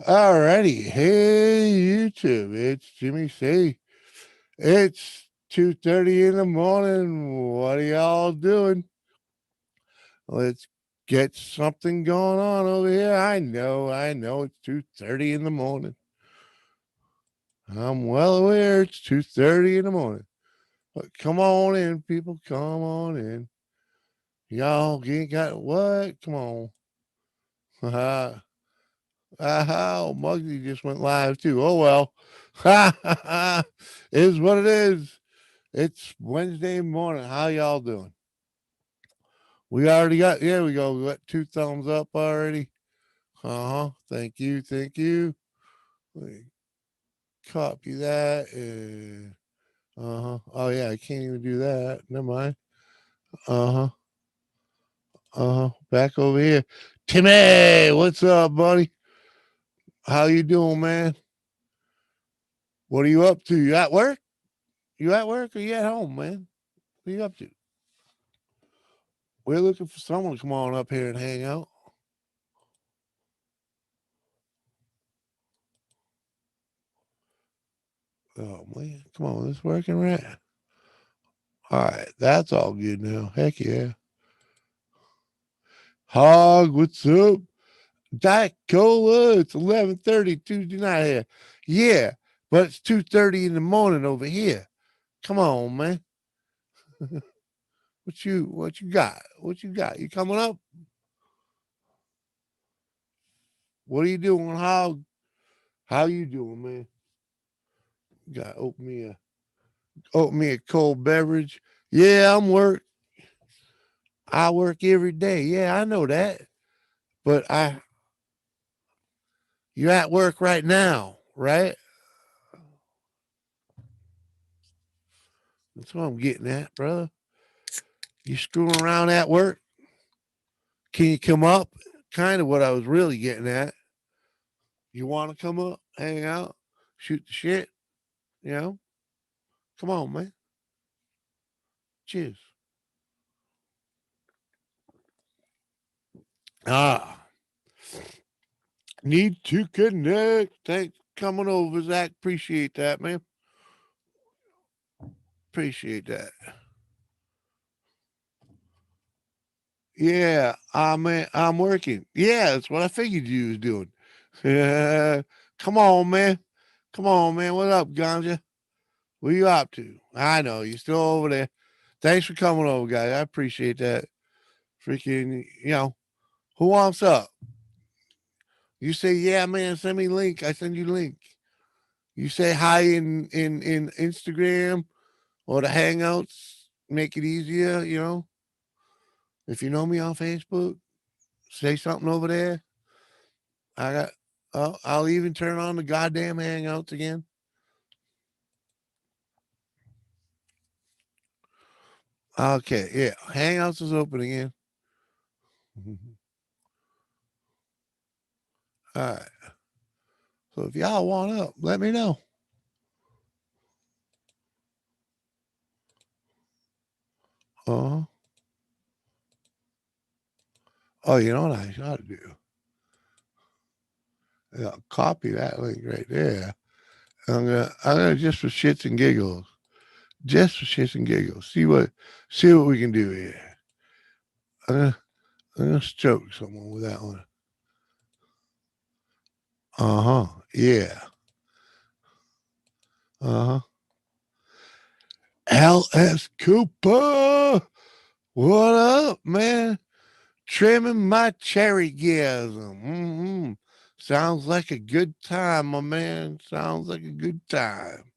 Alrighty. Hey, YouTube. It's Jimmy C. It's 2:30 in the morning. What are y'all doing? Let's get something going on over here. I know. It's 2:30 in the morning. I'm well aware it's 2:30 in the morning. But come on in, people. Come on in. Y'all ain't got what? Come on. Oh, Muggsy just went live too. Oh well. Is what it is. It's Wednesday morning. How y'all doing? We already got, yeah, we go. We got two thumbs up already. Uh huh. Thank you. Thank you. Let me copy that. Uh huh. Oh, yeah, I can't even do that. Never mind. Uh huh. Uh huh. Back over here. Timmy, what's up, buddy? How you doing, man? What are you up to? You at work? You at work or you at home, man? What are you up to? We're looking for someone to come on up here and hang out. Oh man, come on, it's working right. All right, that's all good now. Heck yeah. Hog, what's up? Diet Cola. It's 11:30 Tuesday night here. Yeah, but it's 2:30 in the morning over here. Come on, man. What you got? What you got? You coming up? What are you doing, Hog? How you doing, man? Got open me a cold beverage. Yeah, I work every day. Yeah, I know that. But you're at work right now, right? That's what I'm getting at, brother. You screwing around at work? Can you come up? Kind of what I was really getting at. You want to come up, hang out, shoot the shit? You know? Come on, man. Cheers. Ah, need to connect. Thanks for coming over, Zach. Appreciate that, man. Appreciate that. Yeah, I'm working. Yeah, that's what I figured you was doing. Come on, man. Come on, man. What up, Ganja? What are you up to? I know you're still over there. Thanks for coming over, guys. I appreciate that. Freaking, who wants up? You say, yeah, man, send me link. I send you link. You say hi in Instagram or the Hangouts. Make it easier, If you know me on Facebook, say something over there. I got. I'll even turn on the goddamn Hangouts again. Okay, yeah, Hangouts is open again. All right. So if y'all want up, let me know. Uh-huh. Oh, you know what I ought to do? Yeah, copy that link right there. I'm gonna just for shits and giggles, just for shits and giggles. See what we can do here. I'm gonna, I'm gonna stroke someone with that one. Uh huh. Yeah. Uh huh. L.S. Cooper. What up, man? Trimming my cherry gears. Sounds like a good time, my man. Sounds like a good time.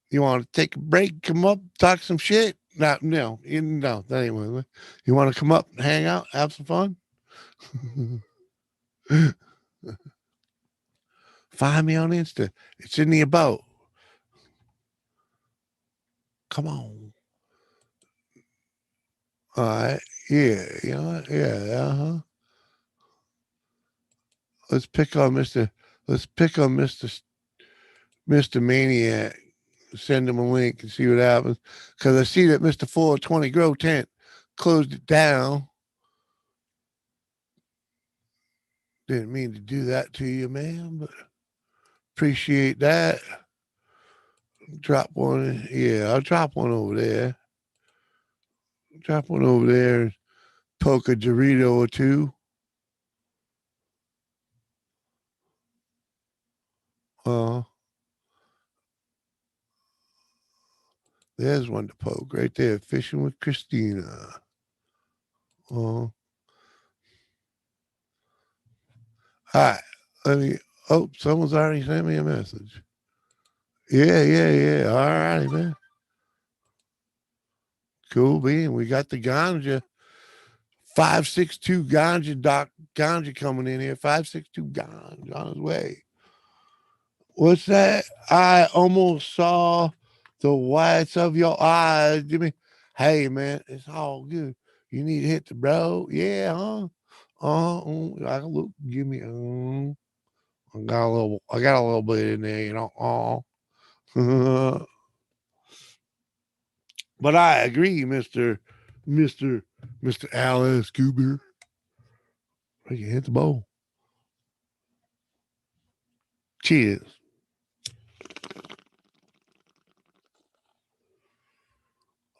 You want to take a break, come up, talk some shit? No, that ain't what. You want to come up, hang out, have some fun? Find me on Insta. It's in the about. Come on. All right. Yeah. You know what? Yeah. Uh huh. Let's pick on Mr. Let's pick on Mr. Maniac. Send him a link and see what happens. Because I see that Mr. 420 Grow Tent closed it down. Didn't mean to do that to you, man, but appreciate that. Drop one. Yeah, I'll drop one over there. Drop one over there. Poke a Dorito or two. Uh, there's one to poke right there. Fishing with Christina. All right. Let me. Oh, someone's already sent me a message. Yeah, yeah, yeah. All righty, man. Cool bean. We got the ganja. 562 ganja doc ganja coming in here. 562 ganja on his way. What's that? I almost saw the whites of your eyes. Jimmy. Hey man, it's all good. You need to hit the bro. Yeah, huh? I look give me I got a little bit in there, you know. But I agree, Mr. Mr. Alice Cooper. You can hit the bowl. Cheers.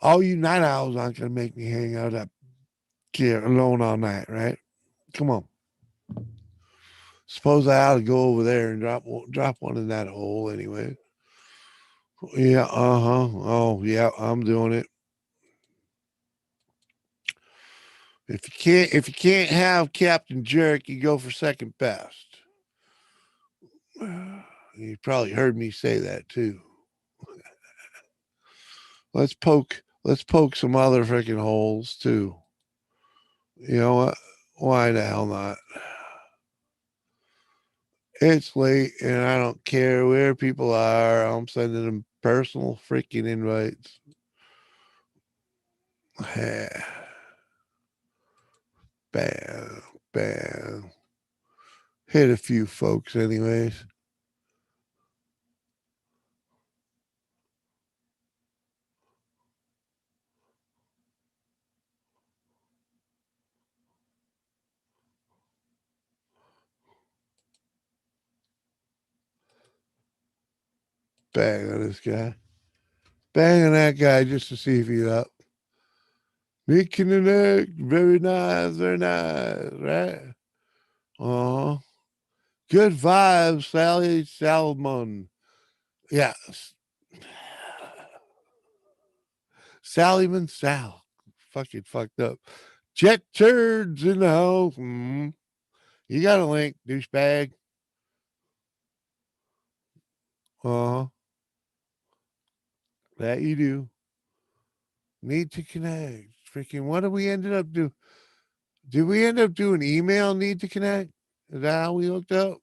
All you night owls aren't gonna make me hang out up here alone all night, right? Come on. Suppose I ought to go over there and drop one in that hole anyway. Yeah, uh-huh. Oh, yeah, I'm doing it. If you can't have Captain Jerk, you go for second best. You probably heard me say that too. Let's poke some other freaking holes too. You know what? Why the hell not? It's late and I don't care where people are. I'm sending them personal freaking invites. Bam, bam. Hit a few folks, anyways. Bang on this guy. Bang on that guy just to see if he's up. Making an egg. Very nice, very nice, right? Uh huh. Good vibes, Sally Salmon. Yeah. Sallyman Sal. Fucking fucked up. Jet turds in the house. You got a link, douchebag. Uh huh. That you do. Need to connect. Freaking what did we ended up doing? Did we end up doing email need to connect? Is that how we hooked up?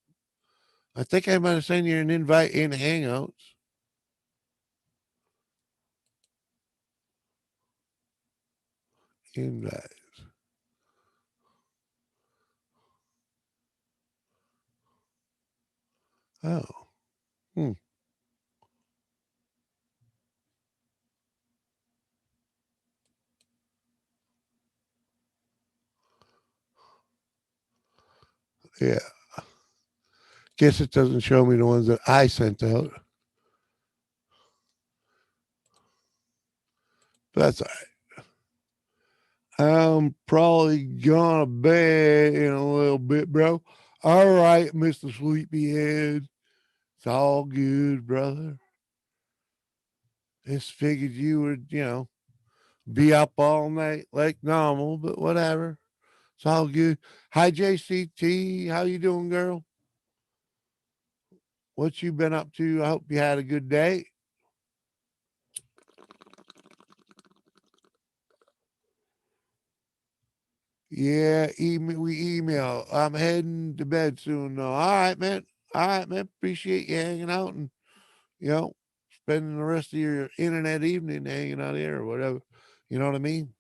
I think I might have sent you an invite in Hangouts. Invite. Oh. Hmm. Yeah. Guess it doesn't show me the ones that I sent out. But that's all right. I'm probably gonna bed in a little bit, bro. All right, Mr. Sleepyhead. It's all good, brother. Just figured you would, be up all night like normal, but whatever. It's all good. Hi, JCT. How you doing, girl? What you been up to? I hope you had a good day. Yeah, we email. I'm heading to bed soon. Though. All right, man. All right, man. Appreciate you hanging out and you know spending the rest of your internet evening hanging out here or whatever. You know what I mean?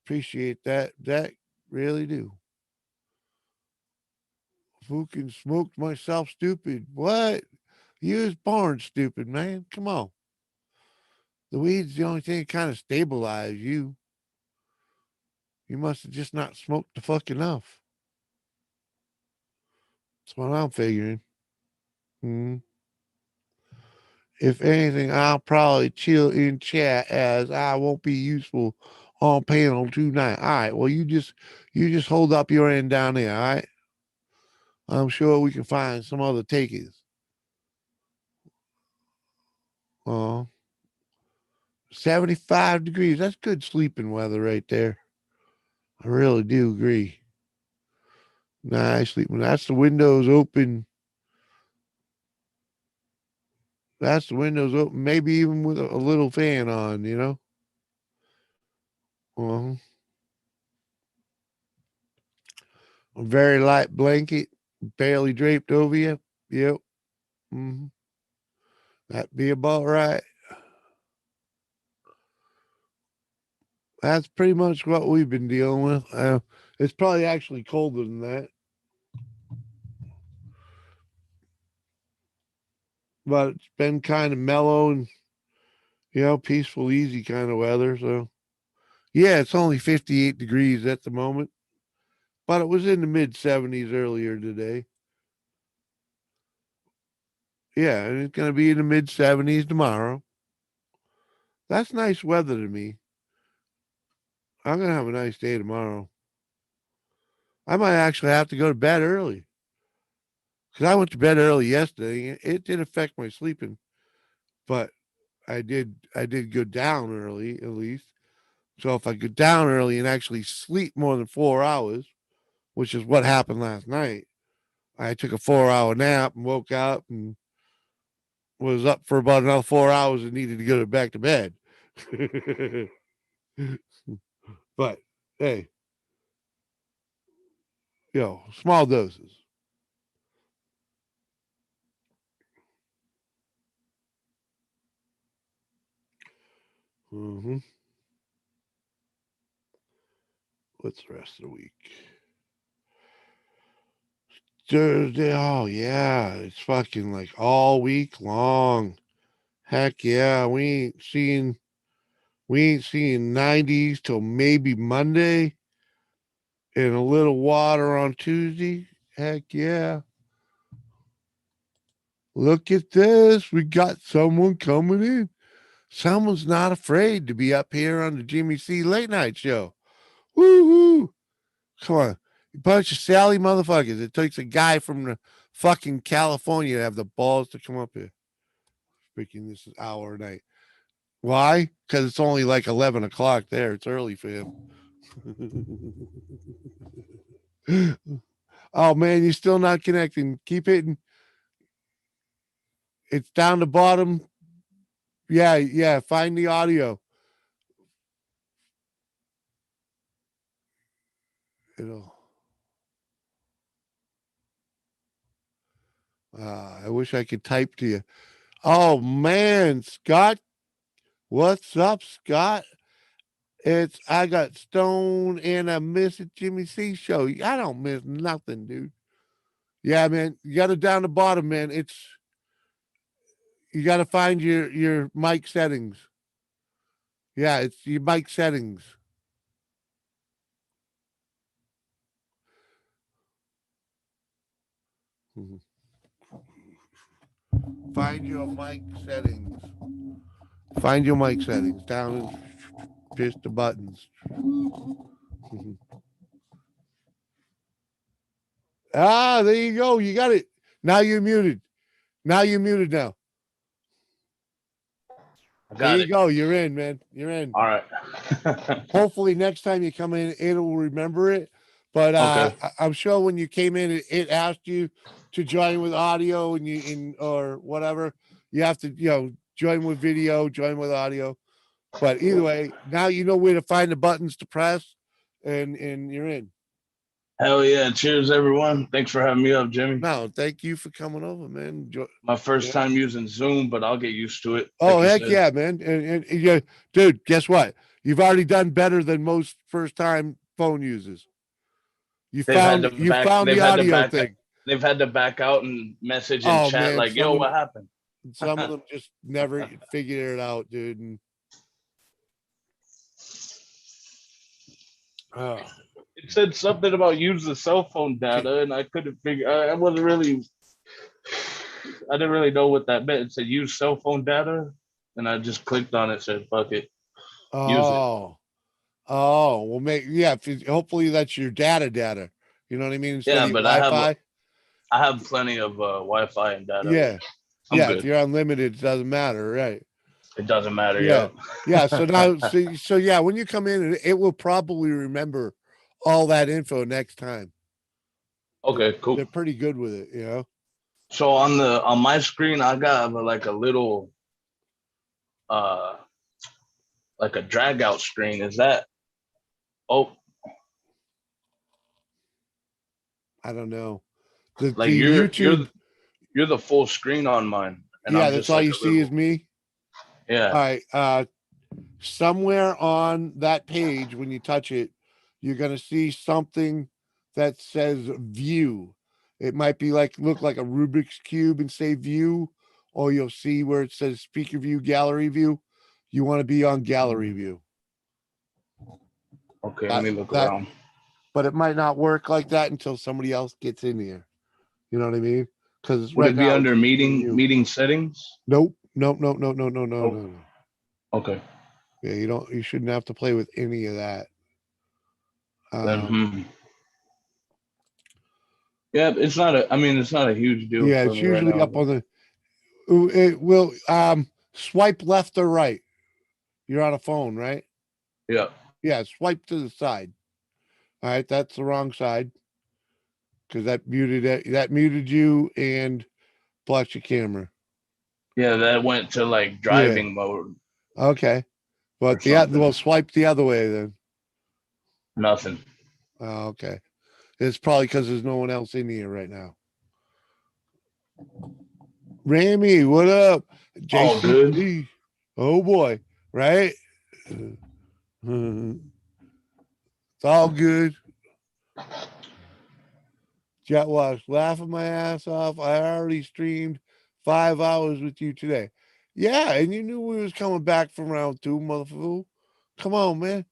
Appreciate that. That really do. Fucking smoked myself stupid. What? You was born stupid, man. Come on. The weed's the only thing that kind of stabilize you. You must have just not smoked the fuck enough. That's what I'm figuring. Hmm. If anything, I'll probably chill in chat as I won't be useful on panel tonight. All right. Well, you just hold up your end down there. All right. I'm sure we can find some other takers. 75 degrees. That's good sleeping weather right there. I really do agree. Nice sleeping. That's the windows open. That's the windows open. Maybe even with a little fan on, you know? Uh-huh. A very light blanket, barely draped over you. Yep. Hmm. That'd be about right. That's pretty much what we've been dealing with. It's probably actually colder than that, but it's been kind of mellow and peaceful, easy kind of weather. So yeah, it's only 58 degrees at the moment, but it was in the mid 70s earlier today. Yeah, and it's going to be in the mid 70s tomorrow. That's nice weather to me. I'm going to have a nice day tomorrow. I might actually have to go to bed early because I went to bed early yesterday. It did affect my sleeping, but I did go down early at least. So if I go down early and actually sleep more than 4 hours, which is what happened last night, I took a 4 hour nap and woke up and was up for about another 4 hours and needed to go back to bed. But hey, small doses. Hmm. What's the rest of the week? Thursday. Oh yeah, it's fucking like all week long. Heck yeah, we ain't seeing 90s till maybe Monday, and a little water on Tuesday. Heck yeah. Look at this. We got someone coming in. Someone's not afraid to be up here on the Jimmy C late night show. Woo-hoo. Come on. A bunch of Sally motherfuckers. It takes a guy from the fucking California to have the balls to come up here. Freaking this is hour night. Why? Because it's only like 11 o'clock there. It's early for him. Oh man, you're still not connecting. Keep hitting. It's down the bottom. Yeah, yeah. Find the audio. It'll. I wish I could type to you. Oh man, Scott. What's up, Scott? I got Stone and I miss a Jimmy C show. I don't miss nothing, dude. Yeah, man. You got it down the bottom, man. You got to find your mic settings. Yeah, it's your mic settings. Mhm. Find your mic settings. Find your mic settings down and push the buttons. Mhm. There you go. You got it. Now you're muted. Now you're muted now. I There got you it. go. You're in, man. You're in. All right. Hopefully next time you come in, it'll remember it. But Okay. I'm sure when you came in, it asked you to join with audio and or whatever. You have to, join with video, join with audio. But either way, now you know where to find the buttons to press, and you're in. Hell yeah. Cheers, everyone. Thanks for having me up, Jimmy. No, thank you for coming over, man. My You first know? time using Zoom, but I'll get used to it. Oh Like you heck said, yeah, man! And yeah, dude, guess what? You've already done better than most first time phone users. You they've had found to you back found they've the had to audio back thing. they've had to back out and message in Oh chat man, like, yo, what happened? some of them just never figured it out, dude. And oh, It said something about use the cell phone data, and I couldn't figure. I wasn't really. I didn't really know what that meant. It said use cell phone data, and I just clicked on it. Said fuck it, use it. Oh, oh, well, yeah. Hopefully that's your data. You know what I mean? Instead Yeah, of your but Wi-Fi. I have plenty of Wi-Fi and data. Yeah, I'm yeah. If good. you're unlimited, it doesn't matter, right? It doesn't matter. Yeah, Yo. yeah. So now, so yeah, when you come in, it will probably remember all that info next time. Okay, cool. They're pretty good with it, you know. So on my screen, I got like a little uh like a drag out screen. Is that? Oh, I don't know. The like YouTube, you're the full screen on mine, and yeah, I'm that's just all like you a see is little. me. All Yeah. right. Somewhere on that page, when you touch it, you're gonna see something that says view. It might be like look like a Rubik's cube and say view, or you'll see where it says speaker view, gallery view. You want to be on gallery view. Okay, let That me look that, around. but it might not work like that until somebody else gets in here. You know what I mean? Because Would right it be now it's under just me and you. meeting settings? Nope, nope, nope, nope, no, no, no, Oh, no, no. okay. Yeah, you don't. You shouldn't have to play with any of that. Then Um, yeah, it's not a. I mean, it's not a huge deal yeah, for it's me right usually now. up on the. It will swipe left or right. You're on a phone, right? Yeah, Yeah, swipe to the side. All right, that's the wrong side because that muted it. That muted you and blocked your camera. yeah. That went to like Yeah. driving mode Okay. or But the other, something. well, swipe the other way then. Nothing. Okay. It's probably because there's no one else in here right now. Ramy, what up? All good. JCC. Oh boy, right? It's all good. Jet wash, laughing my ass off. I already streamed 5 hours with you today. Yeah, and you knew we was coming back from round two, motherfucker. Come on, man.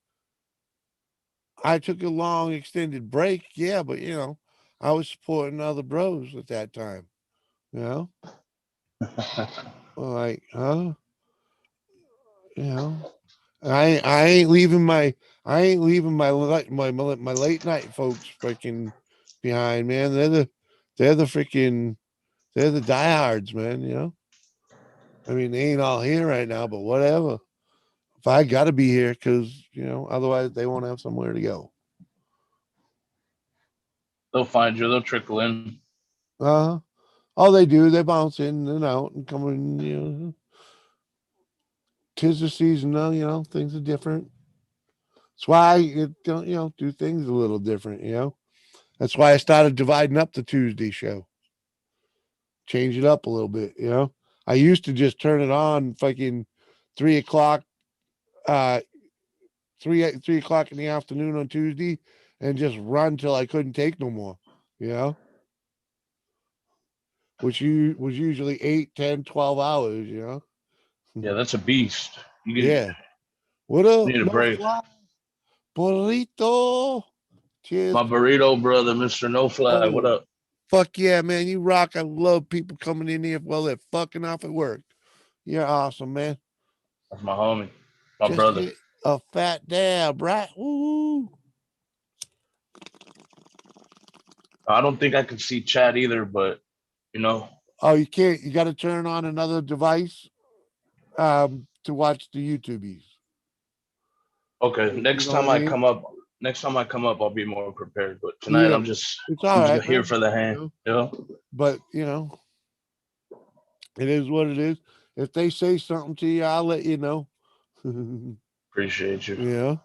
I took a long extended break, yeah, but I was supporting other bros at that time. You know, like, huh? You know, I ain't leaving my late night folks freaking behind, man. They're the freaking they're the diehards, man. I mean, they ain't all here right now, but whatever. If I got to be here, because otherwise they won't have somewhere to go. They'll find you. They'll trickle in. Uh, all they do, they bounce in and out and come in. Tis the season, though. Things are different. That's why you don't, do things a little different. That's why I started dividing up the Tuesday show, change it up a little bit. I used to just turn it on fucking 3 o'clock, uh, 3 o'clock in the afternoon on Tuesday, and just run till I couldn't take no more. You know, which you was usually 8, 10, 12 hours. Yeah, that's a beast. Yeah. What up? Need a No break. fly burrito. Cheers. My burrito brother, Mr. No Fly. What Oh, up? fuck yeah, man. You rock. I love people coming in here while they're fucking off at work. You're awesome, man. That's my homie. My Just brother. hit a fat dab, right? Woo. I don't think I could see chat either, but you know. Oh, you can't. You got to turn on another device to watch the YouTubies. Okay, You know what I mean? next time I come up, I'll be more prepared. But tonight, Yeah. It's all I'm right, just here man. for the hand. But it is what it is. If they say something to you, I'll let you know. Appreciate you. Yeah.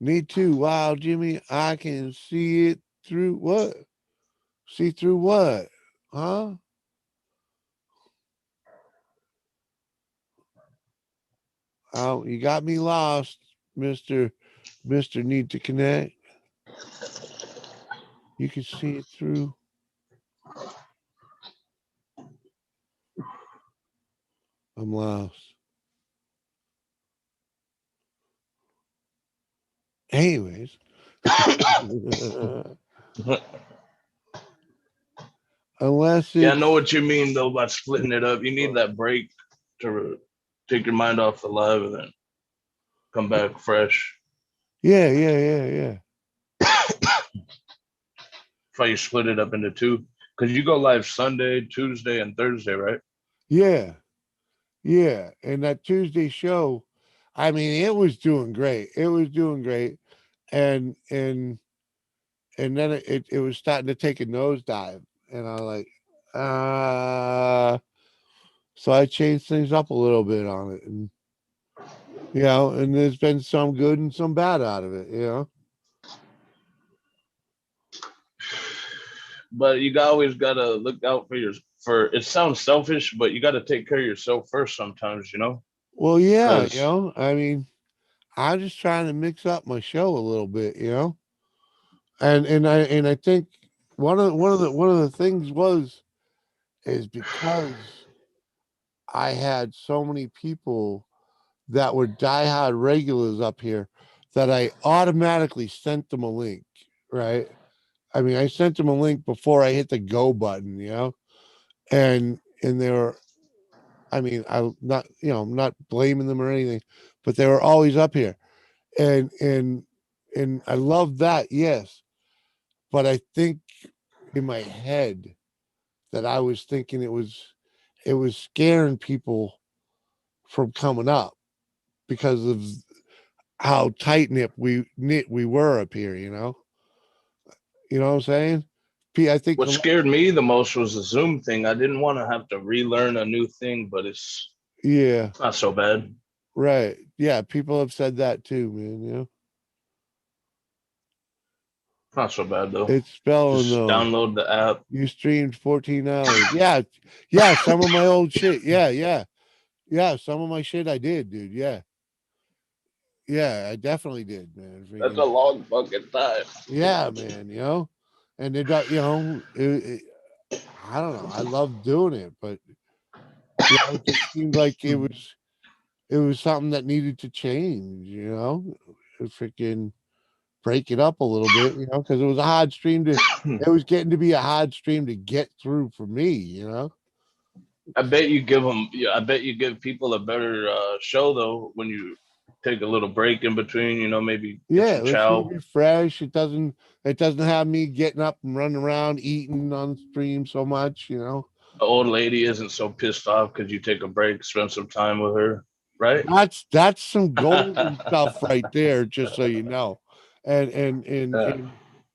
Me too. Wow, Jimmy, I can see it through what? See through what? Huh? Oh, you got me lost, Mister Need to Connect. You can see it through. I'm lost. Anyways, Unless Yeah, I know it's what you mean though by splitting it up. You need that break to take your mind off the live and then come back fresh. yeah, yeah, yeah, yeah. That's why you split it up into two. Because you go live Sunday, Tuesday, and Thursday, right? Yeah, yeah. And that Tuesday show, I mean, it was doing great. It was doing great. And then it was starting to take a nosedive. And I was like, uh so I changed things up a little bit on it. And and there's been some good and some bad out of it. But you always gotta look out for your for. It sounds selfish, but you gotta take care of yourself first sometimes, you know. Well, yeah, Because I mean, I'm just trying to mix up my show a little bit. And I think one of the things is because I had so many people that were diehard regulars up here that I automatically sent them a link, right? I mean, I sent them a link before I hit the go button. And they were, I mean, I'm not blaming them or anything, but they were always up here, and I love that, yes, but I think in my head that I was thinking it was scaring people from coming up because of how tight knit we were up here. You know what I'm saying? I think what a lot. scared me the most was the Zoom thing. I didn't want to have to relearn a new thing, but Yeah, it's not so bad. right. Yeah, people have said that too, man. It's not so bad though. It's spelling Just though. download the app. You streamed 14 hours. Yeah, yeah. Some of my old shit. Yeah, yeah, yeah. Some of my shit I did, dude. Yeah, yeah. I definitely did, man. That's a Freaking long fucking time. yeah, man. And they don't. I don't know. I love doing it, but it just seemed like it was something that needed to change. Freaking break it up a little bit. Because it was a hard stream to. It was getting to be a hard stream to get through for me. I bet you give them. Yeah, I bet you give people a better show though when you take a little break in between. You know, maybe get Yeah, some let's keep chow. it fresh. It doesn't have me getting up and running around eating on stream so much. The old lady isn't so pissed off because you take a break, spend some time with her, right? That's some golden stuff right there, just so you know. And and and Yeah. and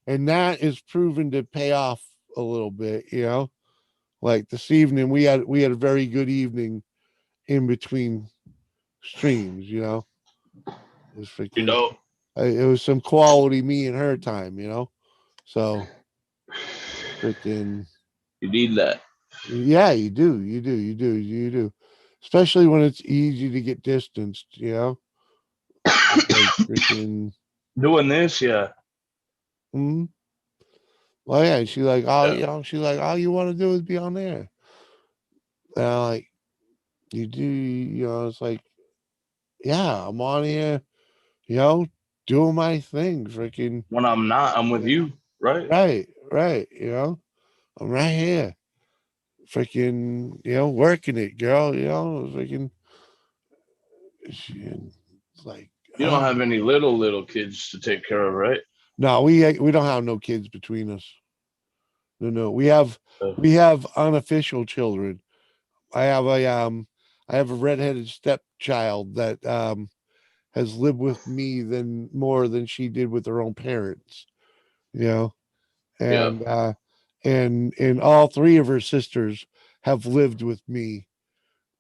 and that is proven to pay off a little bit. Like this evening we had a very good evening in between streams. It was You freaking know, it was some quality me and her time. So freaking you need that. yeah, you do. Especially when it's easy to get distanced. Like freaking Doing this, yeah, mm, well yeah, she like, oh, yeah. she's like, all you want to do is be on there. And I'm like, you do, it's like, yeah, I'm on here, you know, doing my thing, freaking When I'm not, I'm with yeah. you, right? Right, right, I'm right here, freaking, working it, girl, freaking she, like, You don't have any little kids to take care of, right? no, we don't have no kids between us. No, no. We have Uh, we have unofficial children. I have a redheaded stepchild that has lived with me than more than she did with her own parents, you know. yeah. And all three of her sisters have lived with me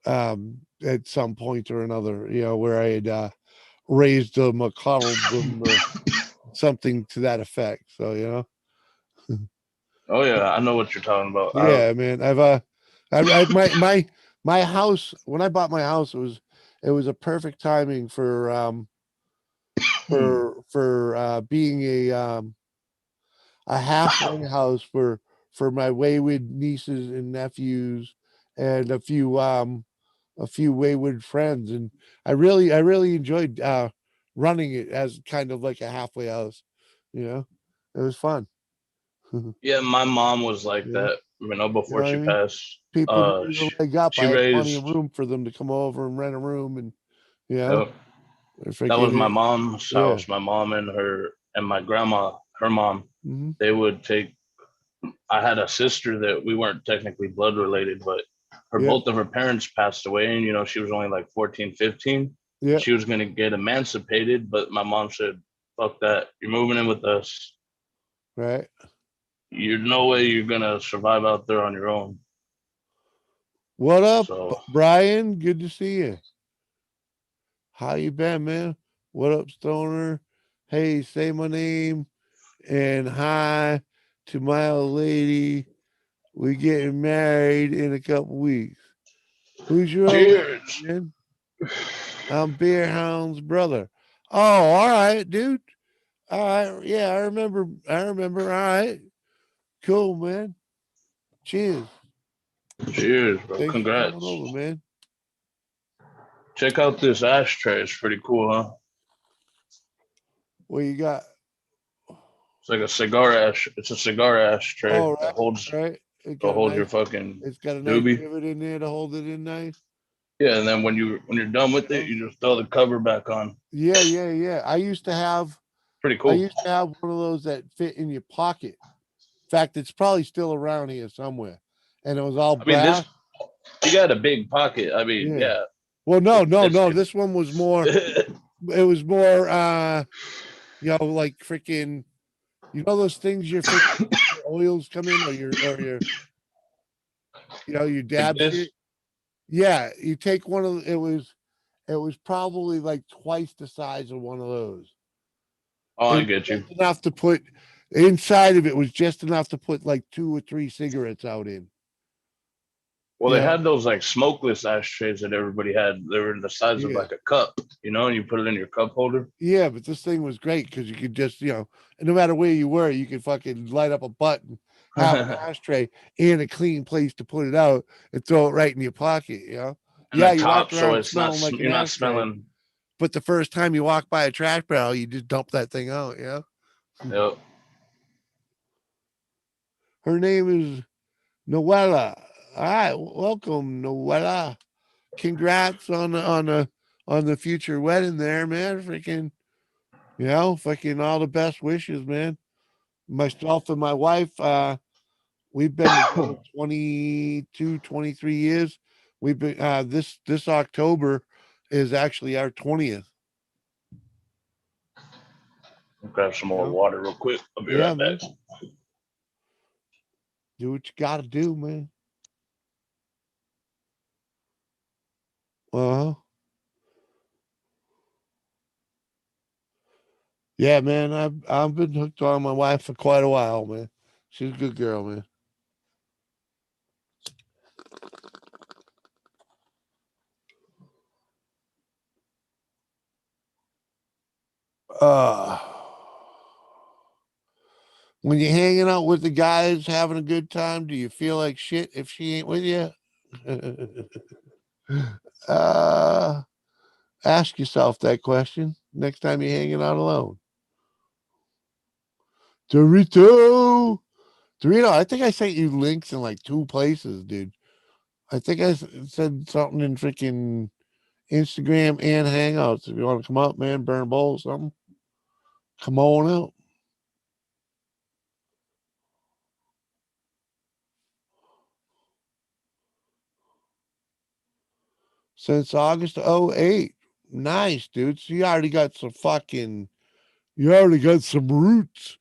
at some point or another, where I had raised them or coddled them or something to that effect. So. Oh yeah, I know what you're talking about. Yeah, man. My house, when I bought my house, it was a perfect timing for being a halfway house for my wayward nieces and nephews and a few wayward friends. And I really enjoyed running it as kind of like a halfway house. You know, it was fun. You Yeah, my mom was like know, that. You know, you know before what I she mean? passed. People give me the leg up. She I had plenty of raised. room for them to come over and rent a room, and you know, Uh, they're that was my freaking mom's yeah. house. My mom and her and my grandma, her mom, Hmm. they would take. I had a sister that we weren't technically blood related, but her Yeah, both of her parents passed away, and she was only like 14, 15. yeah, She was gonna get emancipated, but my mom said, "Fuck that! You're moving in with us. right. You're no way you're gonna survive out there on your own." What up, So Brian? Good to see you. How you been, man? What up, Stoner? Hey, say my name and hi to my old lady. We getting married in a couple weeks. Who's your old lady, cheers. man? I'm Beer Hound's brother. Oh, all right, dude. All right, yeah, I remember. I remember. All right, cool, man. Cheers. Cheers, bro. Thanks for coming Congrats. over, man. Check out this ashtray. It's pretty cool, huh? What you got? It's like a cigar ash. It's a cigar ashtray All that right, holds right. It to got a hold your nice. fucking It's got a nice doobie. rivet in there to hold it in nice. Yeah, and then when you're done with it, Yeah, you just throw the cover back on. yeah, yeah, yeah. I used to have. Pretty I cool. used to have one of those that fit in your pocket. In fact, it's probably still around here somewhere, and it was all I mean, brass. this you got a big pocket. I mean, Yeah. yeah, Well, no, no, it's no. This one was more. It was more. Like freaking. You know those things your freaking your oils come in, or your your like dab this. shit. Yeah, you take one of it was probably like twice the size of one of those. Oh, It I was get you. just enough to put inside of it was just enough to put like 2 or 3 cigarettes out in. Well, You they know? had those like smokeless ashtrays that everybody had. They were the size of Yeah. like a cup, and you put it in your cup holder. Yeah, but this thing was great because you could just, and no matter where you were, you could fucking light up a button, have an And ashtray and a clean place to put it out and throw it right in your pocket. the Yeah, you top, walked so around it's not smelling like an you're not ashtray, smelling. but the first time you walk by a trash barrel, you just dump that thing out. Yep. Her name is Noella. All right, welcome, Noella. Congrats on the future wedding there, man. Freaking, fucking all the best wishes, man. Myself and my wife, we've been together 22, 23 years. We've been this October is actually our 20th. Grab some You more know? water real quick. I'll be Yeah, right back. man. Do what you gotta do, man. Uh-huh. Yeah, man. I've been hooked on my wife for quite a while, man. She's a good girl, man. Uh when you're hanging out with the guys having a good time, do you feel like shit if she ain't with you? uh Ask yourself that question next time you're hanging out alone. Dorito. Dorito, I think I sent you links in like 2 places, dude. I think I said something in freaking Instagram and Hangouts. If you want to come up, man, burn a bowl or something, come on out. Since August of '08. Nice, dude. So you already got some roots.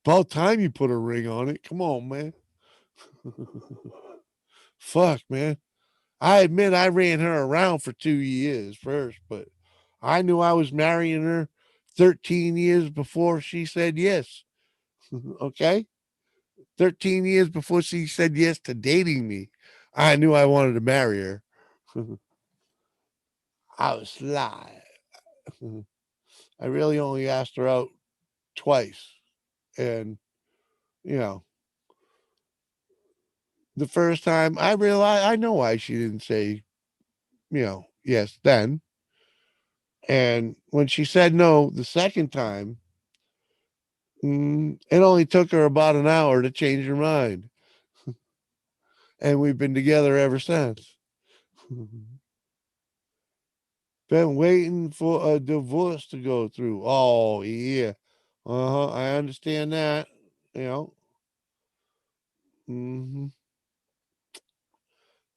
About time you put a ring on it. Come on, man. Fuck, man. I admit I ran her around for 2 years first, but I knew I was marrying her 13 years before she said yes. Okay? 13 years before she said yes to dating me. I knew I wanted to marry her. I was sly. I really only asked her out twice. And, you know, the first time I realized I know why she didn't say, yes then. And when she said no the second time, It only took her about an hour to change her mind. And we've been together ever since. Been waiting for a divorce to go through. Oh, yeah. I understand that. You know, hmm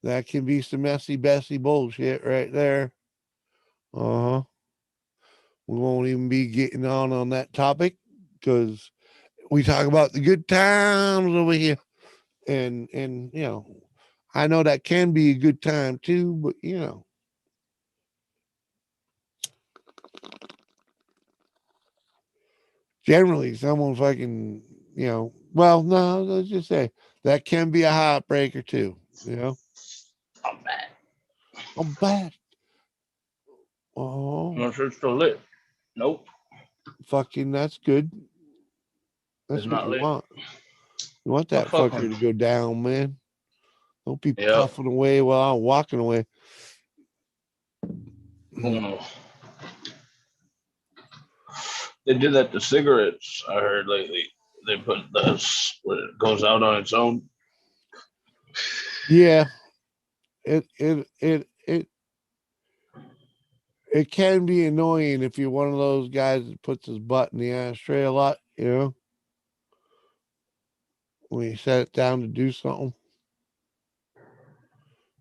that can be some messy, Bessie bullshit right there. Uh huh. We won't even be getting on that topic because we talk about the good times over here. And I know that can be a good time too, but generally someone fucking, well, no, let's just say that can be a heartbreaker too, I'm bad. I'm bad. I'm Oh, not sure it's still lit. Nope, fucking, that's good. it's That's what not you lit. want. You want But that fuck fucker him. to go down, man. Don't be Yep. puffing away while I'm walking away. Uno. They did that to cigarettes. I heard lately. They put this when it goes out on its own. Yeah, it can be annoying if you're one of those guys that puts his butt in the ashtray a lot, when you set it down to do something.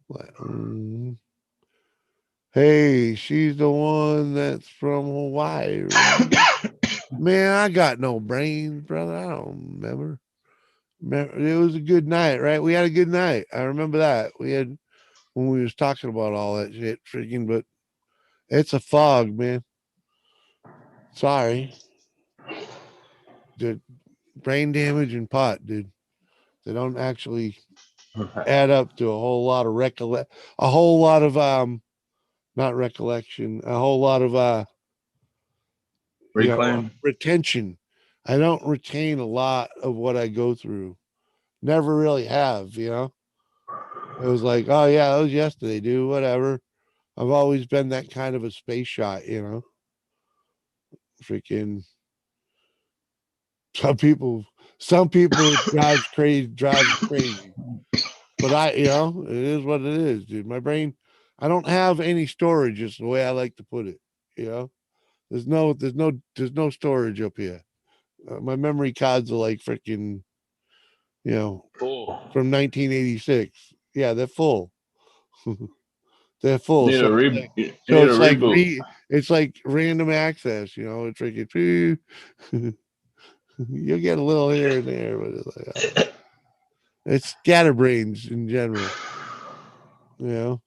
Like, hey, she's the one that's from Hawaii. Man, I got no brains, brother. I don't remember. It was a good night, right? We had a good night. I remember that. We had when we was talking about all that shit, freaking. But it's a fog, man. Sorry, the brain damage and pot, dude. They don't actually add up to a whole lot of a whole lot of not recollection, a whole lot of Reclaim. retention. I don't retain a lot of what I go through. Never really have. It was like, oh yeah, that was yesterday, dude. Whatever. I've always been that kind of a space shot. Freaking some people, some people it drives crazy. But it is what it is, dude. My brain, I don't have any storage. Is the way I like to put it. You know, there's no storage up here. My memory cards are like freaking, you know, Cool. from 1986. Yeah, they're full. They're full. Need So a it's re. like, You so need a it's like reboot. it's like random access. It's freaking. You'll get a little here and there, but it's scatterbrains in general. You know.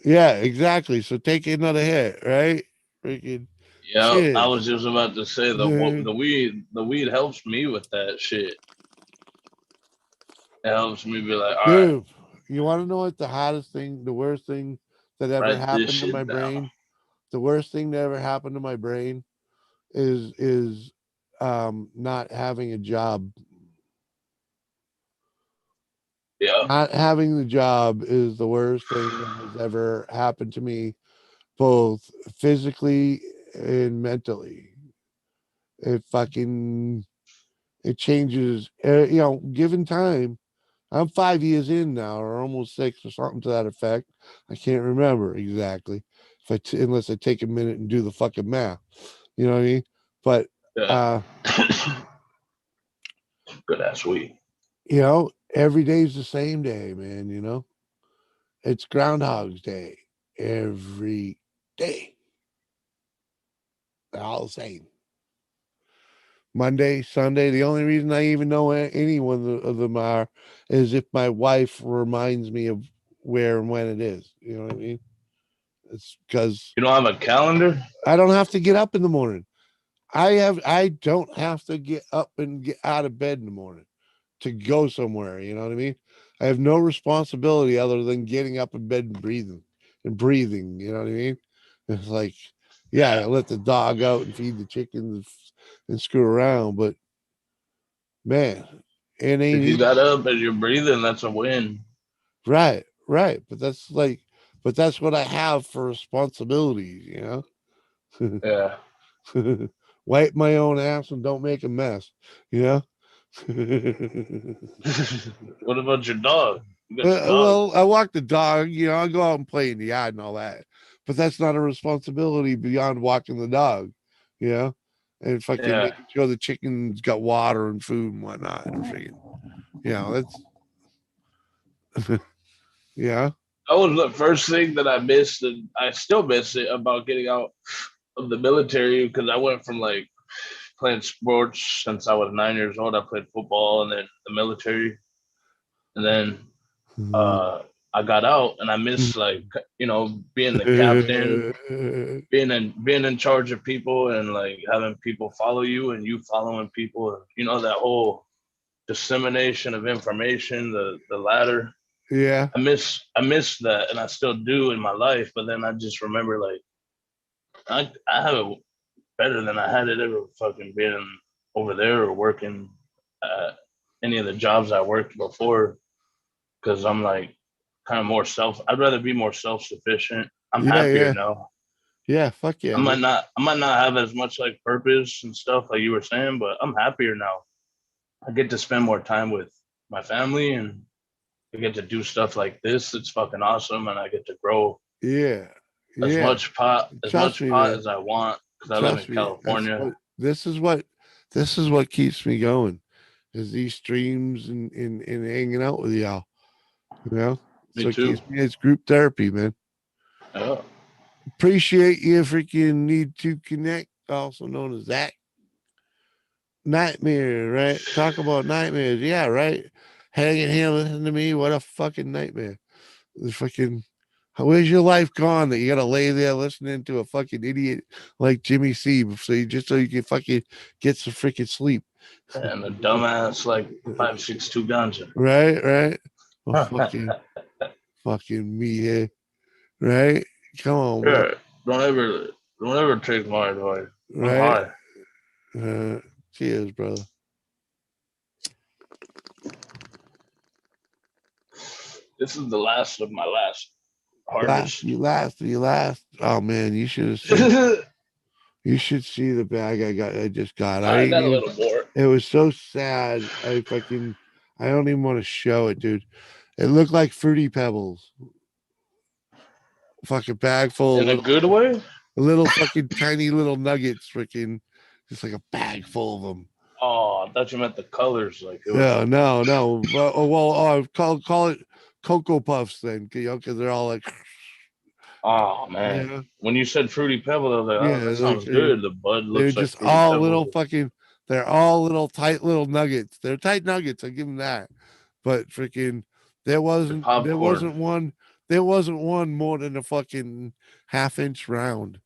Yeah, exactly. So take another hit, right? Freaking Yeah, I cheers. was just about to say the weed. The weed helps me with that shit. It helps me be like, all right, Dude, you want to know what the hottest thing, the worst thing that ever write this happened to my shit down. brain? The worst thing that ever happened to my brain is not having a job. Yeah, Not having the job is the worst thing that has ever happened to me, both physically and mentally. It fucking it changes. Given time, I'm 5 years in now, or almost six, or something to that effect. I can't remember exactly, unless I take a minute and do the fucking math. You know what I mean? But yeah. uh, Good ass weed. every day's the same day, man. It's Groundhog's Day every day. They're all the same. Monday, Sunday. The only reason I even know any one of them are is if my wife reminds me of where and when it is. You know what I mean? It's because You don't have a calendar? I don't have to get up in the morning. I don't have to get up and get out of bed in the morning to go somewhere. You know what I mean? I have no responsibility other than getting up in bed and breathing. You know what I mean? It's like, yeah, I Yeah. let the dog out and feed the chickens and screw around, but man, it ain't If you easy. got up and you're breathing, that's a win. Right, right. But that's what I have for responsibilities. Yeah. wipe my own ass and don't make a mess. You know. What about your dog? You got your dog. Well, I walk the dog. You know, I go out and play in the yard and all that. But that's not a responsibility beyond walking the dog. You know, and fucking Yeah. making sure the chicken's got water and food and whatnot. And freaking, you know, that's yeah. That was the first thing that I missed, and I still miss it about getting out of the military because I went from like playing sports since I was 9 years old. I played football and then the military, and then uh, I got out and I missed like being the captain, being in charge of people and like having people follow you and you following people. You know that whole dissemination of information, the ladder. Yeah. I miss that, and I still do in my life. But then I just remember like I have it better than I had it ever fucking been over there or working at any of the jobs I worked before. Because I'm like kind of more self. I'd rather be more self sufficient. I'm Yeah, happier yeah. now. Yeah, fuck I yeah, might man. not I might not have as much like purpose and stuff like you were saying, but I'm happier now. I get to spend more time with my family and I get to do stuff like this. It's fucking awesome, and I get to grow Yeah. as Yeah. much pot as Trust much me, pot man. as I want because I live Trust in me. That's California. what this is what keeps me going is these streams and hanging out with y'all. You know? Me So it too. keeps me it's group therapy, man. Yeah, Appreciate you freaking need to connect, also known as that nightmare, right? Talk about nightmares. Yeah, right. Hanging here listening to me. What a fucking nightmare. The fucking where's your life gone that you gotta lay there listening to a fucking idiot like Jimmy C so you can fucking get some freaking sleep. and a dumbass like 562 ganja. Right, right. Oh Yeah, fucking me here. Right? Come on, man. don't ever don't ever take my advice. I'm Right? high. Uh, cheers, brother. This is the last of my last Last, harvest. you last, you last. Oh man, you should have seen. You should see the bag I just got. I I ain't got a even. little more It was so sad. I don't even want to show it, dude. It looked like fruity pebbles. Fucking bag full of in a good way. little fucking tiny little nuggets. Freaking, just like a bag full of them. Oh, I thought you meant the colors. Like it was Yeah, like, no, no. Call it cocoa puffs then, because they're all like, oh man. yeah, When you said fruity pebble, I was like, yeah. oh, that sounds good. The bud They're looks like just fruity all little pebble. fucking. They're all little tight little nuggets. They're tight nuggets. I give them that. But freaking, there The wasn't there popcorn. wasn't one there wasn't one more than a fucking half-inch round.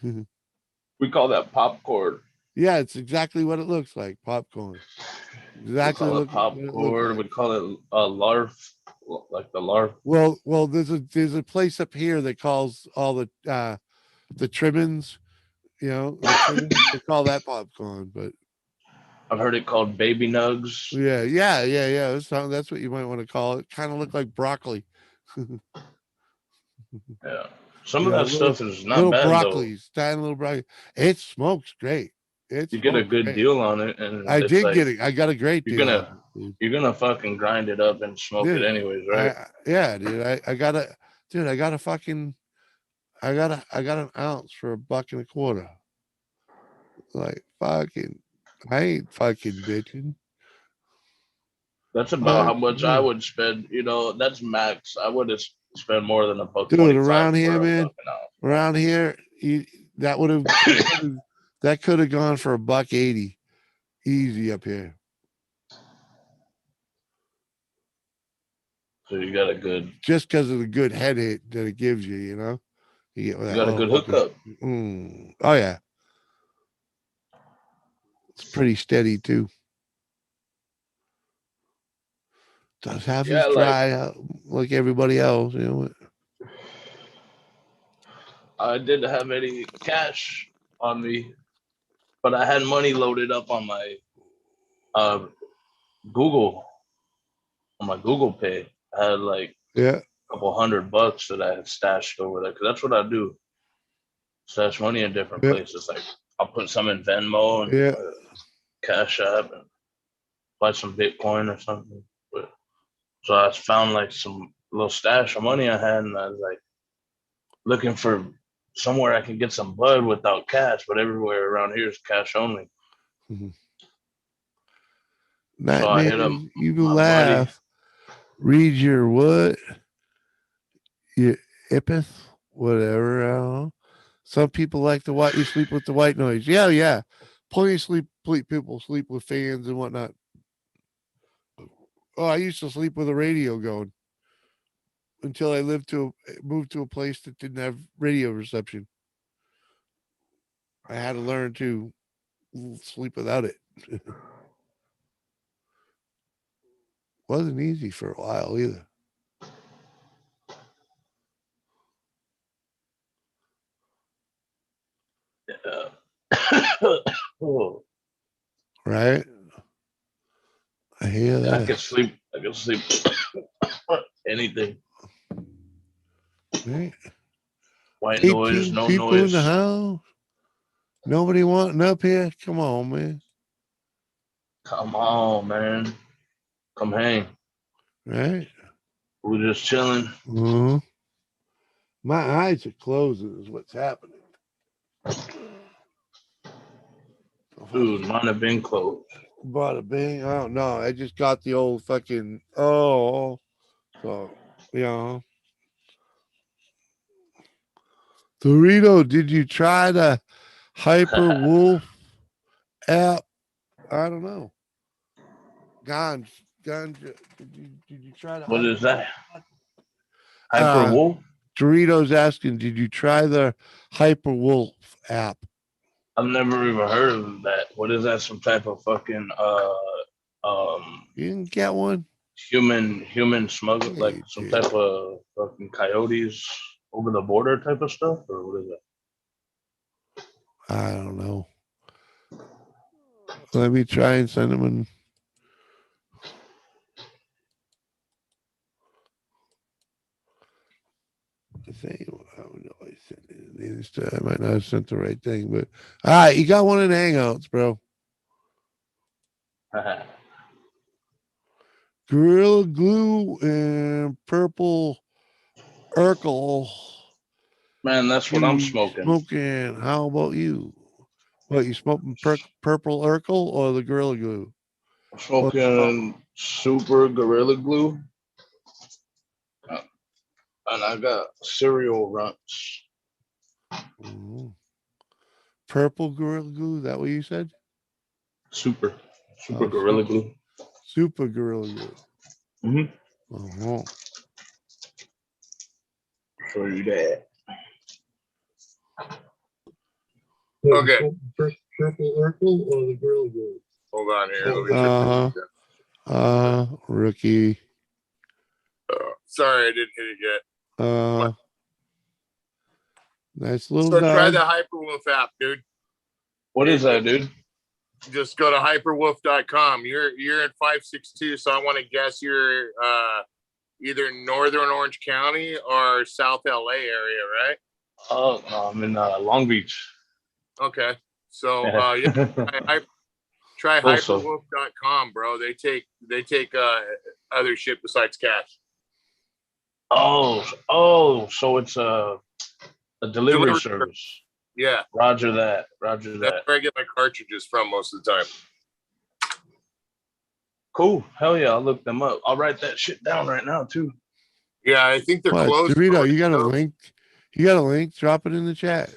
We call that popcorn. Yeah, it's exactly what it looks like. Popcorn. We Exactly call it what it looks popcorn. like. We call it a larf, like the larf. Well, there's a place up here that calls all the trimmings, the trimmings, they call that popcorn, but I've heard it called baby nugs. yeah. That's what you might want to call it. Kind of look like broccoli. Yeah. Some of that Little stuff is not little bad though. broccolis, tiny little broccoli. It smokes great. It You get a smokes good great. deal on it, and I it's did like get it. I got a great you're deal on gonna it, dude. you're gonna fucking grind it up and smoke it Dude, anyways, right? yeah, dude. I got a dude. I got a fucking. I got an ounce for $1.25. Like fucking, I ain't fucking bitching. That's about Fuck, how much I yeah. would spend. That's max. I would have spent more than a buck Dude. 25 Around here, for a man. fucking ounce, Around here, that would have that could have gone for $1.80, easy up here. so you got a good Just because of the good head hit that it gives you, you get with you that got a little good fucking. hookup. Oh yeah, it's pretty steady too. Does have his Yeah, like dry like everybody else, I didn't have any cash on me, but I had money loaded up on my uh Google on my Google Pay. I had like Yeah, a couple $100 that I had stashed over there because that's what I do. Stash money in different yeah, places like I'll put some in Venmo and Yeah. Cash App and buy some Bitcoin or something. But so I found like some little stash of money I had, and I was like looking for somewhere I can get some bud without cash, but everywhere around here is cash only. Mhm. So I hit up Man, you my buddy. laugh. Read your what? Your epith? Whatever. I don't know. Some people like the white. You sleep with the white noise. Yeah, yeah. Plenty of people sleep with fans and whatnot. Oh, I used to sleep with a radio going until I moved to a place that didn't have radio reception. I had to learn to sleep without it. Wasn't easy for a while either. Oh, Right? I hear I that. can sleep. I can sleep anything. Right? White noise, 18 no people in the noise. house. Nobody wanting up here. Come on, man. Come on, man. Come hang. Right? We're just chilling. Uh-huh. My eyes are closing, is what's happening. Dude, mine have been closed. Bada bing. I don't know. I just got the old fucking so yeah. Dorito, did you try the Hyper Wolf app? I don't know. Ganja. Did you try the What Hyper is that? Wolf? Hyper Wolf? Doritos asking, did you try the Hyper Wolf app? I've never even heard of that. What is that? Some type of fucking um You didn't get one? human smuggle, Yeah, like you some did. type of fucking coyotes over the border type of stuff, or what is that? I don't know. Let me try and send them an. I think I don't know. I sent it. I might not have sent the right thing, but all right, you got one in Hangouts, bro. Gorilla Glue and Purple Urkel. Man, that's what I'm You smoking. smoking? How about you? What you smoking? Purple Urkel or the Gorilla Glue? I'm Or, smoking super Gorilla Glue, and I got cereal runts. Mhm. Purple Gorilla Glue? Is that what you said? Super, super Oh, Gorilla Glue. super Gorilla Glue. Mm-hmm. Uh-huh. Show you that. Okay. Purple Urkel or the Gorilla Glue? Hold on here. Let me check Rookie. sorry, I didn't hit it yet. Nice little So try dog. the Hyperwolf app, dude. What is that, dude? Just go to hyperwolf.com. You're in 562, so I want to guess you're either northern Orange County or South LA area, right? Oh, no, I'm in Long Beach. Okay. So try Also, hyperwolf.com, bro. They take other shit besides cash. so it's a delivery service. Yeah. Roger that. Roger That's that. where I get my cartridges from most of the time. Cool. Hell yeah, I'll look them up. I'll write that shit down right now too. Yeah, I think they're What, closed. Dorito, you got a link? You got a link? Drop it in the chat.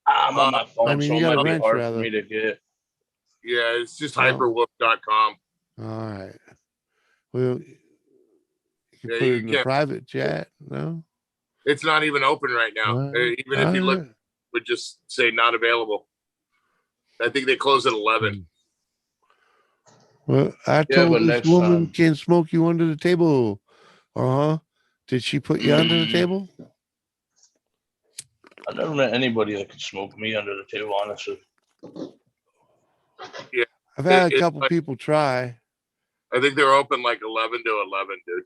I'm on my phone, I mean, so you it got a might be wrench, hard for rather. me to get. Yeah, it's just Oh. hyperwolf.com. All right. Well, you can Yeah, put it you in the can't. private chat. No? It's not even open right now. Even if you look, it would just say not available. I think they close at 11. Well, I Yeah, told but this next woman time. can't smoke you under the table. Uh-huh. Did she put you under the table? I never met anybody that could smoke me under the table, honestly. Yeah. I've had a couple people try. I think they're open like 11 to 11, dude.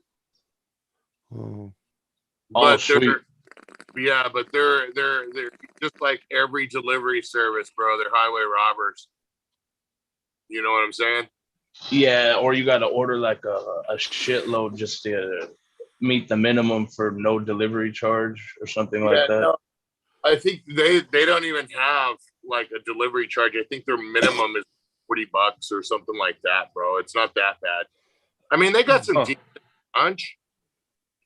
Oh. Oh, But sweet. Yeah, but they're just like every delivery service, bro. They're highway robbers. You know what I'm saying? Yeah, or you got to order like a shitload just to meet the minimum for no delivery charge or something like Yeah, that. no, I think they don't even have like a delivery charge. I think their minimum is $40 or something like that, bro. It's not that bad. I mean, they got some Huh. decent lunch,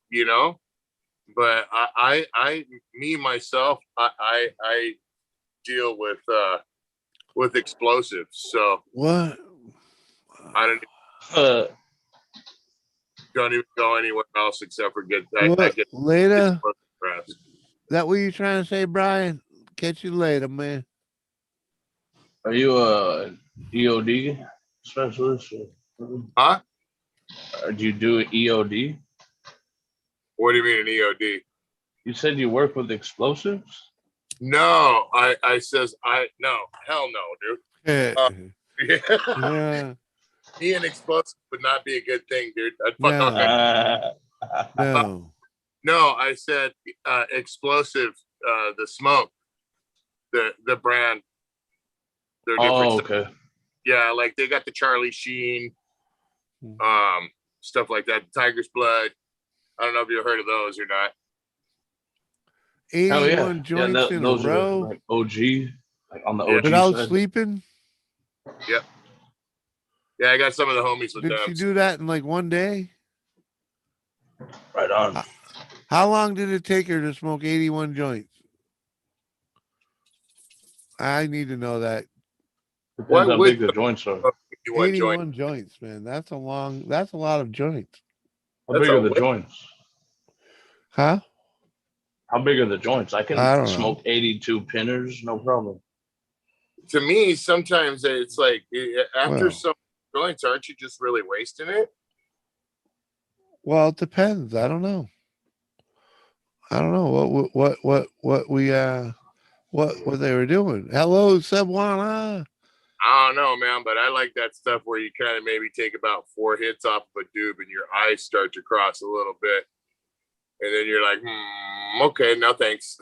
you know, but me myself, I deal with explosives, so What? I Uh, don't even go anywhere else except for I What? get Later? pressed. That what you trying to say, Brian? Catch you later, man. are you a EOD specialist? Huh? Or do you do EOD? What do you mean an EOD? You said you work with explosives? No, I says no, hell no, dude. Yeah. Yeah. Yeah. Me and explosives would not be a good thing, dude. I'd fuck all kinds. Uh, No. No, I said explosive, the smoke, the brand, they're different oh, stuff. okay. Yeah, like they got the Charlie Sheen, stuff like that. Tiger's Blood. I don't know if you've heard of those or not. Hell 81 yeah. Yeah, joints in a those are row like OG, like on the Yeah. OG without side. sleeping? Yep. Yeah, I got some of the homies with Did them. she do that in like one day? Right on. How long did it take her to smoke 81 joints? I need to know that. Depends how would big the joints are. you want joint? 81 joints, man. That's a lot of joints. How That's big a are the whip. joints? Huh? How big are the joints? I can I don't know. smoke 82 pinners, no problem. To me, sometimes it's like after Well. some joints, aren't you just really wasting it? Well, it depends. I don't know. What they were doing. Hello, Sebwana. I don't know, man, but I like that stuff where you kind of maybe take about 4 hits off of a doob and your eyes start to cross a little bit. And then you're like, okay, no thanks.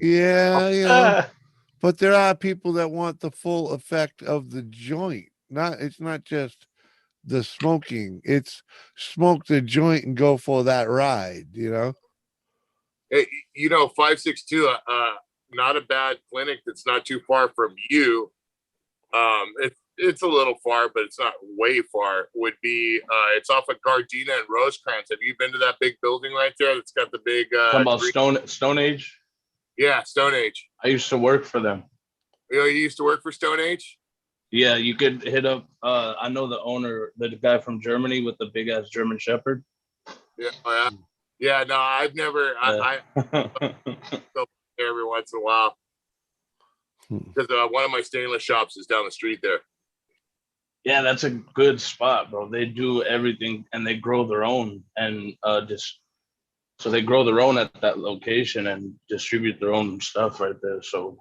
Yeah, Ah, but there are people that want the full effect of the joint. It's not just the smoking. It's smoke the joint and go for that ride, Hey, 562, not a bad clinic that's not too far from you. It's a little far, but it's not way far. Would be it's off of Gardena and Rosecrans. Have you been to that big building right there? That's got the big talking about Stone Age. yeah, Stone Age. I used to work for them. You used to work for Stone Age? Yeah, you could hit up. I know the owner, the guy from Germany with the big ass German Shepherd. Yeah, yeah. No, I've never. I go there every once in a while because one of my stainless shops is down the street there. Yeah, that's a good spot, bro. They do everything and they grow their own and so they grow their own at that location and distribute their own stuff right there. So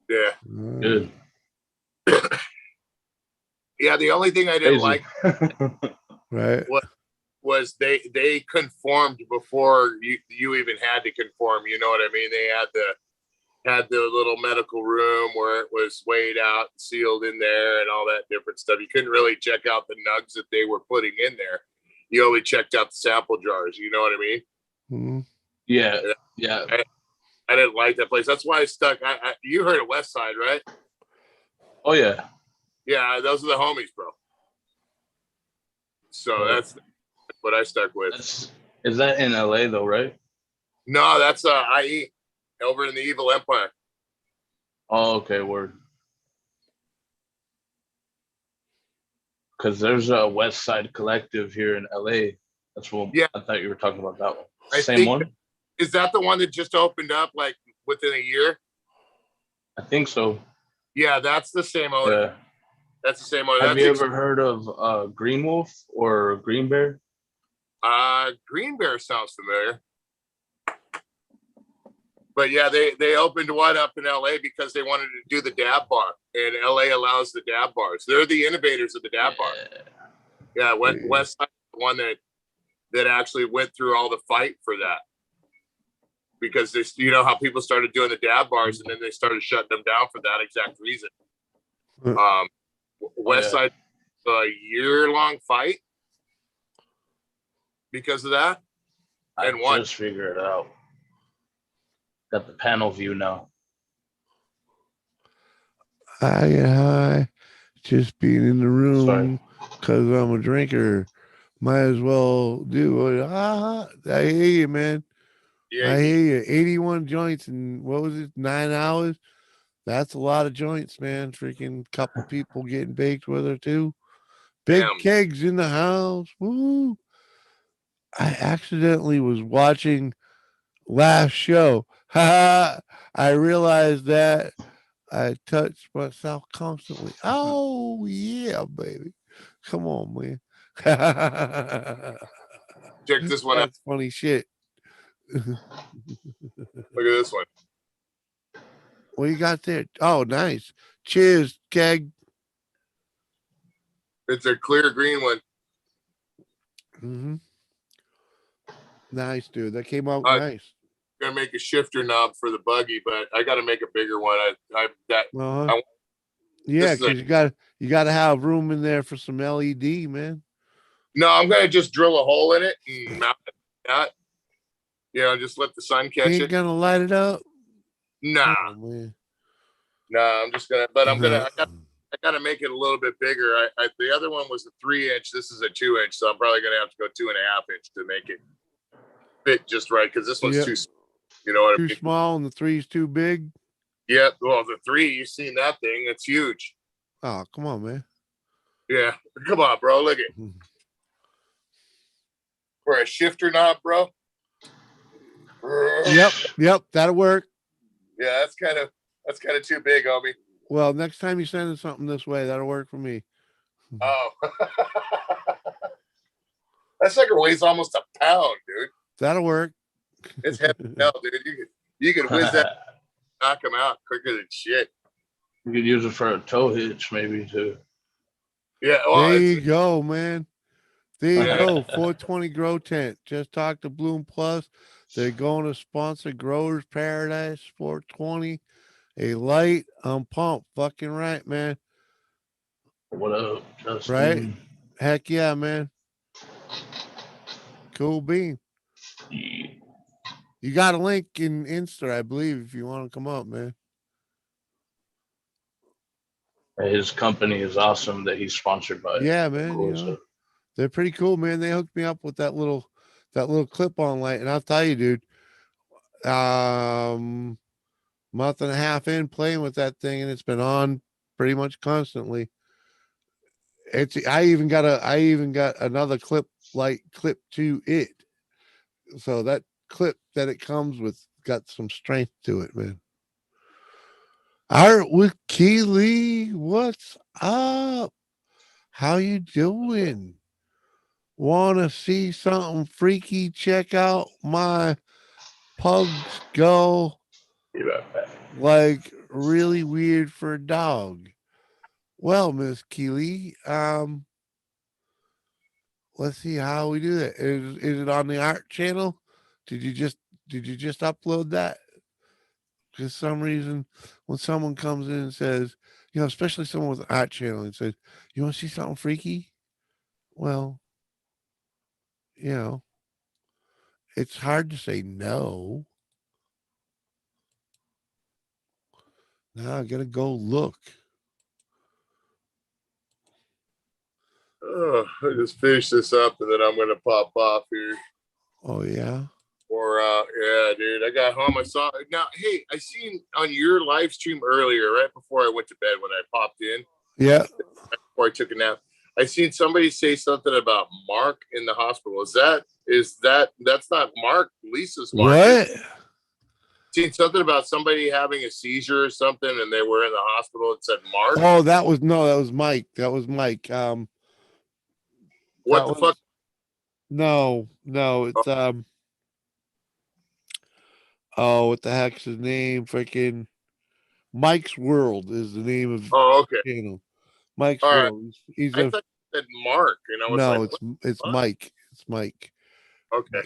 Yeah, good. yeah. The only thing I didn't Crazy. right? Right. was they conformed before you even had to conform. You know what I mean? They had the little medical room where it was weighed out and sealed in there and all that different stuff. You couldn't really check out the nugs that they were putting in there. You only checked out the sample jars. You know what I mean? Mm-hmm. Yeah. I didn't like that place. That's why I stuck. You heard of West Side, right? Oh yeah. Yeah, those are the homies, bro. So that's what I stuck with. Is that in LA though, right? No, that's IE over in the Evil Empire. Oh, okay, word. Because there's a West Side Collective here in LA. That's what I thought you were talking about that one. Same one? Is that the one that just opened up like within a year? I think so. Yeah, that's the same owner. Yeah. That's the same owner. Have you ever heard of Green Wolf or Green Bear? Green Bear sounds familiar. But yeah, they opened one up in LA because they wanted to do the dab bar, and LA allows the dab bars. They're the innovators of the dab bar. Yeah, West Side, the one that actually went through all the fight for that. because there's, you know how people started doing the dab bars and then they started shutting them down for that exact reason. West Side, a year-long fight because of that. And I just figured it out. Got the panel view now. I get high just being in the room Sorry. because I'm a drinker. Might as well do it. I hear you, man. Yeah, I hear you. 81 joints in what was it, 9 hours? That's a lot of joints, man. Freaking couple people getting baked with her too. Big damn. kegs in the house. Woo. I accidentally was watching last show. Ha! I realized that I touch myself constantly. Oh yeah, baby. Come on, man. Check this one out. That's funny shit. Look at this one. What you got there? Oh, nice. Cheers, keg. It's a clear green one. Mm-hmm. Nice, dude. That came out Uh, nice. Gonna make a shifter knob for the buggy, but I got to make a bigger one. Uh-huh. I Yeah, this is a- because you got to have room in there for some LED, man. no, I'm gonna just drill a hole in it and mount it. That, you know, just let the sun You catch ain't it. gonna light it up. Nah, Oh, man. nah, I'm just gonna. But I gotta make it a little bit bigger. The other one was a 3-inch. This is a 2-inch, so I'm probably gonna have to go 2.5-inch to make it fit just right because this one's Yep. too. You know what I Too mean? small and the 3's too big. Yeah. Well, the 3, you've seen that thing. It's huge. Oh, come on, man. Yeah. Come on, bro. Look at for a shifter knob, bro. Yep, that'll work. Yeah, that's kind of too big, homie. Well, next time you send something this way, that'll work for me. Oh. That sucker weighs almost a pound, dude. That'll work. It's heavy as hell, dude. You could whiz that, knock him out quicker than shit. You could use it for a tow hitch, maybe too. Yeah, well, There you go, man. There you Yeah. go. 420 Grow Tent. Just talk to Bloom Plus. They're going to sponsor Growers Paradise 420. A light. I'm pumped. Fucking right, man. What up, Justin? Right? Heck yeah, man. Cool bean. Yeah. You got a link in Insta, I believe, if you want to come up, man. His company is awesome that he's sponsored by. Yeah, man. Cool You know, stuff. they're pretty cool, man. They hooked me up with that little clip-on light, and I'll tell you, dude. Month and a half in playing with that thing, and it's been on pretty much constantly. I even got another clip to it. So that clip that it comes with got some strength to it, man. Art with Keely, what's up? How you doing? Want to see something freaky? Check out my Pugs Go. Like really weird for a dog. Well, Miss Keely, let's see how we do that. Is it on the art channel? Did you just upload that? Because some reason when someone comes in and says, you know, especially someone with an art channel and says, you want to see something freaky? Well, you know, it's hard to say no. Now I gotta go look. Oh, I just finished this up and then I'm gonna pop off here. Oh yeah. Or yeah, dude. I got home. I saw now. Hey, I seen on your live stream earlier, right before I went to bed when I popped in, Yeah. before I took a nap. I seen somebody say something about Mark in the hospital. That's not Mark, Lisa's Mark. What? Seen something about somebody having a seizure or something and they were in the hospital. It said Mark. Oh, that was Mike. That was Mike. What the fuck? No, it's oh, what the heck's his name? Freaking Mike's World is the name of Oh, okay. the channel. Mike's All right. World. He's I thought you said Mark, and I was no, like, it's what? Mike. It's Mike. Okay.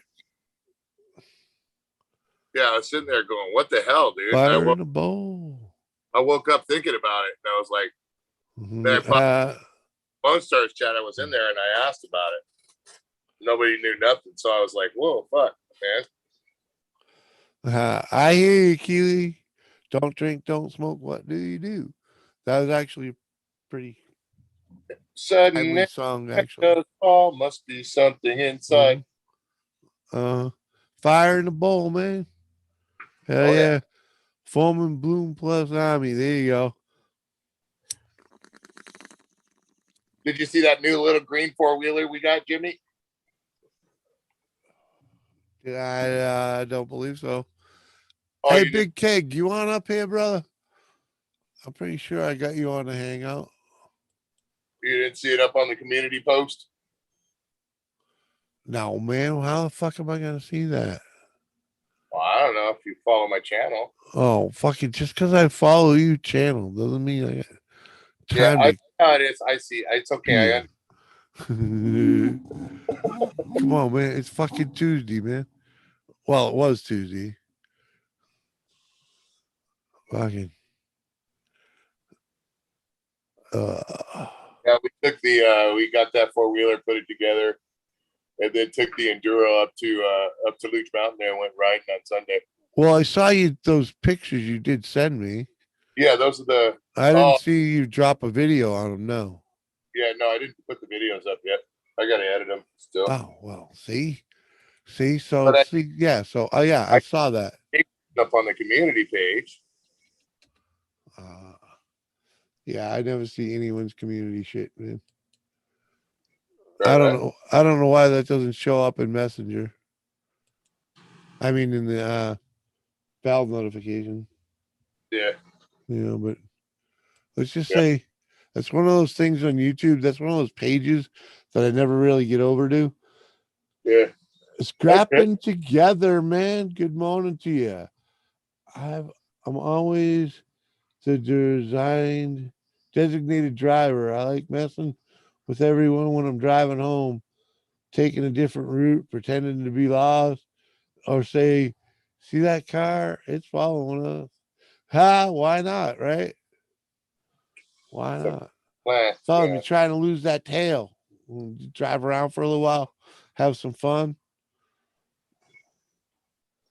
Yeah, I was sitting there going, "What the hell, dude?" And Fire in a bowl. I woke up thinking about it, and I was like, "Man, I phone starts chat. I was in there, and I asked about it. Nobody knew nothing, so I was like, "Whoa, fuck, man." I hear you, Keely. Don't drink, don't smoke. What do you do? That was actually a pretty Sudden timely song, actually. fall must be something inside. Fire in the bowl, man. Hell Oh, yeah. Foreman Bloom plus Army. There you go. Did you see that new little green 4-wheeler we got, Jimmy? I don't believe so. Oh, Hey, you Big Keg, you on up here, brother? I'm pretty sure I got you on the hangout. didn't see it up on the community post? No, man. How the fuck am I going to see that? Well, I don't know if you follow my channel. Oh, fucking just because I follow you channel doesn't mean I got Yeah, time I to. know it is. I see. It's okay. Yeah. Come on, man. It's fucking Tuesday, man. Well, it was Tuesday. Fucking. Yeah, we got that 4-wheeler, put it together, and then took the enduro up to Luch Mountain there and went riding on Sunday. Well, I saw you those pictures you did send me. Yeah, those are the. I didn't see you drop a video on them. No. Yeah, no, I didn't put the videos up yet. I gotta edit them still. Oh well, see, so But see, yeah, so yeah, I saw that up on the community page. Yeah, I never see anyone's community shit, man. Right, I don't know why that doesn't show up in Messenger. I mean, in the valve notification. Yeah. But let's just say that's one of those things on YouTube. That's one of those pages that I never really get over to. Yeah. Scrapping together, man. Good morning to you. I'm always the designated driver. I like messing with everyone when I'm driving home, taking a different route, pretending to be lost, or say, see that car? It's following us. Why not, right? Why not? Tell them you're trying to lose that tail. Drive around for a little while, have some fun.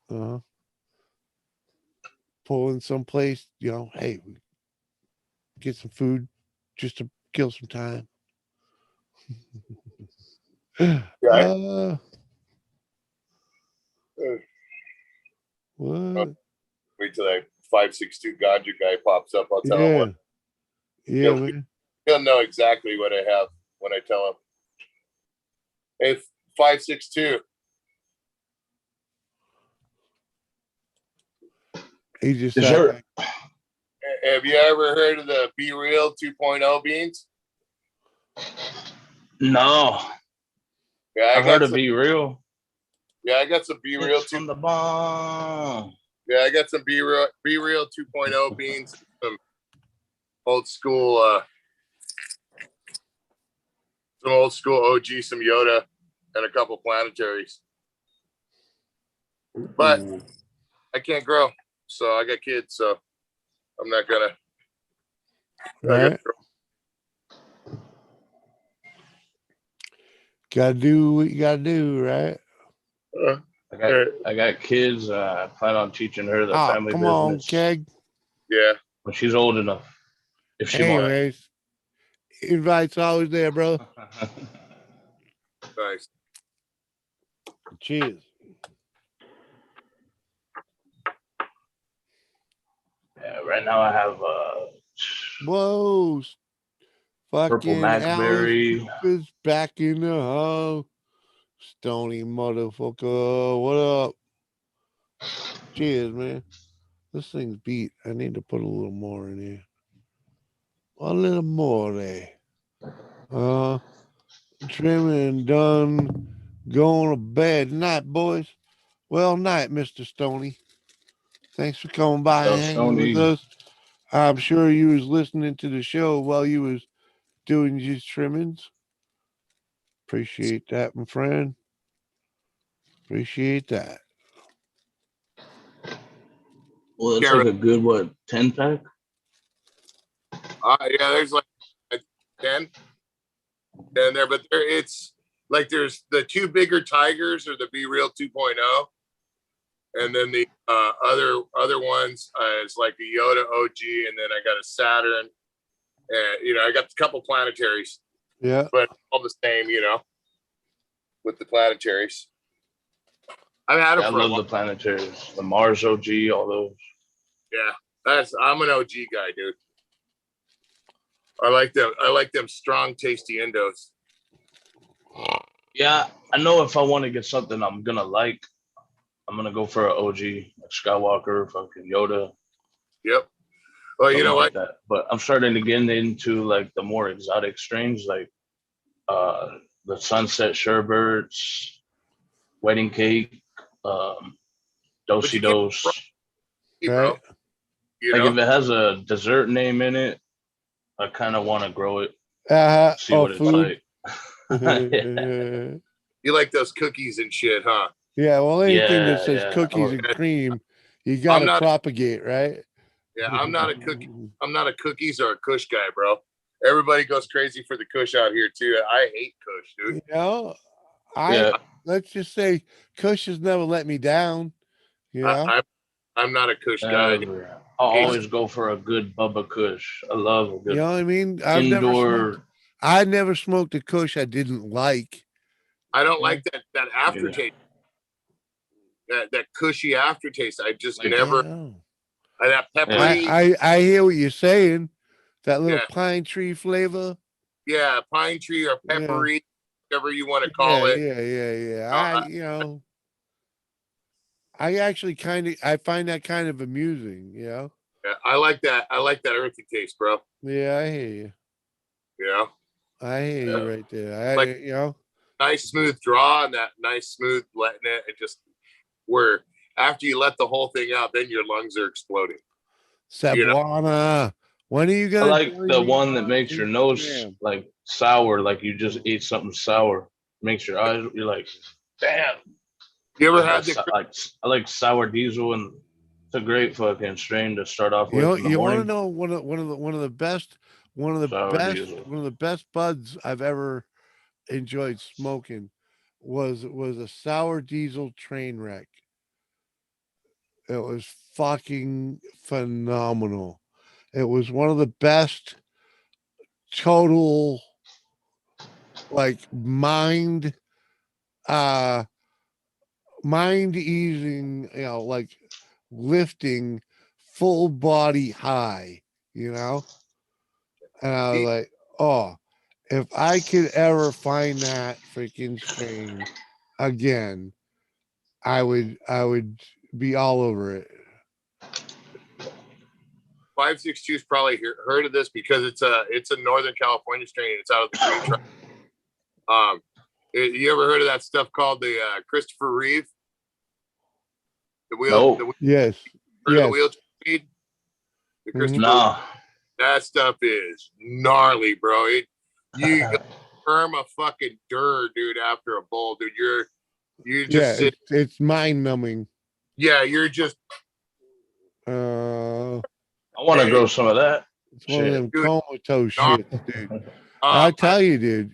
Pull in someplace, hey, get some food just to kill some time. What? Wait till that 562 ganja guy pops up. I'll tell him what. Yeah, man. He'll know exactly what I have when I tell him. Hey, 562. He just have you ever heard of the Be Real 2.0 beans? No. Yeah, I've heard of Be Real. Yeah, I got some Be Real from the bomb. Yeah, I got some Be Real 2.0 beans, some old school OG, some Yoda, and a couple planetaries. But I can't grow, so I got kids, so I'm not gonna. Right. Gotta do what you gotta do, right? I got kids. I plan on teaching her the family come business. On, Keg. Yeah. When she's old enough. If she Anyways, invite's always there, bro. Nice. Cheers. Yeah, right now I have whoa, purple fucking Blackberry. Alice back in the house. Stony motherfucker. What up? Cheers, man. This thing's beat. I need to put a little more in here. A little more there. Trimming done. Going to bed. Night, boys. Well, night, Mr. Stoney. Thanks for coming by and hanging with us. I'm sure you was listening to the show while you was doing your trimmings. Appreciate that, my friend. Appreciate that. Well, it's Yeah, like a good, what, 10-pack? yeah, there's like 10 in there, but it's like there's the two bigger Tigers or the Be Real 2.0, and then the other ones is like a Yoda OG, and then I got a Saturn, and I got a couple planetaries, Yeah. but all the same, with the planetaries. I've had Yeah, I them for a love while. the planetaries, the Mars OG, all those. Yeah, I'm an OG guy, dude. I like them strong, tasty endos. Yeah, I know if I want to get something I'm gonna like, I'm gonna go for an OG, like Skywalker, fucking Yoda, Yep. Well, you something know like what? that. But I'm starting to get into like the more exotic strains, like the Sunset Sherberts, Wedding Cake, But Dosey you can't, Dos. bro. Right. Like if it has a dessert name in it, I kind of want to grow it, see Oh, what it's food. like. You like those cookies and shit, huh? Yeah. Well, anything that Yeah, says yeah. cookies and cream, you I'm got to not. propagate, right? Yeah, I'm not a cookie. I'm not a cookies or a Kush guy, bro. Everybody goes crazy for the Kush out here too. I hate Kush, dude. You know, Yeah. let's just say Kush has never let me down. You know, I'm not a Kush guy. I'll always go for a good Bubba Kush. I love a you good know what I mean? indoor. I never smoked a Kush I didn't like. I don't like that aftertaste. That cushy aftertaste. I just Like, never. Yeah. That peppery. I hear what you're saying. That little Yeah. pine tree flavor. Yeah, pine tree or Yeah. peppery, whatever you want to call it. Yeah. I actually I find that kind of amusing, Yeah, I like that. I like that earthy taste, bro. Yeah, I hear you. I hear you right there. Like- Nice smooth draw and that nice smooth letting it, and just where after you let the whole thing out, then your lungs are exploding. Cebuana. When are you I gonna like join the me one that on makes your nose Instagram? like sour, like you just ate something sour. Makes your eyes. You're like, damn. You ever had the I like sour diesel, and it's a great fucking strain to start off You know, with in the you want to morning. know one of the best Diesel. one of the best buds I've ever enjoyed smoking was a sour diesel train wreck. It was fucking phenomenal. It was one of the best total like uh mind easing, like lifting full body high, And I was like, oh, if I could ever find that freaking strain again, I would be all over it. 562's probably heard of this because it's a Northern California strain. It's out of the Green Tribe. You ever heard of that stuff called the Christopher Reeve? The wheel. No. Yes. Heard of the Yes. wheel speed? The Christopher. Nah. That stuff is gnarly, bro. You firm a fucking dirt, dude. After a bowl, dude, you just sit. It's mind numbing. Yeah, you're just. I want to grow some of that. It's one of them comatose Gnarly. shit, dude. I tell you, dude.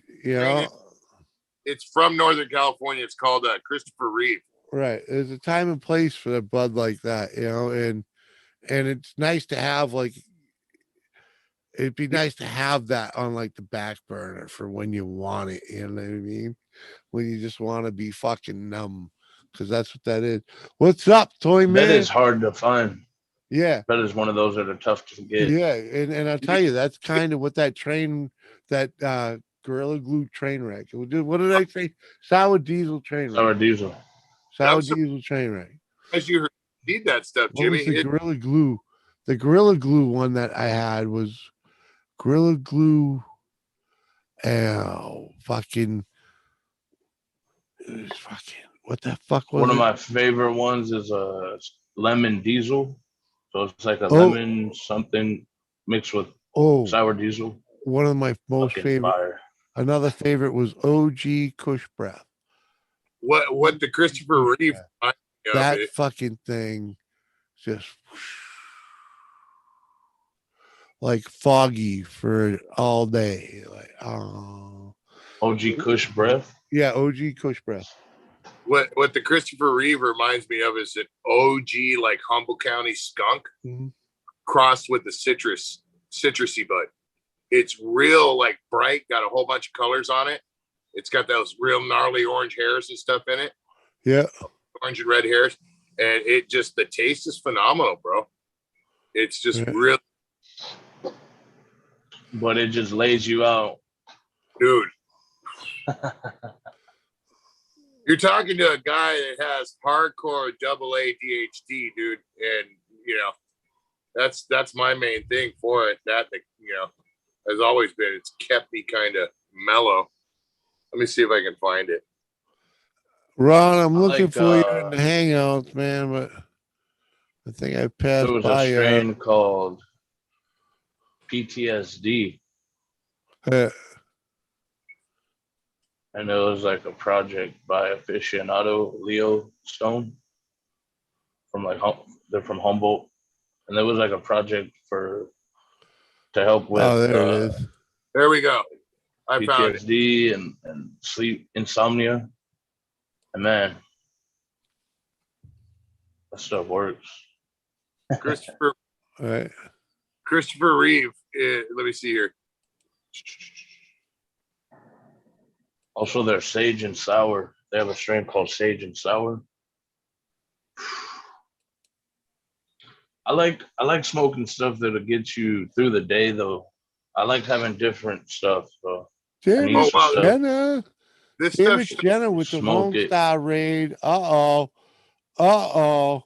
It's from Northern California. It's called Christopher Reeve. Right. There's a time and place for a bud like that, and it's nice to have it'd be nice to have that on like the back burner for when you want it, you know what I mean? When you just want to be fucking numb, because that's what that is. What's up, Toy Man? That is hard to find. Yeah. That is one of those that are tough to get. Yeah, and I'll tell you, that's kind of what that Gorilla Glue train wreck. What did I say? Sour diesel train wreck. Sour diesel. Sour diesel train wreck. As you need that stuff, What Jimmy. was the Gorilla Glue? The Gorilla Glue one that I had was Gorilla Glue. Fucking what the fuck was One it? of my favorite ones is a lemon diesel. So it's like a lemon something mixed with sour diesel. One of my most favorite. Fire. Another favorite was OG Kush Breath. What the Christopher Reeve? That fucking thing, just like foggy for all day. Like, oh, OG Kush breath. yeah, OG Kush breath. What the Christopher Reeve reminds me of is an OG like Humboldt County skunk crossed with the citrusy bud. It's real like bright, got a whole bunch of colors on it. It's got those real gnarly orange hairs and stuff in it. Yeah, orange and red hairs, and it just the taste is phenomenal, bro. It's just real, but it just lays you out, dude. You're talking to a guy that has hardcore double ADHD, dude, and you know that's my main thing for it. That you know has always been. It's kept me kind of mellow. Let me see if I can find it. Ron, I'm looking like, for you in the Hangouts, man, but I think I passed there was by a strain called PTSD, uh, and it was like a project by aficionado Leo Stone from like they're from Humboldt, and there was like a project to help with oh, there it is. There we go. I found it. PTSD and sleep insomnia, and man, that stuff works. Christopher All right. Christopher Reeve. Let me see here. Also, there's sage and sour. They have a strain called sage and sour. I like smoking stuff that'll get you through the day, though. I like having different stuff. So James wow. Jenner. This James stuff. Jenner with the Smoke Lone it. Star raid. Uh-oh. Uh-oh.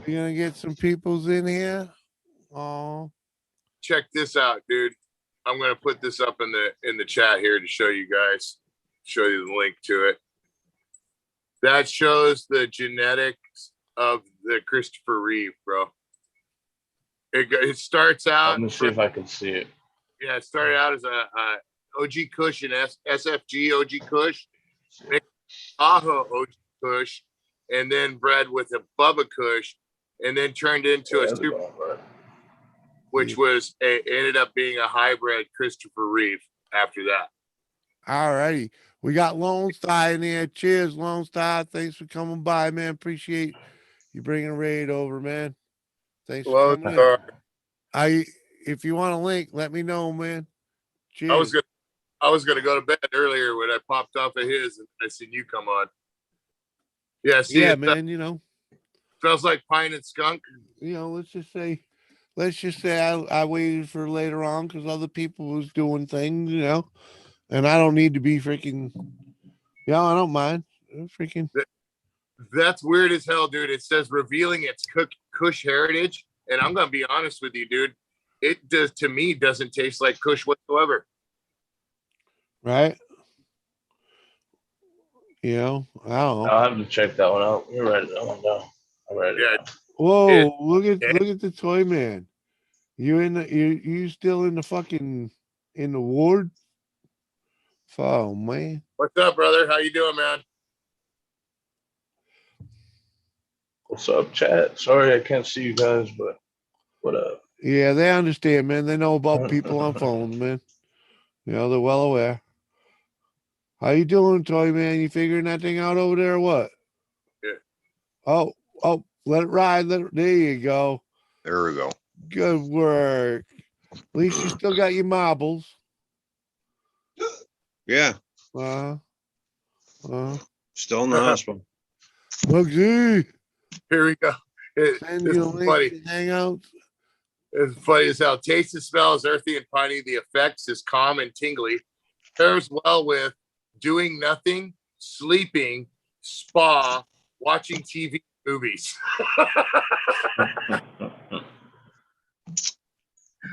You gonna get some peoples in here? Oh. Check this out, dude. I'm gonna put this up in the chat here to show you guys, show you the link to it. That shows the genetics of the Christopher Reeve, bro. It starts out. Let me see if I can see it. Yeah, it started out as a OG Kush and SFG OG Kush, Aho OG Kush, and then bred with a Bubba Kush, and then turned into a super, which was ended up being a hybrid Christopher Reeve after that. All righty. We got Lone Star in there. Cheers, Lone Star. Thanks for coming by, man. Appreciate you bringing a raid over, man. Thanks for coming in. If you want a link, let me know, man. Cheers. I was gonna go to bed earlier when I popped off of his and I seen you come on. Yeah, see, yeah, man. You know, smells like pine and skunk. You know, let's just say I waited for later on because other people was doing things, you know, and I don't need to be freaking. Yeah, I don't mind. Freaking. That's weird as hell, dude. It says revealing its Kush heritage, and I'm gonna be honest with you, dude. It does to me doesn't taste like Kush whatsoever. Right. You know, I don't know. I'll have to check that one out. You're right. That one down. All right. Yeah. Whoa! Look at the toy man. You still in the fucking in the ward? Oh man. What's up, brother? How you doing, man? What's up, chat? Sorry I can't see you guys, but what up? Yeah, they understand, man. They know about people on phones, man. You know, they're well aware. How you doing, toy man? You figuring that thing out over there or what? Yeah. Oh, let it ride. There you go. There we go. Good work. At least you still got your marbles. Yeah. Still in the hospital. Look, here we go. Send you a link to Hangouts. It's funny as hell. Taste and smell is earthy and piney. The effects is calm and tingly. Pairs well with doing nothing, sleeping, spa, watching TV, movies.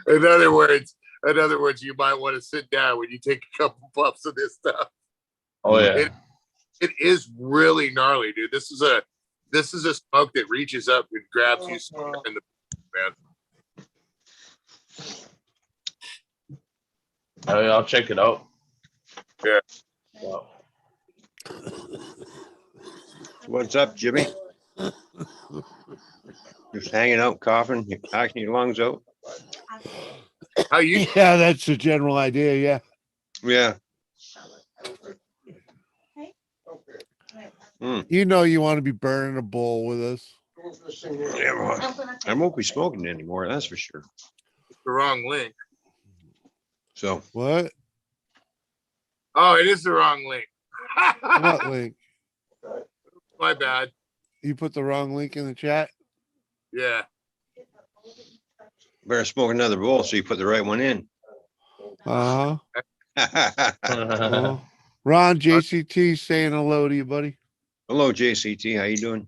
In other words, you might want to sit down when you take a couple puffs of this stuff. Oh yeah, it is really gnarly, dude. This is a smoke that reaches up and grabs you in the man. I'll check it out. Yeah. Wow. What's up, Jimmy? Just hanging out, coughing, acting your lungs out. How you? Yeah, that's the general idea. Yeah. Yeah. Mm. You know, you want to be burning a bowl with us. Yeah, well, I won't be smoking anymore, that's for sure. The wrong link. So What? Oh, it is the wrong link. What link? My bad. You put the wrong link in the chat? Yeah. better smoke another bowl so you put the right one in. Uh-huh. Uh, Ron JCT saying hello to you, buddy. Hello, JCT. How you doing?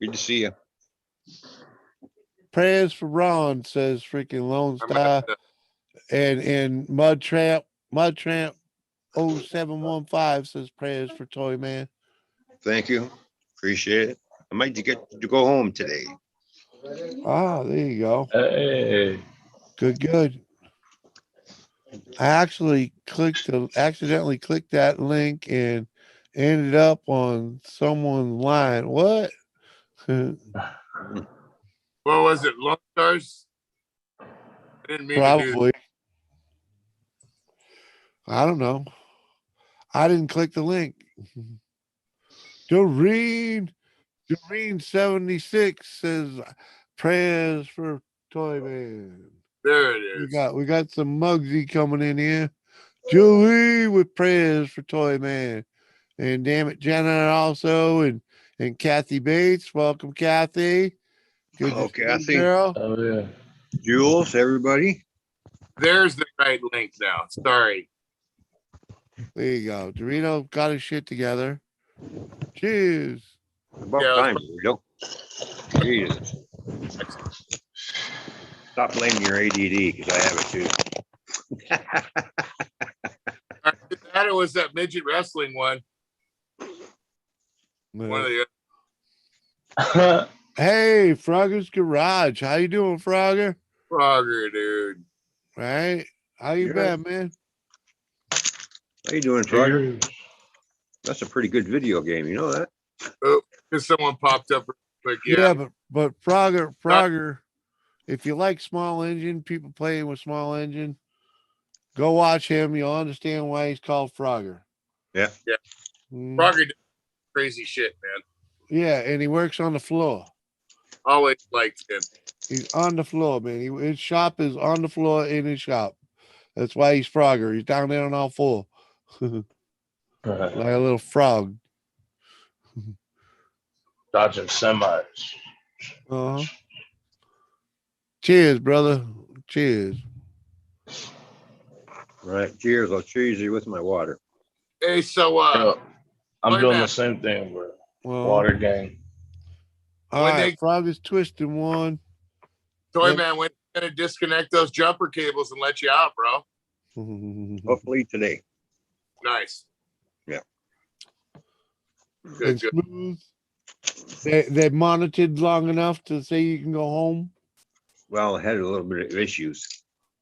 Good to see you. Prayers for Ron, says freaking Lone I might have Star. to- And Mud Tramp 0715 says prayers for Toy Man. Thank you. Appreciate it. I might get to go home today. Ah, there you go. hey. Good. I actually accidentally clicked that link and ended up on someone's line. What? What was it? Lone Stars? I didn't mean to do that. Probably. I don't know. I didn't click the link. Doreen 76 says prayers for Toy Man. There it is. We got some Mugsy coming in here. Julie with prayers for Toy Man. And damn it, Jenna also and Kathy Bates. Welcome, Kathy. Good Hello, to see you, Kathy. girl. Oh yeah. Jules, everybody. There's the right link now. Sorry. There you go. Dorito got his shit together. Cheers. About Yeah, time, Joe. Jesus. Stop blaming your ADD because I have it too. That was that midget wrestling one. One of the Hey, Frogger's Garage. How you doing, Frogger? Frogger, dude. Right? How you Yeah. been, man? How you doing, Frogger? That's a pretty good video game. You know that? Oh, because someone popped up real quick. Yeah, Yeah. but Frogger, if you like small engine, people playing with small engine, go watch him. You'll understand why he's called Frogger. Yeah. Yeah. Mm. Frogger did crazy shit, man. Yeah, and he works on the floor. Always liked him. He's on the floor, man. His shop is on the floor in his shop. That's why he's Frogger. He's down there on all four. Like a little frog. Dodging semis. Uh-huh. Cheers, brother. Cheers. All right. Cheers. I'll cheers you with my water. Hey, so Yo, I'm Toy doing Man. the same thing, bro. Well, Water gang. all When right, they- Frog is twisting one. Toy Yeah. Man, when you gonna disconnect those jumper cables and let you out, bro? Hopefully today. Nice. Yeah. Good, And good. smooth. They monitored long enough to say you can go home. Well, I had a little bit of issues.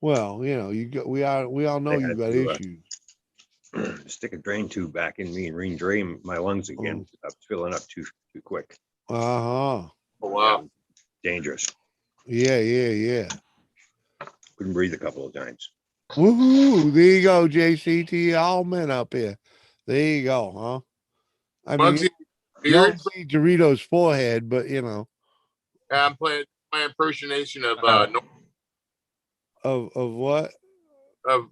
Well, you know, we all know They you had got to, issues. Stick a drain tube back in me and re-drain my lungs again. I was filling up too quick. Uh-huh. Oh, wow. Dangerous. Yeah. Couldn't breathe a couple of times. Woohoo! There you go, JCT. All men up here. There you go, huh? I mean, Bugsy, you don't beard. see Doritos' forehead, but you know, I'm playing my impersonation of of what? of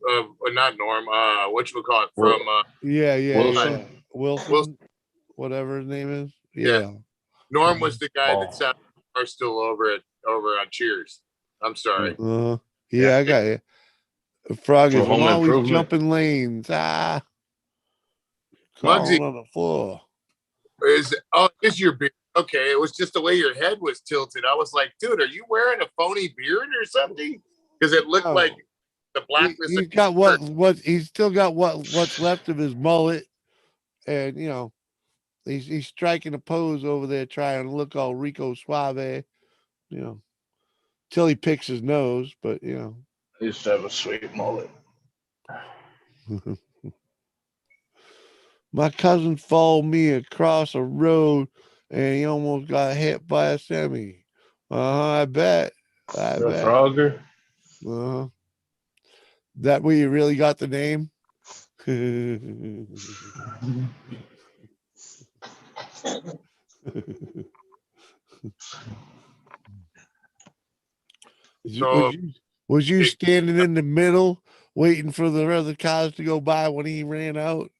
not Norm. Whatchamacallit Well- from Yeah. Wilson. Wilson, whatever his name is. Yeah. Yeah. Norm was the guy Oh. that sat are still over on Cheers. I'm sorry. Yeah, Yeah. I got you. Frog is For home always improvement. jumping lanes. Muggsy. Crawling on the floor. Is your beard? Okay, it was just the way your head was tilted. I was like, dude, are you wearing a phony beard or something? Because it looked No. like the blackness. He's got he's still got what's left of his mullet, and you know, he's striking a pose over there, trying to look all Rico Suave, you know, till he picks his nose. But you know, I used to have a sweet mullet. my cousin followed me across a road, and he almost got hit by a semi. I bet. I The bet. Frogger. Uh, that where you really got the name? So Was you it- standing in the middle waiting for the other cars to go by when he ran out?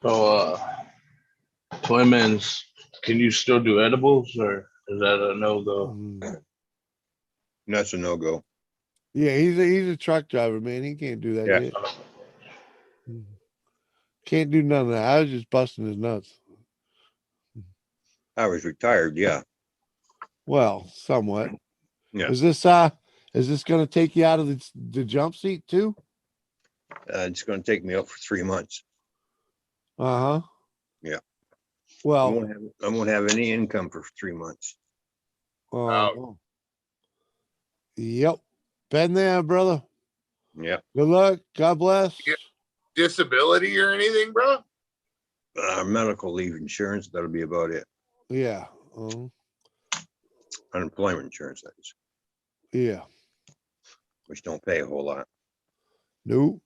So, Toy Man's, can you still do edibles or is that a no go? That's a no-go. Yeah, he's a truck driver, man. He can't do that Yeah. yet. Can't do none of that. I was just busting his nuts. I was retired, yeah. Well, somewhat. Yeah. Is this gonna take you out of the jump seat too? It's gonna take me up for 3 months. Uh-huh. Yeah. I Well, won't have any income for 3 months. Yep. Been there, brother. Yeah. Good luck. God bless. Yeah. Disability or anything, bro? Medical leave insurance, that'll be about it. Yeah. Unemployment insurance, that is, Yeah. which don't pay a whole lot. Nope.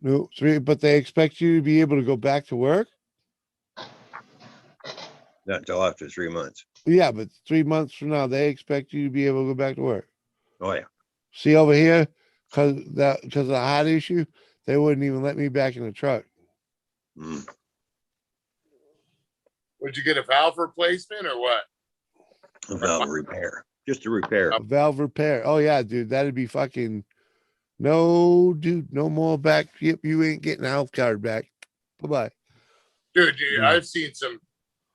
Nope. But they expect you to be able to go back to work? Not until after 3 months. Yeah, but 3 months from now, they expect you to be able to go back to work. Oh, yeah. See over here, because of the heart issue, they wouldn't even let me back in the truck. Mm. Would you get a valve replacement or what? A valve repair. Just a repair. A valve repair. Oh yeah, dude, that'd be fucking no, dude, no more back. Yep, you ain't getting a health card back. Bye-bye. Dude, Mm. I've seen some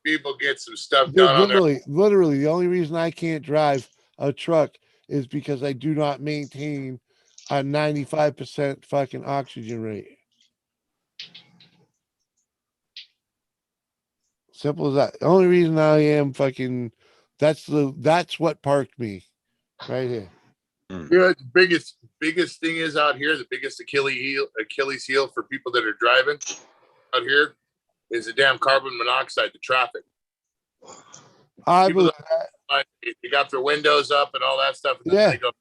people get some stuff Dude, done on their. literally, the only reason I can't drive a truck is because I do not maintain a 95% fucking oxygen rate. Simple as that. The only reason I am fucking that's what parked me right here. Yeah, the biggest thing is out here, the biggest Achilles heel for people that are driving out here is the damn carbon monoxide, the traffic. I People believe they got their windows up and all that stuff, and then Yeah. they go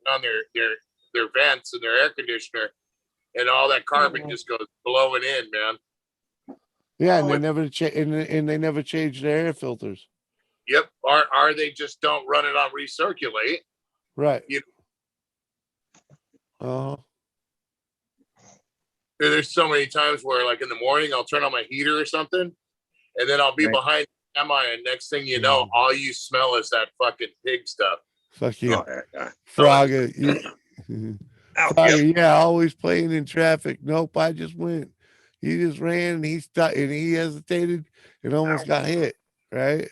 on their vents and their air conditioner, and all that carbon just goes blowing in, man. yeah, and Oh, they it- never and they never changed their air filters. Yep. Or they just don't run it on recirculate. Right. You- Uh-huh. There's so many times where, like in the morning, I'll turn on my heater or something, and then I'll be Right. behind the semi, and next thing you know, all you smell is that fucking pig stuff. Fuck you. Oh, yeah. Frogger. Ow, Frogger, yep. yeah, always playing in traffic. Nope, I just went. He just ran and he stuck and he hesitated and almost got hit. Right?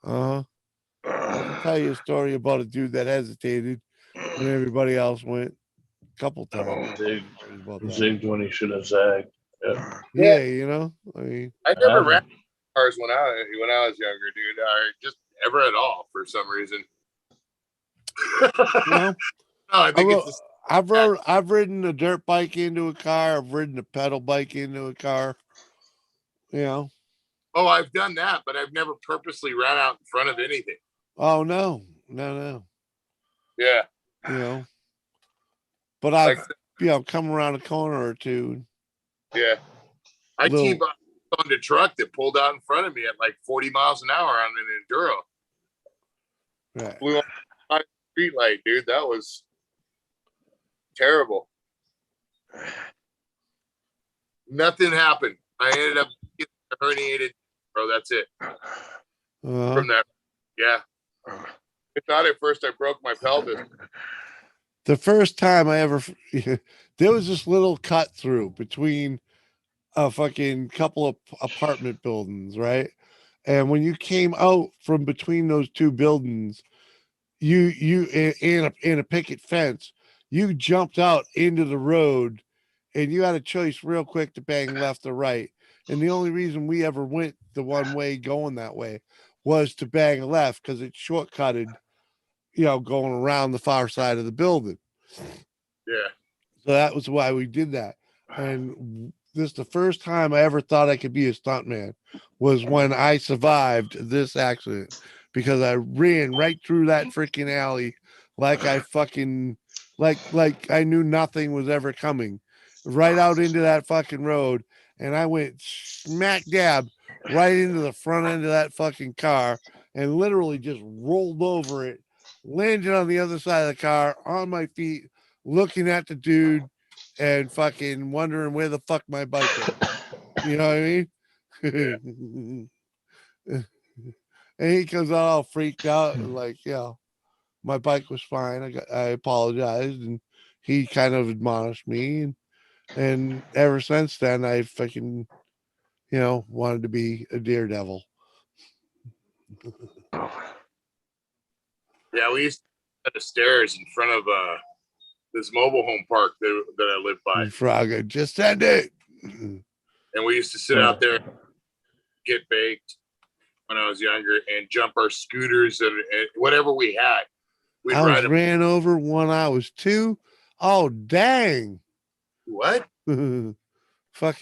Uh-huh. I can tell you a story about a dude that hesitated when everybody else went a couple times. About that. Zigged when he should have zagged. Yeah. Yeah, you know, I mean, I never Um, ran cars when I was younger, dude. Or just ever at all for some reason. you know, No, I think it's I've ridden a dirt bike into a car. I've ridden a pedal bike into a car. You know. oh, I've done that, but I've never purposely ran out in front of anything. Oh no. Yeah, You know. But I've like come around a corner or two. yeah. I Little- T-boned on the truck that pulled out in front of me at like 40 miles an hour on an Enduro. Right. Flew on the street light, dude. That was terrible. Nothing happened. I ended up getting herniated, bro. That's it. From that, yeah. I thought at first I broke my pelvis. The first time I ever, there was this little cut through between a fucking couple of apartment buildings, right? And when you came out from between those two buildings, you in a picket fence, you jumped out into the road, and you had a choice real quick to bang left or right. And the only reason we ever went the one way going that way was to bang left because it shortcutted, going around the far side of the building. Yeah. So that was why we did that. And this the first time I ever thought I could be a stuntman was when I survived this accident because I ran right through that freaking alley like I fucking like I knew nothing was ever coming, right out into that fucking road, and I went smack dab right into the front end of that fucking car and literally just rolled over it, landed on the other side of the car on my feet, looking at the dude and fucking wondering where the fuck my bike is. You know what I mean? And he comes out all freaked out and like, yeah, my bike was fine. I apologized, and he kind of admonished me, and ever since then I fucking, wanted to be a daredevil. Yeah, we used to have the stairs in front of this mobile home park that I live by, Frogger, just send it. and we used to sit out there, get baked when I was younger, and jump our scooters and whatever we had. We'd I was ride them. ran over when I was 2. Oh dang. What? Fucking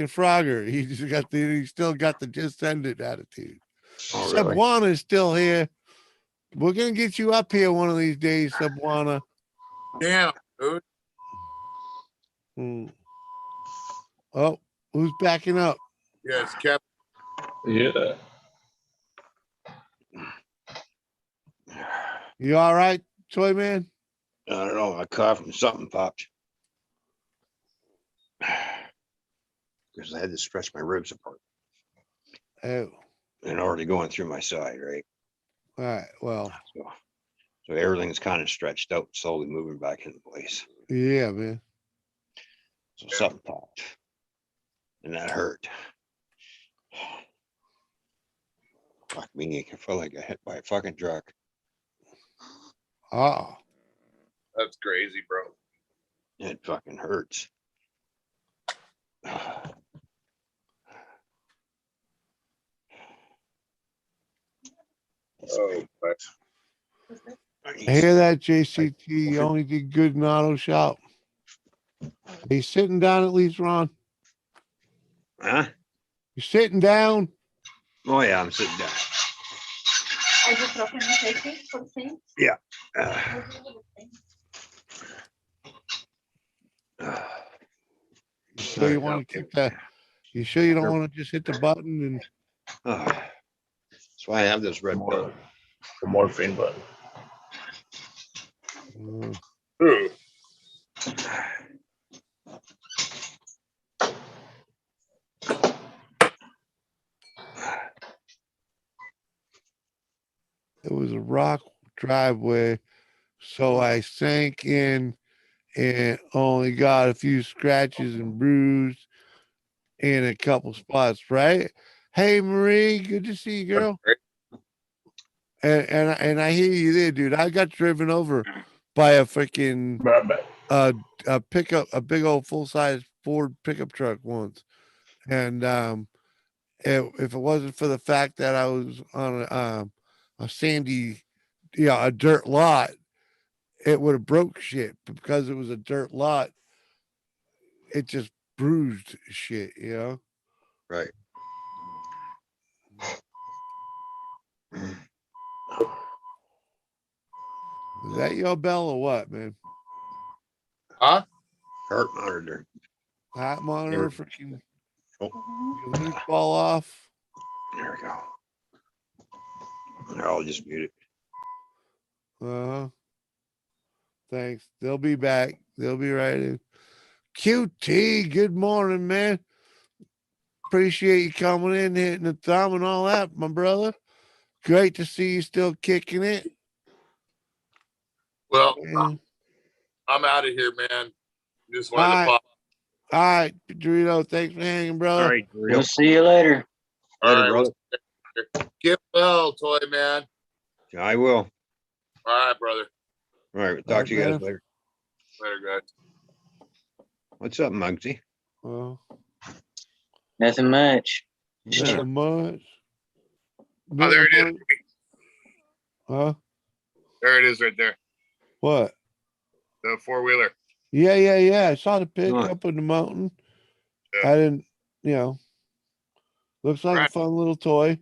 Frogger. He still got the just send it attitude. Oh, really? Subwana is still here. We're gonna get you up here one of these days, Subwana. Damn, dude. Oh, who's backing up? Yes, Cap. Yeah. You all right, Toy Man? I don't know. I coughed and something popped. Because I had to stretch my ribs apart Oh, and already going through my side, right? all right. Well, So everything's kind of stretched out, slowly moving back into place. yeah, man. So something popped. And that hurt. Fuck me. I felt like I got hit by a fucking truck. Oh, That's crazy, bro. It fucking hurts. Oh, but I hear that, JCT. You only did good in auto shop. Are you sitting down at least, Ron? Huh? You sitting down? Oh yeah, I'm sitting down. Are you dropping the safety for things? Yeah. You sure you want to keep that? You sure you don't want to just hit the button That's why I have this red pill. The morphine button. and ooh, it was a rock driveway, so I sank in and only got a few scratches and bruises in a couple spots, right? Hey Marie, good to see you, girl. And I hear you there, dude. I got driven over by a freaking a pickup, a big old full size Ford pickup truck once, and if it wasn't for the fact that I was on a sandy, a dirt lot, it would have broke shit. But because it was a dirt lot, it just bruised shit. Right. Is that your bell or what, man? huh? Heart monitor. Heart monitor, freaking Oh, your leaf fall off. there we go. I'll just mute it. Thanks. They'll be back. They'll be right in. QT, good morning, man. Appreciate you coming in, hitting the thumb and all that, my brother. Great to see you still kicking it. Well, Yeah. I'm out of here, man. Just All wanted to right. pop. All right, Dorito, thanks for hanging, brother. All right. We'll see you later. All Later, right, brother. get well, toy man. I will. All right, brother. All right. We'll talk to you guys man. later. Later, guys. What's up, Muggsy? Well, Nothing much. not much. Oh, there it is. Huh? There it is, right there. What? The 4-wheeler. Yeah. I saw the pic What? up in the mountain. Yeah. I didn't. you know, looks like a Right. fun little toy.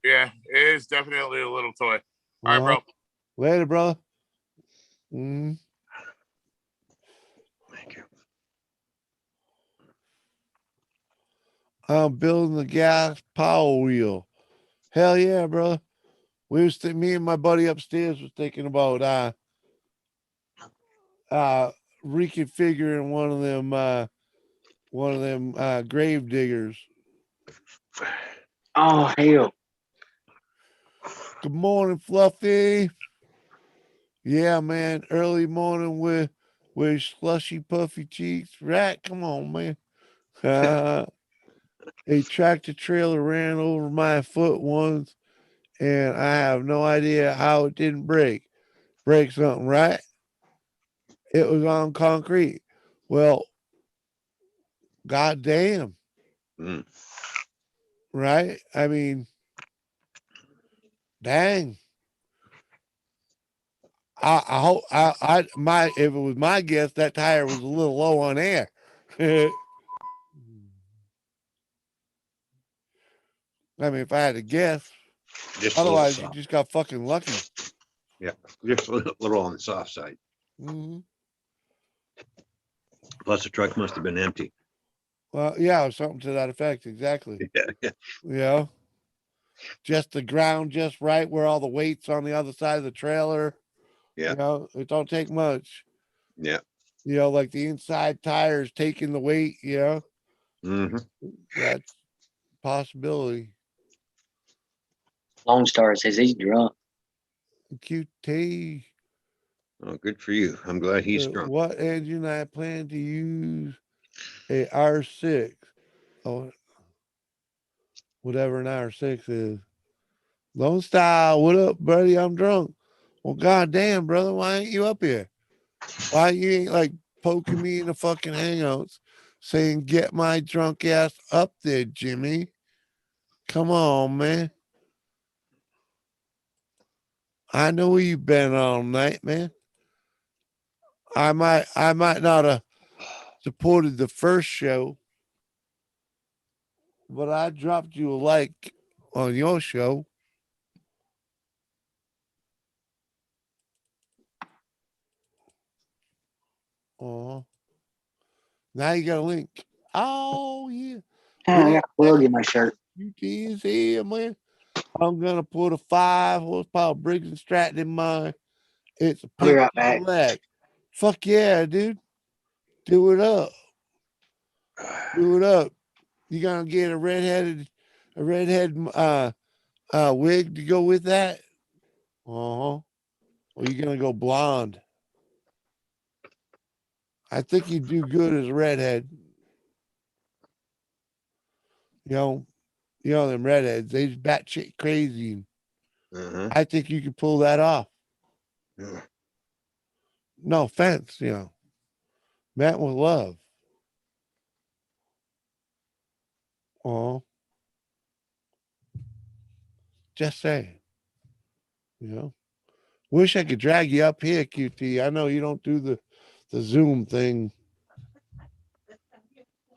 Yeah, it is definitely a little toy. All right, Well, bro. later, brother. Mm. Thank you. I'm building the gas power wheel. Hell yeah, brother. Me and my buddy upstairs was thinking about reconfiguring one of them grave diggers. Oh, hell. Good morning, Fluffy. Yeah, man. Early morning with slushy puffy cheeks. Right, come on, man. A tractor trailer ran over my foot once, and I have no idea how it didn't break. Break something, right? It was on concrete. Well, goddamn, Mm. right? I mean, dang. I hope my if it was my guess, that tire was a little low on air. I mean, if I had to guess, Just a little otherwise you soft. just got fucking lucky. Yeah, just a little on the soft side. Hmm. Plus, the truck must have been empty. Well, yeah, something to that effect, exactly. Yeah, yeah. You know, just the ground just right where all the weight's on the other side of the trailer. Yeah. You know, it don't take much. Yeah. You know, like the inside tires taking the weight, you know, Hmm. that's a possibility. Lone Star says he's drunk. QT. Oh, good for you. I'm glad he's drunk. What engine I plan to use a R6. Oh, whatever an R6 is. Lone Star, what up, buddy? I'm drunk. Well, goddamn, brother, why ain't you up here? Why you ain't like poking me in the fucking hangouts saying, get my drunk ass up there, Jimmy? Come on, man. I know where you've been all night, man. I might not have supported the first show, but I dropped you a like on your show. Oh, now you got a link. Oh yeah, I yeah. got a plug in my shirt. UT is here, man. I'm gonna put a 5 horsepower Briggs and Stratton in mine. It's a I'll be pink right back. Cadillac. Fuck yeah, dude. Do it up. Do it up. You gonna get a redhead wig to go with that? Uh-huh. Or you gonna go blonde? I think you do good as a redhead. You know, them redheads, they just batshit crazy. Uh-huh. I think you could pull that off. Yeah. No offense, meant with love. Oh, just saying. You know, wish I could drag you up here, QT. I know you don't do the Zoom thing.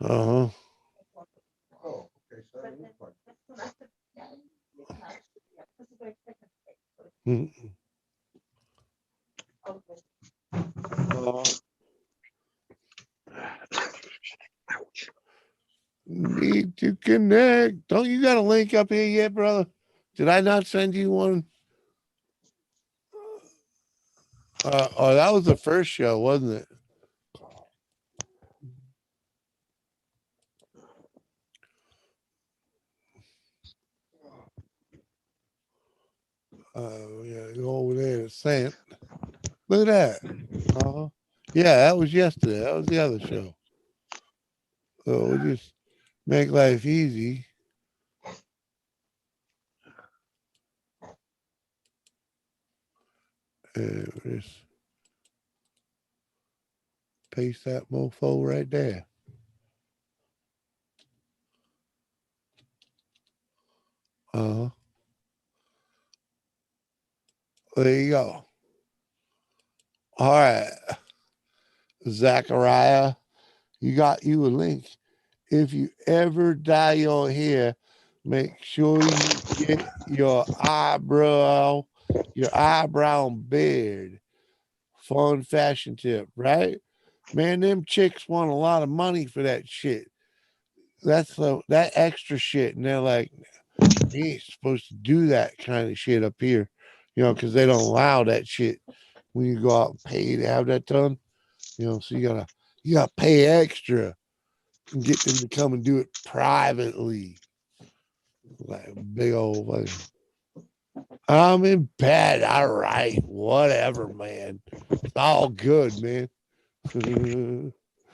Uh huh. Ouch. Need to connect. Don't you got a link up here yet, brother? Did I not send you one? Oh, that was the first show, wasn't it? Yeah, go over there to Sant. Look at that. Uh-huh. Yeah, that was yesterday. That was the other show. So we just make life easy. And just paste that mofo right there. Uh-huh. There you go. All right. Zachariah, you got you a link. if you ever dye your hair, make sure you get your eyebrow and beard. Fun fashion tip, right? Man, them chicks want a lot of money for that shit. That extra shit, and they're like, we ain't supposed to do that kind of shit up here, because they don't allow that shit when you go out and pay to have that done. So you gotta pay extra and get them to come and do it privately. Like a big old I'm in bed. All right. Whatever, man. It's all good, man.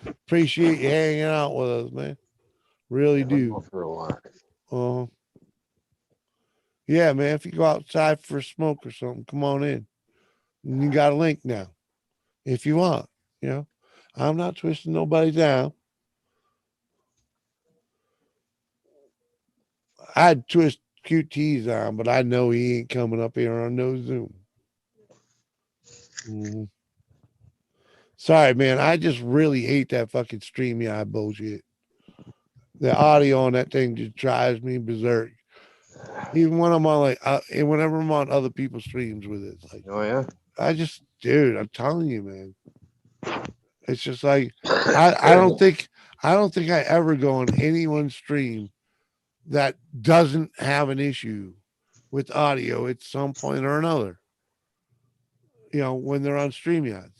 Appreciate you hanging out with us, man. Really I'll do. go for a walk. Uh, yeah, man. If you go outside for a smoke or something, come on in. And you got a link now. If you want, you know. I'm not twisting nobody down. I'd twist QT's arm, but I know he ain't coming up here on no Zoom. Mhm. Sorry, man. I just really hate that fucking StreamYard bullshit. The audio on that thing just drives me berserk. Even when I'm on and whenever I'm on other people's streams with it, it's like Oh yeah. dude, I'm telling you, man. It's just like I don't think I ever go on anyone's stream that doesn't have an issue with audio at some point or another. When they're on StreamYard.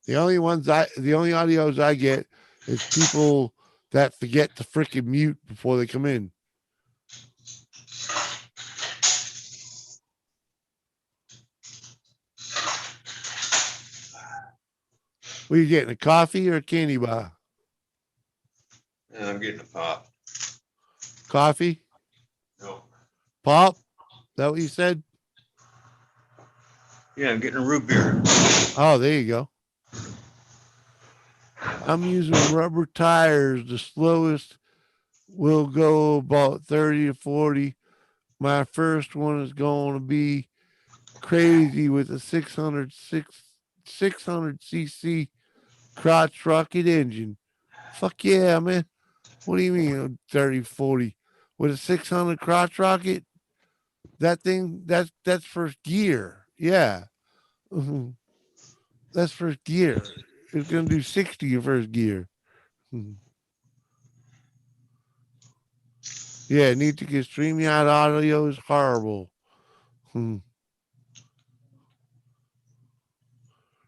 The only audios I get is people that forget to freaking mute before they come in. What are you getting, a coffee or a candy bar? Yeah, I'm getting a pop. Coffee? No. Pop? Is that what you said? Yeah, I'm getting a root beer. Oh, there you go. I'm using rubber tires. The slowest will go about 30 to 40. My first one is going to be crazy with a 600cc crotch rocket engine. Fuck yeah, man. What do you mean 30, 40? With a 600 crotch rocket? That thing, that's first gear. Yeah. Mhm. That's first gear. It's going to do 60 in first gear. Mhm. Yeah, need to get StreamYard audio is horrible.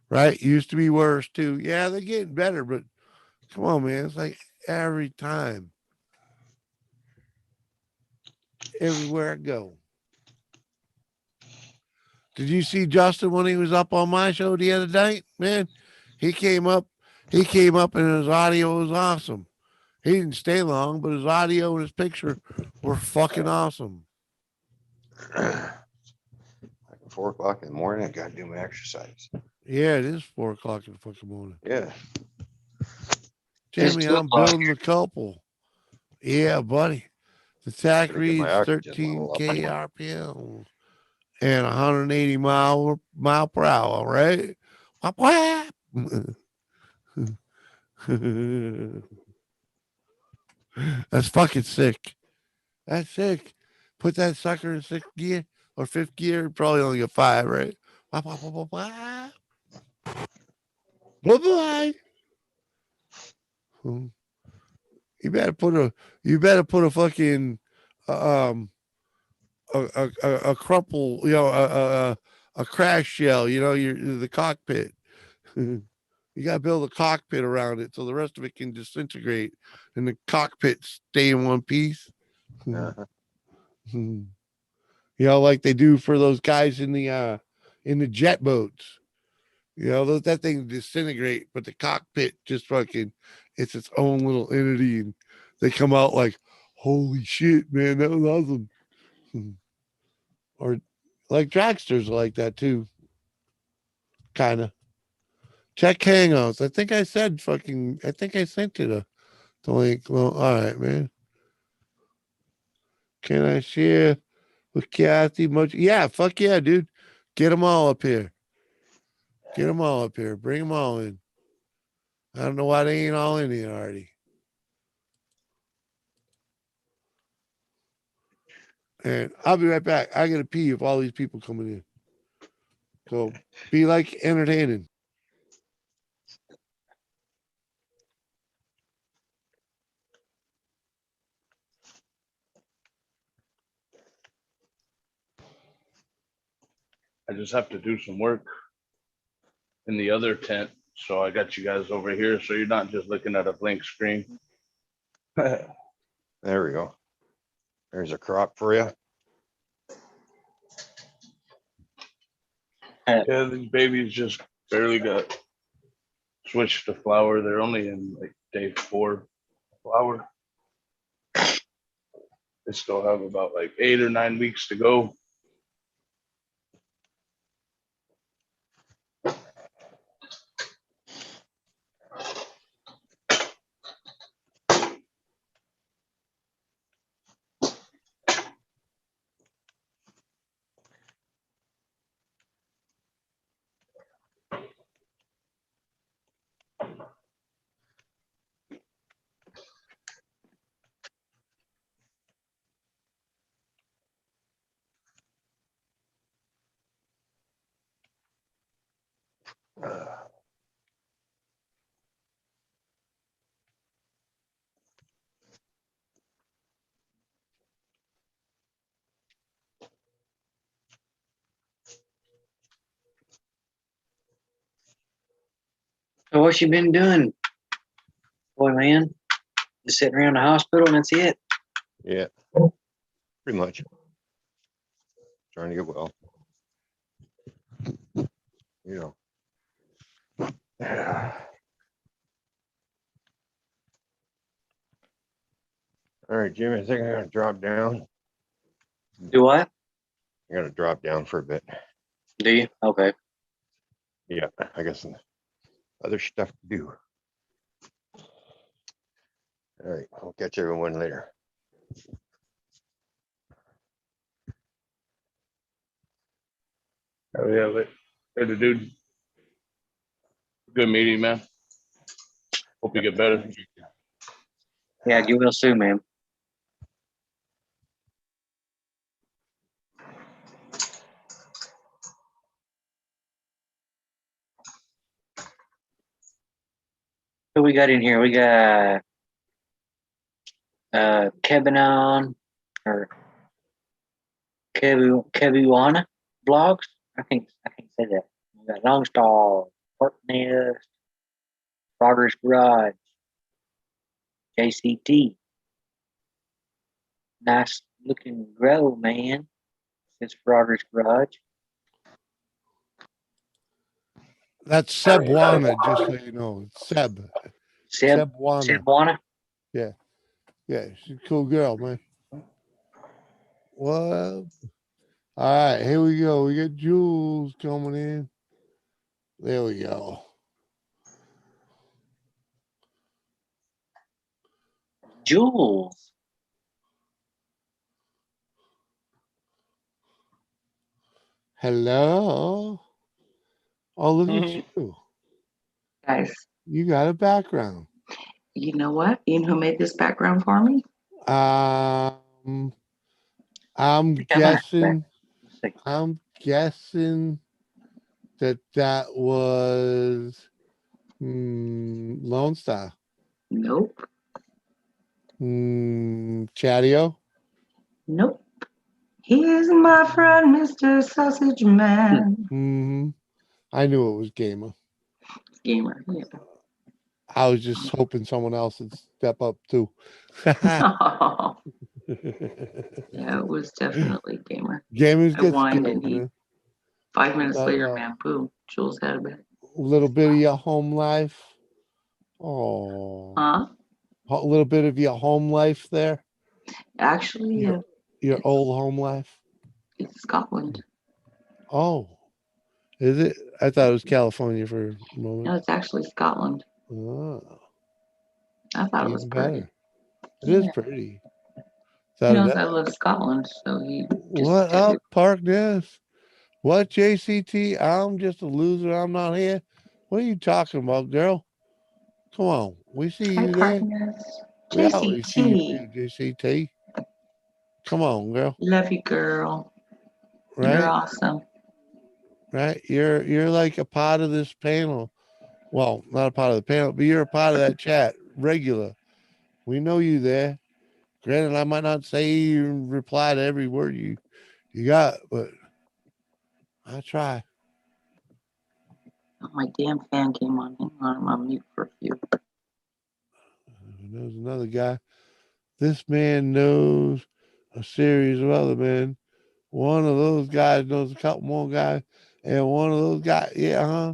Right? Used to be worse too. Yeah, they're getting better, but come on, man. It's like every time. Everywhere I go. Did you see Justin when he was up on my show the other night? Man, he came up, and his audio was awesome. He didn't stay long, but his audio and his picture were fucking awesome. Like 4 o'clock in the morning, I gotta do my exercise. Yeah, it is 4 o'clock in the fucking morning. Yeah. Jimmy, I'm building a couple. Yeah, buddy. The TAC Gotta get my reads oxygen 13 level up. KRPM and 180 mile per hour, right? Whap, whap. That's fucking sick. That's sick. Put that sucker in sixth gear or fifth gear, probably only get five, right? Whap, whap, whap, whap, whap. Bye-bye. You better put a fucking a crumple, a crash shell, the cockpit. You got to build a cockpit around it so the rest of it can disintegrate and the cockpit stay in one piece. Uh-huh. Like they do for those guys in the jet boats. That thing disintegrate, but the cockpit just fucking, it's its own little entity, and they come out like, holy shit, man, that was awesome. Or like dragsters like that too, kind of. Check Hangouts. I think I sent you the link. Well, all right, man. Can I share with Kathy much? Yeah, fuck yeah, dude. Get them all up here. Bring them all in. I don't know why they ain't all in here already. And I'll be right back. I gotta pee if all these people coming in. So be like entertaining. I just have to do some work in the other tent. So I got you guys over here. So you're not just looking at a blank screen. There we go. There's a crop for you. Yeah, these babies just barely got switched to flower. They're only in like day 4 flower. They still have about like 8 or 9 weeks to go. So what you been doing, boy, man? Just sitting around the hospital and that's it. Yeah, pretty much. Trying to get well. You know. All right, Jimmy, I think I'm gonna drop down. Do what? I gotta drop down for a bit. Do you? Okay. Yeah, I guess other stuff to do. All right, I'll catch everyone later. Oh yeah, later, dude. Good meeting, man. Hope you get better. Yeah, you will soon, man. Who we got in here? We got Kevin on or Kebuana vlogs. I can't say that. We got Long Star, Fort Nest, Rodgers Garage, JCT. Nice looking grow, man. It's Rodgers Garage. That's Seb Wana, just so you know. It's Seb. Seb Wana. Cebuana. Yeah, she's a cool girl, man. What? All right, here we go. We got Jules coming in. There we go. Jules. Hello. Oh, look at you. Guys, You got a background. you know what? You know who made this background for me? I'm Come on, guessing. Let's see. I'm guessing that was Lone Star. Nope. Chatio. Nope. He's my friend, Mr. Sausage Man. I knew it was Gamer. Gamer. Yeah. I was just hoping someone else would step up too. Yeah, it was definitely Gamer. Gamers I get whined skilled, and he, man. 5 minutes But, later, man, boom, Jules had it back. A little bit of your home life. Oh, Huh? a little bit of your home life there. Actually, Your old home life. it's Scotland. Oh, is it? I thought it was California for a No, moment. it's actually Scotland. Oh, I thought it was even pretty. better. It is Yeah. pretty. He knows I love Scotland, so he just What did up, it. Park Ness? What, JCT? I'm just a loser. I'm not here. What are you talking about, girl? Come on. We see Hi, you there. partners. We always see you, JCT. JCT. Come on, girl. Love you, girl. You're Right? awesome. Right? You're like a part of this panel. Well, not a part of the panel, but you're a part of that chat. Regular. We know you there. Granted, I might not say you reply to every word you got, but I try. Oh, my damn fan came on. Hang on, I'm on mute for a few. There's another guy. This man knows a series of other men. One of those guys knows a couple more guys, and one of those guys, yeah,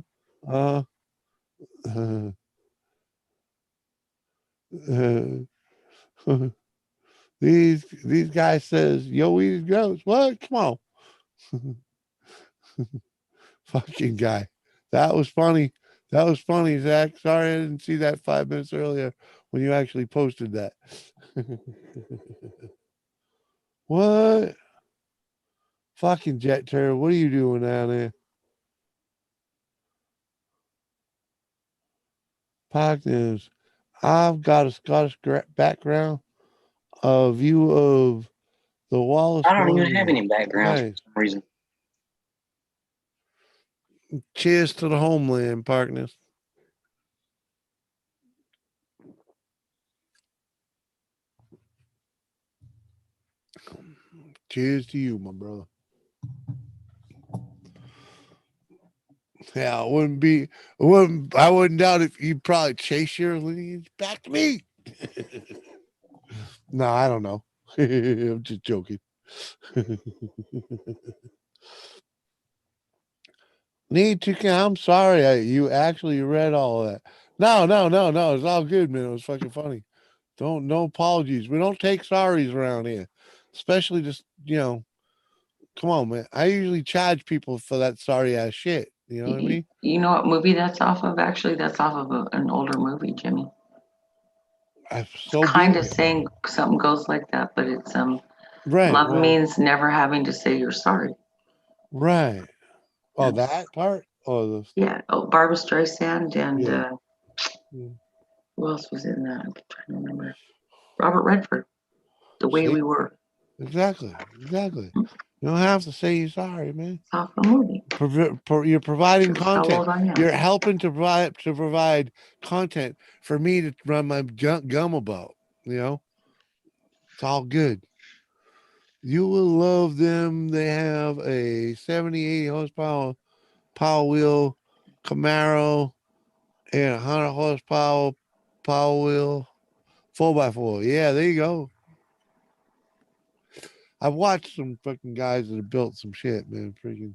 these guys says, yo, eat goes. What? Come on. Fucking guy. That was funny. That was funny, Zach. Sorry I didn't see that 5 minutes earlier when you actually posted that. What? Fucking Jet Terror, what are you doing down there? Park News. I've got a Scottish background, a view of the Wallace. I don't even one. have any backgrounds Nice. for some reason. Cheers to the homeland, Parkness. Cheers to you, my brother. Yeah, I wouldn't doubt if you'd probably chase your lineage back to me. No, I don't know. I'm just joking. Need to. I'm sorry. You actually read all of that. No. It's all good, man. It was fucking funny. No apologies. We don't take sorries around here, especially just Come on, man. I usually charge people for that sorry ass shit. You know what I mean? You know what movie that's off of? Actually, that's off of an older movie, Jimmy. So Kind of saying something goes like that, but it's right. love Well, means never having to say you're sorry. right. Oh, Yes. that part? Oh, Yeah. Oh, Barbara Streisand and Yeah. who else was in that? I'm trying to remember. Robert Redford. The Way See? We Were. Exactly. You don't have to say you're sorry, man. It's off the movie. You're providing Shows how content. old I am. You're helping to provide content for me to run my gum about. It's all good. You will love them. They have a 78 horsepower Power Wheel Camaro and 100 horsepower Power Wheel 4x4. Yeah, there you go. I've watched some fucking guys that have built some shit, man. Freaking,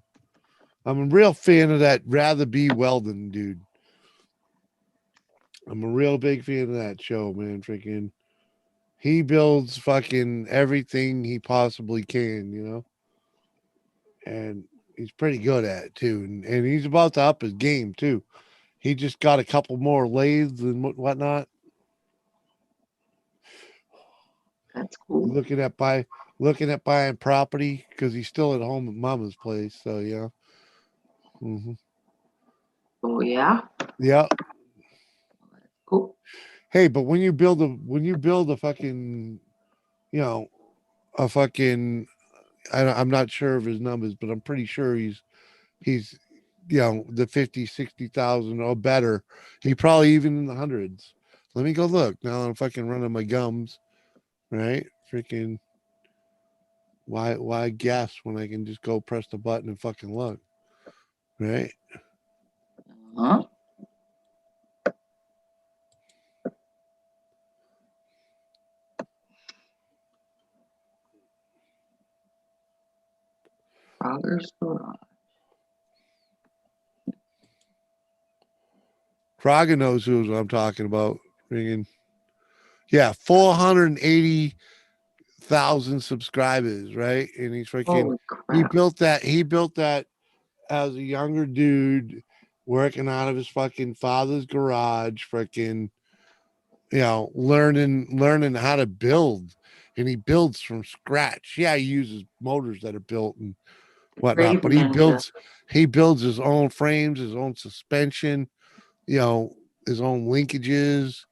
I'm a real fan of that Rather Be Weldon dude. I'm a real big fan of that show, man. Freaking, he builds fucking everything he possibly can, and he's pretty good at it too. And he's about to up his game too. He just got a couple more lathes and whatnot. That's cool. Looking at buying property because he's still at home at mama's place. So yeah. Mm-hmm. Oh yeah. Yeah. Cool. Hey, but when you build a fucking, a fucking, I'm not sure of his numbers, but I'm pretty sure he's the 50, 60,000 or better. He probably even in the hundreds. Let me go look. Now I'm fucking running my gums, right? Freaking why guess when I can just go press the button and fucking look, right? Huh? Frogger's Garage. Frogger knows who I'm talking about. Freaking, yeah, 480,000 subscribers, right? And he's freaking Holy he crap. built that as a younger dude working out of his fucking father's garage, freaking, learning how to build. And he builds from scratch. Yeah, he uses motors that are built and whatnot, but Ninja. he builds his own frames, his own suspension, his own linkages.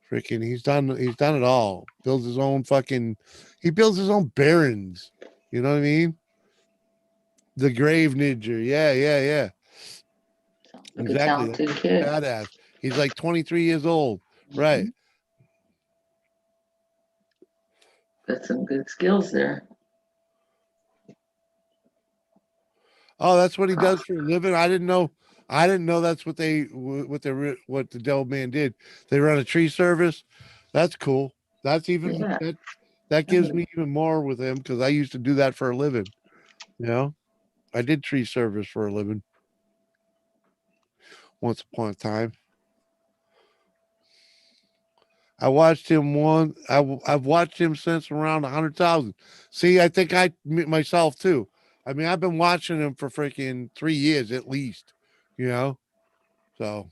Freaking, he's done it all. Builds his own fucking. He builds his own barons. You know what I mean? The Grave Ninja. Yeah, yeah, yeah. Sounds like a Exactly. That's talented kid. badass. He's like 23 years old. Right. Got some good skills there. Oh, that's what he does for a living. I didn't know. I didn't know that's what what the Devil Man did. They run a tree service. That's cool. That's even Yeah. that gives me even more with him because I used to do that for a living. You know, I did tree service for a living once upon a time. I watched him one. I've watched him since around 100,000. See, I think myself too. I mean, I've been watching him for freaking 3 years at least. You know, so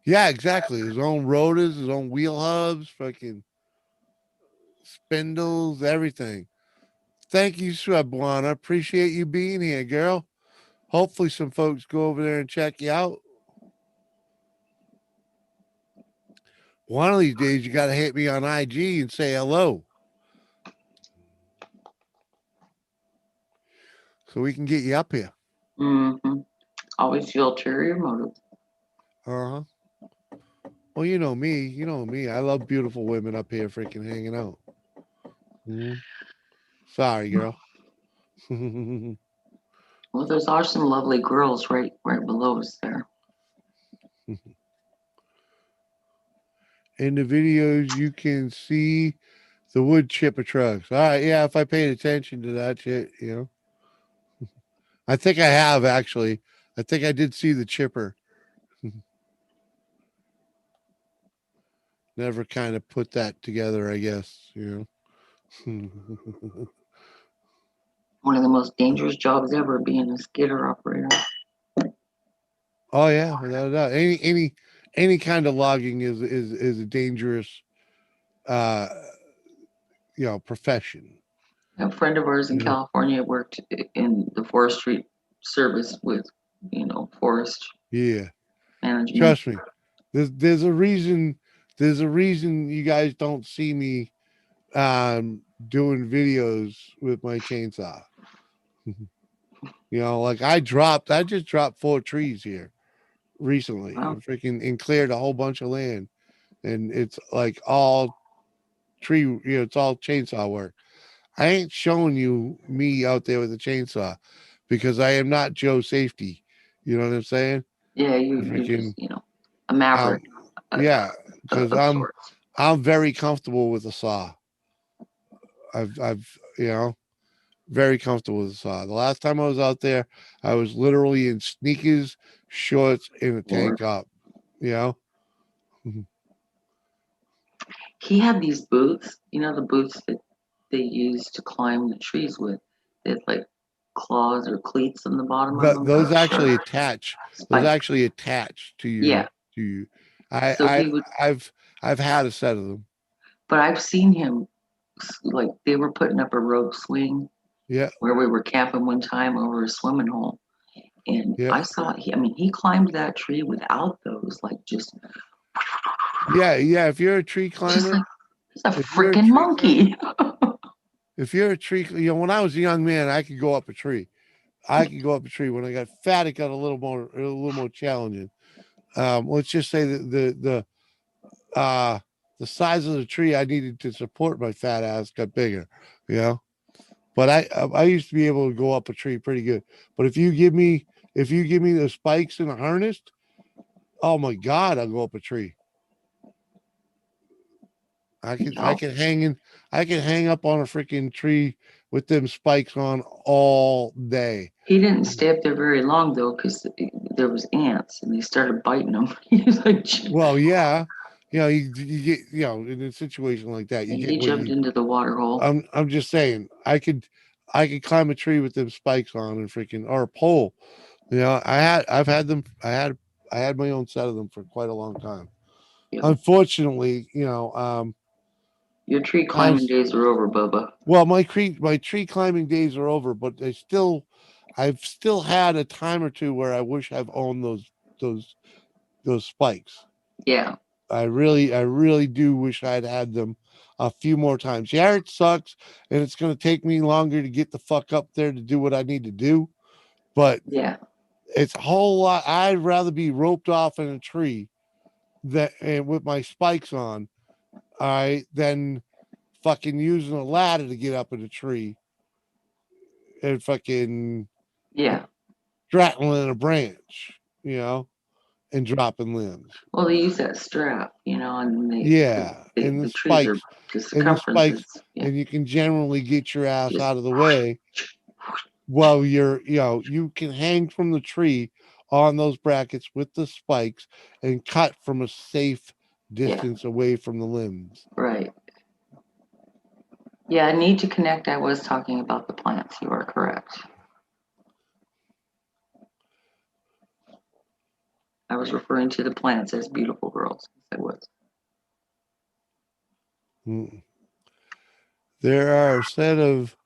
yeah, exactly. His own rotors, his own wheel hubs, fucking spindles, everything. Thank you, Swebuana. Appreciate you being here, girl. Hopefully, some folks go over there and check you out. One of these days, you got to hit me on IG and say hello so we can get you up here. Mm-hmm. Always feel ulterior motive. Uh huh. Well, you know me. You know me. I love beautiful women up here freaking hanging out. Mhm. Sorry, girl. Well, there's are some lovely girls right below us there. In the videos, you can see the wood chipper trucks. All right, yeah. If I paid attention to that shit, you know, I think I have actually. I think I did see the chipper. Never kind of put that together, I guess. You know. One of the most dangerous jobs ever, being a skidder operator. Oh yeah, without a doubt. Any kind of logging is a dangerous, uh, profession. A friend of ours in Yeah. California worked in the forestry service with, forest Yeah. management. Trust me. There's a reason. There's a reason you guys don't see me doing videos with my chainsaw. Like I just dropped 4 trees here recently. Wow. And cleared a whole bunch of land. And it's like all tree, it's all chainsaw work. I ain't showing you me out there with a chainsaw because I am not Joe Safety. You know what I'm saying? Yeah, you're just, a maverick. Yeah, because of sorts. I'm very comfortable with a saw. I've very comfortable with the saw. The last time I was out there, I was literally in sneakers, shorts, and a tank top. You know? He had these boots, the boots that they use to climb the trees with. They had like claws or cleats on the bottom of them. Those actually attach. Those Spike. actually attach to your Yeah. to you. So he would, I've had a set of them. but I've seen him, like they were putting up a rope swing Yeah. where we were camping one time over a swimming hole. And Yeah. I saw, he climbed that tree without those, like just. Yeah. If you're a tree Just climber, like, he's a if you're a freaking tree monkey. if you're a tree, when I was a young man, I could go up a tree. I could go up a tree. When I got fat, it got a little more challenging. Let's just say that the size of the tree I needed to support my fat ass got bigger, But I used to be able to go up a tree pretty good. But if you give me the spikes and a harness, oh my God, I'll go up a tree. I can hang up on a freaking tree with them spikes on all day. He didn't stay up there very long though, because there was ants and they started biting him. He was like, Well, yeah, you get in a situation like that, you and get he what jumped into the water hole. I'm just saying, I could climb a tree with them spikes on and freaking or a pole. I've had them. I had my own set of them for quite a long time. Yeah. Unfortunately, Your tree climbing days are over, Bubba. Well, my tree climbing days are over, but I've still had a time or two where I wish I've owned those spikes. Yeah. I really do wish I'd had them a few more times. Yeah, it sucks, and it's going to take me longer to get the fuck up there to do what I need to do, but Yeah. it's a whole lot. I'd rather be roped off in a tree and with my spikes on, all right, than fucking using a ladder to get up in a tree and fucking Yeah. straddling a branch, and dropping limbs. Well, they use that strap, and Yeah, and the the trees are spikes, the and the circumference spikes, is and you can generally get your ass just out of the way while you can hang from the tree on those brackets with the spikes and cut from a safe distance away from the limbs. right. Yeah, need to connect. I was talking about the plants. You are correct. I was referring to the plants as beautiful girls. I was. Mm. There are a set of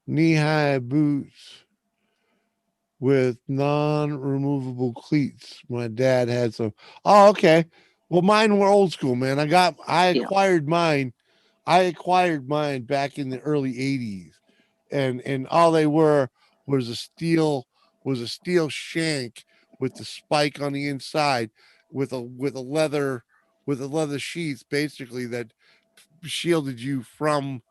knee-high boots with non-removable cleats. My dad had some. Oh, okay. Well, mine were old school, man. I acquired mine. I acquired mine back in the early 80s. And all they were was a steel shank with the spike on the inside with a leather sheath basically that shielded you from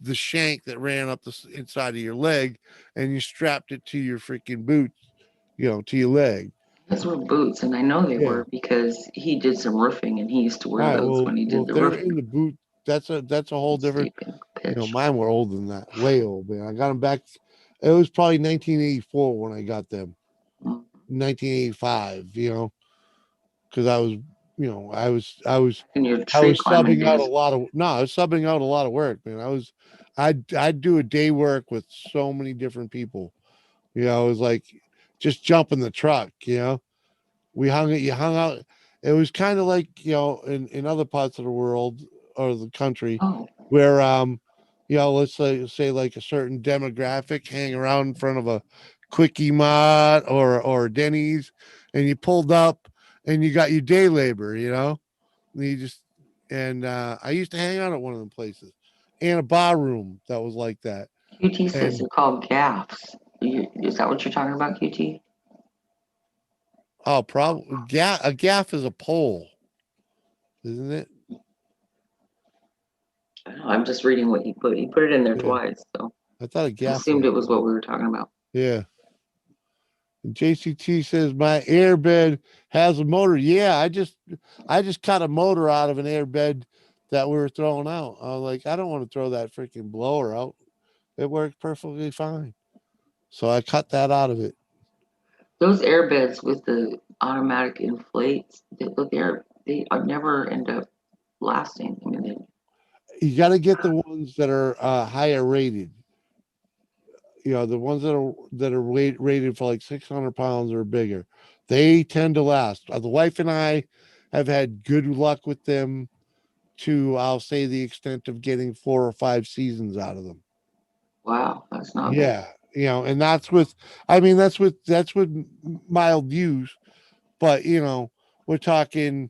the shank that ran up the inside of your leg, and you strapped it to your freaking boots, to your leg. Those were boots, and I know they Yeah. were because he did some roofing, and he used to All wear right. those when he Well, did if the they're in roofing. the boot, that's a whole different. Steeping pitch. Mine were older than that, way old, man. I got them back. It was probably 1984 when I got them. 1985, because I was, In your I tree was climbing subbing out a days. lot of no, I was subbing out a lot of work, man. I'd do a day work with so many different people. It was like just jump in the truck, you hung out. It was kind of like, in other parts of the world or the country Oh, where let's say like a certain demographic hang around in front of a Quickie Mart or Denny's, and you pulled up and you got your day labor, and you just I used to hang out at one of them places and a bar room that was like that. QT says And they're called gaffs. Is that what you're talking about, QT? oh, probably a gaff is a pole, isn't it? I don't know, I'm just reading what he put. He put it in there Yeah. twice, so I thought a I gaff assumed was it was what we were talking about. yeah. And JCT says my airbed has a motor. Yeah, I just cut a motor out of an airbed that we were throwing out. I was like, I don't want to throw that freaking blower out. It worked perfectly fine. So I cut that out of it. Those airbeds with the automatic inflates, they never end up lasting. I mean, You got to get the ones that are higher rated. The ones that are rated for like 600 pounds or bigger. They tend to last. The wife and I have had good luck with them to, I'll say, the extent of getting 4 or 5 seasons out of them. wow, that's not bad. Yeah, and that's with, that's with mild use, but we're talking,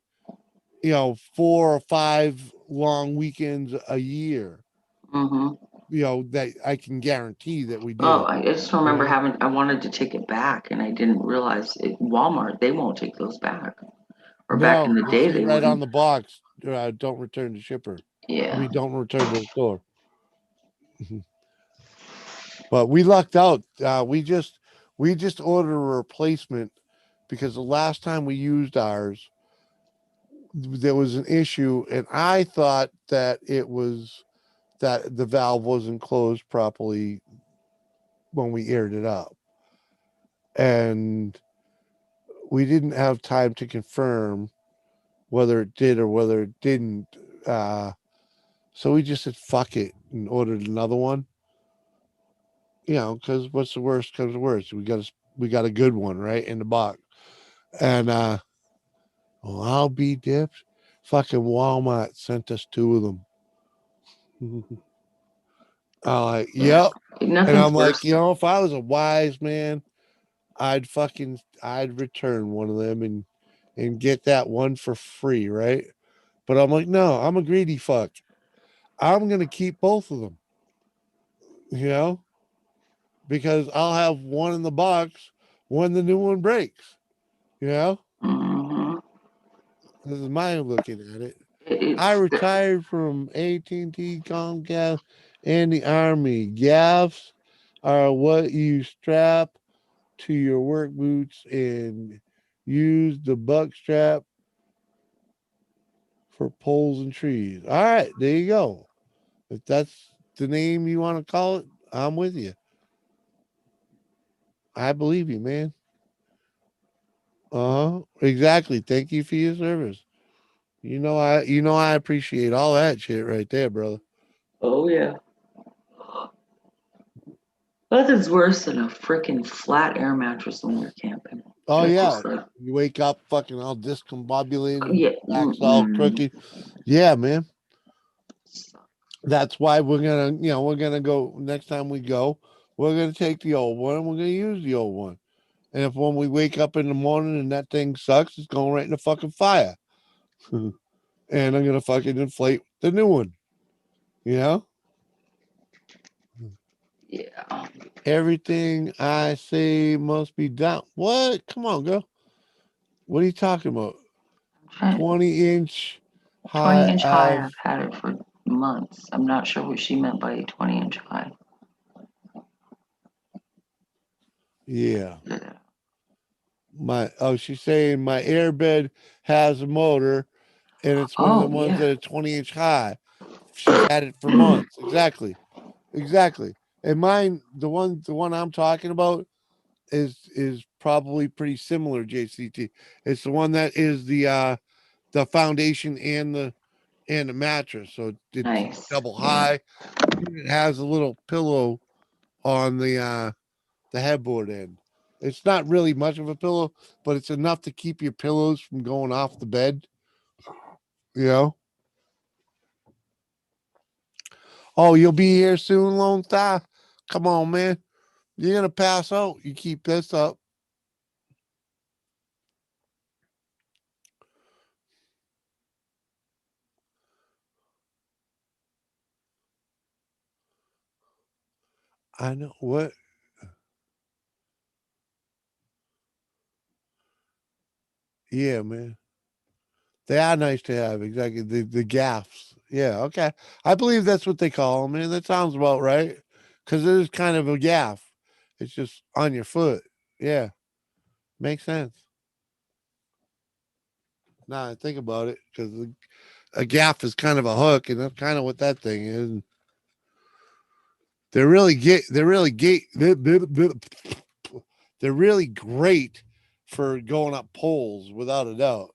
4 or 5 long weekends a year, Mm-hmm. that I can guarantee that we Oh, did. I just remember I wanted to take it back, and I didn't realize Walmart, they won't take those back. Or back in No, the they day, say they right on wouldn't. the box, don't return to shipper. I Yeah. mean, don't return to the store. But we lucked out. We just ordered a replacement because the last time we used ours, there was an issue, and I thought that it was that the valve wasn't closed properly when we aired it up, and we didn't have time to confirm whether it did or whether it didn't. So we just said fuck it and ordered another one. Because what's the worst comes to worst? We got a good one right in the box, and well, I'll be dipped. Fucking Walmart sent us 2 of them. I'm like, Yeah. yep. And Nothing's I'm like, worse. you know, if I was a wise man, I'd return one of them and get that one for free, right? But I'm like, no, I'm a greedy fuck. I'm gonna keep both of them, you know, because I'll have one in the box when the new one breaks. You know, Mhm. this is my looking at it. It's I retired from AT&T, Comcast, and the Army. Gaffs are what you strap to your work boots and use the buck strap for poles and trees. All right, there you go. If that's the name you want to call it, I'm with you. I believe you, man. Uh-huh. Exactly. Thank you for your service. I appreciate all that shit right there, brother. oh yeah. Nothing's worse than a freaking flat air mattress when you're camping. Oh That's yeah. just like You wake up fucking all discombobulated, yeah. back's all crooked. Yeah, man. So, That's why we're gonna go next time we go, we're gonna take the old one and we're gonna use the old one. And if when we wake up in the morning and that thing sucks, it's going right in the fucking fire. And I'm gonna fucking inflate the new one. You know? yeah. Everything I say must be done. What? Come on, girl. What are you talking about? I'm trying 20-inch 20 high inch high, of I've had it for months. I'm not sure what she meant by 20-inch high. yeah. Yeah. She's saying my airbed has a motor and it's one of the Oh ones that yeah. are 20-inch high. She's had it for months. Exactly. Exactly. And mine, the one I'm talking about is probably pretty similar, JCT. It's the one that is the foundation and the mattress. So it's Nice. double Yeah. high. It has a little pillow on the headboard end. It's not really much of a pillow, but it's enough to keep your pillows from going off the bed. You know. Oh, you'll be here soon, Lone Star. Come on, man. You're gonna pass out. You keep this up. I know what. Yeah, man. They are nice to have. Exactly. The gaffs. Yeah. Okay. I believe that's what they call them, man. That sounds about right. Because it is kind of a gaff. It's just on your foot. Yeah. Makes sense. Now I think about it, because a gaff is kind of a hook, and that's kind of what that thing is. And they're really they're really great for going up poles, without a doubt.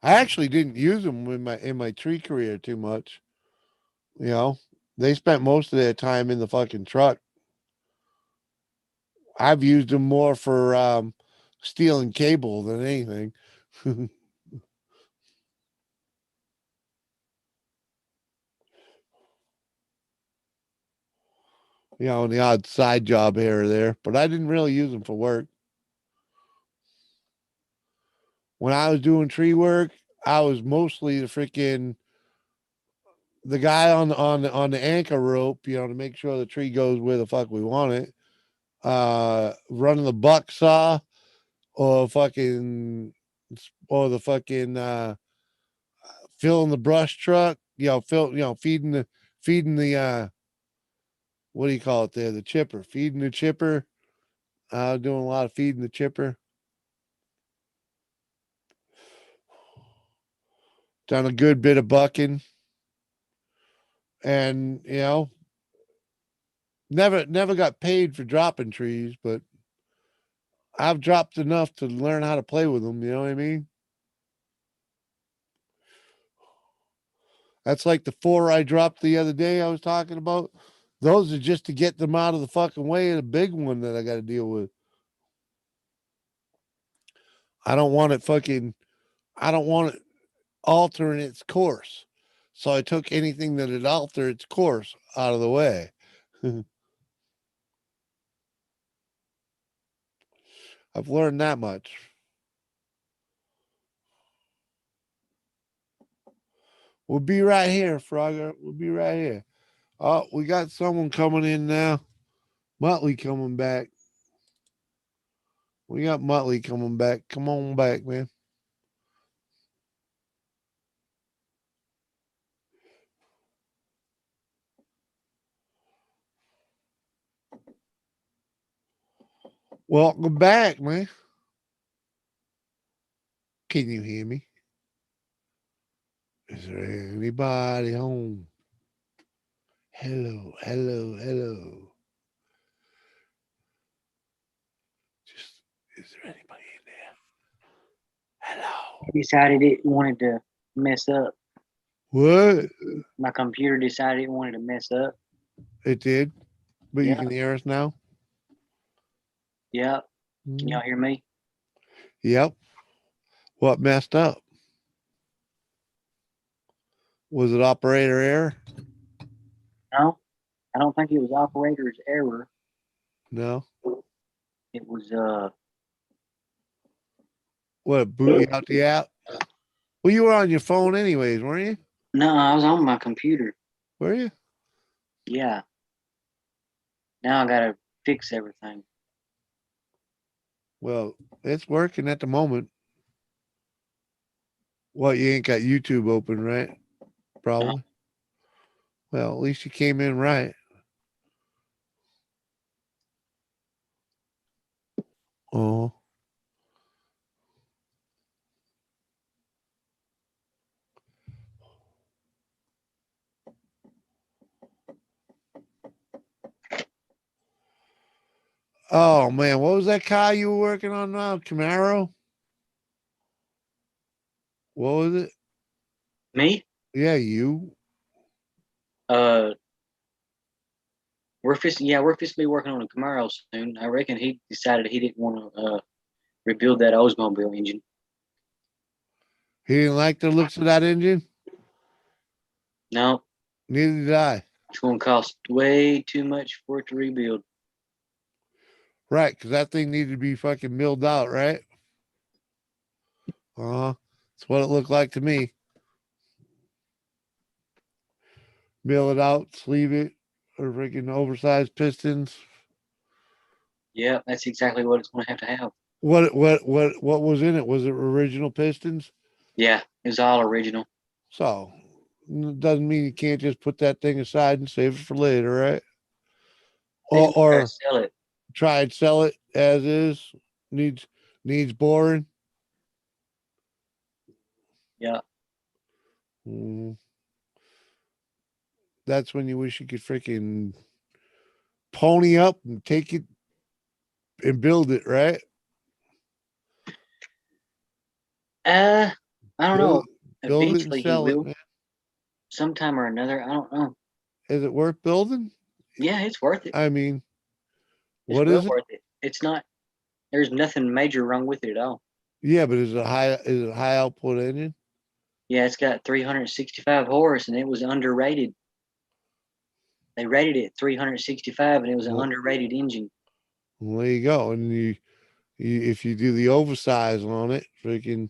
I actually didn't use them in my tree career too much. You know, they spent most of their time in the fucking truck. I've used them more for stealing cable than anything. You know, the odd side job here or there, but I didn't really use them for work. When I was doing tree work, I was mostly the guy on the anchor rope, you know, to make sure the tree goes where the fuck we want it. Running the buck saw, or the fucking filling the brush truck, feeding the what do you call it there? The chipper, feeding the chipper. Doing a lot of feeding the chipper. Done a good bit of bucking, and never got paid for dropping trees, but I've dropped enough to learn how to play with them. You know what I mean? That's like the four I dropped the other day I was talking about. Those are just to get them out of the fucking way of the big one that I got to deal with. I don't want it fucking, I don't want it altering its course. So I took anything that would alter its course out of the way. I've learned that much. We'll be right here, Frogger. We'll be right here. Oh, we got someone coming in now. Muttley coming back. We got Muttley coming back. Come on back, man. Welcome back, man. Can you hear me? Is there anybody home? Hello, hello, hello. Just, is there anybody in there? Hello. I decided it wanted to mess up. What? My computer decided it wanted to mess up. It did, but you Yeah. can hear us now. Yeah. Can y'all hear me? Yep. What messed up? Was it operator error? No, I don't think it was operator's error. No. It was What, boot you out the app? Well, you were on your phone anyways, weren't you? no, I was on my computer. Were you? Yeah. Now I gotta fix everything. Well, it's working at the moment. Well, you ain't got YouTube open, right? Probably. No. Well, at least you came in right. Oh. Oh man, what was that car you were working on now? Camaro? What was it? Me? Yeah, you. We're we're fixing to be working on a Camaro soon. I reckon he decided he didn't want to rebuild that Oldsmobile engine. He didn't like the looks of that engine? No, Neither did I. it's gonna cost way too much for it to rebuild. Right, because that thing needed to be fucking milled out, right? That's what it looked like to me. Mill it out, sleeve it, or freaking oversized pistons. Yeah, that's exactly what it's gonna have to have. What was in it? Was it original pistons? Yeah, it's all original. So it doesn't mean you can't just put that thing aside and save it for later, right? Then we gotta Or sell it. try and sell it as is. Needs boring. Yeah. Mm. That's when you wish you could freaking pony up and take it and build it, right? I don't know. Build it and Eventually he sell it, will, man. sometime or another. I don't know. Is it worth building? Yeah, it's worth it. I mean, It's what well is it? worth it. It's not. There's nothing major wrong with it at all. Yeah, but is it a high output engine? Yeah, it's got 365 horse, and it was underrated. They rated it 365, and it was an Well, underrated engine. well, there you go. And you if you do the oversize on it, freaking,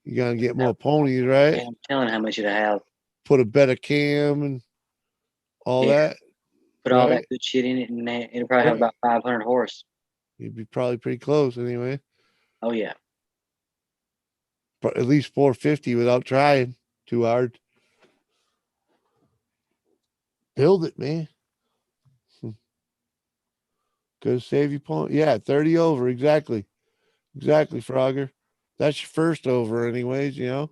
you gotta get more ponies, right? Yeah, I'm telling how much it'll have. Put a better cam and all Yeah. that. Put all Right? that good shit in it, and it'll probably have Right. about 500 horse. You'd be probably pretty close anyway. Oh yeah. But at least 450 without trying too hard. Build it, man. Gonna save you point. Yeah, 30 over. Exactly. Exactly, Frogger. That's your first over, anyways, you know.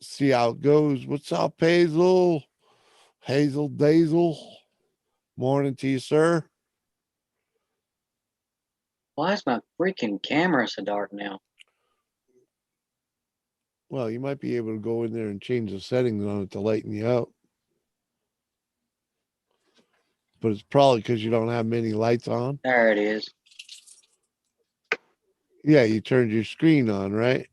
See how it goes. What's up, Hazel? Hazel Dazel. Morning to you, sir. Why is my freaking camera so dark now? Well, you might be able to go in there and change the settings on it to lighten you up. but it's probably because you don't have many lights on. There it is. Yeah, you turned your screen on, right?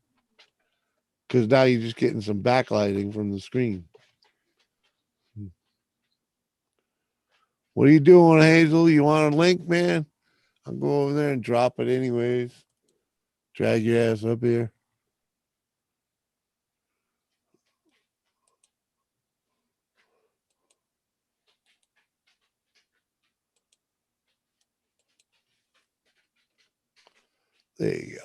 Because now you're just getting some backlighting from the screen. What are you doing, Hazel? You want a link, man? I'll go over there and drop it anyways. Drag your ass up here. There you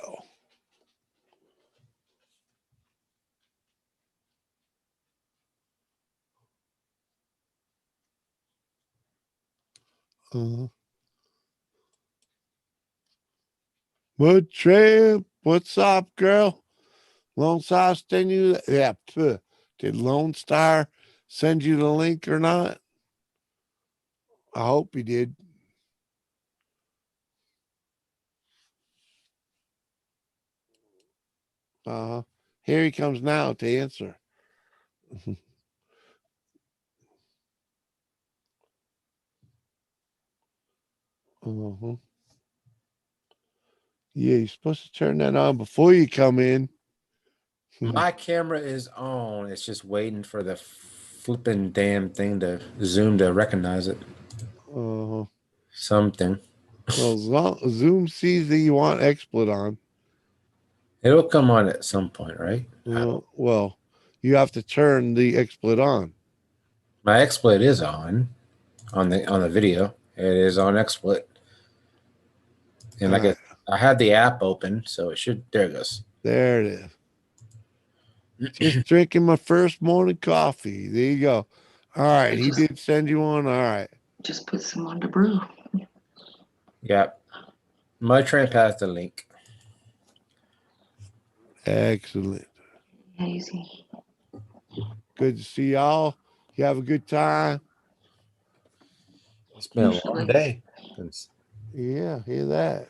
go. What Tramp? What's up, girl? Lone Star send you? Yeah. Did Lone Star send you the link or not? I hope he did. Here he comes now to answer. Yeah, you're supposed to turn that on before you come in. My camera is on. It's just waiting for the flipping damn thing to zoom to recognize it. Something. Well, Zoom sees that you want XSplit on. It'll come on at some point, right? Well, you have to turn the XSplit on. My XSplit is on the video. It is on XSplit. And I guess I had the app open, so it should. There it goes. There it is. Just drinking my first morning coffee. There you go. All right, he did send you one. All right. Just put some on the brew. Yep. My tramp has the link. Excellent. Easy. Good to see y'all. You have a good time. It's been a long day. Yeah, hear that.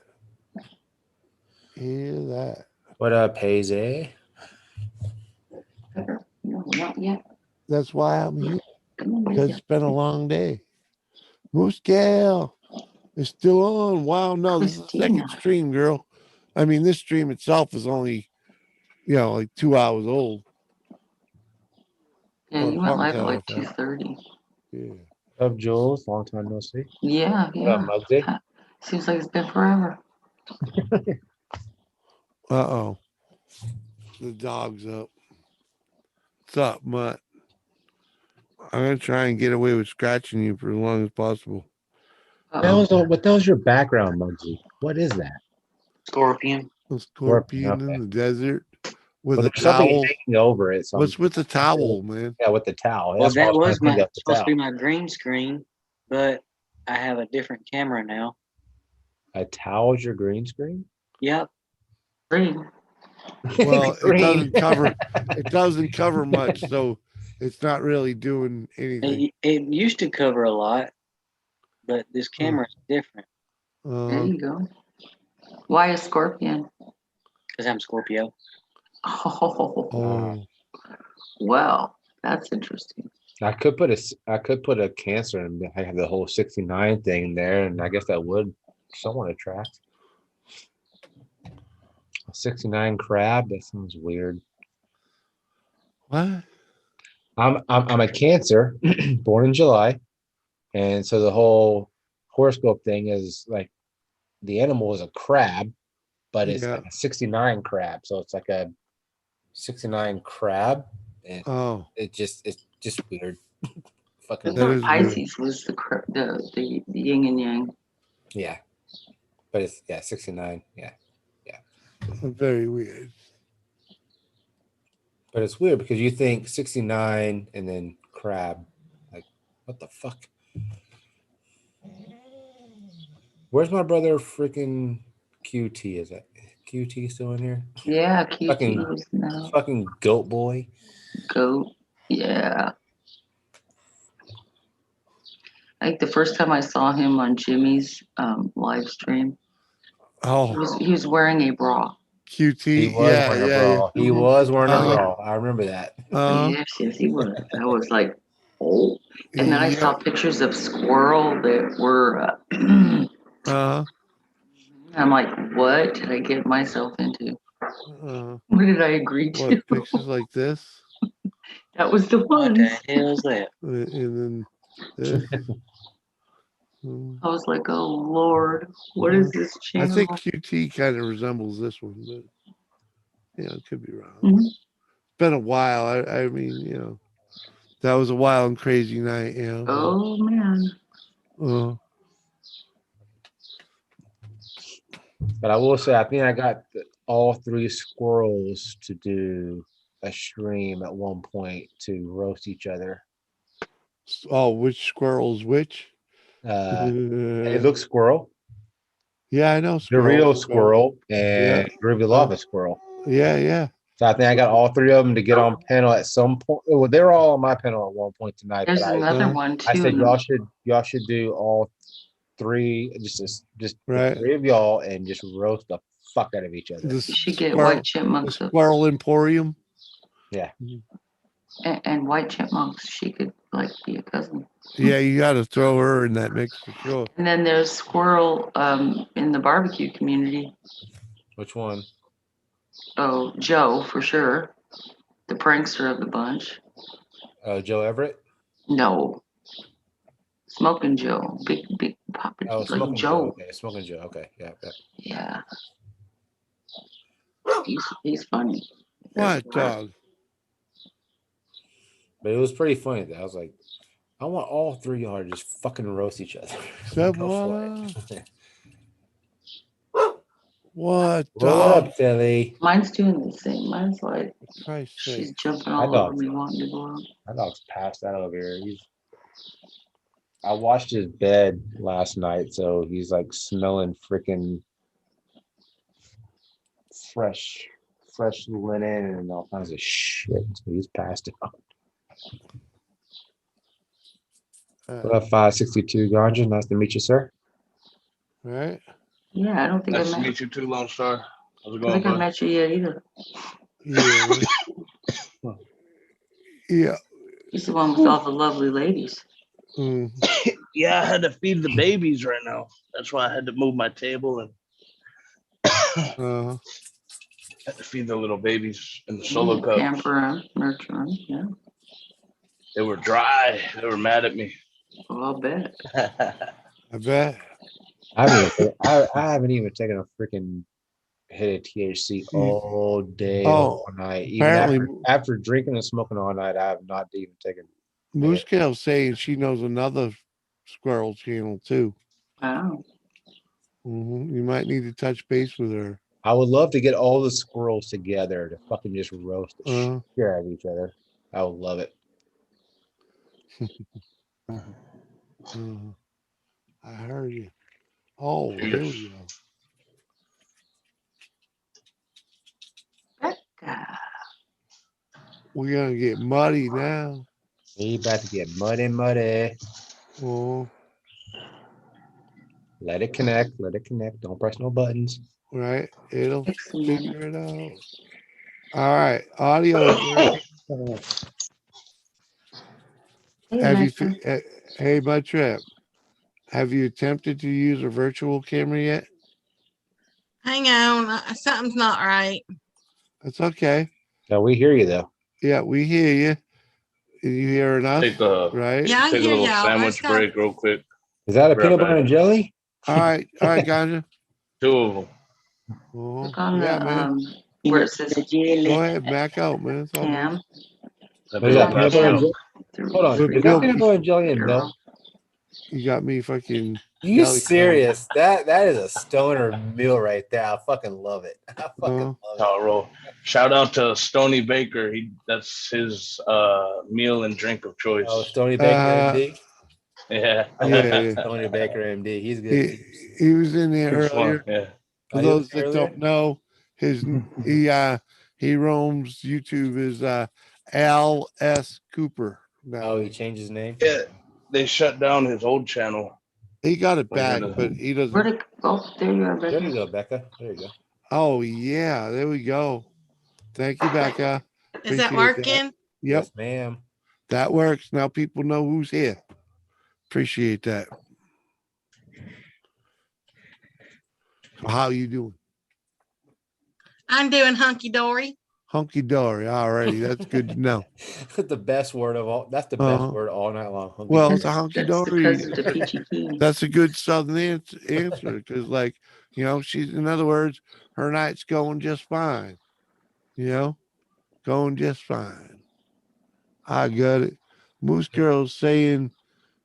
Hear that. What up, Hazy? No, not yet. That's why I'm here. Come on, Because it's been a long day. Moose Gal is still on. Wow, no, this is the second stream, girl. I mean, this stream itself is only, like 2 hours old. Yeah, Or you went live something at to like that effect. 2:30. Yeah. Up, Jules? Long time no see. Yeah, yeah. Muggsy? Seems like it's been forever. Uh-oh. The dog's up. What's up, Mutt? I'm going to try and get away with scratching you for as long as possible. What the hell's your background, Muggsy? What is that? Scorpion. A scorpion okay. in the desert with a There's something towel. hanging over it. So What's with the towel, man? Yeah, with the towel. Well, That's what I that was trying to think of, the supposed to be towel. my green screen, but I have a different camera now. A towel's your green screen? Yep. Green. Well, Green. it doesn't cover much, so it's not really doing anything. It used to cover a lot, but this camera is different There you go. Why a scorpion? because I'm Scorpio. Oh, well, that's interesting. I could put a Cancer and I have the whole 69 thing there, and I guess that would somewhat attract. A 69 crab, that sounds weird. What? I'm a Cancer, born in July, and so the whole horoscope thing is like the animal is a crab, but it's like a 69 crab, so it's like a 69 crab. And it's just weird. Fucking Pisces was the yin and yang. Yeah, but it's 69. Yeah. Very weird. But it's weird because you think 69 and then crab, like what the fuck? Where's my brother? Freaking QT? Is that QT still in here? Yeah, QT was now. Fucking goat boy. Goat. Yeah. Like the first time I saw him on Jimmy's live stream. He was wearing a bra. QT. He was wearing a bra. He was wearing a bra. I remember that. Yes, he was. I was like, oh. And then I Yeah. saw pictures of squirrel that were, Uh, I'm like, what did I get myself into? uh, What did I agree to? what pictures like this, That was the What one. the hell is that? and then this. Mm. I was like, oh Lord, what is this I channel? think QT kind of resembles this one, but it could be wrong. Mhm. It's been a while. I mean, that was a wild and crazy night. Oh man. Uh, But I will say, I think I got all three squirrels to do a stream at one point to roast each other. oh, which squirrel's which? It looks squirrel, Yeah, I know. Dorito Squirrels. squirrel, and Ruby Lava squirrel. Yeah. So I think I got all three of them to get on panel at some point. Well, they were all on my panel at one point tonight. There's But another one too. I said in the- y'all should do all three, just the Right. three of y'all, and just roast the fuck out of each other. The You should get squirrel, white chipmunks the Squirrel Emporium. and white chipmunks. She could like be a cousin. Yeah, you got to throw her in that mix for sure. And then there's squirrel in the barbecue community. Which one? Oh, Joe for sure, the prankster of the bunch. Joe Everett. No, Smoking Joe, big pop, Oh, like Smoking Joe. Joe. Okay, Smoking Joe. Okay, yeah. Yeah, he's funny. What dog? But it was pretty funny. That I was like, I want all three of y'all to just fucking roast each other. Except Go for voila. it. What Roll dog? up, Philly. Mine's doing the same. Mine's like Christ's she's sake. jumping My all over dog's- me, wanting to go out. My dog's passed out over here. I washed his bed last night, so he's like smelling freaking fresh linen and all kinds of shit. So he's passed out. What up, 562 Ganja? Nice to meet you, sir. Right? Yeah, I don't think Nice I to met. meet you too, Lone Star. How's it I going, think I bud? met you yet either. Yeah. Yeah. He's the one with all the lovely ladies. Mm. Yeah, I had to feed the babies right now. That's why I had to move my table and had to feed the little babies in the solo cup. Pamper them, nurture them. Yeah, They were dry. They were mad at me. well, I'll bet. I bet. I haven't even taken a freaking hit of THC all day, all night. Even apparently- after drinking and smoking all night, I have not even taken. Moose Kale's saying she knows another squirrel channel too. Wow. You might need to touch base with her. I would love to get all the squirrels together to fucking just roast the Uh-huh. shit out of each other. I would love it. I heard you. Oh, here we go. God. We're gonna get muddy now. We about to get muddy. Oh, Let it connect. Don't press no buttons. right. It'll Takes a minute. figure it out. All right. Audio. Hey, Have you? Metro. Hey, Bud Trip. Have you attempted to use a virtual camera yet? Hang on, something's not right. That's okay. No, we hear you though. Yeah, we hear you. You hearing us? Take a Right? Yeah, I take a hear little y'all. sandwich Let's go. break real quick. Is that a Right peanut back. butter and jelly? All right, Ganja. 2 of them. Oh, Look on yeah, the man. where it says Go ahead, back out, man. It's all good. Cam. That What is big that, old peanut butter and basket. jelly? Hold on. With Is that milk. peanut butter and jelly and milk? You got me fucking. You jelly serious? That is a stoner meal right there. I fucking love it. I fucking love it. How it roll. Shout out to Stony Baker. That's his meal and drink of choice. Oh, Stony Baker MD. Yeah. Yeah. Stony Baker MD. He's good. He was in there He's fun, earlier. yeah. For Oh, he was those that earlier? don't know, he roams YouTube is Al S. Cooper. Now. Oh, he changed his name. Yeah. They shut down his old channel. He got it We're back, gonna- but he doesn't. Where'd it go? There you are, There you Becky. go, Becca. There you go. Oh yeah, there we go. Thank you, Becca. Is that Appreciate working? Yep. Yes, ma'am. That works. Now people know who's here. Appreciate that. So how you doing? I'm doing hunky dory. Hunky dory. Already. That's good to know. The best word of all. That's the best Uh-huh. word all night long. hunky Well, dory. it's a hunky That's dory. because of the peachy keen. That's a good Southern answer because, like, you know, she's, in other words, her night's going just fine. You know, going just fine. I got it. Moose Girl's saying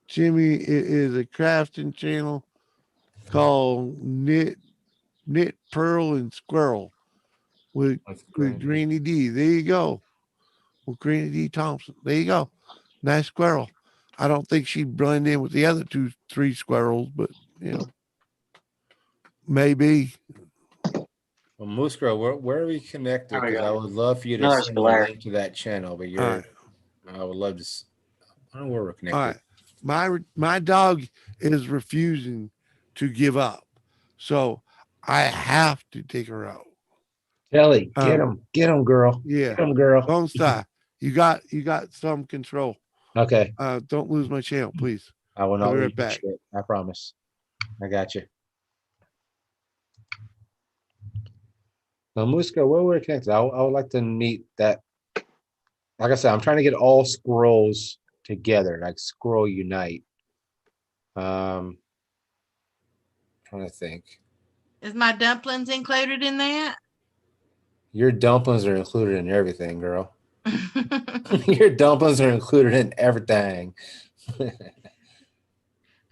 Jimmy is a crafting channel called Knit Pearl and Squirrel with That's great. Granny D. There you go. With Granny D. Thompson. There you go. Nice squirrel. I don't think she'd blend in with the other 3 squirrels, but you know, maybe. Well, Moose Girl, where are we connected? There we Because I go. would love for you to Notice send a glare. link to that channel, but All you're right. I would love to I don't know where we're connected. All right. My dog is refusing to give up. So I have to take her out. Kelly, get him, girl. Yeah. Get him, girl. Don't stop. You got some control. Okay. Don't lose my channel, please. I will I'll not be leave right you back. shit. I promise. I got you. Now, Muska, where we're connected, I would like to meet that. Like I said, I'm trying to get all squirrels together, like Squirrel Unite. Trying to think. Is my dumplings included in that? Your dumplings are included in everything, girl. Your dumplings are included in everything. I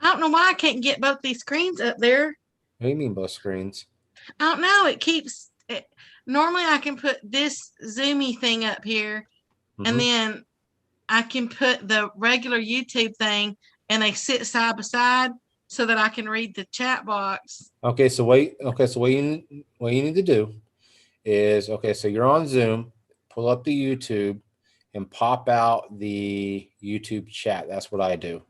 don't know why I can't get both these screens up there. What do you mean both screens? I don't know. It keeps it. Normally I can put this zoomy thing up here, and then I can put the regular YouTube thing, and they sit side by side so that I can read the chat box. Okay, so wait. Okay, so what you need to do is, okay, so you're on Zoom, pull up the YouTube and pop out the YouTube chat. That's what I do.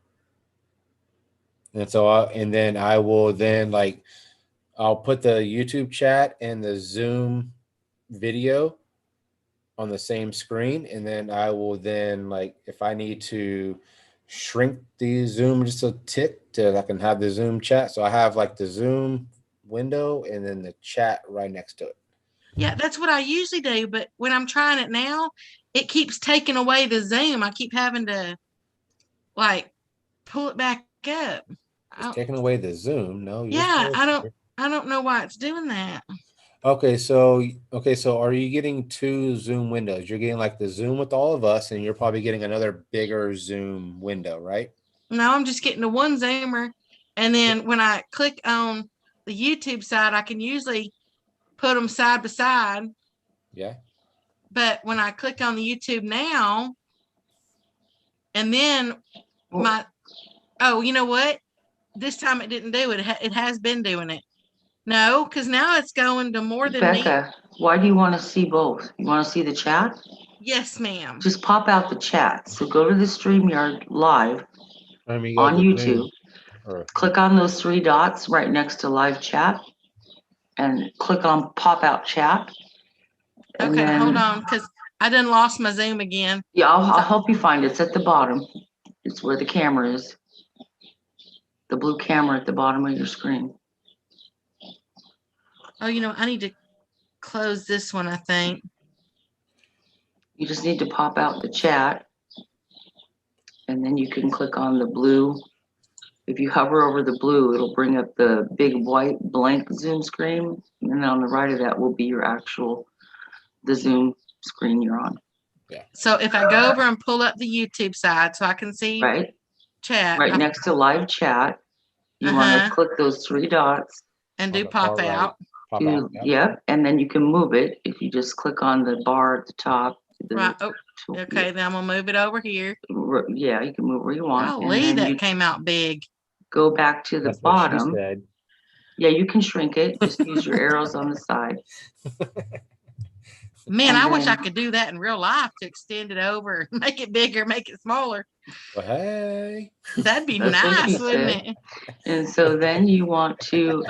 And so and then I will then, like, I'll put the YouTube chat and the Zoom video on the same screen, and then I will then, like, if I need to shrink the Zoom just a tick to I can have the Zoom chat. So I have like the Zoom window and then the chat right next to it. Yeah, that's what I usually do. But when I'm trying it now, it keeps taking away the Zoom. I keep having to, like, pull it back up. It's taking away the Zoom. No. Yeah, I don't know why it's doing that. Okay, so are you getting 2 Zoom windows? You're getting like the Zoom with all of us, and you're probably getting another bigger Zoom window, right? No, I'm just getting the one Zoomer. And then when I click on the YouTube side, I can usually put them side by side. Yeah. But when I click on the YouTube now, and then you know what? This time it didn't do it. It has been doing it. No, because now it's going to more than me. Becca, why do you want to see both? You want to see the chat? Yes, ma'am. Just pop out the chat. So go to the StreamYard live on YouTube. Click on those 3 dots right next to live chat and click on pop out chat. Okay, hold on, because I done lost my Zoom again. Yeah, I'll help you find it. It's at the bottom. It's where the camera is. The blue camera at the bottom of your screen. Oh, you know, I need to close this one, I think. You just need to pop out the chat, and then you can click on the blue. If you hover over the blue, it'll bring up the big white blank Zoom screen, and then on the right of that will be your the Zoom screen you're on. Yeah. So if I go over and pull up the YouTube side so I can see chat. Right next to live chat, you want to click those 3 dots. And do pop out. Yep, and then you can move it if you just click on the bar at the top. Right. Oh, okay, then I'm gonna move it over here. Yeah, you can move where you want. Golly, that came out big. Go back to the bottom. Yeah, you can shrink it. Just use your arrows on the side. Man, I wish I could do that in real life to extend it over, make it bigger, make it smaller. Well, hey. That'd be nice, wouldn't it? And so then you want to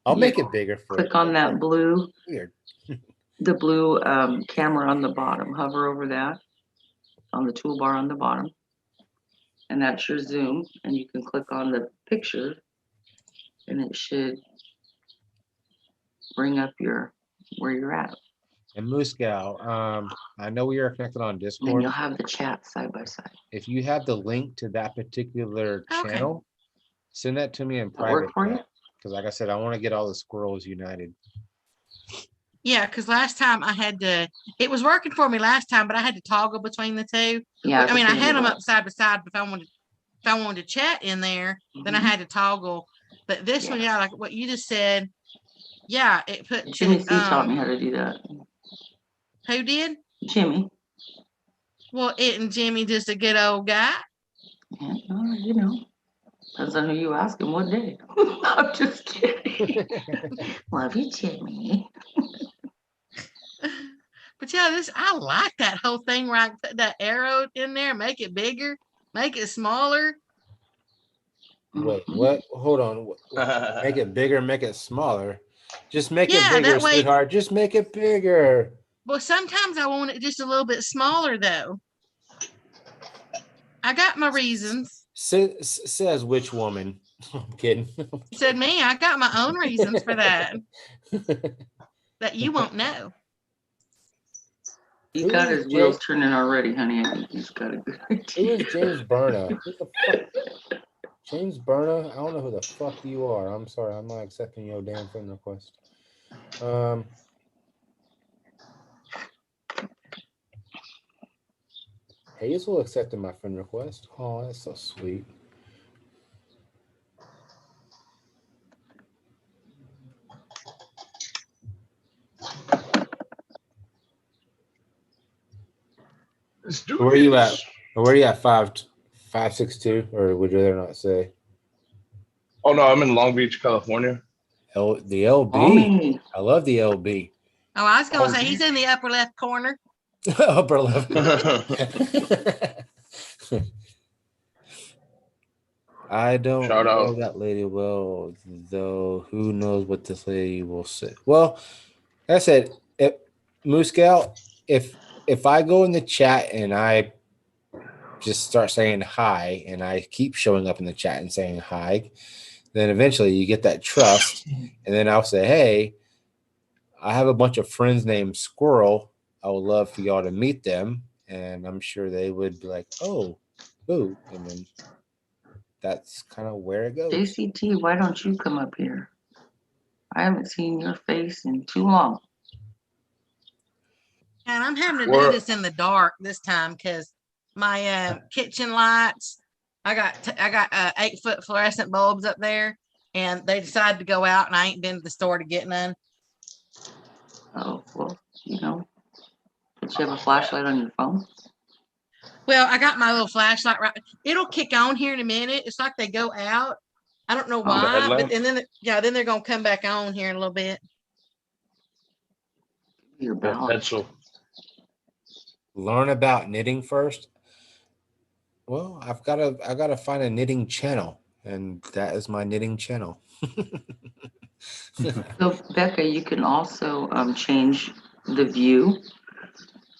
I'll make it bigger for click on that blue. Weird. The blue camera on the bottom. Hover over that. on the toolbar on the bottom. And that's your zoom, and you can click on the picture and it should bring up your where you're at. And Moose Gal, I know we are connected on And then Discord. you'll have the chat side by side. If you have the link to that particular Okay. channel, send that to me in That work private. for you? Because like I said, I want to get all the squirrels united. Yeah, because last time I had to, it was working for me last time, but I had to toggle between the two. Yeah. I mean, I it's a had them little- up side by side, but if I wanted to chat in there, then I Mhm. had to toggle. But this one, Yeah. yeah, like what you just said, yeah, it puts Jimmy it, C taught me how to do that. who did? Jimmy. Well, isn't Jimmy just a good old guy? Yeah, you know. Depends on who you ask and what day. I'm just kidding. Love you, Jimmy. But yeah, I like that whole thing where I put that arrow in there, make it bigger, make it smaller. Wait, Mhm. what? Hold on. Make it bigger, make it smaller. Just make Yeah, it bigger, that way- sweetheart. Just make it bigger. Well, sometimes I want it just a little bit smaller though. I got my reasons. Says which woman? I'm kidding. Said me, I got my own reasons for that that you won't know. He's Who got is his wheels Jay- turning already, honey. I think he's got a good Who idea. is James Berna? Who the fuck? James Berna? I don't know who the fuck you are. I'm sorry, I'm not accepting your damn friend request. Hazel accepted my friend request. Oh, that's so sweet. Let's do Where are you this. at? Where are you at? 562, or would you rather not say? Oh no, I'm in Long Beach, California. The LB. Mommy. I love the LB. Oh, I was gonna Oh, say he's in the upper left corner. Upper left. I don't Shout know out. that lady well, though. Who knows what this lady will say? Well, like I said, Moose Gal, if I go in the chat and I just start saying hi, and I keep showing up in the chat and saying hi, then eventually you get that trust, and then I'll say, hey, I have a bunch of friends named Squirrel. I would love for y'all to meet them, and I'm sure they would be like, oh, who? And then that's kind of where it goes. JCT, why don't you come up here? I haven't seen your face in too long. And I'm having to do What? this in the dark this time because my kitchen lights, I got 8-foot fluorescent bulbs up there, and they decided to go out, and I ain't been to the store to get none. Oh, well, you know. Don't you have a flashlight on your phone? Well, I got my little flashlight right. It'll kick on here in a minute. It's like they go out. I don't know the why, headlamp? but and then then they're gonna come back on here in a little bit. Your Yeah, balance. pencil. Learn about knitting first. Well, I gotta find a knitting channel, and that is my knitting channel. So Becca, you can also change the view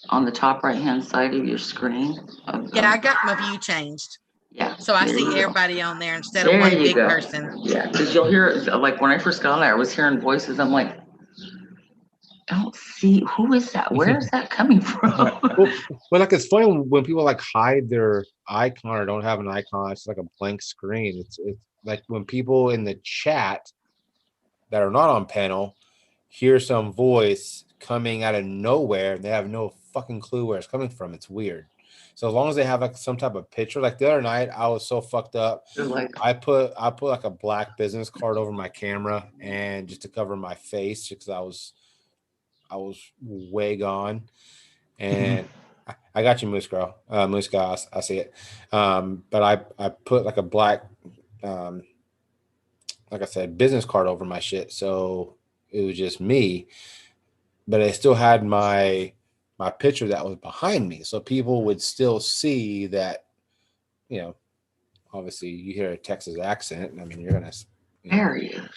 on the top right-hand side of your screen. Yeah, I got my view changed, Yeah. so I there see you go. everybody on there instead of There one you big go. person. Yeah, because you'll hear, like when I first got on there, I was hearing voices. I'm like, I don't see, who is that? Where is that coming from? well, like it's funny when people like hide their icon or don't have an icon. It's like a blank screen. It's like when people in the chat that are not on panel hear some voice coming out of nowhere and they have no fucking clue where it's coming from. It's weird. So as long as they have like some type of picture, like the other night, I was so fucked up. They're like, I put like a black business card over my camera and just to cover my face because I was way gone. And I got you, Moose Girl. Moose Guy, I see it. But I put like a black, like I said, business card over my shit. So it was just me. But I still had my picture that was behind me. So people would still see that, you know, obviously you hear a Texas accent. I mean, you're going to. there he is.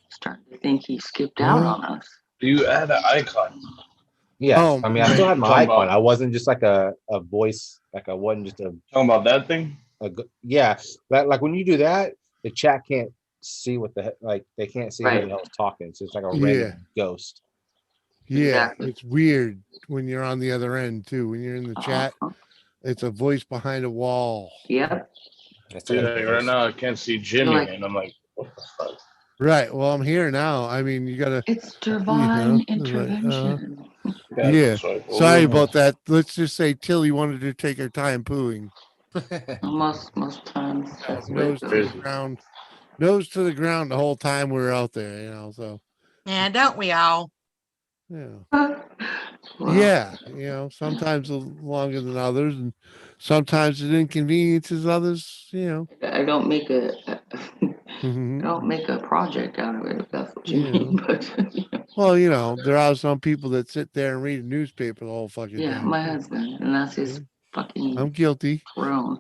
Starting to think he skipped out on us. You add an icon. Yes. Oh, I mean, I still had my Talking iPhone. about- I wasn't just like a voice, like I wasn't just Talking about that thing? yeah. Like when you do that, the chat can't see what the like they can't see who Right. the hell's talking. So it's like a Yeah. random ghost. Yeah, Exactly. it's weird when you're on the other end too. When you're in the chat, Uh-huh. it's a voice behind a wall. Yep. That's Yeah, it. right now I can't see Jimmy, Like- and I'm like, what the fuck? Right. Well, I'm here now. I mean, you gotta. It's divine it's like, intervention. Yeah. That's right. Sorry about that. Let's just say Tilly wanted to take her time pooing. Most times that's the way Nose it to the goes. ground. Nose to the ground the whole time we were out there. You know. So Yeah, don't we all? yeah. Well, Yeah. You know, sometimes a little longer than others, and sometimes it inconveniences others. You know. I don't make a Mhm. I don't make a project out of it if that's what you Yeah. mean. But Well, you know, there are some people that sit there and read a newspaper the whole fucking yeah, time. my husband, and that's his fucking I'm guilty. throne.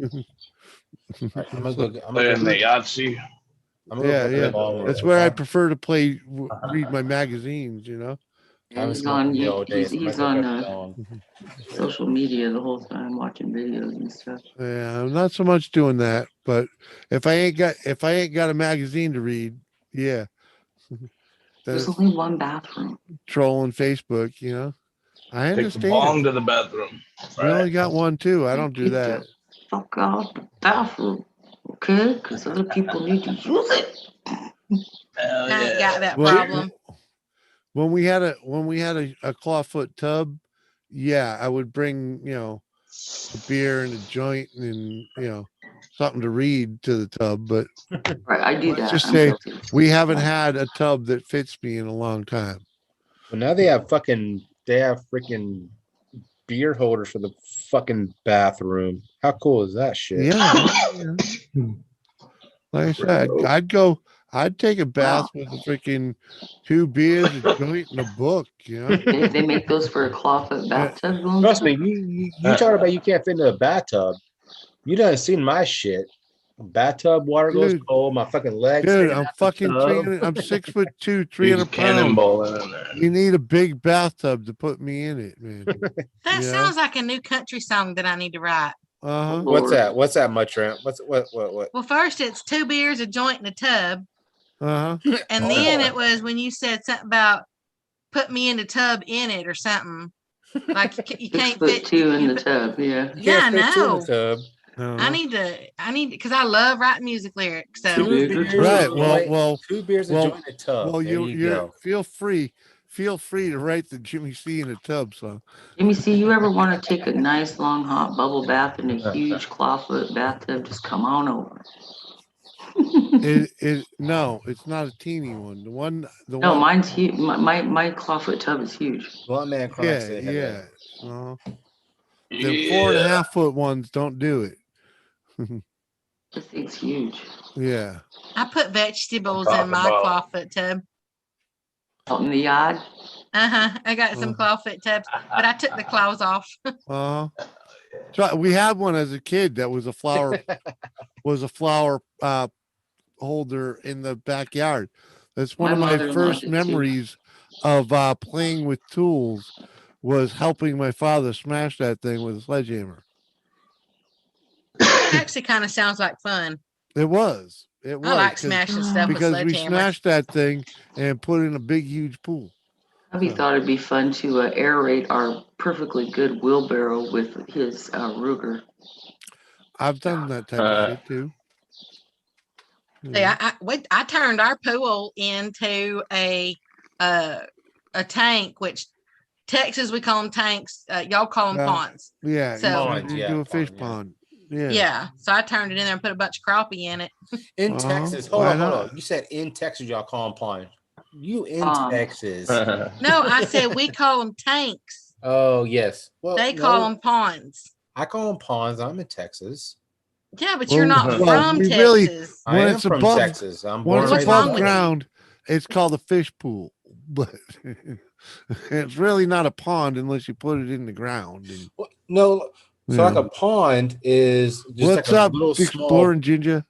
I'm gonna go. I'm Playing gonna the go. Yahtzee. I'm gonna Yeah, go yeah. along with That's it. where I prefer to play, read my magazines. You know. I haven't He's smoked on in the old days. he's I'm gonna on go along. social media the whole time watching videos and stuff. Yeah, I'm not so much doing that, but if I ain't got a magazine to read, yeah, then There's it's only one bathroom. trolling Facebook. You know, I Take the bong understand. to the bathroom. We only got one too. I don't do Get that. the fuck out the bathroom, okay? Because other people need to use it. Hell I ain't got that Well, problem. when we had a clawfoot tub, yeah, I would bring, you know, a beer and a joint and, you know, something to read to the tub. But Right, I do let's that. just I'm say guilty. we haven't had a tub that fits me in a long time. But now they have freaking beer holders for the fucking bathroom. How cool is that shit? Yeah. Like I said, I'd take a bath with a freaking 2 beers, a joint, and a book, you know. They make those for a clawfoot bathtub. Trust me, you talking about you can't fit into a bathtub. You done seen my shit. Bathtub water goes Dude. cold. My fucking legs. Dude, hanging I'm out the fucking tub. 300, I'm 6'2", He's 300 pounds. cannonballing in there. You need a big bathtub to put me in it, man. That Yeah. sounds like a new country song that I need to write. Uh-huh. What's that? What's that, Muttramp? What? Well, first it's 2 beers, a joint, and a tub. Uh-huh. And then it was when you said something about put me in the tub in it or something. Like you can't fit 6'2" in the tub. Yeah. Yeah, I Can't fit two in know. the tub. I need because I love writing music lyrics. So Two Big beers, Right, a well, joint- well, 2 beers, a well, joint, a tub. well, There you go. feel free to write the Jimmy C in a tub song. Jimmy, see, you ever want to take a nice long hot bubble bath in a huge clawfoot bathtub? Just come on over. No, it's not a teeny one. The No, one, mine's huge. My clawfoot tub is huge. Blunt man crime yeah, said yeah. Uh, the Yeah. 4.5 foot ones don't do it. This thing's huge. Yeah. I put vegetables Talk in my about- clawfoot tub. Out in the yard. I got some clawfoot tubs, but I took the claws off. So we had one as a kid that was a flower holder in the backyard. That's one My of my mother-in-law first did too. memories of playing with tools was helping my father smash that thing with a sledgehammer. Actually, kind of sounds like fun. It was. It was I like 'cause- smashing stuff with because we sledgehammers. smashed that thing and put it in a big, huge pool. Hubby thought it'd be fun to aerate our perfectly good wheelbarrow with his Ruger. I've done that type of shit too. See, I turned our pool into a tank, which Texas we call them tanks. Y'all call them Yeah. ponds. Yeah, So- you Ponds, turned it yeah, into a fish pond, yeah. pond. Yeah. Yeah. So I turned it in there and put a bunch of crappie in it. In Uh-huh. Texas, hold Why on. not? You said in Texas, y'all call them pond. You in Texas? No, I said we call them tanks. Oh yes. Well, They call no, them ponds. I call them ponds. I'm in Texas. Yeah, but you're not Well, from we really- Texas. I When am it's from above- Texas. I'm When born it's and raised wrong in above with you? Texas. ground, it's called a fish pool, but it's really not a pond unless you put it in the ground. And, Well, no, so like Yeah. a pond is just what's like a up, little small. exploring Ginger?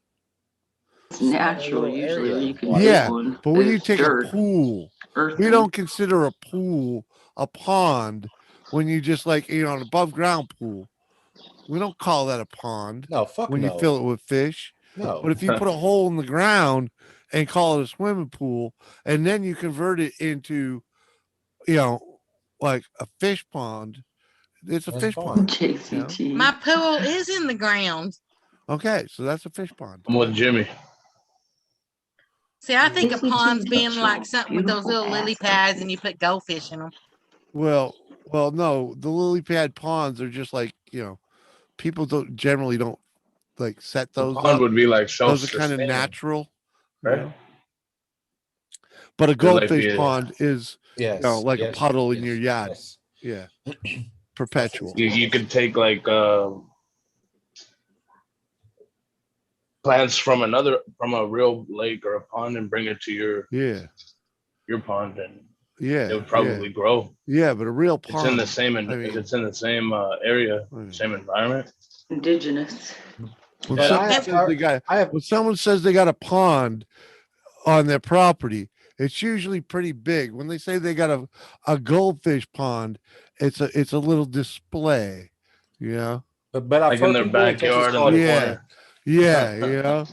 It's natural little usually. area. You can Yeah, dig one. but when you It's take dirt, a pool, earth. we don't consider a pool a pond when you just like, you know, an above ground pool. We don't call that a pond No, fuck when you no. fill it with fish. No. But if you put a hole in the ground and call it a swimming pool, and then you convert it into, you know, like a fish pond, it's a That's fish fine. pond. JCT. My pool is in the ground. Okay, so that's a fish pond. I'm with Jimmy. See, I think a JCT pond's being is like so something with those beautiful little lily bastard. pads and you put goldfish in them. Well, no, the lily pad ponds are just like, you know, people generally don't like set The those pond up. would be like Those are kind of self-sustaining, natural, you right? know? But a They're like goldfish the- pond is, Yes. you know, like a yes, puddle in yes, your yard. yes. Yeah, perpetual. You could take like plants from a real lake or a pond and bring it to your pond, and Yeah, it would probably grow. Yeah, but a real It's pond. in the same, it's in the same area, same environment. Indigenous. When Yeah, someone says they got a pond on their property, it's usually pretty big. When they say they got a goldfish pond, it's a little display, you know. But I've like in heard their people in Texas backyard in call the it corner. Yeah, you know.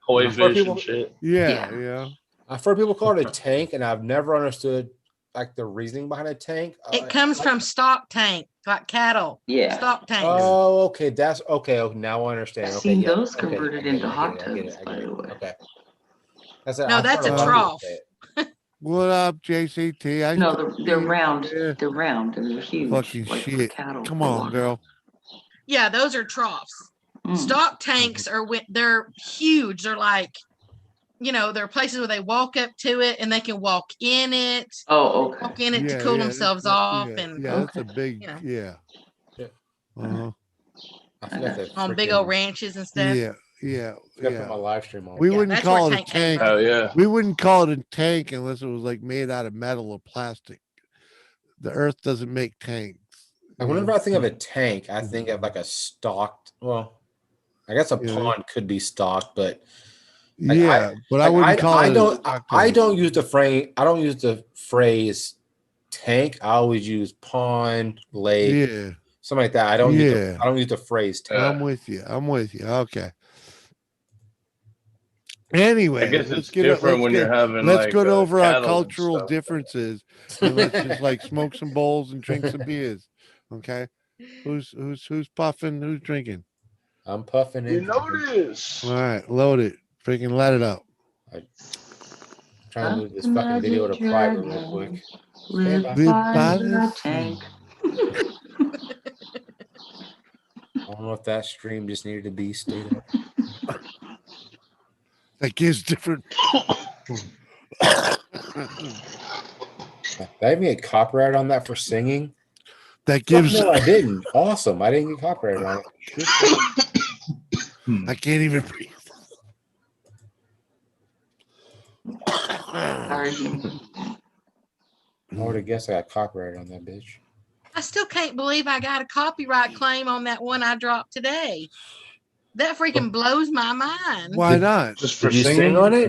Koi I've heard fish people- and shit. Yeah. I've heard people call it a tank, and I've never understood like the reasoning behind a tank. It comes from stock tank, like cattle. Yeah. Stock tanks. Oh, okay. That's okay. Okay, now I understand. I've Okay, seen yeah. those okay, converted I get into it, I hot get it, I get tubs, it, I by get the it. way. Okay. No, that's a trough. What up, JCT? No, they're round. Yeah. They're round and they're huge. Fucking like shit. cattle Come for on, water. girl. Yeah, those are troughs. Mm. Stock tanks they're huge. They're like, you know, there are places where they walk up to it and they can walk in it. Oh, okay. Walk in it to cool themselves off, and that's a big, you know. yeah. Uh-huh. I forgot that on big old ranches and stuff. Yeah. Put my live stream on. We Yeah, wouldn't that's call where it a tank came tank. from. Oh yeah. We wouldn't call it a tank unless it was like made out of metal or plastic. The earth doesn't make tanks. And whenever I think of a tank, I think of like a stocked. Well, I guess a pond could be stocked, but but I wouldn't call it. I don't use the phrase. I don't use the phrase tank. I always use pond, lake, something like that. I don't use the phrase tank. I'm with you. Okay. Anyway, I guess it's different when you're having let's like go over our cattle and cultural stuff. differences and let's just like smoke some bowls and drink some beers. Okay. Who's puffing? Who's drinking? I'm puffing You it. know this. All right, load it. Freaking let it up. Trying to move this fucking video to private real quick. Live by the tank. I don't know if that stream just needed to be stayed up. That gives different. Did I even get copyright on that for singing? That gives. No, I didn't. Awesome. I didn't get copyright on it. I can't even breathe. Sorry. I would have guessed I got copyright on that bitch. I still can't believe I got a copyright claim on that one I dropped today. That freaking blows my mind. Why not? Just for Did you singing sing on it?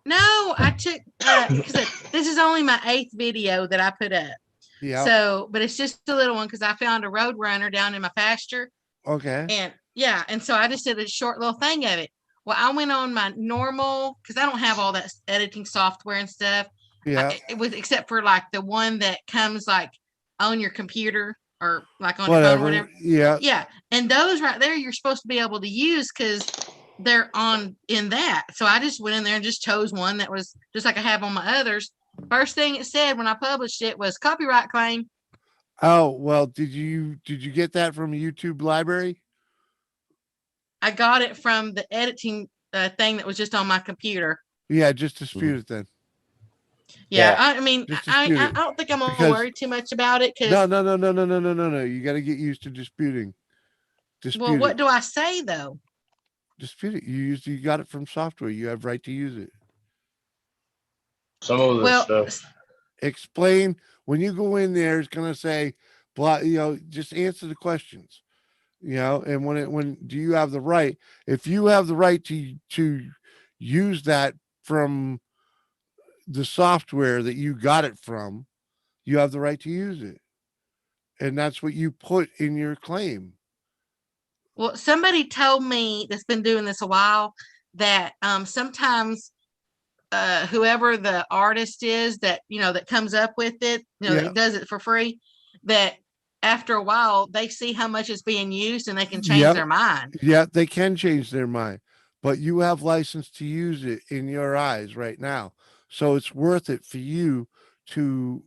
No, I took because this is only my 8th video that I put up. Yeah. So, but it's just a little one because I found a road runner down in my pasture. Okay. And yeah, and so I just did a short little thing of it. Well, I went on my normal because I don't have all that editing software and stuff. Yeah. It was except for like the one that comes like on your computer or like on Whatever. your phone or whatever. Yeah. Yeah. And those right there, you're supposed to be able to use because they're on in that. So I just went in there and just chose one that was just like I have on my others. First thing it said when I published it was copyright claim. Oh, well, did you get that from a YouTube library? I got it from the editing thing that was just on my computer. Yeah, just dispute it then. Yeah, I mean, Just I dispute it. don't think I'm gonna Because- worry too much about it because No. You got to get used to disputing. Dispute well, what it. do I say though? Dispute it. You got it from software. You have right to use it. Some of the Well, stuff. Explain when you go in there. It's gonna say, just answer the questions. And when do you have the right? If you have the right to use that from the software that you got it from, you have the right to use it. and that's what you put in your claim. Well, somebody told me that's been doing this a while that sometimes whoever the artist is that that comes up with it, that does it for free, that after a while they see how much is being used and they can change their mind. Yeah, they can change their mind, but you have license to use it in your eyes right now. So it's worth it for you to,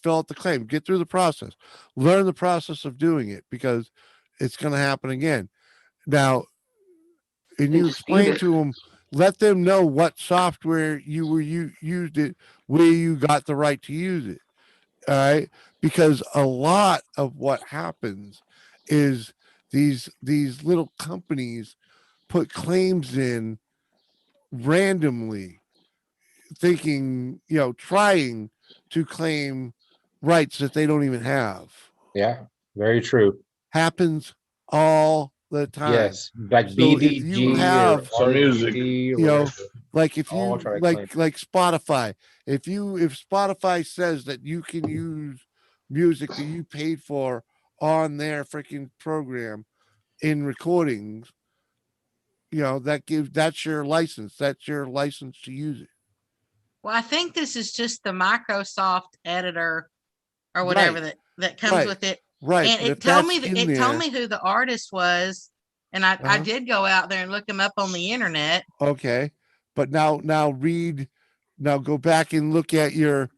fill out the claim, get through the process, learn the process of doing it because it's going to happen again. Now, and you Dispute explain it. to them, let them know what software you used it, where you got the right to use it. All right, because a lot of what happens is these little companies put claims in randomly, thinking, trying to claim rights that they don't even have. Yeah, very true. Happens all the time. Yes, like So if you BDG or have, Some music. RGT or you know, whatever. like if All you try to claim. like Spotify, if Spotify says that you can use music that you paid for on their freaking program in recordings, that's your license. That's your license to use it. Well, I think this is just the Microsoft editor or whatever Right. that comes Right. with it. Right. And But it if told that's me that in it there, told me who the artist was, and I uh-huh, did go out there and look him up on the internet. okay. But now go back and look at your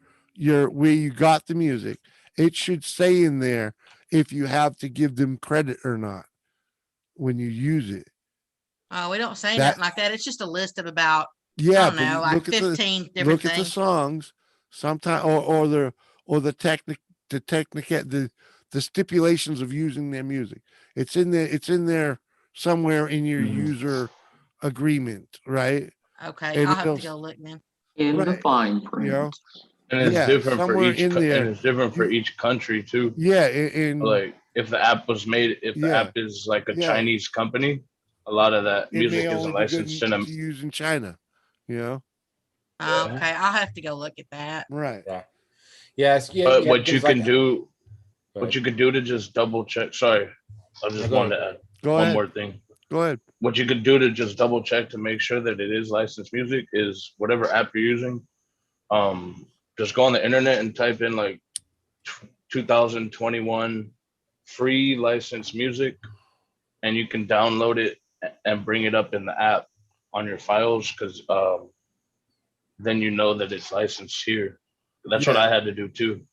where you got the music. It should say in there if you have to give them credit or not when you use it. We don't say That nothing like that. It's just a list of about I yeah, don't but know, like look at 15 different the things. songs sometime or the the stipulations of using their music. It's in there somewhere in your user agreement, right? Okay, And I'll have it'll to go look then. In the right, fine you print. know, And it's yeah, different for somewhere in and there. it's different for You each country too. yeah, in Like if the app was made, if the yeah, app is like a yeah, Chinese company, a lot of that it may music isn't only be good licensed in them. to use in China, you know. Yeah. Okay, I'll have to go look at that. Right. Yeah. Yes. Yeah. But Yeah. Because like, what you could do to just double check. Sorry, I just go wanted ahead. to add Go one ahead. more thing. Go ahead. What you could do to just double check to make sure that it is licensed music is whatever app you're using. Just go on the internet and type in like 2021 free licensed music, and you can download it and bring it up in the app on your files because then you know that it's licensed here. That's what Yeah. I had to do too.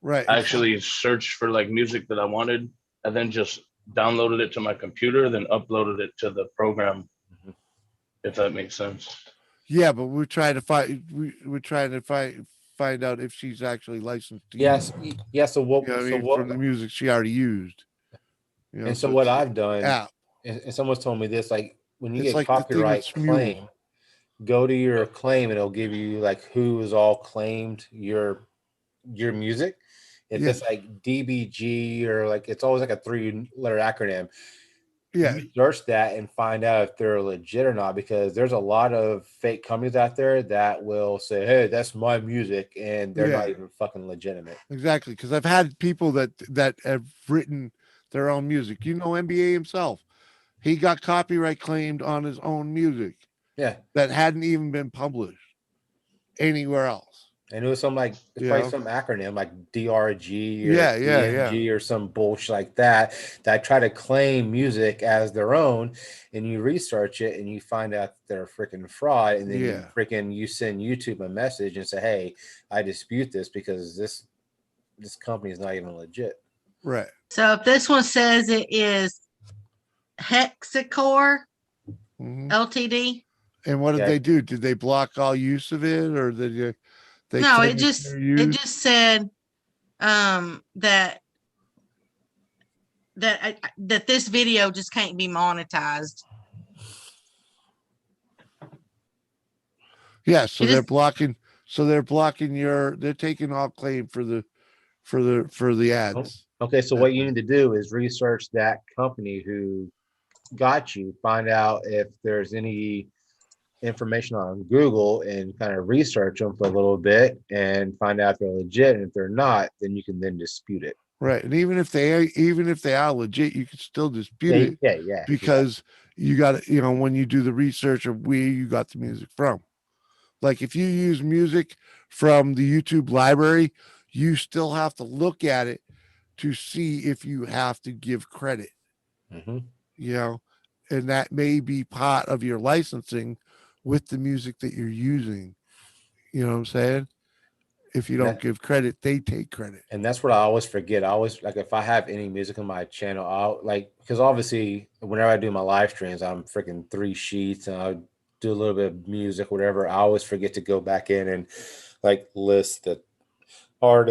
Right. I It's actually searched for like music that I wanted and then just downloaded it to my computer, then uploaded it to the program, if that makes sense. yeah, but we're trying to we're trying to find out if she's actually licensed to Yes. use, Yeah. So what? what I So mean, from what? the music she already used. And so So what it's I've done, app. and someone's told me this, like when you It's get like the thing with copyright Smule. claim, go to your claim and it'll give you like who is all claimed your music. If Yeah. it's like DBG or like it's always like a 3-letter acronym, Yeah. you search that and find out if they're legit or not, because there's a lot of fake companies out there that will say, hey, that's my music, and they're not Yeah. even fucking legitimate. Exactly. Because I've had people that have written their own music. NBA himself. He got copyright claimed on his own music Yeah. that hadn't even been published anywhere else. And it was some like it's You probably know? some acronym like DRG or Yeah. DMG or some bullshit like that try to claim music as their own, and you research it and you find out that they're a freaking fraud, and then Yeah. you send YouTube a message and say, hey, I dispute this because this company is not even legit. Right. So if this one says it is Hexacore Mhm. Ltd. And what did Yeah. they do? Did they block all use of it, or did they? No, claim it it's just fair use? said that that this video just can't be monetized. Yeah. So It they're is blocking. So they're blocking They're taking all claim for the ads. Okay, so what you need to do is research that company who got you, find out if there's any information on Google, and kind of research them for a little bit and find out if they're legit. And if they're not, then you can then dispute it. Right. And even if they are legit, you can still dispute it Yeah. because you got to, when you do the research of where you got the music from. Like if you use music from the YouTube library, you still have to look at it to see if you have to give credit, Mhm. And that may be part of your licensing with the music that you're using. You know what I'm saying? If you don't That- give credit, they take credit. And that's what I always forget. I always like if I have any music on my channel, I'll like because obviously whenever I do my live streams, I'm freaking 3 sheets and I'll do a little bit of music, whatever. I always forget to go back in and like list art,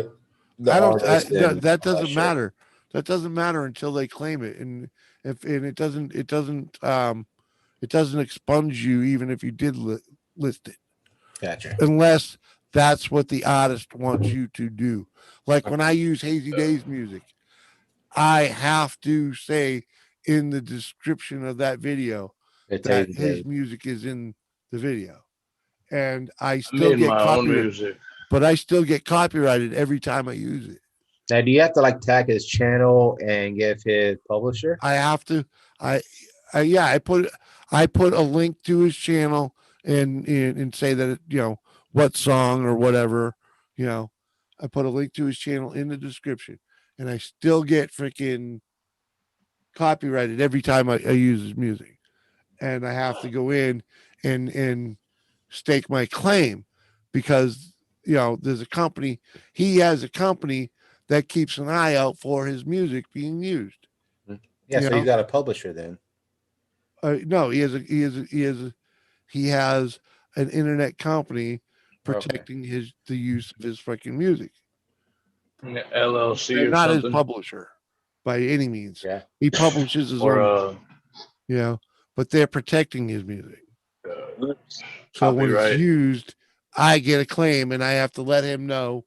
the I don't. artist, and That all that doesn't shit. matter. That doesn't matter until they claim it, and it doesn't expunge you even if you did list it, Gotcha. unless that's what the artist wants you to do. Like when I use Hazy Days music, I have to say in the description of that video It's that Hazy his Days. music is in the video, and I I still made get my own copyright, music. but I still get copyrighted every time I use it. Now, do you have to like tag his channel and give his publisher? I have to. I, yeah. I put a link to his channel and say that what song or whatever. You know, I put a link to his channel in the description, and I still get freaking copyrighted every time I use his music, and I have to go in and stake my claim because there's a company. He has a company that keeps an eye out for his music being used. Yeah, You so you know? got a publisher then. No, he has an internet company Okay. protecting the use of his freaking music. LLC They're or not his something. publisher by any means. Yeah. He publishes his Or own, but they're protecting his music. So when it's copyright. used, I get a claim and I have to let him know,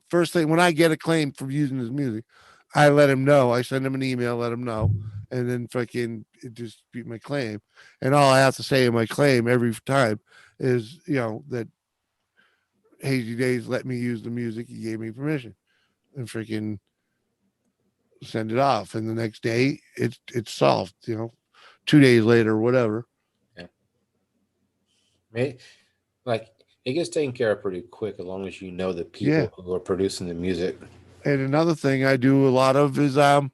first thing when I get a claim for using his music, I let him know. I send him an email, let him know, and then fucking dispute my claim. And all I have to say in my claim every time is, that Hazy Days let me use the music. He gave me permission, and freaking send it off. And the next day, it's solved. 2 days later, or whatever. Yeah. Like it gets taken care of pretty quick as long as you know the people who are producing the music. And another thing I do a lot of is I'll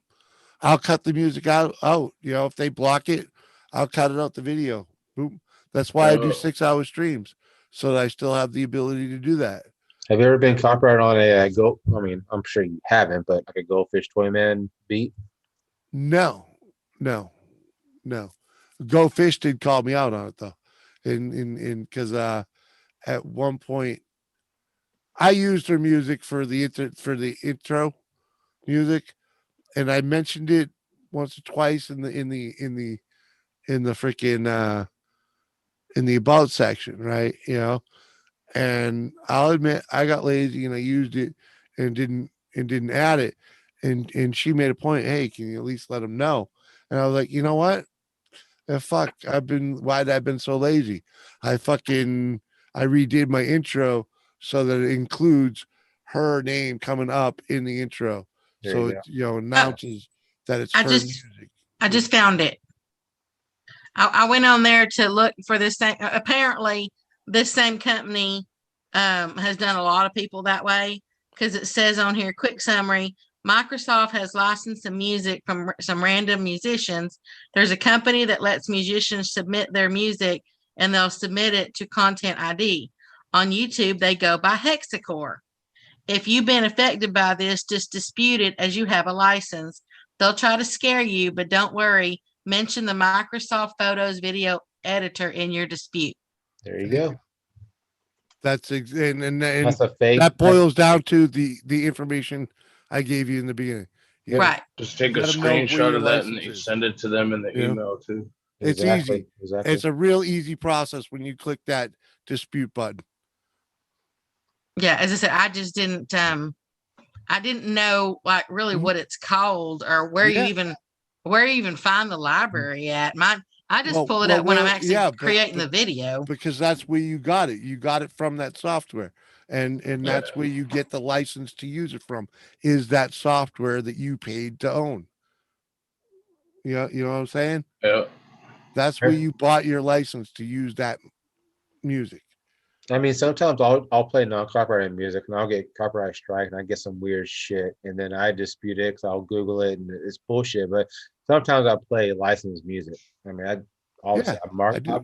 cut the music out. If they block it, I'll cut it out the video. Boom. That's why I do 6-hour streams, so that I still have the ability to do that. Have you ever been copyrighted on a go? I mean, I'm sure you haven't, but like a Goldfish Toy Man beat? No. Go Fish did call me out on it though, in because at one point I used her music for the intro music, and I mentioned it once or twice in the freaking in the about section, right? And I'll admit I got lazy and I used it and didn't add it. And she made a point, hey, can you at least let them know? And I was like, you know what? Fuck, why'd I been so lazy? I redid my intro so that it includes her name coming up in the intro. There So you it announces that it's her music. I just found it. I went on there to look for this thing. Apparently, this same company has done a lot of people that way because it says on here, quick summary, Microsoft has licensed some music from some random musicians. There's a company that lets musicians submit their music and they'll submit it to Content ID. On YouTube, they go by hexacore. If you've been affected by this, just dispute it as you have a license. They'll try to scare you, but don't worry. Mention the Microsoft Photos video editor in your dispute. There you go. That's and That's a fake. that boils down to the information I gave you in the beginning. Right. Just take a Let 'em know where screenshot your of that and license is. send it to them in the Yeah. email too. It's Exactly, easy. exactly. It's a real easy process when you click that dispute button. Yeah, as I said, I just didn't I didn't know like really what it's called or where you even find the library at. I just Well- pull it well, up when I'm well, actually yeah, but- creating but- the video. because that's where you got it. You got it from that software. And that's where you get the license to use it from, is that software that you paid to own. You know what I'm saying? Yeah. That's where you bought your license to use that music. I mean, sometimes I'll play non-copyrighted music and I'll get copyright strike and I get some weird shit and then I dispute it because I'll Google it and it's bullshit. But sometimes I play licensed music. I mean, obviously I do.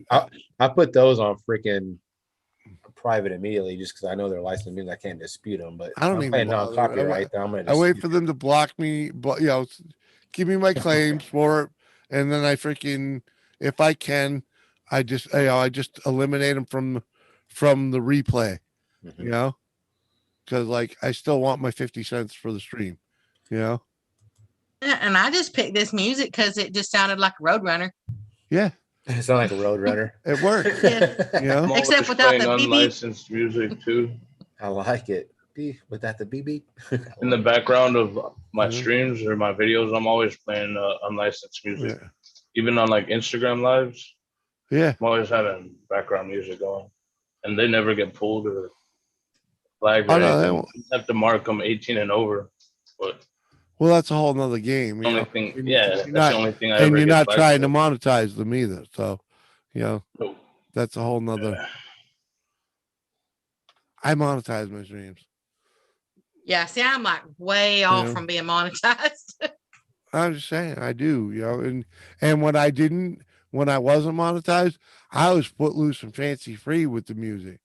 I put those on freaking private immediately just because I know they're licensed music. I can't dispute them. But I don't I'm even playing bother. non-copyright. Then I'm gonna I wait dispute for them to block me, but give me my claims for it, and then I freaking, if I can, I just eliminate them from the replay. it. You know, because like I still want my 50 cents for the stream. You know. Yeah, and I just picked this music because it just sounded like a Roadrunner. Yeah, It sounds like a Roadrunner. it works. Yeah. You know. I'm Except always without playing the BB. unlicensed music too. I like it. Without the BB. In the background of my Mhm. streams or my videos, I'm always playing unlicensed music. Yeah. Even on like Instagram lives, Yeah. I'm always having background music going, and they never get pulled or flagged Oh, or no, they anything. won't. You have to mark them 18 and over. But Well, that's a whole nother game. the You only know. thing, And yeah, you're that's not, the only thing I and ever you're get not flagged trying to for. monetize them either. So, Nope. that's a whole nother. Yeah. I monetize my streams. Yeah, see, I'm like way off Yeah. from being monetized. I'm just saying, I do, and when when I wasn't monetized, I was footloose and fancy free with the music.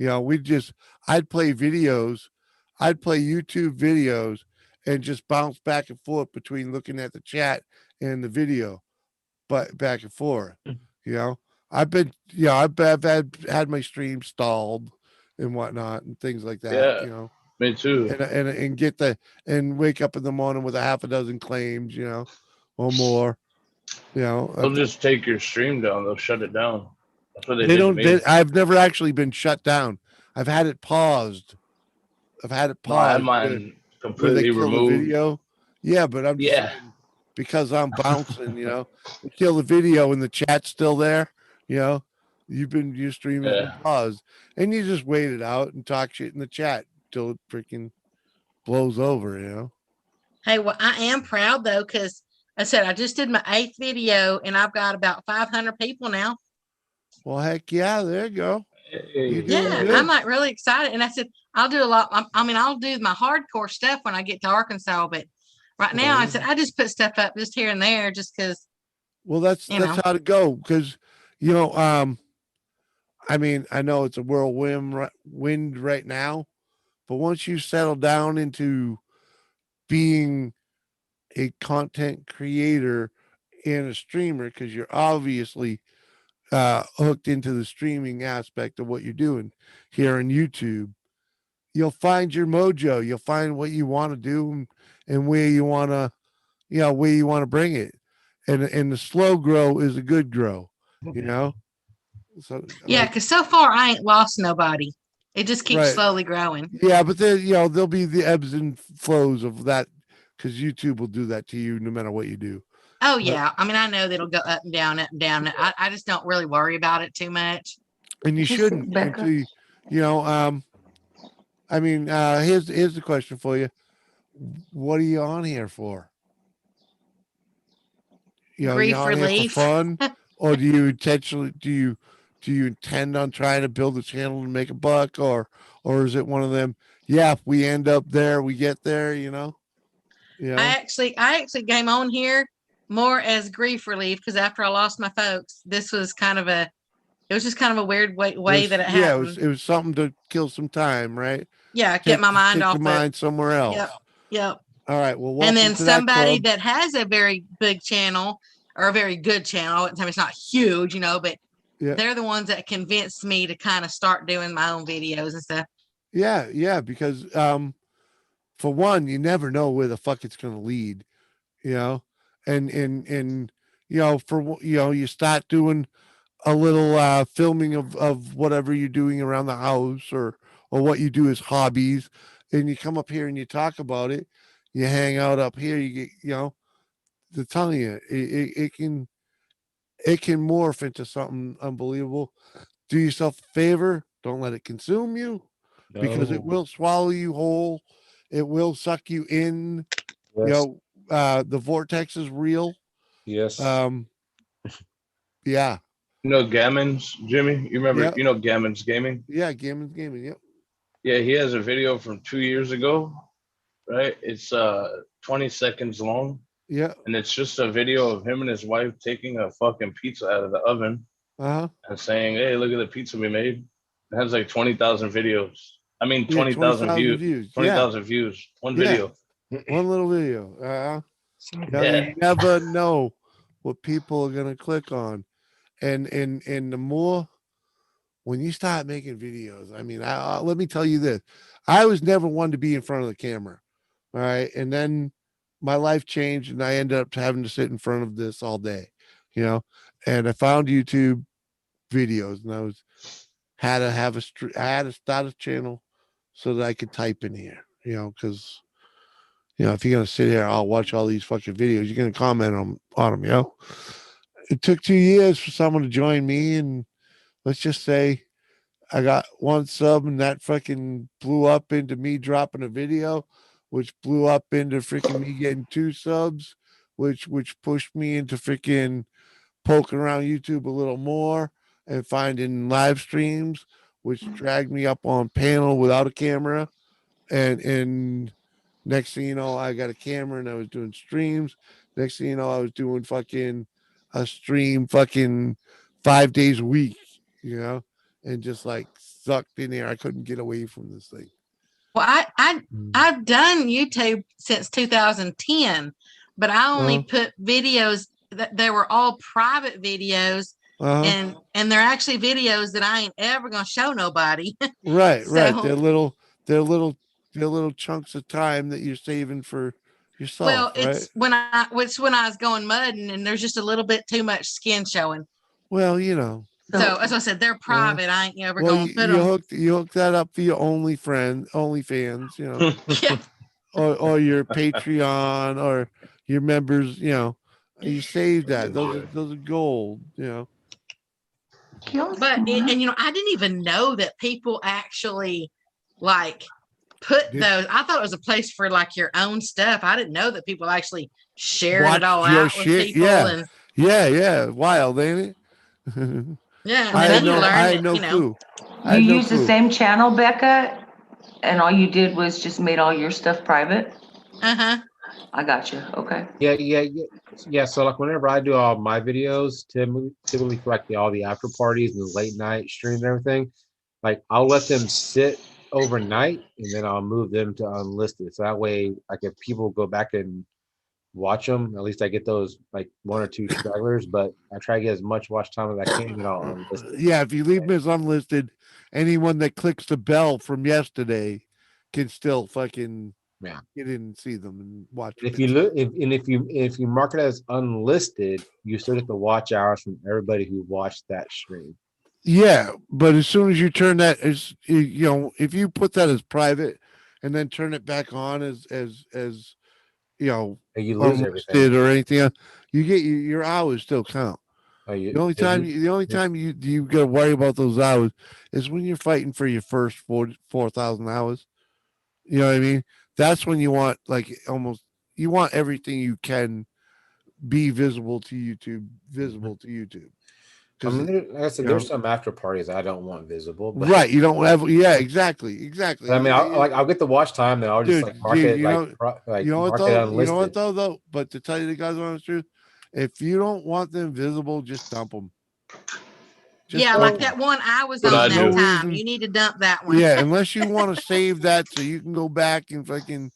I'd play videos, I'd play YouTube videos and just bounce back and forth between looking at the chat and the video, but back and forth. You know, I've had my stream stalled and whatnot and things like that. Yeah. Me too. And get and wake up in the morning with a half a dozen claims, or more. They'll just take your stream down. They'll shut it down. That's what they They did to don't. me. I've never actually been shut down. I've had it paused. No, I had Where mine they completely kill the removed. video. Yeah, but I'm just Yeah. saying, because I'm bouncing, they kill the video and the chat's still there. Your stream has been Yeah. paused, and you just wait it out and talk shit in the chat till it freaking blows over. Hey, well, I am proud though, because I said I just did my 8th video and I've got about 500 people now. Well, heck yeah, there you go. You doing Yeah, good. I'm like really excited. And I said, I'll do a lot. I mean, I'll do my hardcore stuff when I get to Arkansas, but right now I said, I just put stuff up just here and there just because. Well, that's how to go. Because, I mean, I know it's a whirlwind wind right now, but once you settle down into being a content creator and a streamer, because you're obviously hooked into the streaming aspect of what you're doing here on YouTube, you'll find your mojo. You'll find what you want to do and where you want to, bring it. And the slow grow is a good grow, So Yeah, because so far I ain't lost nobody. It just keeps Right. slowly growing. Yeah, but then there'll be the ebbs and flows of that, because YouTube will do that to you no matter what you do. Oh yeah, I mean I know that it'll go up and down, up and down. I just don't really worry about it too much. And you shouldn't. Becca? I mean, here's the question for you. What are you on here for? Grief you on here relief. for fun, or do you intend on trying to build a channel and make a buck, or is it one of them? Yeah, if we end up there, we get there. I actually came on here more as grief relief because after I lost my folks, this was kind of it was just kind of a weird way that it happened. It was something to kill some time, right? Yeah, get my mind take off your mind somewhere else. Yep. All right. Well, And then welcome to somebody that that has a very big channel or a very good channel, I wouldn't say it's not huge, but Yeah. they're the ones that convinced me to kind of start doing my own videos and stuff. Yeah, because for one, you never know where the fuck it's going to lead, and you start doing a little filming of whatever you're doing around the house or what you do as hobbies, and you come up here and you talk about it, you hang out up here, you get, they're telling you it it can morph into something unbelievable. Do yourself a favor. Don't let it consume you because it No. will swallow you whole. It will suck you in. You Yes. know, the vortex is real. Yes. Yeah. You know Gammons, Jimmy? You remember, Yep. you know Gammons Gaming? Yeah. Gaming. Yep. Yeah, he has a video from 2 years ago, right? It's 20 seconds long. Yeah. And it's just a video of him and his wife taking a fucking pizza out of the oven Uh huh. and saying, "Hey, look at the pizza we made." It has like 20,000 videos. I mean, Yeah. 20,000 20,000 views. views. Yeah. 20,000 views. One Yeah. video. One little video. You know, Yeah. you never know what people are gonna click on, and the more when you start making videos, I mean, let me tell you this: I was never one to be in front of the camera, all right, and then my life changed, and I ended up having to sit in front of this all day, you know, and I found YouTube videos, and had to have I had to start a channel so that I could type in here, you know, because if you're gonna sit here, I'll watch all these fucking videos. You're gonna comment on them, you know. It took 2 years for someone to join me, and let's just say I got one sub, and that fucking blew up into me dropping a video, which blew up into freaking me getting 2 subs, which pushed me into freaking poking around YouTube a little more and finding live streams, which dragged me up on panel without a camera, and next thing you know, I got a camera and I was doing streams. Next thing you know, I was doing fucking a stream fucking 5 days a week, you know, and just like sucked in there. I couldn't get away from this thing. Well, I've done YouTube since 2010, but I only put videos that they were all private videos, and they're actually videos that I ain't ever gonna show nobody. Right. So- They're little chunks of time that you're saving for yourself. Well, right? it's when I was going mudding, and there's just a little bit too much skin showing. Well, you know. So as I said, they're private. I ain't ever Well, gonna put you them. hook that up for your OnlyFans, you know, Yeah. or your Patreon or your members, you know, you save that. Those are gold, you know. But and you know, I didn't even know that people actually like put those. I thought it was a place for like your own stuff. I didn't know that people actually shared it all out with people. And yeah, wild, ain't it? yeah, I and then you learn had that, no you know. clue. You used the same channel, Becca, and all you did was just made all your stuff private? Uh-huh. I got you. Okay. Yeah. So like whenever I do all my videos, typically for like all the after parties and the late night streams and everything, like I'll let them sit overnight and then I'll move them to unlisted. So that way, like if people go back and watch them, at least I get those like 1 or 2 stragglers, but I try to get as much watch time as I can and I'll unlist it. Yeah, if you leave them as unlisted, anyone that clicks the bell from yesterday can still fucking get in and see them and watch them. If you look, if you mark it as unlisted, you still get the watch hours from everybody who watched that stream. Yeah, but as soon as you turn that as you know, if you put that as private and then turn it back on as you know, you lose unlisted everything or anything else, you get your hours still count. The only time you got to worry about those hours is when you're fighting for your first 4,000 hours. You know what I mean? That's when you want you want everything you can be visible to YouTube. I mean, like I said, there's some after parties I don't want visible, but right? You don't have, yeah, exactly. I mean, I'll get the watch time, then I'll just mark it you know what mark it though? unlisted. You know what though? But to tell you the guys honest truth, if you don't want them visible, just dump them. Like that one I was on that time. You need to dump that one. Yeah, unless you want to save that so you can go back and fucking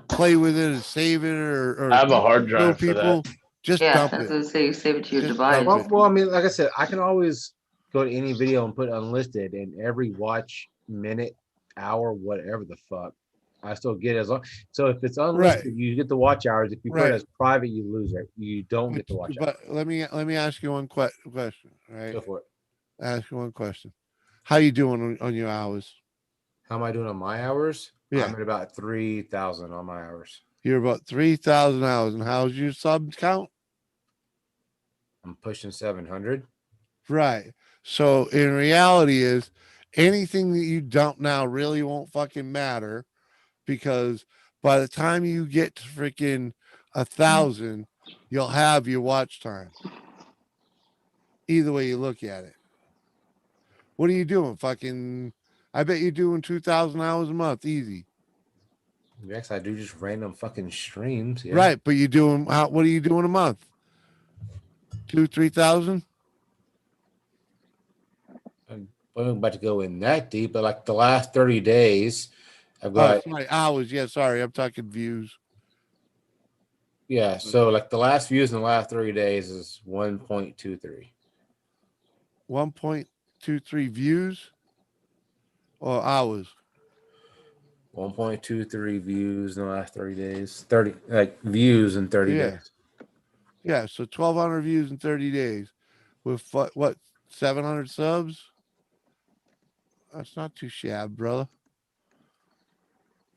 play with it and save it or I have a hard drive for that. Just dump it. Say save it to your device. Well, I mean, like I said, I can always go to any video and put unlisted, and every watch minute, hour, whatever the fuck, I still get as long. So if it's unlisted, you get the watch hours. If you put it as private, you lose it. You don't get the watch hours. But let me ask you one question. All right, go for it. Ask you one question. How you doing on your hours? How am I doing on my hours? Yeah. I'm at about 3,000 on my hours. You're about 3,000 hours. And how's your sub count? I'm pushing 700. Right. So in reality is anything that you dump now really won't fucking matter because by the time you get to freaking 1,000, you'll have your watch time. Either way you look at it. What are you doing? Fucking, I bet you're doing 2,000 hours a month, easy. Yes, I do just random fucking streams. Yeah. Right, but you doing what are you doing a month? 2,000-3,000? I'm about to go in that deep, but like the last 30 days, I've Oh, got sorry, hours. Yeah, sorry, I'm talking views. yeah. So like the last views in the last 30 days is 1.23. 1.23 views or hours. 1.23 views in the last 30 days. 30 like views in 30 Yeah. days. Yeah, so 1,200 views in 30 days with what 700 subs? That's not too shabby, brother.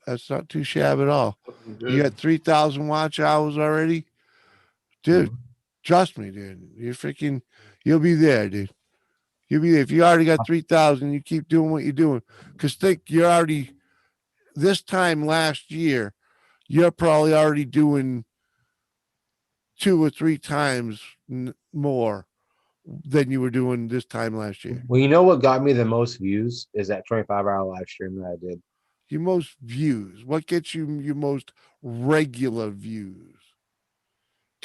That's not too shabby at all. You got 3,000 watch hours already, dude. Trust me, dude. You'll be there, dude. You'll be there. If you already got 3,000, you keep doing what you're doing. Because think you're already this time last year, you're probably already doing 2 or 3 times more than you were doing this time last year. Well, you know what got me the most views is that 25-hour live stream that I did. Your most views. What gets you your most regular views?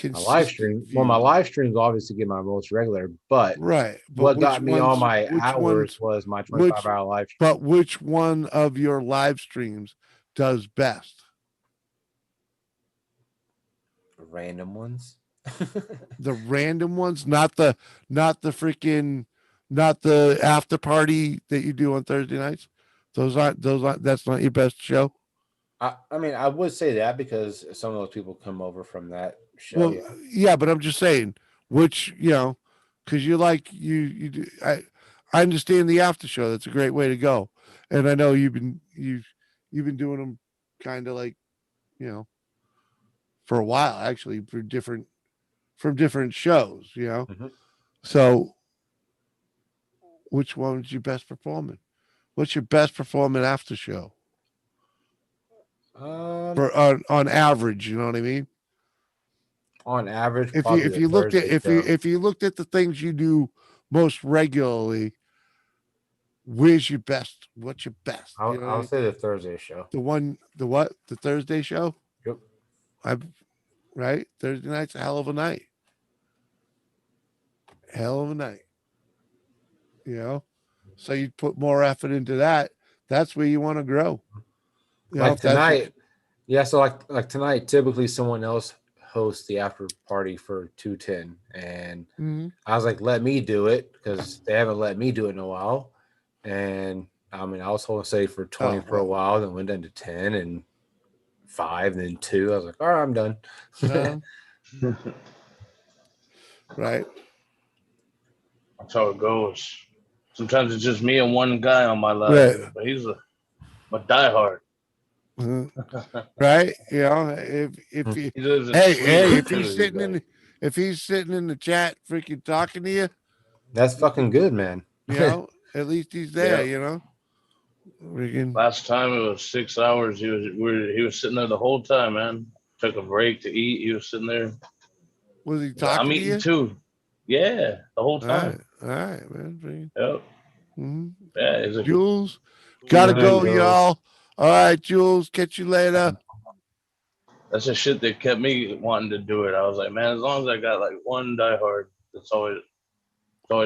My live stream. Well, my live streams obviously get my most regular, but right. But what got me on my hours was my 25-hour live stream. But which one of your live streams does best? Random ones. The random ones, not the freaking, not the after party that you do on Thursday nights. That's not your best show. I mean, I would say that because some of those people come over from that show. Well, yeah, but I'm just saying which, because you like you do, I understand the after show. That's a great way to go, and I know you've been doing them kind of like, for a while actually from different shows, So, which one's your best performing? What's your best performing after show? For on average, you know what I mean? On average, if you looked at if you looked at the things you do most regularly, where's your best? What's your best? I'll say the Thursday show. The Thursday show? Yep. Right? Thursday night's a hell of a night. Hell of a night. So you put more effort into that. That's where you want to grow. Like tonight. So like tonight, typically someone else hosts the after party for 210. And I was like, let me do it because they haven't let me do it in a while. And I mean, I was holding steady for 20 for a while, then went down to 10 and 5, then 2. I was like, all right, I'm done. Right. That's how it goes. Sometimes it's just me and one guy on my live, but he's a diehard. Right? If he if he's sitting in the chat freaking talking to you, that's fucking good, man. At least he's there, Last time it was 6 hours. He was sitting there the whole time, man. Took a break to eat. He was sitting there. Was he talking I'm to eating you? too. Yeah, the whole time. All right, man. Yep. Yeah, Jules, gotta go, y'all. All right, Jules, catch you later. That's the shit that kept me wanting to do it. I was like, man, as long as I got like one diehard, it's always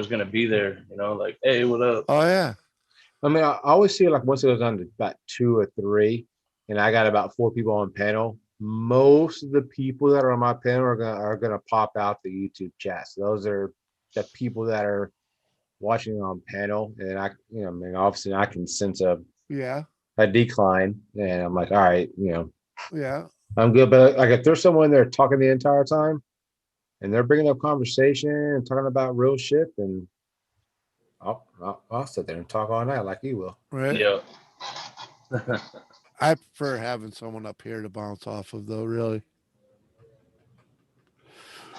gonna be there. Like, hey, what up? Oh yeah. I mean, I always see like once it goes down to about 2 or 3, and I got about 4 people on panel. Most of the people that are on my panel are gonna pop out the YouTube chat. So those are the people that are watching on panel, and I mean, obviously I can sense a decline, and I'm like, all right, I'm good. But like, if there's someone there talking the entire time, and they're bringing up conversation and talking about real shit, then I'll sit there and talk all night like you will. Right. Yeah. I prefer having someone up here to bounce off of, though. Really.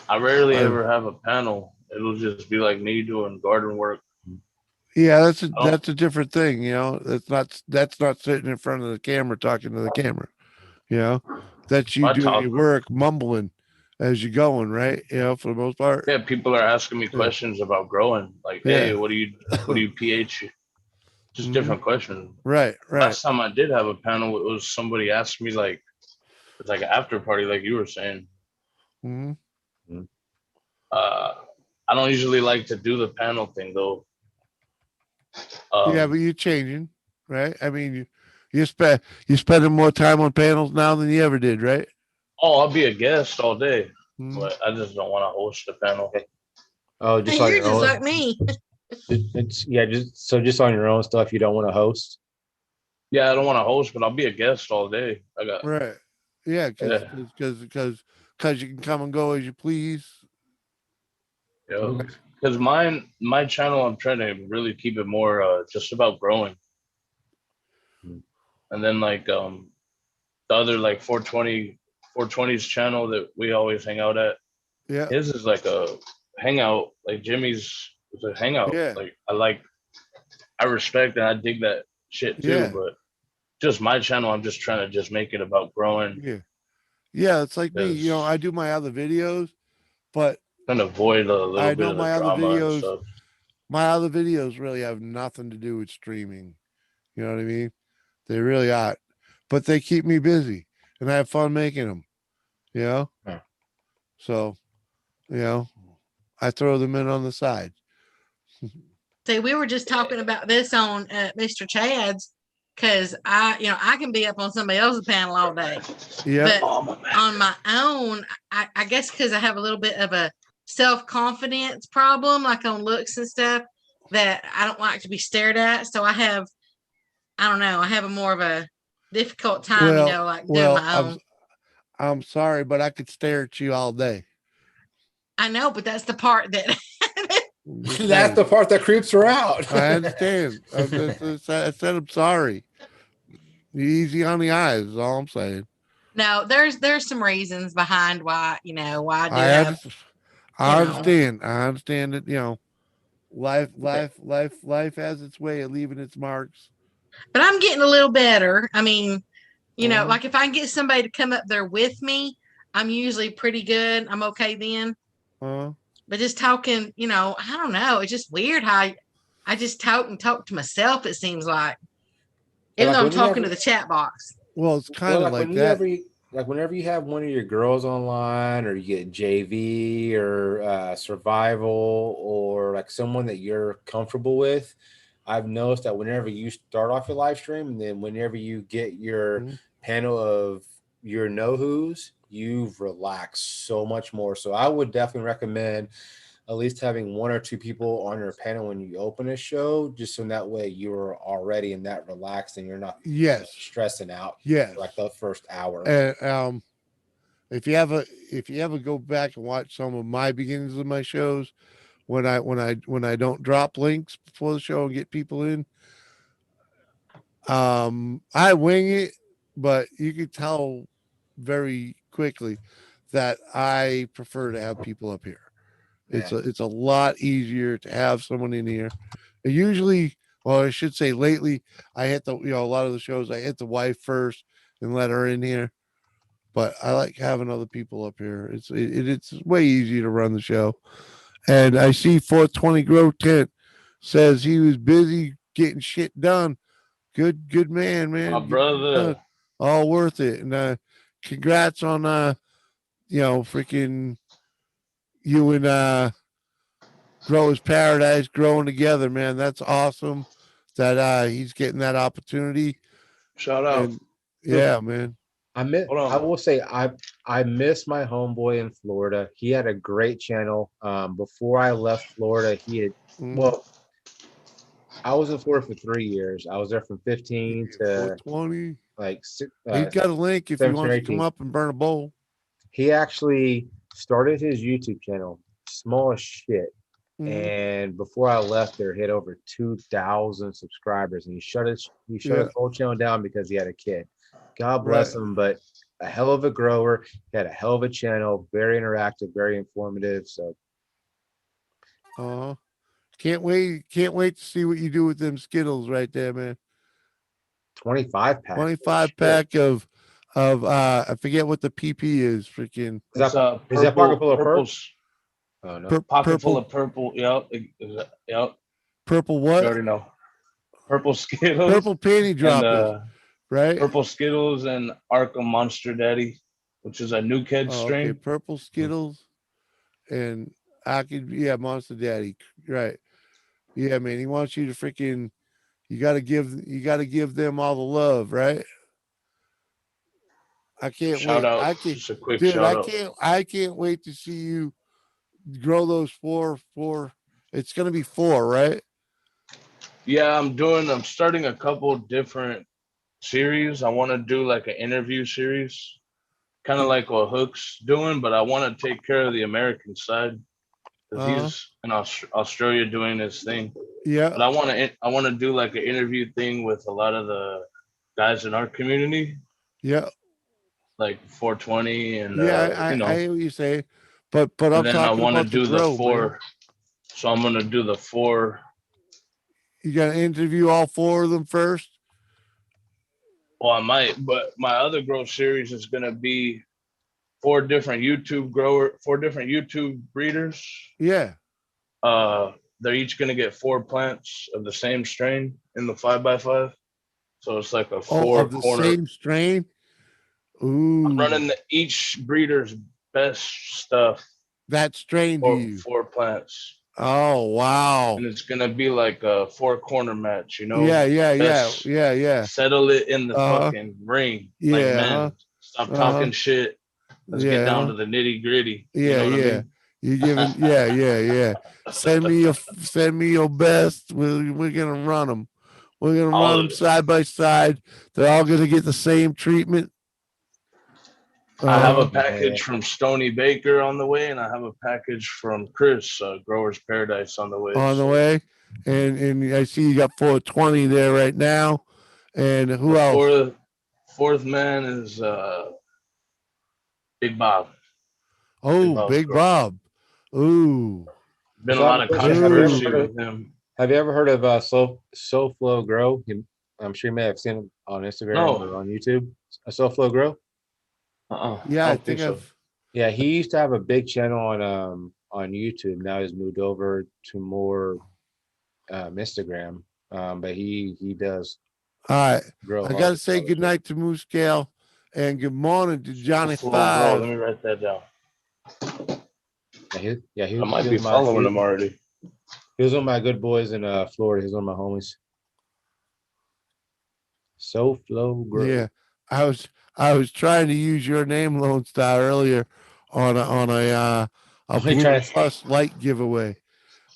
I rarely I- ever have a panel. It'll just be like me doing garden work. Yeah, I don't, that's a different thing, you know. That's not sitting in front of the camera talking to the camera, you know. That's you I doing talk. your work, mumbling as you're going, right? You know, for the most part. Yeah, people are asking me Yeah. questions about growing. Like, hey, Yeah. what do you pH? Just Mhm. different questions. Right, right. Last time I did have a panel, it was somebody asked me like it's like an after party, like you were saying. Mhm. Uh, I don't usually like to do the panel thing though. Yeah, but Um, you're changing, right? I mean, you spending more time on panels now than you ever did, right? oh, I'll be a guest all day, Mhm. but I just don't want to host the panel. Oh, just on You're your just like own. me. Yeah, just on your own stuff. You don't want to host. Yeah, I don't want to host, but I'll be a guest all day. I got Right. Yeah, yeah, because you can come and go as you please. yeah. Okay. Because my channel, I'm trying to really keep it more just about growing, Mm. and then like the other like 420's channel that we always hang out at. Yeah. His is like a hangout. Like Jimmy's is a hangout. Yeah. I respect and I dig that shit too. Yeah. But just my channel, I'm just trying to just make it about growing Yeah. Yeah. It's like me. You know, because I do my other videos, but trying to avoid a little I bit know of the drama and stuff. my other videos really have nothing to do with streaming. You know what I mean? They really are, but they keep me busy and I have fun making them, you know? Huh. So, you know, I throw them in on the side. See, we were just talking about this on Mr. Chad's because I can be up on somebody else's panel all day, Yeah. but on my own, I guess because I have a little bit of a self-confidence problem, like on looks and stuff, that I don't like to be stared at. So I don't know, I have a more of a difficult time, like doing Well, my own. I'm sorry, but I could stare at you all day. I know, but that's the part that I'm just That's saying. the part that creeps her out. I understand. I said I'm sorry. Easy on the eyes is all I'm saying. no, there's some reasons behind why I do I have, understand. you I know. understand. I understand that, life has its way of leaving its marks. But I'm getting a little better. I mean, Mhm. like if I can get somebody to come up there with me, I'm usually pretty good. I'm okay then. Uh, But just talking, I don't know. It's just weird how I just talk to myself, it seems like. Even Like though I'm when you have, talking to the chat box. well, it's kind of like like that. whenever you have one of your girls online, or you get JV or survival, or like someone that you're comfortable with, I've noticed that whenever you start off your live stream, and then whenever you get your Mhm. panel of your know who's, you've relaxed so much more. So I would definitely recommend at least having one or two people on your panel when you open a show, just so that way you're already in that relaxed and you're not Yes. stressing out Yes. for like the first hour. And if you ever go back and watch some of my beginnings of my shows, when I don't drop links before the show and get people in, I wing it, but you can tell very quickly that I prefer to have people up here. It's a lot easier to have someone in here. And usually, well, I should say lately, I hit a lot of the shows I hit the wife first and let her in here. But I like having other people up here. It's way easier to run the show. And I see 420 Grow Tent says he was busy getting shit done. Good man, My man. Get it done. brother, All worth it. And congrats on freaking you and Growers Paradise growing together, man. That's awesome that he's getting that opportunity. shout out. And yeah, man. Hold on. I will say I miss my homeboy in Florida. He had a great channel. Before I left Florida, he had well, I was in Florida for 3 years. I was there from 15 to 420. like He's got a link if he 17 or wants to come 18. up and burn a bowl. He actually started his YouTube channel, small as shit. Mhm. And before I left there, he had over 2,000 subscribers, and he shut his Yeah. whole channel down because he had a kid. God bless Right. him, but a hell of a grower. He had a hell of a channel, very interactive, very informative. So Can't wait to see what you do with them Skittles right there, man. 25 pack. 25 pack of I forget what the PP is. Freaking Is that It's a pocket full of purple, perp? Oh no. pocket full purple of purple. Yep. Yep. purple You what? already know. Purple Skittles. Purple panty And droppers, right? purple Skittles and Arkham Monster Daddy, which is a new kid Oh, okay, strain. purple Skittles and Monster Daddy, right? Yeah, man, he wants you to freaking. You got to give them all the love, right? I can't Shout wait. out. I can't, Just a quick dude. shout out. I can't wait to see you grow those four. It's gonna be 4, right? Yeah, I'm starting a couple different series. I want to do like an interview series, kind of like what Hook's doing, but I want to take care of the American side because he's in Australia doing his thing. Yeah. But I want to do like an interview thing with a lot of the guys in our community, Yeah. like 420 and Yeah. I hear what you say, but and I'm then I talking want to about the do the grow, man. 4. So I'm gonna do the 4. You got to interview all 4 of them first. Well, I might, but my other grow series is gonna be 4 different YouTube breeders. Yeah. They're each gonna get 4 plants of the same strain in the 5x5. So it's like a 4 of the corner. same strain. Ooh. I'm running each breeder's best stuff. That strain to you. 4 plants. Oh wow. And it's gonna be like a 4 corner match, you know. Yeah. Settle it in the fucking ring. Yeah. Like, man, stop talking shit. Let's get down to the nitty gritty. Yeah, you know what I mean? You're giving, yeah. Send me your best. We're gonna run them. We're gonna All run of them it. side by side. They're all gonna get the same treatment. I have a package from Stony Baker on the way, and I have a package from Chris, Growers Paradise, on the way. On the way, and I see you got 420 there right now. And who else? Fourth man is Big Bob. Oh, Big Bob. Ooh. Been a lot of controversy with him. Have you ever heard of SoFlo Grow? I'm sure you may have seen him on Instagram or on YouTube. SoFlo Grow. Yeah, I think I've. Yeah, he used to have a big channel on YouTube. Now he's moved over to more Instagram. But he does. All right. Grow I gotta say good night to Moose Scale and good morning to Johnny Five. Let me write that down. I might be following him already. He was one of my good boys in Florida. He's one of my homies. SoFlo Grow. Yeah, I was trying to use your name, Lone Star, earlier on a Blue Plus Light giveaway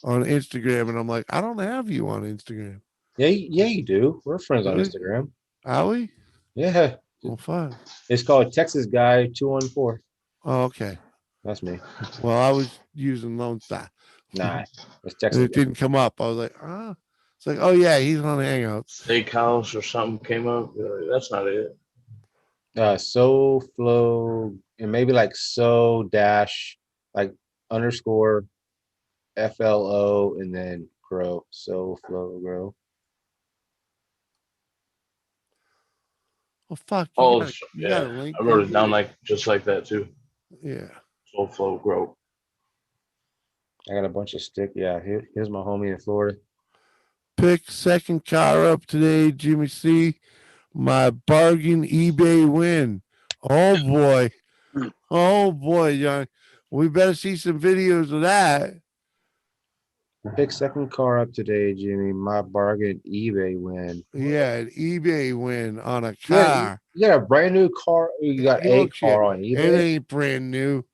on Instagram, and I'm like, I don't have you on Instagram. Yeah, you do. We're friends on Instagram. Are we? Yeah. Well, fun. It's called Texas Guy 214. Oh, okay. That's me. Well, I was using Lone Star. Nah, it's Texas. And it didn't come up. I was like, It's like, oh yeah, he's on Hangouts. Steakhouse or something came up. That's not it. SoFlo, and maybe like so dash like underscore FLO and then grow. SoFlo Grow. Well, fuck. Yeah. I wrote it down just like that too. Yeah. SoFlo Grow. I got a bunch of stick. Yeah, here's my homie in Florida. Pick second car up today, Jimmy C. My bargain eBay win. Oh boy. Oh boy, John. We better see some videos of that. Pick second car up today, Jimmy. My bargain eBay win. Yeah, an eBay win on a car. Yeah, you got a brand new car. You got a car on eBay. It ain't brand new.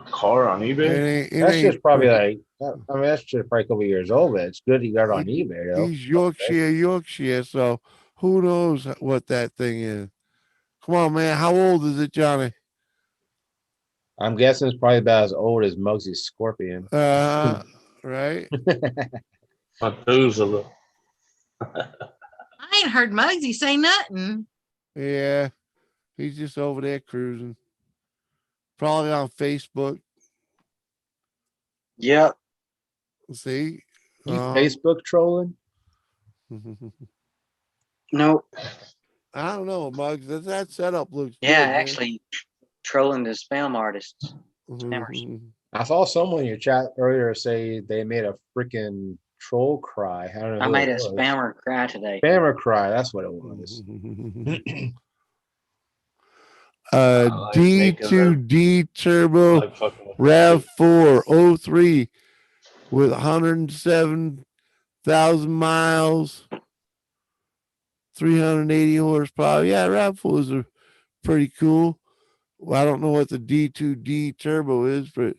A car on eBay? That's just probably like, I mean, that's just probably a couple years old, but it's good you got it on eBay. Though. He's Yorkshire, so who knows what that thing is. Come on, man. How old is it, Johnny? I'm guessing it's probably about as old as Muggsy's Scorpion. Right? Methuselah. I ain't heard Muggsy say nothing. Yeah. He's just over there cruising. Probably on Facebook. Yep. See? You Facebook trolling? Nope. I don't know, Muggs. That setup looks Yeah, good, man. actually, trolling the spam artists. I saw someone in your chat earlier say they made a freaking troll cry. I don't know. I who made it a was. spammer cry today. Spammer cry. That's what it was. like making them- D2D turbo like fucking with RAV4 03 with 107,000 miles, 380 horsepower. Yeah, RAV4s are pretty cool. Well, I don't know what the D2D turbo is, but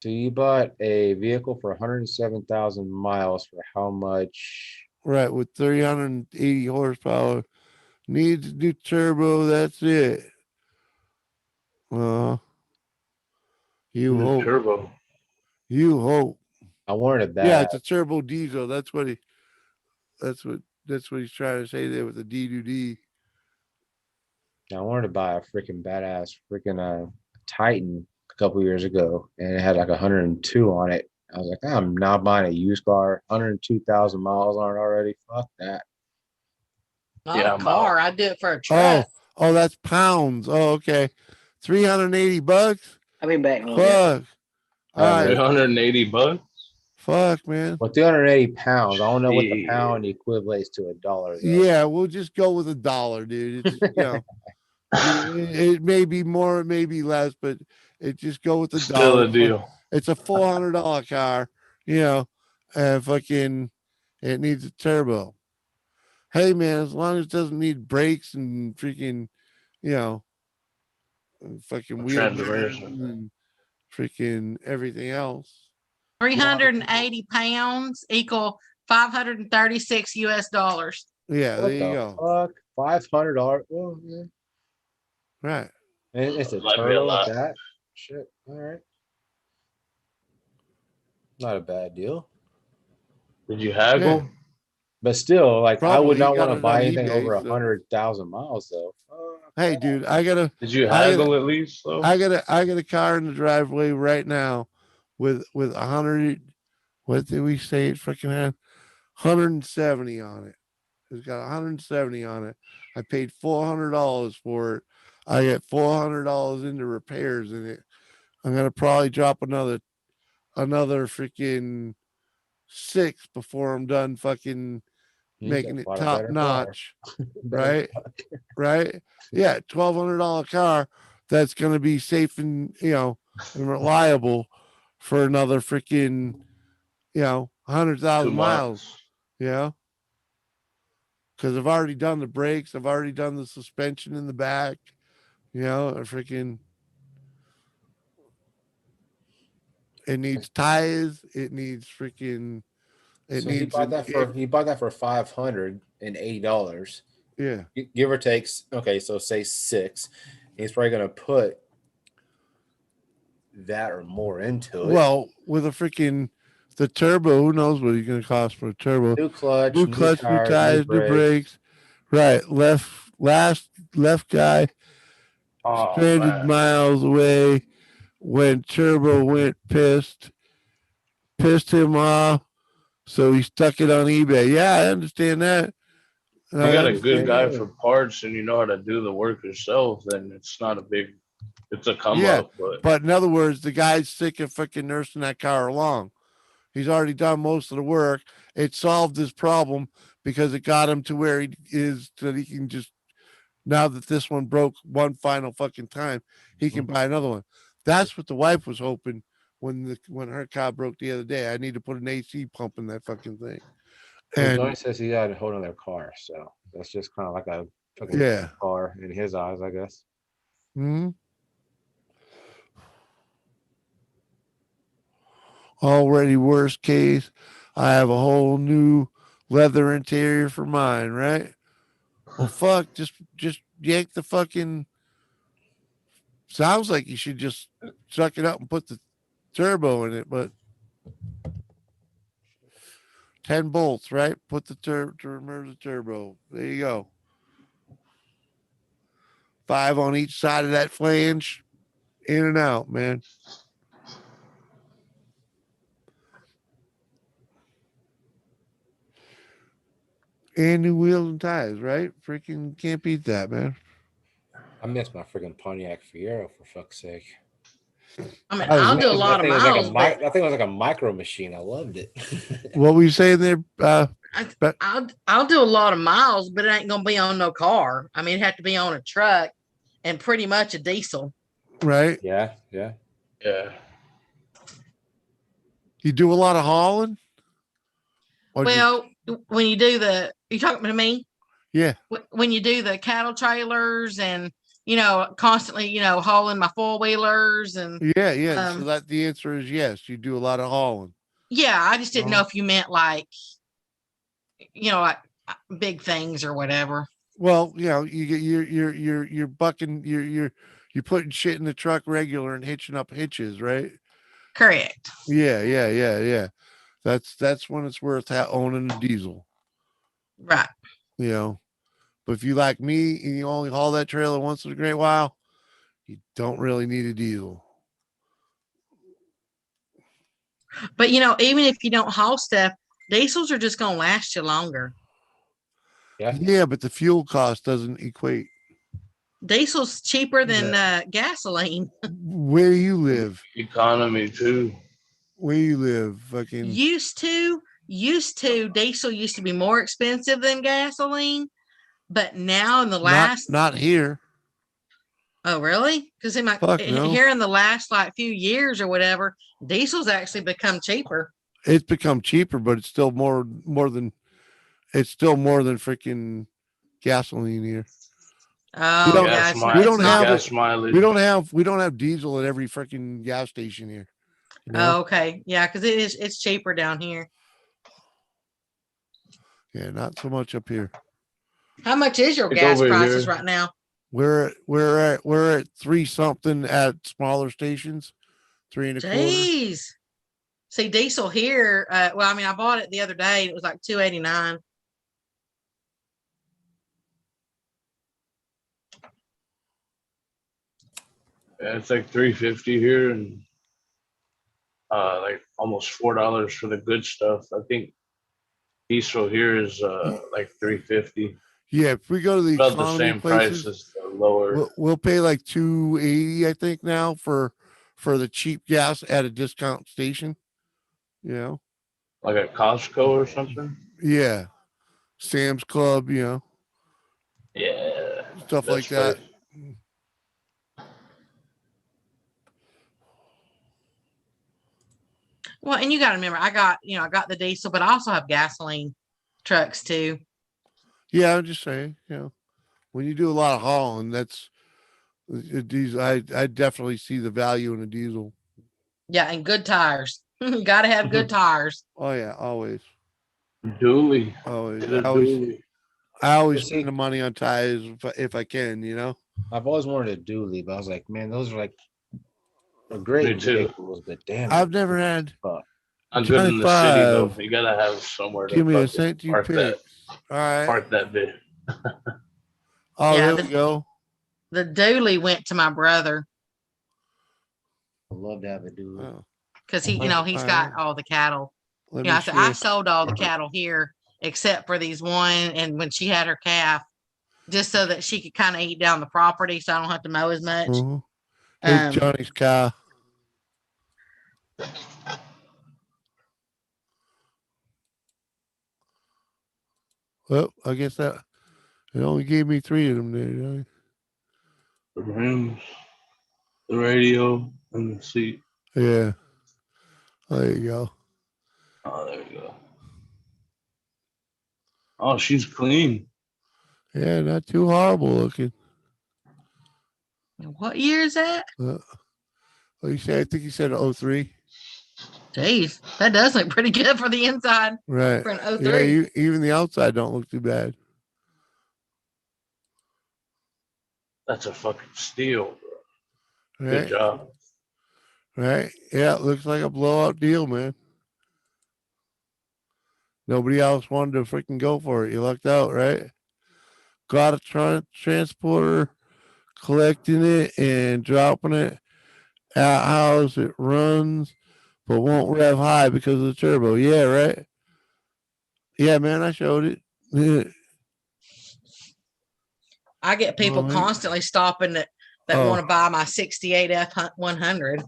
So you bought a vehicle for 107,000 miles for how much? right, with 380 horsepower. Needs a new turbo. That's it. You new hope. turbo. You hope. I wanted that. Yeah, it's a turbo diesel. That's what he's trying to say there with the D2D. I wanted to buy a freaking badass freaking Titan a couple years ago, and it had like 102 on it. I was like, I'm not buying a used car. 102,000 miles on it already. Fuck that. Not Yeah, a I'm car. out. I do it for a truck. Oh, that's pounds. Oh, okay. $380. I'll be back in a little bit. Fuck. All right. 380 bucks. Fuck, man. Well, 380 pounds. I don't know what the Shit. pound equates to a dollar. Though. Yeah, we'll just go with $1, dude. It's it may be more, it may be less, but it just go with Still $1. a deal. It's a $400 car, and fucking it needs a turbo. Hey man, as long as it doesn't need brakes and freaking, fucking wheel Transmission. and freaking everything else. 380 pounds equal 536 US dollars. Yeah, What there you the go. fuck? $500. Well, yeah. Right. And it's a Might be a turbo lot. with that. Shit. All right. Not a bad deal. Did you haggle? Yeah. But still, like, I would Probably not got want to it buy on anything eBay, over so- 100,000 miles, though. Hey, dude, I got Did you haggle at least? Though? I got a car in the driveway right now with 100. What did we say it freaking had? 170 on it. It's got 170 on it. I paid $400 for it. I get $400 into repairs in it. I'm gonna probably drop another freaking 6 before I'm done fucking You making just it bought a top better car. notch. Better Right? Yeah, $1,200 car that's gonna be safe and and reliable for another freaking 100,000 2 miles. months. Yeah. Because I've already done the brakes, I've already done the suspension in the back, freaking. It needs tires. It needs freaking. It So needs. he bought that for $580. Yeah. Give or take. Okay, so say 6. He's probably gonna put that or more into it. Well, with a freaking the turbo, who knows what he's going to cost for a turbo? New clutch, new tires, new brakes. Right, left guy Oh, stranded man. miles away when turbo went pissed him off, so he stuck it on eBay. Yeah, I understand that. You got a good guy for parts and you know how to do the work yourself, then it's not a big. It's a come up, but in other words, the guy's sick of fucking nursing that car along. He's already done most of the work. It solved his problem because it got him to where he is that he can just, now that this one broke one final fucking time, he can buy another one. That's what the wife was hoping when her car broke the other day. I need to put an AC pump in that fucking thing. And Doin says he had a whole other car, so that's just kind of like a fucking car in his eyes, I guess. Hmm. Already worst case, I have a whole new leather interior for mine, right? Well, fuck, just yank the fucking. Sounds like you should just suck it up and put the turbo in it, but 10 bolts, right? Put the to remove the turbo. There you go. 5 on each side of that flange. In and out, man. And new wheels and tires, right? Freaking can't beat that, man. I miss my freaking Pontiac Fiero for fuck's sake. I mean, I was- I'll do a That lot of thing was like miles, but that thing was like a micro machine. I loved it. What were you saying there? I'll do a lot of miles, but it ain't gonna be on no car. I mean, it had to be on a truck and pretty much a diesel. Right? Yeah. Yeah. You do a lot of hauling? Or just- Well, when you do you talking to me? yeah. When you do the cattle trailers and constantly hauling my 4-wheelers and Yeah, yeah. So um, that the answer is yes. You do a lot of hauling. yeah, I just didn't know Uh-huh. if you meant like like big things or whatever. Well, you get you're bucking you're putting shit in the truck regular and hitching up hitches, right? Correct. Yeah. That's when it's worth owning a diesel, Right. But if you like me and you only haul that trailer once in a great while, you don't really need a diesel. But even if you don't haul stuff, diesels are just gonna last you longer. Yeah, but the fuel cost doesn't equate. Diesel's cheaper than gasoline. Where you live? Economy too. Where you live? Fucking Used to diesel used to be more expensive than gasoline, but now in the last not here. Oh, really? Because Fuck no. here in the last few years or whatever, diesel's actually become cheaper. It's become cheaper, but it's still more than freaking gasoline here. Oh, don't- yeah, Gas it's mi- not, we it's don't not- have gas it. mileage. We don't have diesel at every freaking gas station here. Oh, okay, yeah, because it's cheaper down here. Yeah, not so much up here. How much is your It's gas over prices here. right now? We're at 3 something at smaller stations, 3 and a quarter. Jeez. See, diesel here. Well, I mean, I bought it the other day. It was like $2.89. Yeah, it's like $3.50 here and like almost $4 for the good stuff. I think diesel here is like $3.50. Yeah, if we go to the About the economy same price places, as the lower. we'll pay like $2.80, I think, now for the cheap gas at a discount station. Like at Costco or something. Yeah, Sam's Club, Yeah. stuff like best that. price. Well, and you got to remember, I got the diesel, but I also have gasoline trucks too. Yeah, I'm just saying, when you do a lot of hauling, that's diesel. I definitely see the value in a diesel. Yeah, and good tires. You got to have good tires. Oh yeah, always. Dually. Always. Get a I dually. always See- spend the money on tires if I can, I've always wanted a dually, but I was like, man, those are like a great Me too. vehicles, but damn, I've never had. I'm good in the city though. 25. You gotta have somewhere to Give me a fucking cent you park pick. that. All right. Park that bit. Oh, Yeah, there we go. The dually went to my brother I love to have a dually. Oh, because he's All got right. all the cattle. let I me said see. I sold all the cattle here except for these one, and when she had her calf, just so that she could kind of eat down the property, so I don't have to mow as much. Mhm. Hey, Um, Johnny's car. Well, I guess that it only gave me 3 of them there, Johnny. The rims, the radio, and the seat. Yeah. There you go. Oh, there we go. Oh, she's clean. Yeah, not too horrible looking. what year is that? What you say? I think you said 03. Jeez, that does look pretty good for the inside Right. for an Yeah, 03. even the outside don't look too bad. That's a fucking steal, bro. Right. Good job. Right. Yeah, it looks like a blowout deal, man. Nobody else wanted to freaking go for it. You lucked out, right? Got a transporter, collecting it and dropping it at house. It runs, but won't rev high because of the turbo. Yeah, right. Yeah, man, I showed it. Yeah. I get people Well, constantly stopping that Oh. want to buy my 68 F100.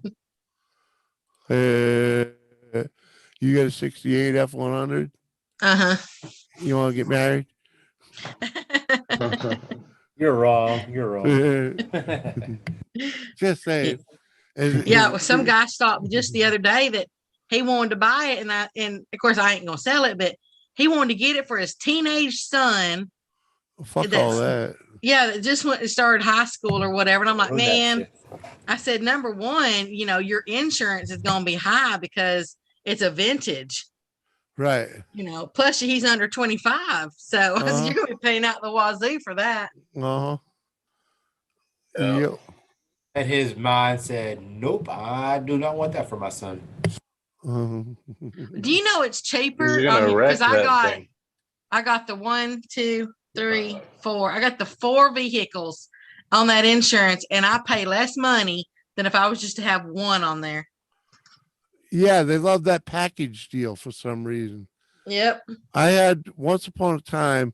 You got a 68 F100? Uh-huh. You want to get married? You're wrong. You're wrong. Just saying. Yeah, well, some guy stopped just the other day that he wanted to buy it, and of course I ain't gonna sell it, but he wanted to get it for his teenage son. Fuck all that. Yeah, that just went and started high school or whatever. And I'm like, Oh, that man, shit. I said, number one, your insurance is gonna be high because it's a vintage. Right. Plus he's under 25, so you're gonna be paying out the wazoo for that. Uh-huh. Yeah. And his mind said, nope, I do not want that for my son. Do you know it's cheaper? He's gonna wreck Because I that thing. got the 1, 2, 3, 4. I got the 4 vehicles on that insurance, and I pay less money than if I was just to have one on there. Yeah, they love that package deal for some reason. Yep. I had once upon a time,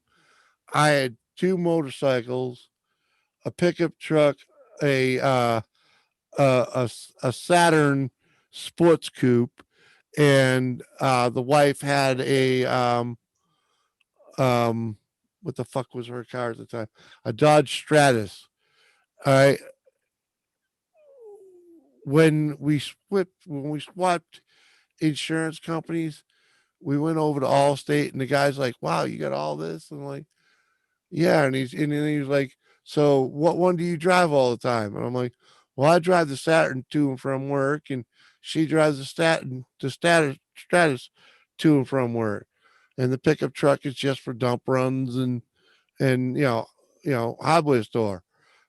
I had 2 motorcycles, a pickup truck, a Saturn sports coupe, and the wife had a what the fuck was her car at the time? A Dodge Stratus. All right. When we swapped insurance companies, we went over to Allstate, and the guy's like, "Wow, you got all this?" And I'm like, "Yeah." And then he was like, "So what one do you drive all the time?" And I'm like, "Well, I drive the Saturn to and from work, and she drives the Stratus to and from work, and the pickup truck is just for dump runs and hardware store,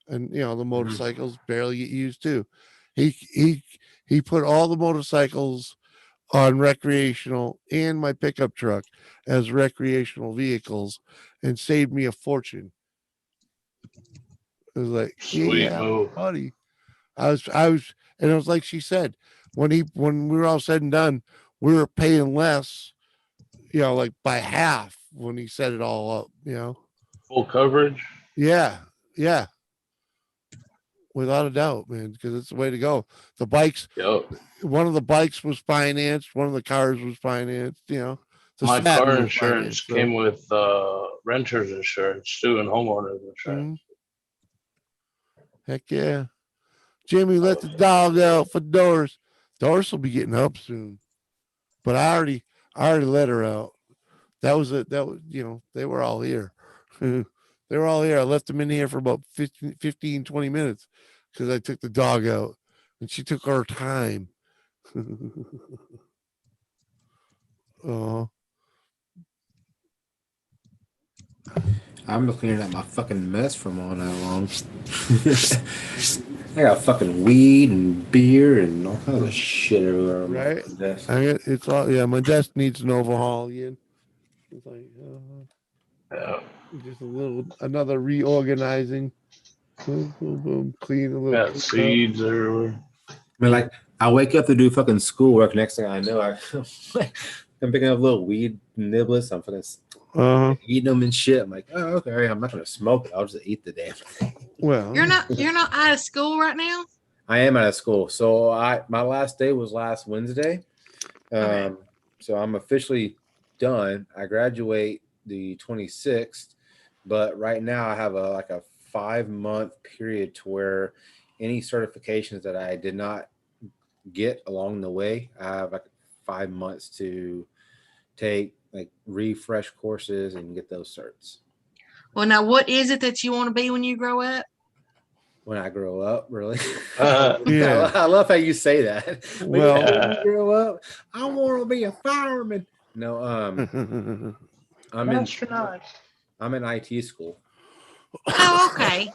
and the motorcycles barely get used too." He put all the motorcycles on recreational and my pickup truck as recreational vehicles and saved me a fortune. It was like, Sweet yeah, move. buddy. And it was like she said, when we were all said and done, we were paying less, like by half when he set it all up, Full coverage. Yeah. Yeah. Without a doubt, man, because it's the way to go. The bikes, Yep. one of the bikes was financed, one of the cars was financed, the My Saturn car was insurance financed, so- came with renter's insurance too, and homeowner's insurance. Heck yeah. Jimmy, let the dog out for Doris. Doris will be getting up soon. But I already let her out. That was they were all here. They were all here. I left them in here for about 15 20 minutes because I took the dog out and she took her time. I'm just cleaning up my fucking mess from all night long. I got fucking weed and beer and all kinds of shit everywhere. On Right? my desk. It's all, yeah, my desk needs an overhaul again. It's like, Yeah. just another reorganizing. Boom, boom, boom. Clean a little. Got seeds everywhere. I mean, like, I wake up to do fucking schoolwork. Next thing I know, I'm picking up little weed niblets. I'm fucking eating them and shit. I'm like, oh, okay, I'm not gonna smoke it. I'll just eat the damn thing. Well, You're not out of school right now? I am out of school. So my last day was last Wednesday. Okay. So I'm officially done. I graduate the 26th, but right now I have a 5-month period to where any certifications that I did not get along the way, I have like 5 months to take like refresh courses and get those certs. Well, now what is it that you want to be when you grow up? When I grow up, really? Yeah. I love how you say that. Well, when you grow up, I want to be a fireman. No, I'm in IT school. Oh, okay.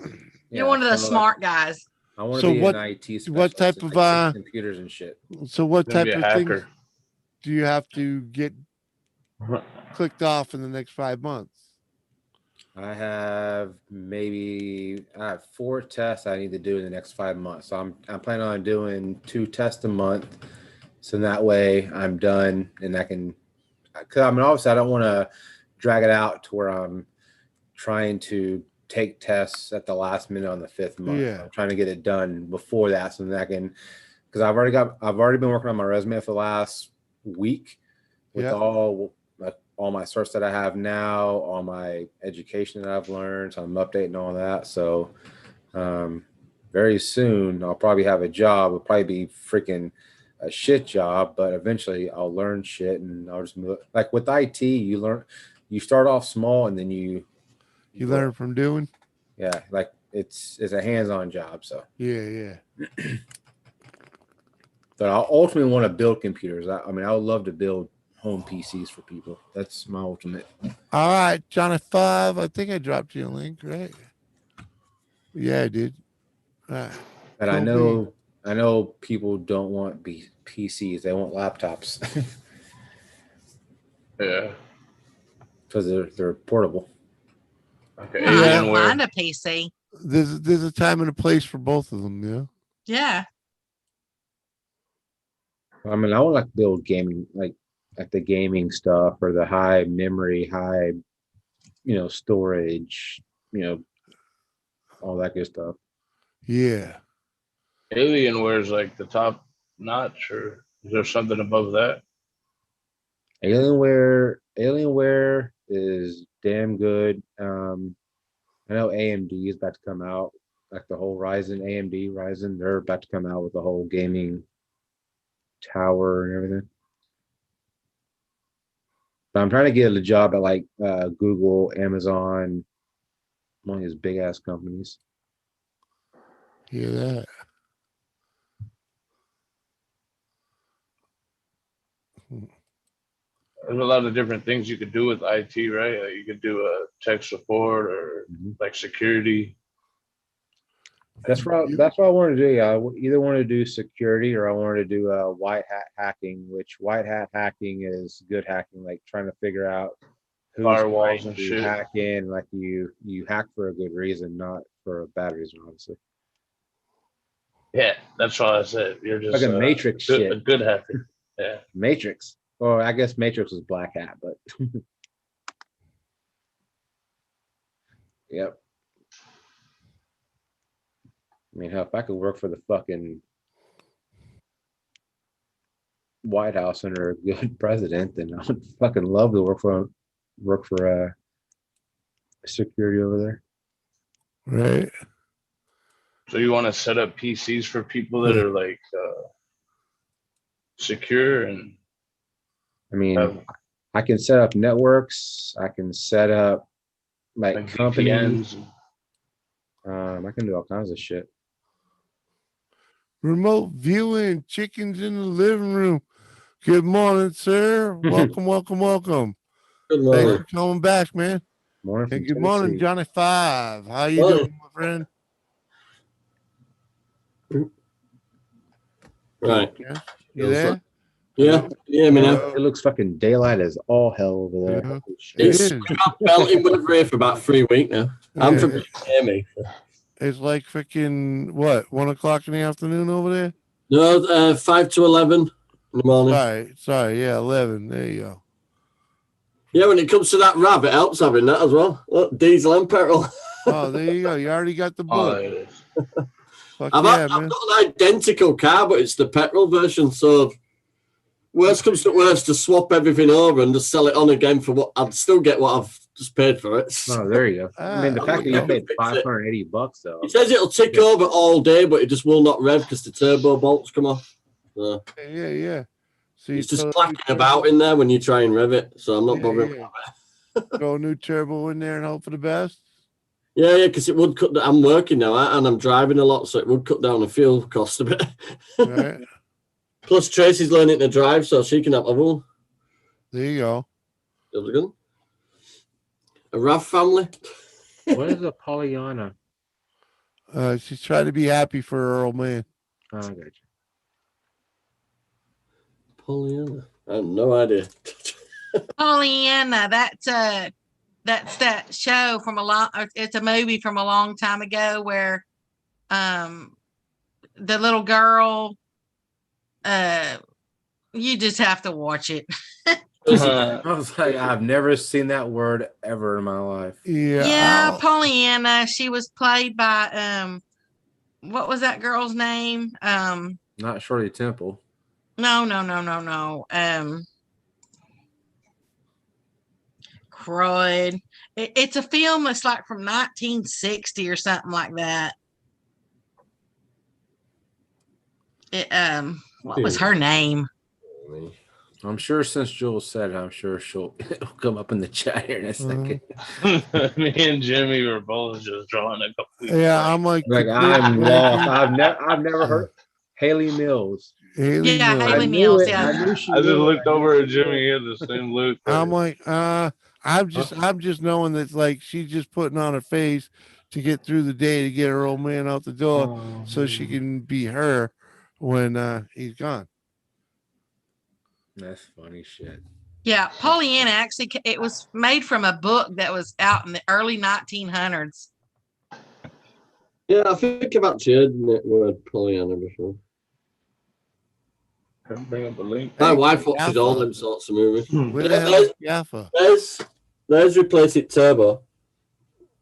You're one of the so, smart guys. I want So to be what- an IT specialist. what type of, fix computers and shit? So what Gonna type be of a things hacker. do you have to get clicked off in the next 5 months? I have I have 4 tests I need to do in the next 5 months. So I'm planning on doing 2 tests a month. So that way I'm done and I can, because I mean, obviously I don't want to drag it out to where I'm trying to take tests at the last minute on the 5th month. Yeah. I'm trying to get it done before that so that I can, because I've already been working on my resume for the last week with all my certs that I have now, all my education that I've learned. So I'm updating all that. So very soon I'll probably have a job. It'll probably be freaking a shit job, but eventually I'll learn shit and I'll just move. Like with IT, you start off small and then you learn from doing. Yeah, like it's a hands-on job. So yeah. But I ultimately want to build computers. I mean, I would love to build home PCs for people. That's my ultimate. All right, Johnny 5. I think I dropped you a link, right? Yeah, I did. All right. But I know people don't want PCs. They want laptops. Yeah. Because they're portable. Okay. Well, I don't mind a PC. There's a time and a place for both of them, yeah. Yeah. I mean, I would like to build gaming, like the gaming stuff or the high memory, high, storage, all that good stuff. Yeah. Alienware's like the top notch, or is there something above that? Alienware is damn good. I know AMD is about to come out, like the whole Ryzen, they're about to come out with the whole gaming tower and everything. But I'm trying to get a job at like Google, Amazon, one of these big ass companies. Hear that? There's a lot of different things you could do with IT, right? Like you could do a tech support or like security. That's what I wanted to do. Yeah, I either want to do security or I wanted to do white hat hacking, which white hat hacking is good hacking, like trying to figure out who's Firewalls and shit. hack in, like you hack for a good reason, not for a bad reason, obviously. Yeah, that's what I said. You're just like a Matrix shit. A good hacker. Yeah. Matrix. Well, I guess Matrix was black hat, but yep. I mean, hell, if I could work for the fucking White House under a good president, then I would fucking love to work for security over there. Right. So you want to set up PCs for people that are like secure and. I mean, I can set up networks. I can set up like companies. I can do all kinds of shit. Remote viewing, chickens in the living room. Good morning, sir. Welcome. Good morning. Thanks for coming back, man. Morning. And good morning, Johnny 5. How you doing, my friend? Right. You there? Yeah. Yeah, me now. It looks fucking daylight as all hell over there. Yeah. It's belting weather here for about 3 weeks now. I'm from Miami. It's like freaking what, 1 o'clock in the afternoon over there? No, 5 to 11 in the morning. Sorry, yeah, 11. There you go. Yeah, when it comes to that rev, it helps having that as well. Look, diesel and petrol. Oh, there you go. You already got the book. I've got an identical car, but it's the petrol version. So worst comes to worst, to swap everything over and just sell it on again for what I'd still get what I've just paid for it. Oh, there you go. I mean, the fact that you paid $580 though. It says it'll tick over all day, but it just will not rev because the turbo bolts come off. So Yeah. So it's just clacking about in there when you try and rev it. So I'm not bothering about it. Throw a new turbo in there and hope for the best. Yeah, because it would cut. I'm working now and I'm driving a lot, so it would cut down the fuel cost a bit. Right. Plus, Tracy's learning to drive, so she can have a one. There you go. That was good. A RAV family. What is a Pollyanna? She's trying to be happy for her old man. Oh, I got you. Pollyanna. I have no idea. Pollyanna, that's that's that show from a long. It's a movie from a long time ago where, the little girl. You just have to watch it. I was like, I've never seen that word ever in my life. Yeah, Pollyanna. She was played by what was that girl's name? Not Shirley Temple. No. Croyd. It's a film that's like from 1960 or something like that. What was her name? I'm sure since Joel said it, I'm sure it'll come up in the chat here in a second. Me and Jimmy were both just drawing a complete. Yeah, I'm like I'm lost. I've never heard Haley Mills. Haley Mills. Haley Mills. Yeah, I knew she. I just looked over at Jimmy. He had the same look. I'm like, I'm just knowing that like she's just putting on a face to get through the day to get her old man out the door so she can be her when he's gone. That's funny shit. Yeah, Pollyanna actually, it was made from a book that was out in the early 1900s. Yeah, I think I've actually heard the word Pollyanna before. Bring up a link. My wife watches all them sorts of movies. Where the hell is Jaffa? There's Replace It Turbo.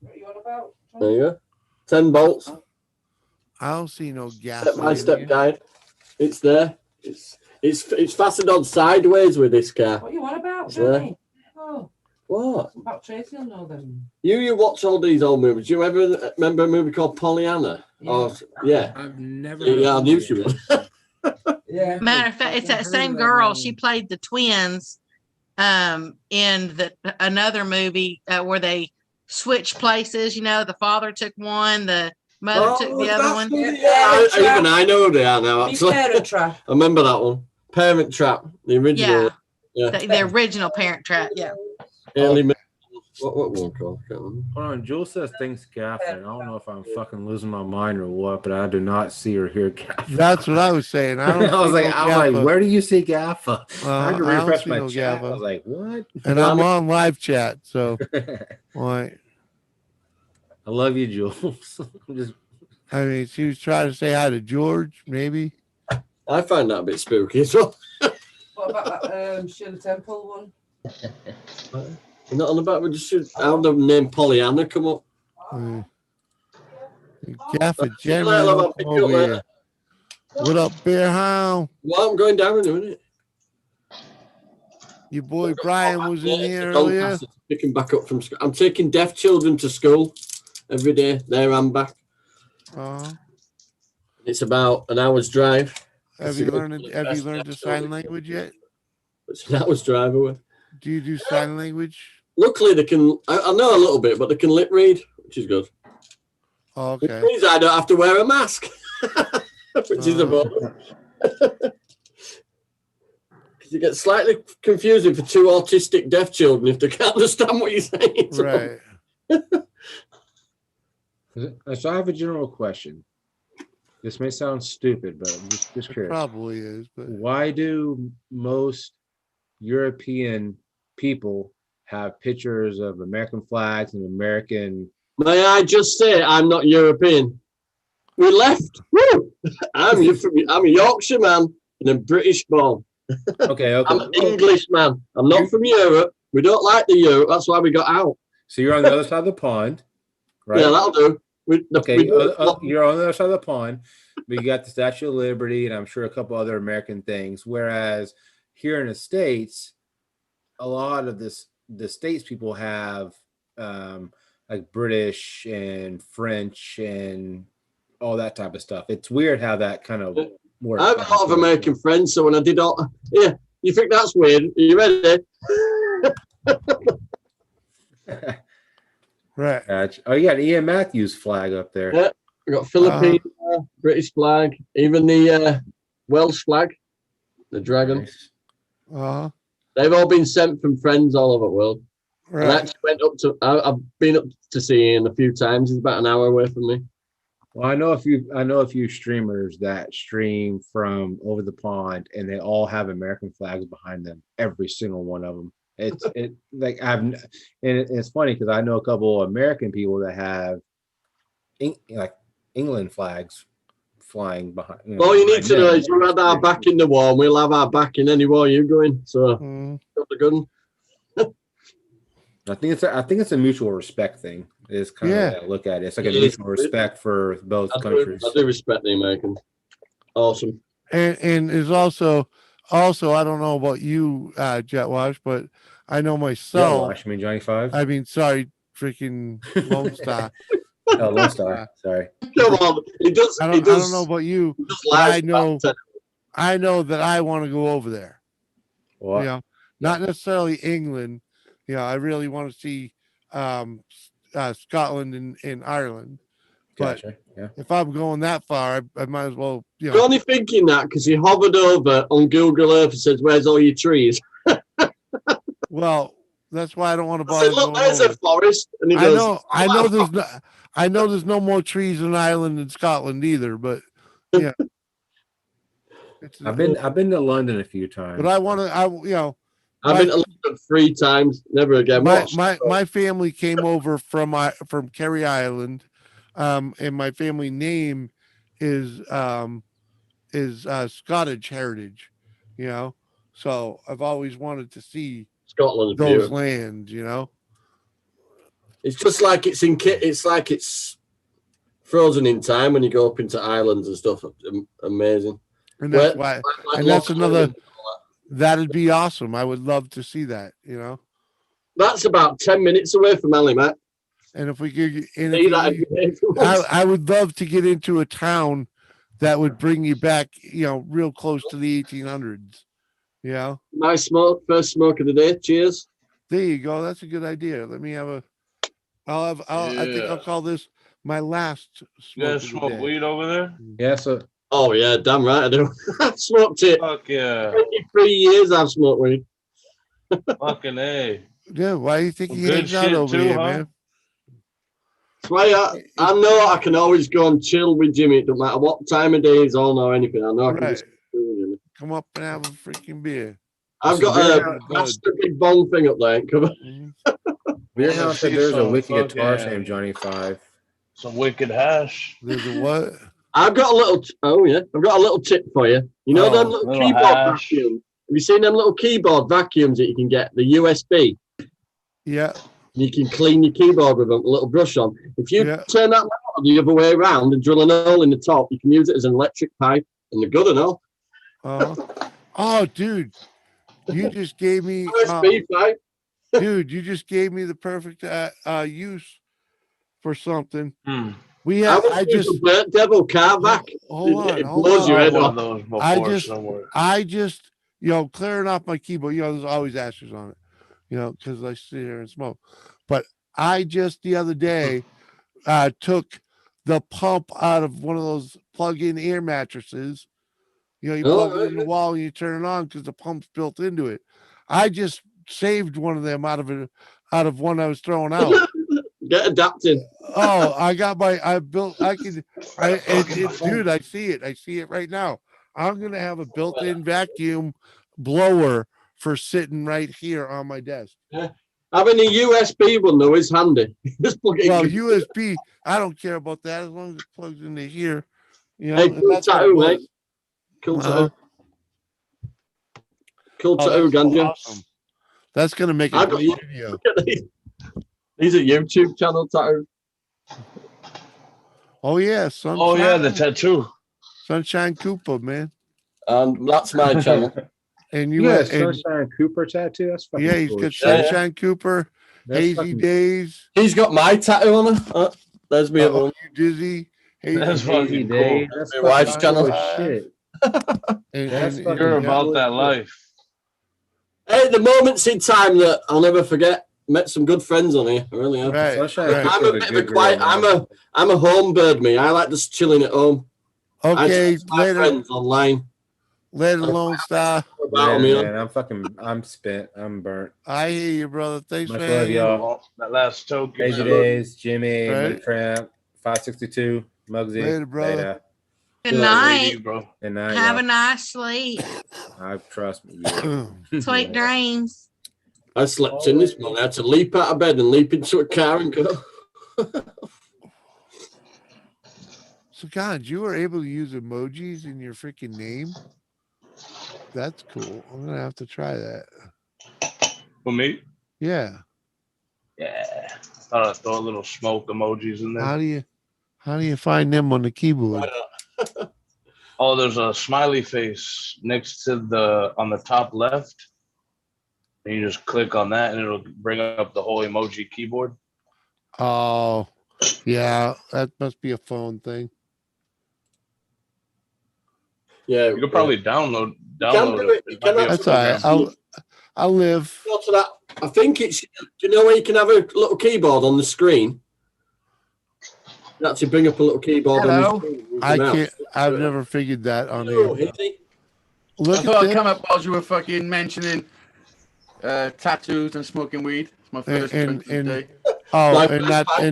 What are you on about? There you go. 10 bolts. I don't see no Jaffa. Step-by-step guide. It's there. It's fastened on sideways with this car. What are you on about, There. Johnny? Oh, What? about Tracy, you'll know them. You watch all these old movies. Do you ever remember a movie called Pollyanna? Yeah. I've never. Yeah, I knew she would. Yeah. Matter of fact, it's that same girl. She played the twins in another movie where they switched places. You know, the father took one, the mother took the other one. Yeah, even I know who they are now. Actually, Parent Trap. I remember that one. Parent Trap, the original. Yeah, the original Parent Trap. Yeah. What one called? I can't remember. Hold on, Jewel says thanks, Gaff, and I don't know if I'm fucking losing my mind or what, but I do not see or hear Gaff. That's what I was saying. I don't. I was like, where do you see Gaffa? I had to I don't refresh see my no chat. Gaffa. I was like, what? And I'm on live chat, so why? I love you, Jules. I mean, she was trying to say hi to George, maybe. I find that a bit spooky as well. What about that Shirley Temple one? You're not on about we just should how the name Pollyanna come up. Gaffa General over here. What up, Bear Hound? Well, I'm going down in a minute. Your boy Brian was in here earlier. Picking back up from school. I'm taking deaf children to school every day, there and back. It's about an hour's drive. Have you learned the sign language yet? It's an hour's drive away. Do you do sign language? Luckily, they can. I know a little bit, but they can lip read, which is good. Oh, okay. Which means I don't have to wear a mask, which is a bonus. It gets slightly confusing for two autistic deaf children if they can't understand what you're saying. Right. So I have a general question. This may sound stupid, but I'm just curious. It probably is. But why do most European people have pictures of American flags and American? May I just say I'm not European? We left. Woo! I'm a Yorkshire man and a British born. Okay. I'm an English man. I'm not from Europe. We don't like the Europe. That's why we got out. So you're on the other side of the pond, right? Yeah, that'll do. You're on the other side of the pond, but you got the Statue of Liberty and I'm sure a couple other American things. Whereas here in the States, a lot of the States people have like British and French and all that type of stuff. It's weird how that kind of works. I have a lot of American friends, so when I did all, yeah, you think that's weird? Are you ready? Right. Oh, you got Ian Matthews flag up there. Yeah, we got Philippine, British flag, even the Welsh flag, the dragon. Nice. They've all been sent from friends all over the world. Right. I actually went up to. I've been up to see Ian a few times. He's about an hour away from me. Well, I know a few streamers that stream from over the pond, and they all have American flags behind them. Every single one of them. It like it's funny because I know a couple of American people that have like England flags flying behind. All you need behind to know them. is we had our back in the war, and we'll have our back in any war you're going. So, got the gun. I think it's a mutual respect thing. It's kind of the way I look at it. It's like a mutual respect for both countries. I do respect the Americans. Awesome. And is also I don't know about you, Jet Wash, but I know myself. Jet Wash, I mean Johnny Five. I mean, sorry, freaking Lone Star. Oh, Lone Star. Sorry. Come on, he does. I don't know about you, but I know that I want to go over there. What? You know, not necessarily England. You know, I really want to see Scotland and Ireland. Gotcha. But yeah. if I'm going that far, I might as well. You know, You're only thinking that because you hovered over on Google Earth and says, "Where's all your trees?" Well, that's why I don't want to I bother. said, "Look, there's a forest," and he goes, I know there's no more trees in Ireland and Scotland either, but yeah. I've been to London a few times. But I want to, I've been to London 3 times, never again. My family came over from Kerry Island, and my family name is Scottish heritage, you know. So I've always wanted to see Scotland, those beautiful lands, you know. It's just like it's frozen in time when you go up into islands and stuff. Amazing. And that's why, and that's another. That'd be awesome. I would love to see that. You know, that's about 10 minutes away from Matt. And if we could, I would love to get into a town that would bring you back. You know, real close to the 1800s. You know, my first smoke of the day. Cheers. There you go. That's a good idea. Let me have a. I think I'll call this my last. You guys smoke weed over there? Yeah. So. Oh yeah, damn right I do. I've smoked it. Fuck yeah. 23 years I've smoked weed. Fucking A. Yeah, why do you think he hangs out over here, man? That's why I know I can always go and chill with Jimmy. It doesn't matter what time of day is on or anything. I know I can just come up and have a freaking beer. I've got a master big bong thing up there. Weird how there's a wicked guitar named Johnny Five. Some wicked hash. There's a what? I've got a little. I've got a little tip for you. You know them little keyboard vacuums. Have you seen them little keyboard vacuums that you can get? The USB. Yeah. You can clean your keyboard with a little brush on. If you turn that the other way around and drill a hole in the top, you can use it as an electric pipe, and they're good and all. Oh, dude, you just gave me. USB pipe. Dude, you just gave me the perfect use for something. We have. I just burnt devil car back. Hold on. It blows your head off. I just, clearing off my keyboard. There's always ashes on it. Because I sit here and smoke. But I just the other day took the pump out of one of those plug-in air mattresses. You plug it in the wall and you turn it on because the pump's built into it. I just saved one of them out of one I was throwing out. Get adapted. Oh, dude, I see it. I see it right now. I'm gonna have a built-in vacuum blower for sitting right here on my desk. Having a USB one though is handy. Just plug it in. USB, I don't care about that as long as it plugs into here. Hey, cool tattoo, mate. Cool tattoo. Cool tattoo, Ganja. Awesome. That's gonna make a great video. These are YouTube channel tattoos. Oh yeah, Sunshine. Oh yeah, the tattoo. Sunshine Cooper, man. That's my channel. And you got Sunshine Cooper tattoo. That's fucking he's cool. got Sunshine Cooper, Hazy Days. He's got my tattoo on it. There's me. You Dizzy. That's fucking cool. That's my wife's channel. Shit. You're about that life. Hey, the moments in time that I'll never forget. Met some good friends on here. I really have. Right. I'm a bit of a quiet. I'm a home bird. Me. I like just chilling at home. Okay, later. Friends online. Let alone Star. Man, I'm spent. I'm burnt. I hear you, brother. Thanks, Much man. love, y'all. That last token. Hazy Days, Jimmy, Right. Tramp, 562, Muggsy. Later, brother. Later. Good night. Bro. Good night. Have a y'all. nice sleep. I trust me. Sweet dreams. I slept in this morning. I had to leap out of bed and leap into a car and go. So, God, you were able to use emojis in your freaking name? That's cool. I'm gonna have to try that. For me? Yeah. Yeah. Thought I'd throw a little smoke emojis in there. How do you find them on the keyboard? Oh, there's a smiley face next to on the top left. And you just click on that and it'll bring up the whole emoji keyboard. Oh, yeah, that must be a phone thing. Yeah, you could probably download it. It Can might be a That's all right. program. I'll live. to that. I think it's. Do you know where you can have a little keyboard on the screen? You actually bring up a little keyboard on the screen. I can't. I've never figured that on Oh, here. easy. Look I at thought this. I'd come up while you were fucking mentioning tattoos and smoking weed. It's my first drink of the day. Oh, and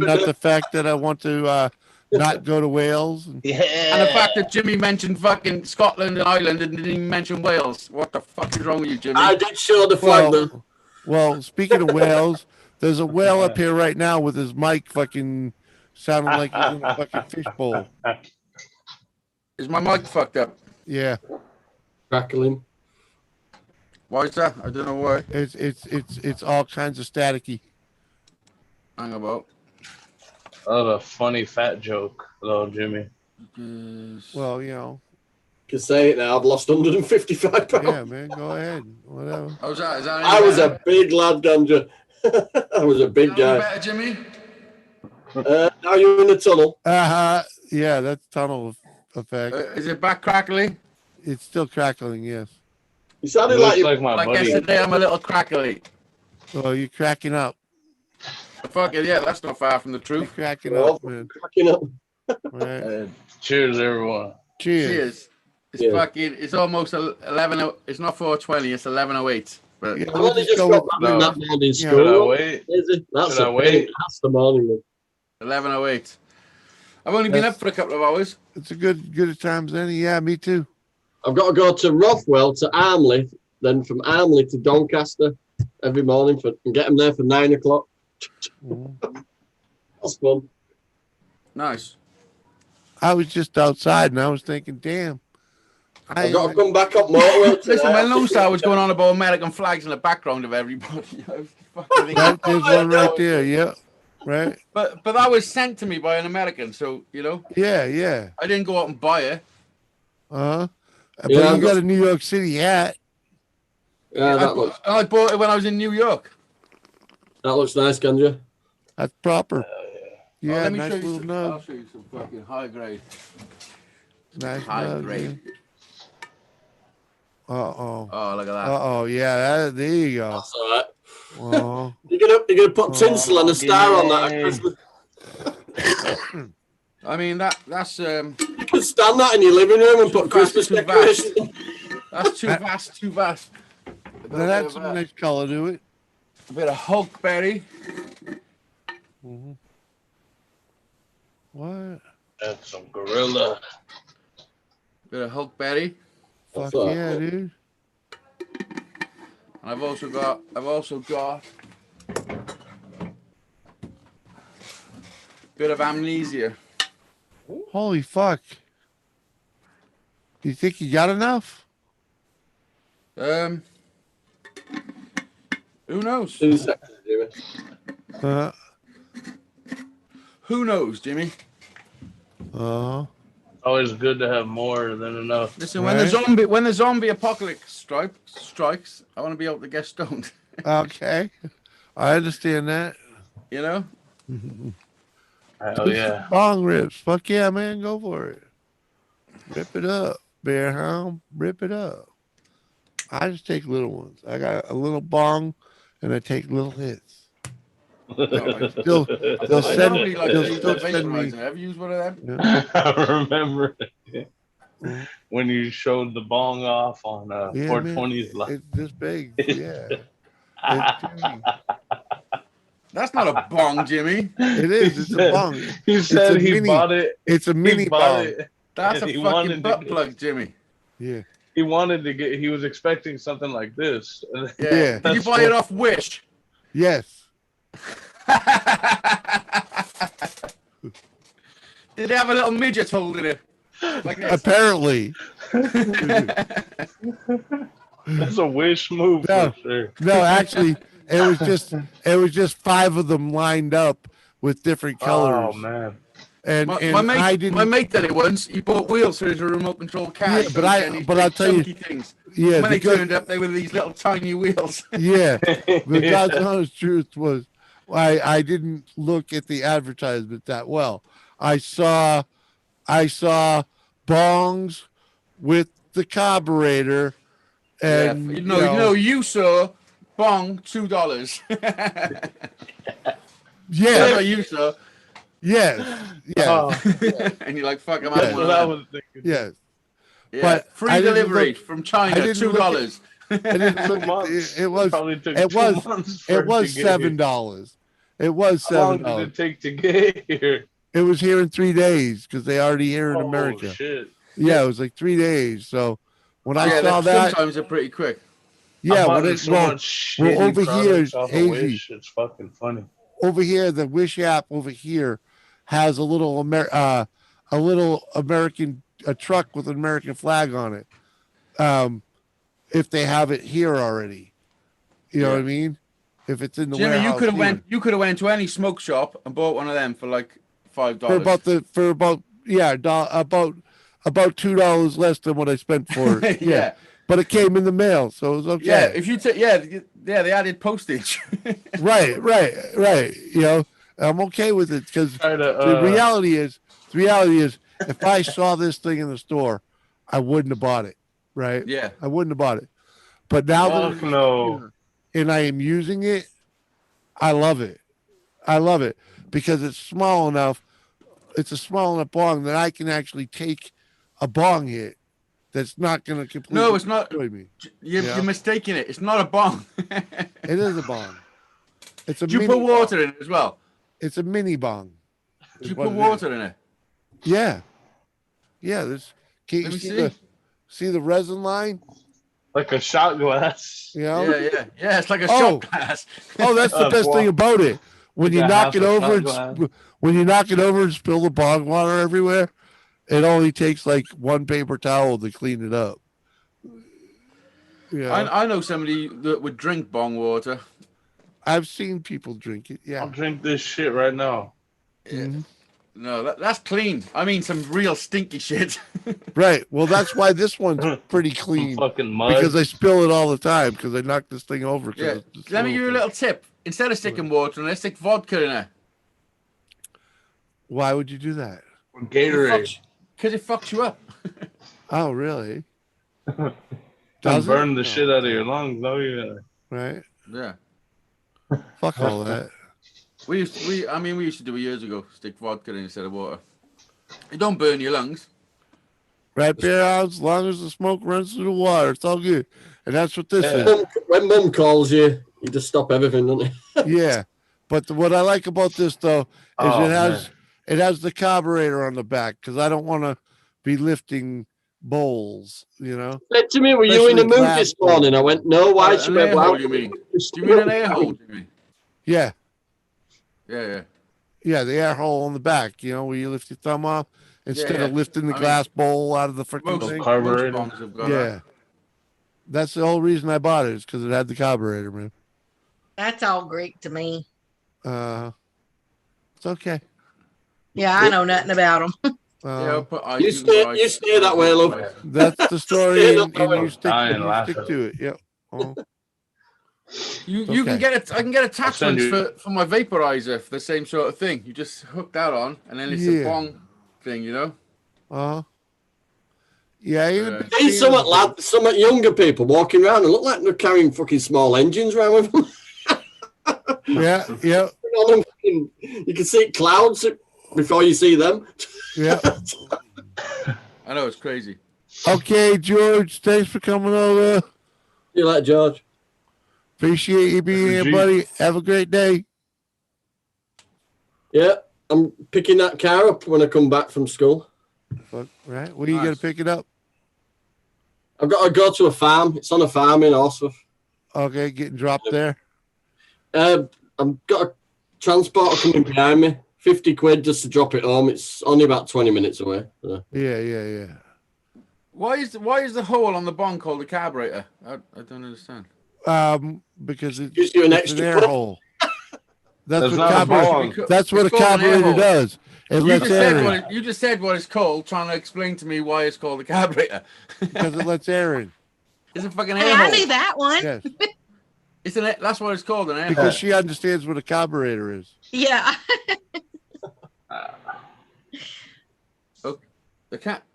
not the fact that I want to not go to Wales. Yeah. And the fact that Jimmy mentioned fucking Scotland and Ireland and didn't even mention Wales. What the fuck is wrong with you, Jimmy? I did show the flag though. Well, speaking of whales, there's a whale up here right now with his mic fucking sounding like he's in a fucking fishbowl. Is my mic fucked up? Yeah. Crackling. Why is that? I don't know why. It's all kinds of staticky. Hang about. That was a funny fat joke, though, Jimmy. Well, you know. You can say it now. I've lost 155 pounds. Yeah, man. Go ahead. Whatever. How's that? Is that I was a big lad, Ganja. I was a big guy. better, Jimmy? Now you're in the tunnel. Yeah, that's tunnel effect. Is it back crackly? It's still crackling. Yes. You sounded my like buddy. yesterday. I'm a little crackly. Well, you're cracking up. Fuck it, yeah, that's not far from the truth. You're cracking up, man. Cracking up. Right. Cheers, everyone. Cheers. It's fucking. It's almost 11. It's not 4:20. It's 11:08. But Yeah, I've we'll only just just go got with- back in that morning Should school. I wait? Is it? That's Should I a wait? pain. That's the morning. 11:08. I've only been up for a couple of hours. It's a good times then. Yeah, me too. I've got to go to Rothwell to Armley, then from Armley to Doncaster every morning and get them there for 9 o'clock. That's fun. Nice. I was just outside and I was thinking, damn. I've got to come back up motorway. Listen, when Lone Star was going on about American flags in the background of everybody, I was fucking There's one right there. Yeah. Right. But that was sent to me by an American, so you know. Yeah. I didn't go out and buy it. But Yeah, you got a New York City hat. Yeah, I bought it when I was in New York. that looks nice, Ganja. That's proper. Yeah, let me nice show you little some, nug. I'll show you some fucking high grade. Nice High nug. grade. Uh-oh. Oh, look at that. Uh-oh. Yeah, there you go. That's all right. Oh. You're gonna put tinsel and a star on that at Christmas. I mean that's You can stand that in your living room and put Christmas too decorations. that's too vast. That had some nice color to it. A bit of huckberry. Mm-hmm. What? That's some gorilla. Bit of huckberry. Fuck that? yeah, dude. And I've also got bit of amnesia. Holy fuck. Do you think you got enough? Who knows? 2 seconds, Jimmy. Uh, Who knows, Jimmy? Always good to have more than enough. Listen, when the zombie apocalypse strikes, I want to be able to get stoned. okay. I understand that. You know? Hell yeah. Bong rips. Fuck yeah, man. Go for it. Rip it up, bear hound. Rip it up. I just take little ones. I got a little bong and I take little hits. They'll send me. Have you used one of them? Yeah. I remember when you showed the bong off on 420's live. It's this big. Yeah. It's big. That's not a bong, Jimmy. It is. It's a bong. He said he bought it. It's a mini bong. That's a fucking butt plug, Jimmy. Yeah. he wanted to get. He was expecting something like this. Yeah. Did you buy it off Wish? Yes. Did they have a little midget holding it? Like this? Apparently. That's a Wish move No, for sure. no, actually, it was just 5 of them lined up with different colors. Oh man. And My I mate did it once. He bought wheels for his remote control car. Yeah, but I'll tell you, things. yeah, When they because- turned up, they were these little tiny wheels. Yeah, the God's honest truth was, I didn't look at the advertisement that well. I saw bongs with the carburetor, and you saw bong $2. Yeah, That's what you saw. Yes, yes, Oh. And you're like, fuck, am Yes. I one What I of them? was thinking. yes. Yeah. But Free I didn't delivery look- from I China, didn't look at- $2. I didn't 2 look at months. it was Probably took it 2 was months for it was to get here. $7. It was How long did $7. it take to get here? It was here in 3 days because they already here in Oh America. shit! Yeah, it was like 3 days. So when I Yeah, saw that, sometimes they're pretty quick. yeah, I'm when buying it so well, much well, shitty over here, products off of AZ, Wish. It's fucking funny. over here, the Wish app over here has a little American truck with an American flag on it. If they have it here already, you know Yeah. what I mean. If it's in the Jimmy, warehouse, you could have went to any smoke shop and bought one of them for like $5. for about $2 less than what I spent for it. Yeah. But it came in the mail, so it was okay. Yeah, if you take they added postage. right. You know, I'm okay with it because Try to, the reality is, if I saw this thing in the store, I wouldn't have bought it. Right? Yeah. I wouldn't have bought it. But now that Fuck no. and I am using it, I love it. I love it because it's small enough. It's a small enough bong that I can actually take a bong hit. That's not going to completely No, it's not. destroy me. You're mistaking it. It's not a bong. It is a bong. It's a. Do you mini put water bong. in it as well? It's a mini bong. Do is you what put it water is. in it? Yeah. Yeah. This. Can Let you me see see. the resin line? Like a shot glass. You know? Yeah. It's like a Oh. shot glass. Oh, that's the best thing about it. When Like you a knock half it a over, shot glass. when you knock it over and spill the bong water everywhere, it only takes like one paper towel to clean it up. Yeah, I know somebody that would drink bong water. I've seen people drink it. Yeah. I'll drink this shit right now. Mhm. No, that's clean. I mean, some real stinky shit. Right. Well, that's why this one's pretty Some clean fucking mud. because I spill it all the time because I knock this thing over. 'cause Yeah. it's Let me give you a little tip. Instead of sticking water in it, stick vodka in it. Why would you do that? Gatorade. Because it fucks you up. Oh, really? Don't Does it? burn the Oh, shit out of your lungs, though. Yeah. Right. Yeah. Fuck all that. We used to do it years ago. Stick vodka in instead of water. It don't burn your lungs. Right, beer as long as the smoke runs through the water, it's all good. And that's what this When mum calls you, you just stop everything, don't you? is. Yeah. But what I like about this though is Oh, it has the carburetor on the back because I don't want to be lifting bowls, you know. Said to me, were you in a Especially mood glass this morning? I went, no. Why? She An went, air well, hole, you mean? Do you mean an air hole? You mean? Yeah. Yeah. Yeah, the air hole on the back, you know, where you lift your thumb off instead yeah. of lifting the I mean, glass bowl out of the freaking Most, thing. most Carburetor. bongs have got Yeah. that. That's the whole reason I bought it, is because it had the carburetor, man. That's all Greek to me. It's okay. Yeah, I know nothing about them. Yeah, I'll put You stay that way, love. That's the story, Stay and that way. you stick Dying laughing. to it. Yep. Oh, You Okay. can get it. I can get send attachments you- for my vaporizer for the same sort of thing. You just hook that on, and then it's Yeah. a bong thing, you know. yeah. Even Yeah. See some younger people walking around and look like they're carrying fucking small engines around with them. Yeah. You can see clouds before you see them. Yeah. I know it's crazy. Okay, George. Thanks for coming over. You like George? Appreciate you being here, buddy. Have a great day. Yeah, I'm picking that car up when I come back from school. Fuck, right? Where are you Nice. gonna pick it up? I've got to go to a farm. It's on a farm in Horsforth. Okay, getting dropped there. I've got a transporter coming behind me. 50 quid just to drop it home. It's only about 20 minutes away. So. Yeah. Why is the hole on the bong called a carburetor? I don't understand. Because it gives you an it's extra an air puff. hole. That's That's what not a carburetor. bong. That's what It's a called an air carburetor hole. does. It You lets just air said in. what you just said what it's called, trying to explain to me why it's called a carburetor. Because it lets air in. It's a fucking Hey, air I hole. knew that one. Yes, That's what it's called, an air hole. because she understands what a carburetor is. Yeah.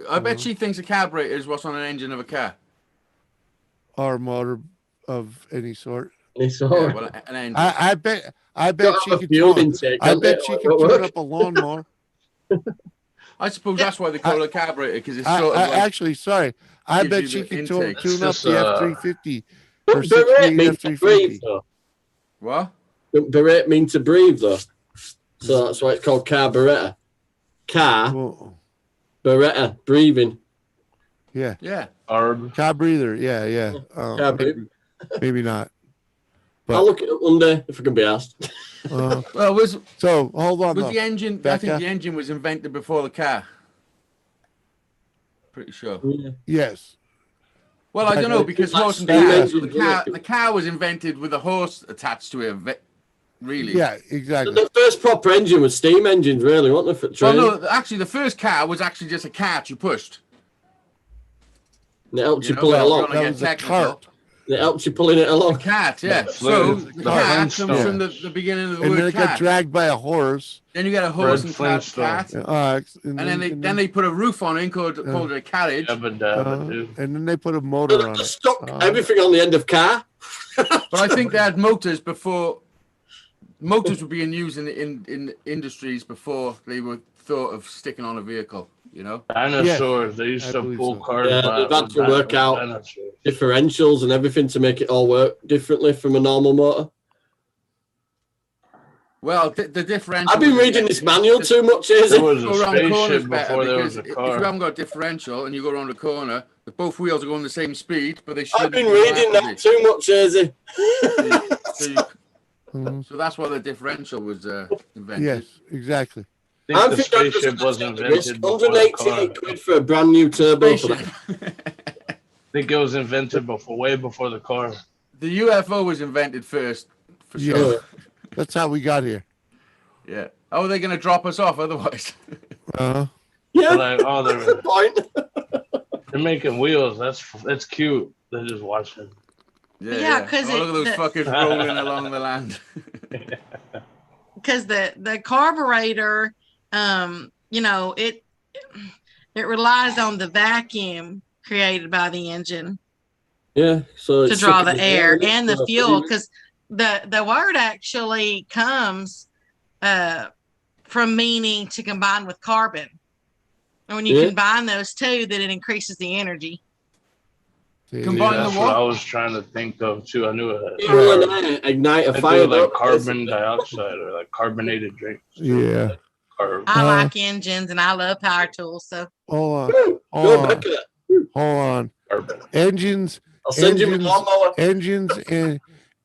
I bet she thinks a carburetor is what's on an engine of a car. Or motor of any sort. Any sort. Yeah, well, an engine. I bet Got she a could fuel tune. intake, I can't bet they? she Like, could what tune work? up a lawnmower. I suppose that's why they call it a carburetor, because it's sort of like Actually, sorry. I gives bet you she the could tune intake. up It's the just, F-350 Don't or berate 68 mean to breathe, F-350. though. what? Don't berate mean to breathe, though. So that's why it's called carburetor. Car, Well, beretta, breathing. yeah, Yeah. car breather. Yeah. Car Maybe not. I'll look it up one day if I can be asked. Well, So hold on. was though. the engine? I Becca? think the engine was invented before the car. Pretty sure. Yes. Well, I don't know, because Like horse and steam car, engines, the car was invented with a horse attached to it. Really? Yeah, exactly. The first proper engine was steam engines, really, weren't they? For Well, training. no, actually, the first car was actually just a cart you pushed. And it helped you know, pull it if you along. wanna That get was a technical. cart. It helps you pulling it A along. cart, yeah. The So Flint- the the car comes Flintstone. from the beginning of the And then word it got cart. dragged by a horse. Then you get a horse Fred and Flintstone. cart. And then they put a roof on it and called it a carriage. Yabba dabba doo. and then they put a motor on it. Stuck everything on the end of car. But I think they had motors before. Motors were being used in industries before they were thought of sticking on a vehicle. You know. Dinosaurs. They I used to believe pull so. cars. Yeah, by- they've had with to work with out dinosaurs. differentials and everything to make it all work differently from a normal motor. Well, the differential. I've been reading this manual too much, is There it? was a Go around corners spaceship better, before there because was a if car. you haven't got a differential and you go around a corner, the both wheels are going the same speed, but they shouldn't. I've been be reading that rapidly. too much, Izzy. So that's why the differential was invented. Yes, exactly. I I think the think I'm just spaceship was gonna take the risk. invented before the car. 188 quid for a brand new turbo for Spaceship. that. I think it was invented way before the car. The UFO was invented first, for Yeah. sure. That's how we got here. Yeah. How are they going to drop us off otherwise? Uh-huh. Yeah, They're like, oh, good point. they're making wheels. That's cute. They're just watching. Yeah, 'cause oh, look at those the- fuckers rolling along the land. Because the carburetor, it relies on the vacuum created by the engine Yeah, so to it's draw sucking the air isn't it? and the So fuel. pretty- Because the word actually comes from meaning to combine with carbon, and when you Yeah. combine those two, then it increases the energy. Combine that's the what what? I was trying to think of too. I knew it. Fuel and air ignite a I fire. do like don't they? carbon dioxide or like carbonated drinks. Yeah. Carb. I like engines and I love power tools. So Hold on. Go, Hold on. Becca. Hold on. Carbon. Engines. I'll send you my Engines. lawnmower.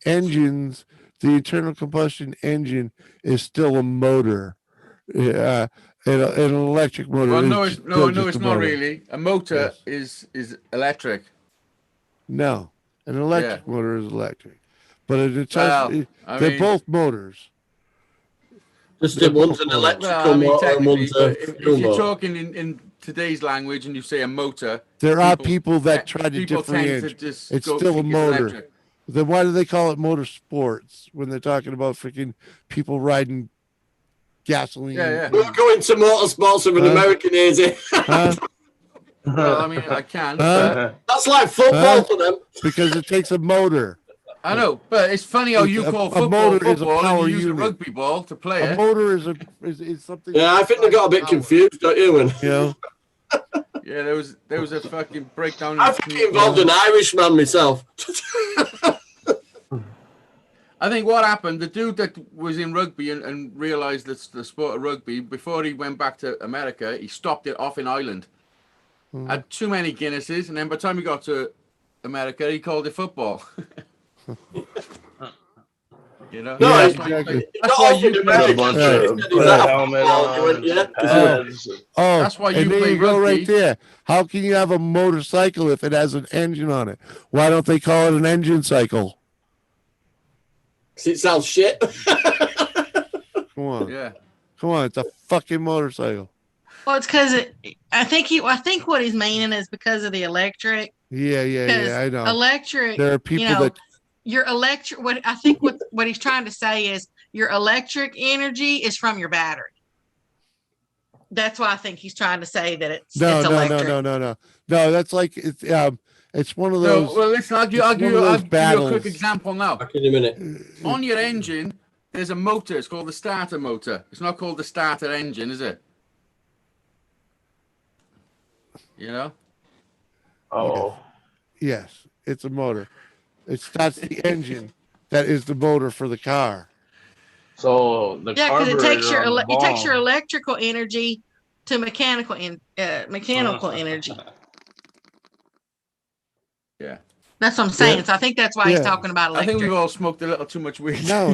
Engines. The internal combustion engine is still a motor. An electric motor. Well, is no, still it's just a not motor. really. A motor is electric. No, an electric motor is electric, but Well, I they're mean- both motors. Just They're one's both an motors. electrical Well, I mean, motor and technically, one's but a if fuel you're motor. talking in today's language and you say a motor, There are people that try to people tend to differentiate. just It's go still a think it's motor. electric. Then why do they call it motorsports when they're talking about freaking people riding gasoline? Yeah. We'll go into motorsports with an Huh? American, Izzy. Huh? Well, I mean, I can. Huh? That's like football Huh? for them. Because it takes a motor. I know, but it's funny how you A- call a football motor is a football and power you use unit. a rugby ball to play A it. motor is something. Yeah, I think they got a bit confused, don't you? And You know, Yeah, there was a fucking breakdown. I think it involved an Irishman myself. I think what happened, the dude that was in rugby and realized the sport of rugby, before he went back to America, he stopped it off in Ireland. had too many Guinnesses, and then by the time he got to America, he called it football. You know, No, Yeah, that's exactly. why you Put a play. bunch Yeah, of he's put got a a helmet football on, joint, yeah, some 'cause pads. Oh, That's why you and there play you go right rugby. there. How can you have a motorcycle if it has an engine on it? Why don't they call it an engine cycle? 'Cause it sounds shit. Come on. Yeah. Come on. It's a fucking motorcycle. Well, it's because I think what he's meaning is because of the electric. Yeah, Because I know. electric, There are people you know, that your electric. What he's trying to say is your electric energy is from your battery. That's why I think he's trying to say that it's electric. no. That's like it's one of No, those. well, listen, I'll give it's one of those you a quick battles. example now. Back in a minute. On your engine, there's a motor. It's called the starter motor. It's not called the starter engine, is it? You know? Oh, Yes, it's a motor. It starts the engine. That is the motor for the car. so the Yeah, because it takes carburetor on the it takes your bomb. electrical energy to mechanical energy. Yeah. That's what I'm saying. Yeah. So I think that's why he's Yeah. talking about I electric. think we've all smoked a little too much weed. No.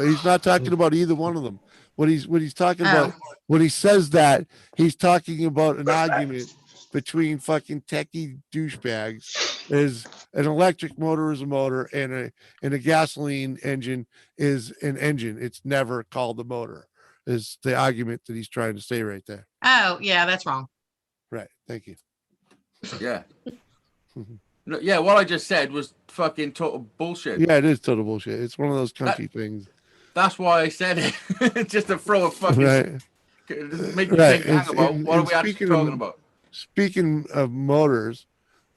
He's not talking about either one of them. What he's talking about when he says that, he's talking about an argument between fucking techie douchebags. Is an electric motor is a motor, and a gasoline engine is an engine. It's never called a motor. Is the argument that he's trying to say right there. Oh, yeah, that's wrong. Right. Thank you. Yeah. No, yeah, what I just said was fucking total bullshit. Yeah, it is total bullshit. It's one of those country things. That's why I said it. Just to throw a fucking Right. make you Right. think, hang about, what are we actually talking about? Speaking of motors,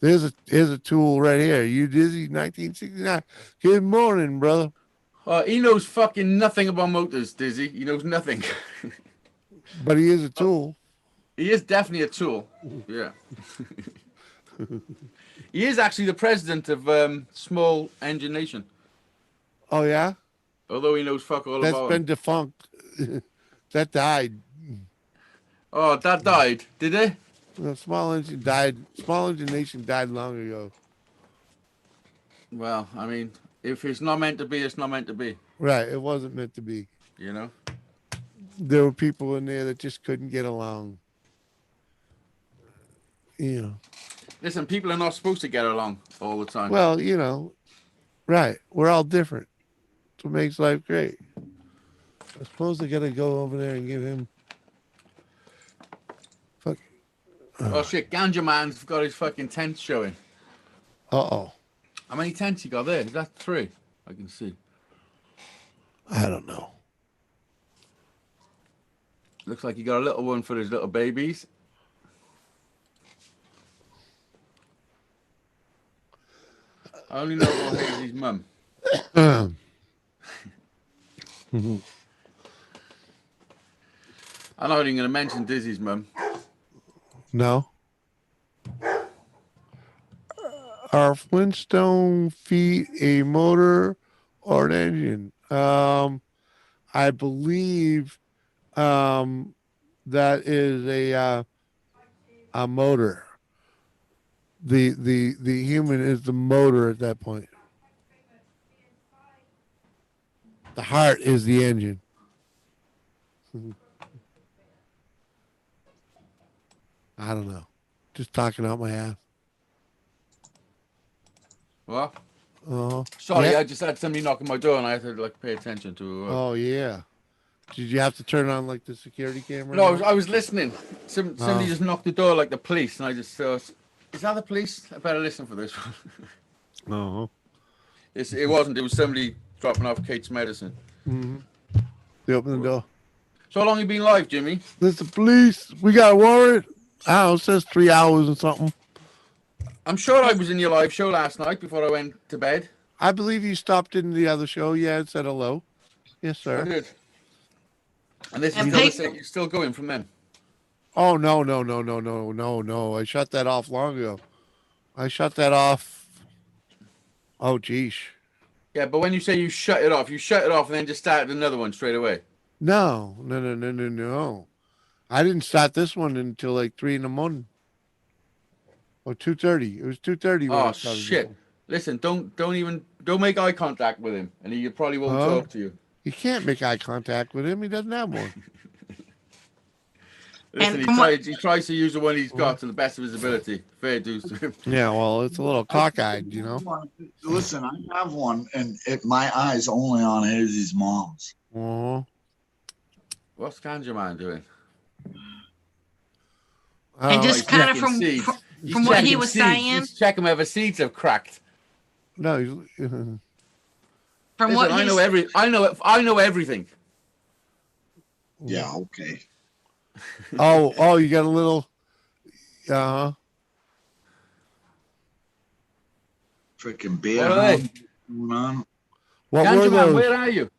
here's a tool right here. You Dizzy 1969. Good morning, brother. He knows fucking nothing about motors, Dizzy. He knows nothing. But he is a tool. He is definitely a tool. Yeah. He is actually the president of Small Engine Nation. Oh yeah? Although he knows fuck all That's about been him. defunct. That died. Oh, that died, did it? The Small Engine died. Small Engine Nation died long ago. Well, I mean, if it's not meant to be, it's not meant to be. Right. It wasn't meant to be. You know? There were people in there that just couldn't get along. You know. Listen, people are not supposed to get along all the time. Well, you know, right. We're all different. That's what makes life great. I suppose I gotta go over there and give him. Fuck. Oh shit, Ganja Man's got his fucking tent showing. Uh-oh. How many tents you got there? Is that 3? I can see. I don't know. Looks like you got a little one for his little babies. I only know about Hazy's mum. I'm not even going to mention Dizzy's mum. No. Are Flintstone feet a motor or an engine? I believe that is a motor. The human is the motor at that point. The heart is the engine. I don't know. Just talking out my ass. What? Oh, Sorry, yeah. I just had somebody knocking my door and I had to like pay attention to. Oh yeah. Did you have to turn on like the security camera? No, I was listening. Somebody Oh. just knocked the door like the police, and I just thought, is that the police? I better listen for this one. Oh. It wasn't. It was somebody dropping off Kate's medicine. Mm-hmm. They opened the door. So how long you been live, Jimmy? This the police. We got a warrant. I don't know, it says 3 hours or something. I'm sure I was in your live show last night before I went to bed. I believe you stopped in the other show. Yeah, and said hello. Yes, I sir. did. And this is And still, Pete- you're still going from then. Oh no. I shut that off long ago. I shut that off. Oh geez. Yeah, but when you say you shut it off and then just started another one straight away. No. I didn't start this one until like 3 in the morning. Or 2:30. It was 2:30. Oh shit! Listen, don't make eye contact with him, and he probably won't Huh? talk to you. You can't make eye contact with him. He doesn't have one. Listen, he tries to use the one he's got to the best of his ability. Fair dues to him. Yeah, well, it's a little cockeyed, you know. Listen, I have one, and my eyes only on Hazy's mom's. What's Ganja Man doing? And just kind of from what he was saying. He's checking whether seeds have cracked. No, he's, from what I know everything. Yeah, okay. Oh, you got a little. Freaking beer. What are they? Going on. What Ganja were Man, those? where are you?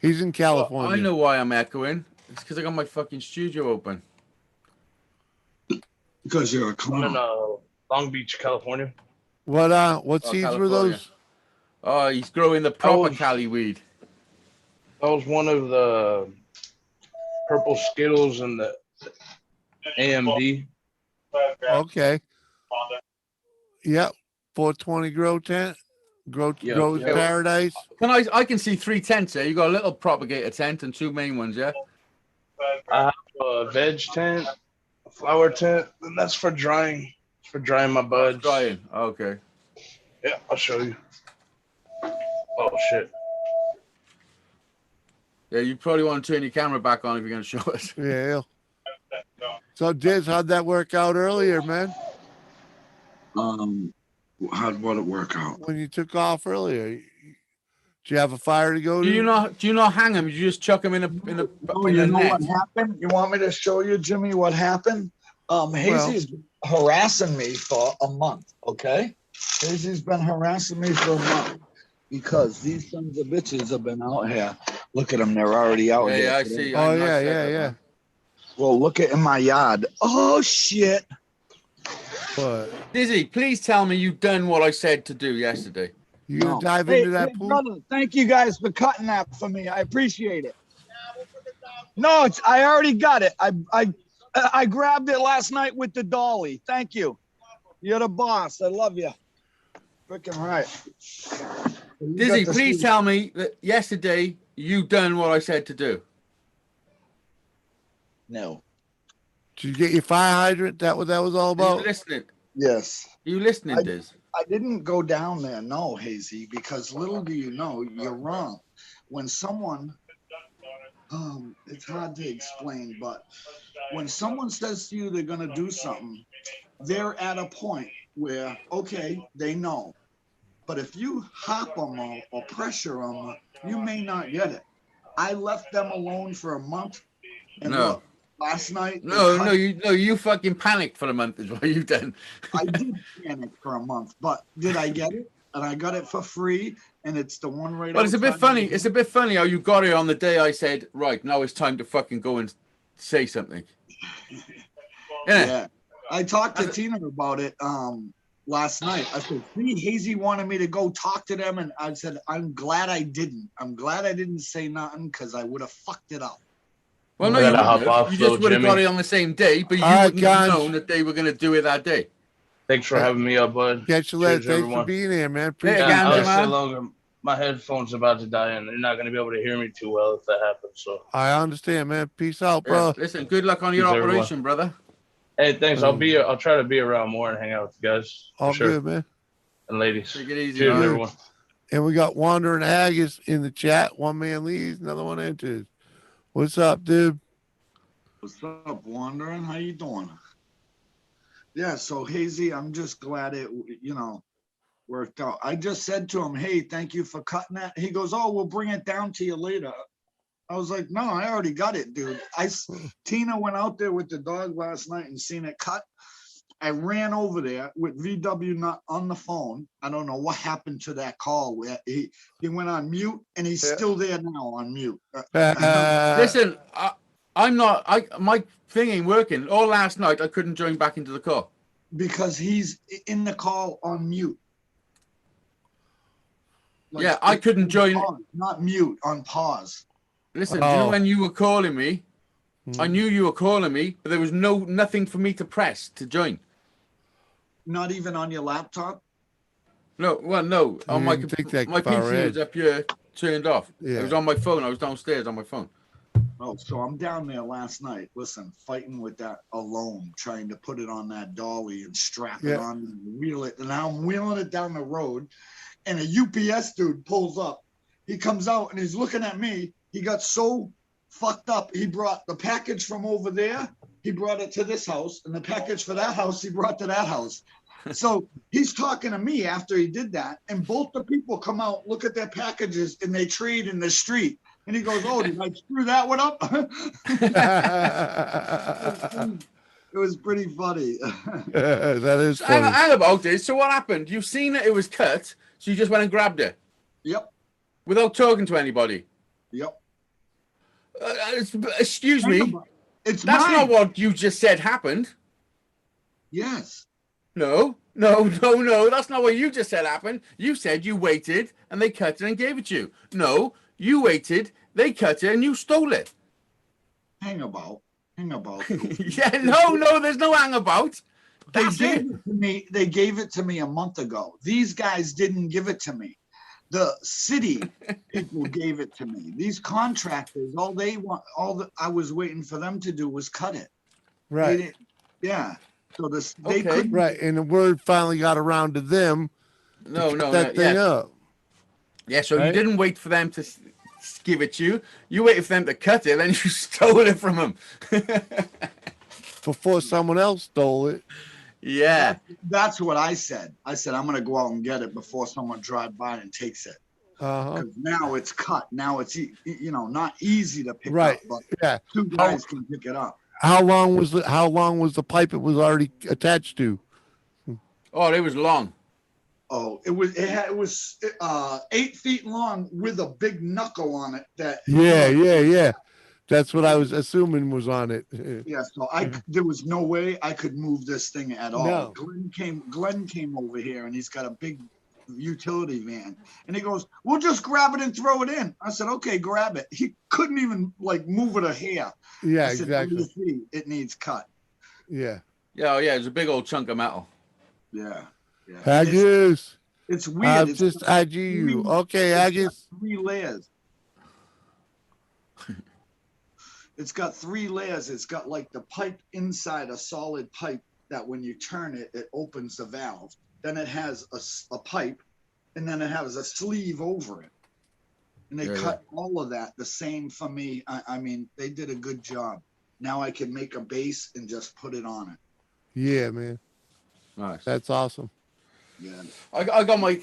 He's in California. I know why I'm echoing. It's because I got my fucking studio open. Because you're a I'm clown. in Long Beach, California. What seeds were California. those? Oh, he's growing the proper Cali weed. That was one of the purple Skittles and the AMD. Okay. Yep. 420 grow tent. Grows paradise. I can see 3 tents there. You got a little propagator tent and 2 main ones, yeah? I have a veg tent, a flower tent, and that's for drying. It's for drying my buds. Drying. Okay. Yeah, I'll show you. Oh shit. Yeah, you probably want to turn your camera back on if you're going to show us. Yeah. So, Diz, how'd that work out earlier, man? How'd what it work out? When you took off earlier, did you have a fire to go to? Do you not hang them? You just chuck them in a You net. know what happened? You want me to show you, Jimmy, what happened? Hazy's been harassing me for a month, okay? Hazy's been harassing me for a month because these sons of bitches have been out here. Look at them, they're already out here. Yeah, I see. Oh, yeah. Well, look at in my yard. Oh, shit. What? Dizzy, please tell me you've done what I said to do yesterday. You gonna dive into that pool? Brother, thank you guys for cutting that for me. I appreciate it. No, I already got it. I grabbed it last night with the dolly. Thank you. You're the boss. I love you. Freaking right. Dizzy, please tell me that yesterday you done what I said to do. No. Did you get your fire hydrant? That what that was all Are about? you listening? Yes. Are you listening, Diz? I didn't go down there, no, Hazy, because little do you know, you're wrong. When someone, it's hard to explain, but when someone says to you they're going to do something, they're at a point where, okay, they know. But if you hop them or pressure them, you may not get it. I left them alone for a month. And look, last night. You fucking panicked for a month is what you've done. I did panic for a month, but did I get it? And I got it for free, and it's the one right. But it's a bit funny. It's a bit funny how you got it on the day I said, right, now it's time to fucking go and say something. Yeah. I talked to Tina about it last night. I said, Hazy wanted me to go talk to them, and I said, I'm glad I didn't. I'm glad I didn't say nothing because I would have fucked it up. Well, no, you just would have got it on the same day, but you wouldn't have known that they were going to do it that day. Thanks for having me up, bud. Catch you later. Thanks for being here, man. My headphones about to die, and they're not going to be able to hear me too well if that happens. So I understand, man. Peace out, bro. Listen, good luck on your operation, brother. Hey, thanks. I'll try to be around more and hang out with you guys. All good, man. And ladies. Take it easy, cheers, everyone. And we got Wandering Haggis in the chat. One man leaves, another one enters. What's up, dude? What's up, Wandering? How you doing? Yeah, so Hazy, I'm just glad it, worked out. I just said to him, hey, thank you for cutting that. He goes, oh, we'll bring it down to you later. I was like, no, I already got it, dude. Tina went out there with the dog last night and seen it cut. I ran over there with VW not on the phone. I don't know what happened to that call. He went on mute, and he's still there now on mute. Listen, my thing ain't working. All last night, I couldn't join back into the call. Because he's in the call on mute. Yeah, I couldn't join. Pause, not mute, on pause. Listen, do you know when you were calling me, I knew you were calling me, but there was nothing for me to press to join. Not even on your laptop? No, well, no. On my think that my far PC ahead. was up here, turned off. Yeah. It was on my phone. I was downstairs on my phone. Oh, so I'm down there last night, listen, fighting with that alone, trying to put it on that dolly and strap it Yeah. on and wheel it. And now I'm wheeling it down the road, and a UPS dude pulls up. He comes out and he's looking at me. He got so fucked up. He brought the package from over there. He brought it to this house, and the package for that house, he brought to that house. So he's talking to me after he did that, and both the people come out, look at their packages, and they trade in the street. And he goes, "Oh, did I screw that one up?" It was pretty funny. That is Hang funny. about this. So what happened? You've seen that it was cut, so you just went and grabbed it Yep, without talking to anybody. yep. Excuse me. It's That's mine. not what you just said happened. Yes. No. That's not what you just said happened. You said you waited and they cut it and gave it to you. No, you waited, they cut it and you stole it. Hang about. Yeah, no, there's no hang about. They That's gave it. it to me. They gave it to me a month ago. These guys didn't give it to me. The city people gave it to me. These contractors, all that I was waiting for them to do was cut it. They Right. didn't- yeah. So they Okay. couldn't. Right. And the word finally got around to them. No, to cut that thing yes. up. Yeah, so you Right? didn't wait for them to give it to you. You waited for them to cut it, then you stole it from them. Before someone else stole it. Yeah. That's what I said. I said, I'm going to go out and get it before someone drives by and takes it. Uh-huh. Because now it's cut. Now it's, not easy to pick Right. up, but Yeah. two guys can pick it up. How long was the pipe it was already attached to? Oh, it was long. Oh, it was 8 feet long with a big knuckle on it. Yeah. That's what I was assuming was on it. Yeah, so there was no way I could move this thing at all. No. Glenn came over here and he's got a big utility van and he goes, "We'll just grab it and throw it in." I said, "Okay, grab it." He couldn't even move it a hair. Yeah, I said, "What do exactly. you see? It needs cut." Yeah. Yeah, it's a big old chunk of metal. Yeah. Haggis. It's weird. I've It's just got IG you. three- Okay, it's got Haggis. 3 layers. It's got 3 layers. It's got the pipe inside, a solid pipe that when you turn it, it opens the valve. Then it has a pipe, and then it has a sleeve over it. And they cut all of that the same for me. I mean, they did a good job. Now I can make a base and just put it on it. Yeah, man. Nice. That's awesome. Yeah. I got my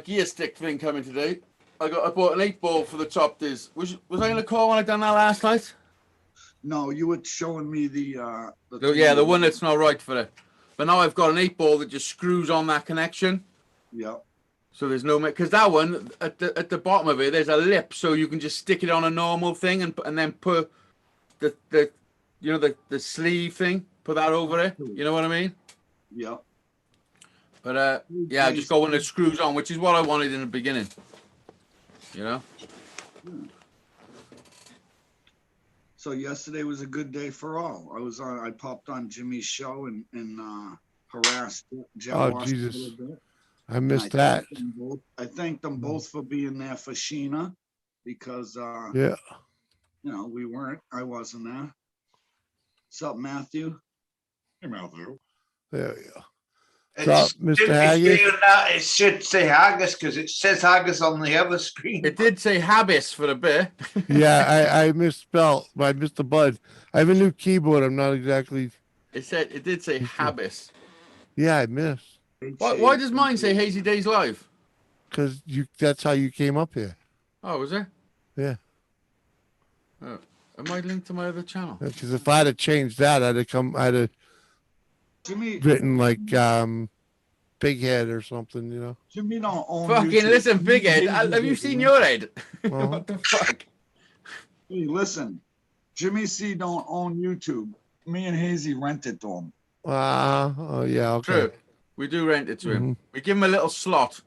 gear stick thing coming today. I bought an 8-ball for the top disc. Was I in the car when I done that last night? No, you were showing me the The one that's not right for it. But now I've got an 8-ball that just screws on that connection. Yeah. So there's no, because that one at the bottom of it, there's a lip, so you can just stick it on a normal thing and then put the sleeve thing, put that over it. You know what I mean? Yeah. But I just got one that screws on, which is what I wanted in the beginning. You know. So yesterday was a good day for all. I popped on Jimmy's show and harassed Jeff. Oh, Jesus. I missed that. I thanked them both for being there for Sheena because Yeah. I wasn't there. What's up, Matthew? Hey, Matthew. There we go. What's up, Mr. Haggis? It should say Haggis because it says Haggis on the other screen. It did say Habis for a bit. Yeah, I misspelled. I missed the bud. I have a new keyboard. I'm not exactly. It did say Habis. Yeah, I missed. Why does mine say Hazy Days Live? Because that's how you came up here. Oh, was it? Yeah. Oh, am I linked to my other channel? Because if I'd have changed that, I'd have Jimmy, written Big Head or something, Jimmy don't own Fucking YouTube. listen, Big Head. Have you seen your head? Uh-huh. What the fuck? Hey, listen, Jimmy C don't own YouTube. Me and Hazy rent it to him. Oh yeah, okay. True. We do rent it to him. We give him a little slot.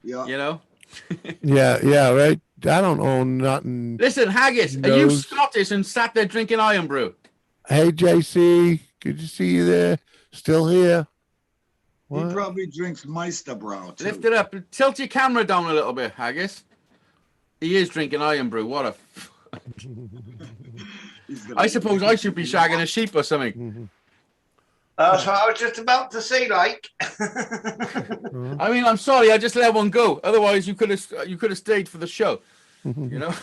Yeah. You know? Yeah, right. don't own nothing. Listen, Haggis, are you Scottish and sat there drinking Iron Brew? Hey, JC, good to see you there. Still here. He probably drinks Meisterbrow too. Lift it up. Tilt your camera down a little bit, Haggis. He is drinking Iron Brew. What a... I suppose I should be shagging a sheep or something. That's what I was just about to say, like. I mean, I'm sorry, I just let one go. Otherwise, you could have stayed for the show. You know.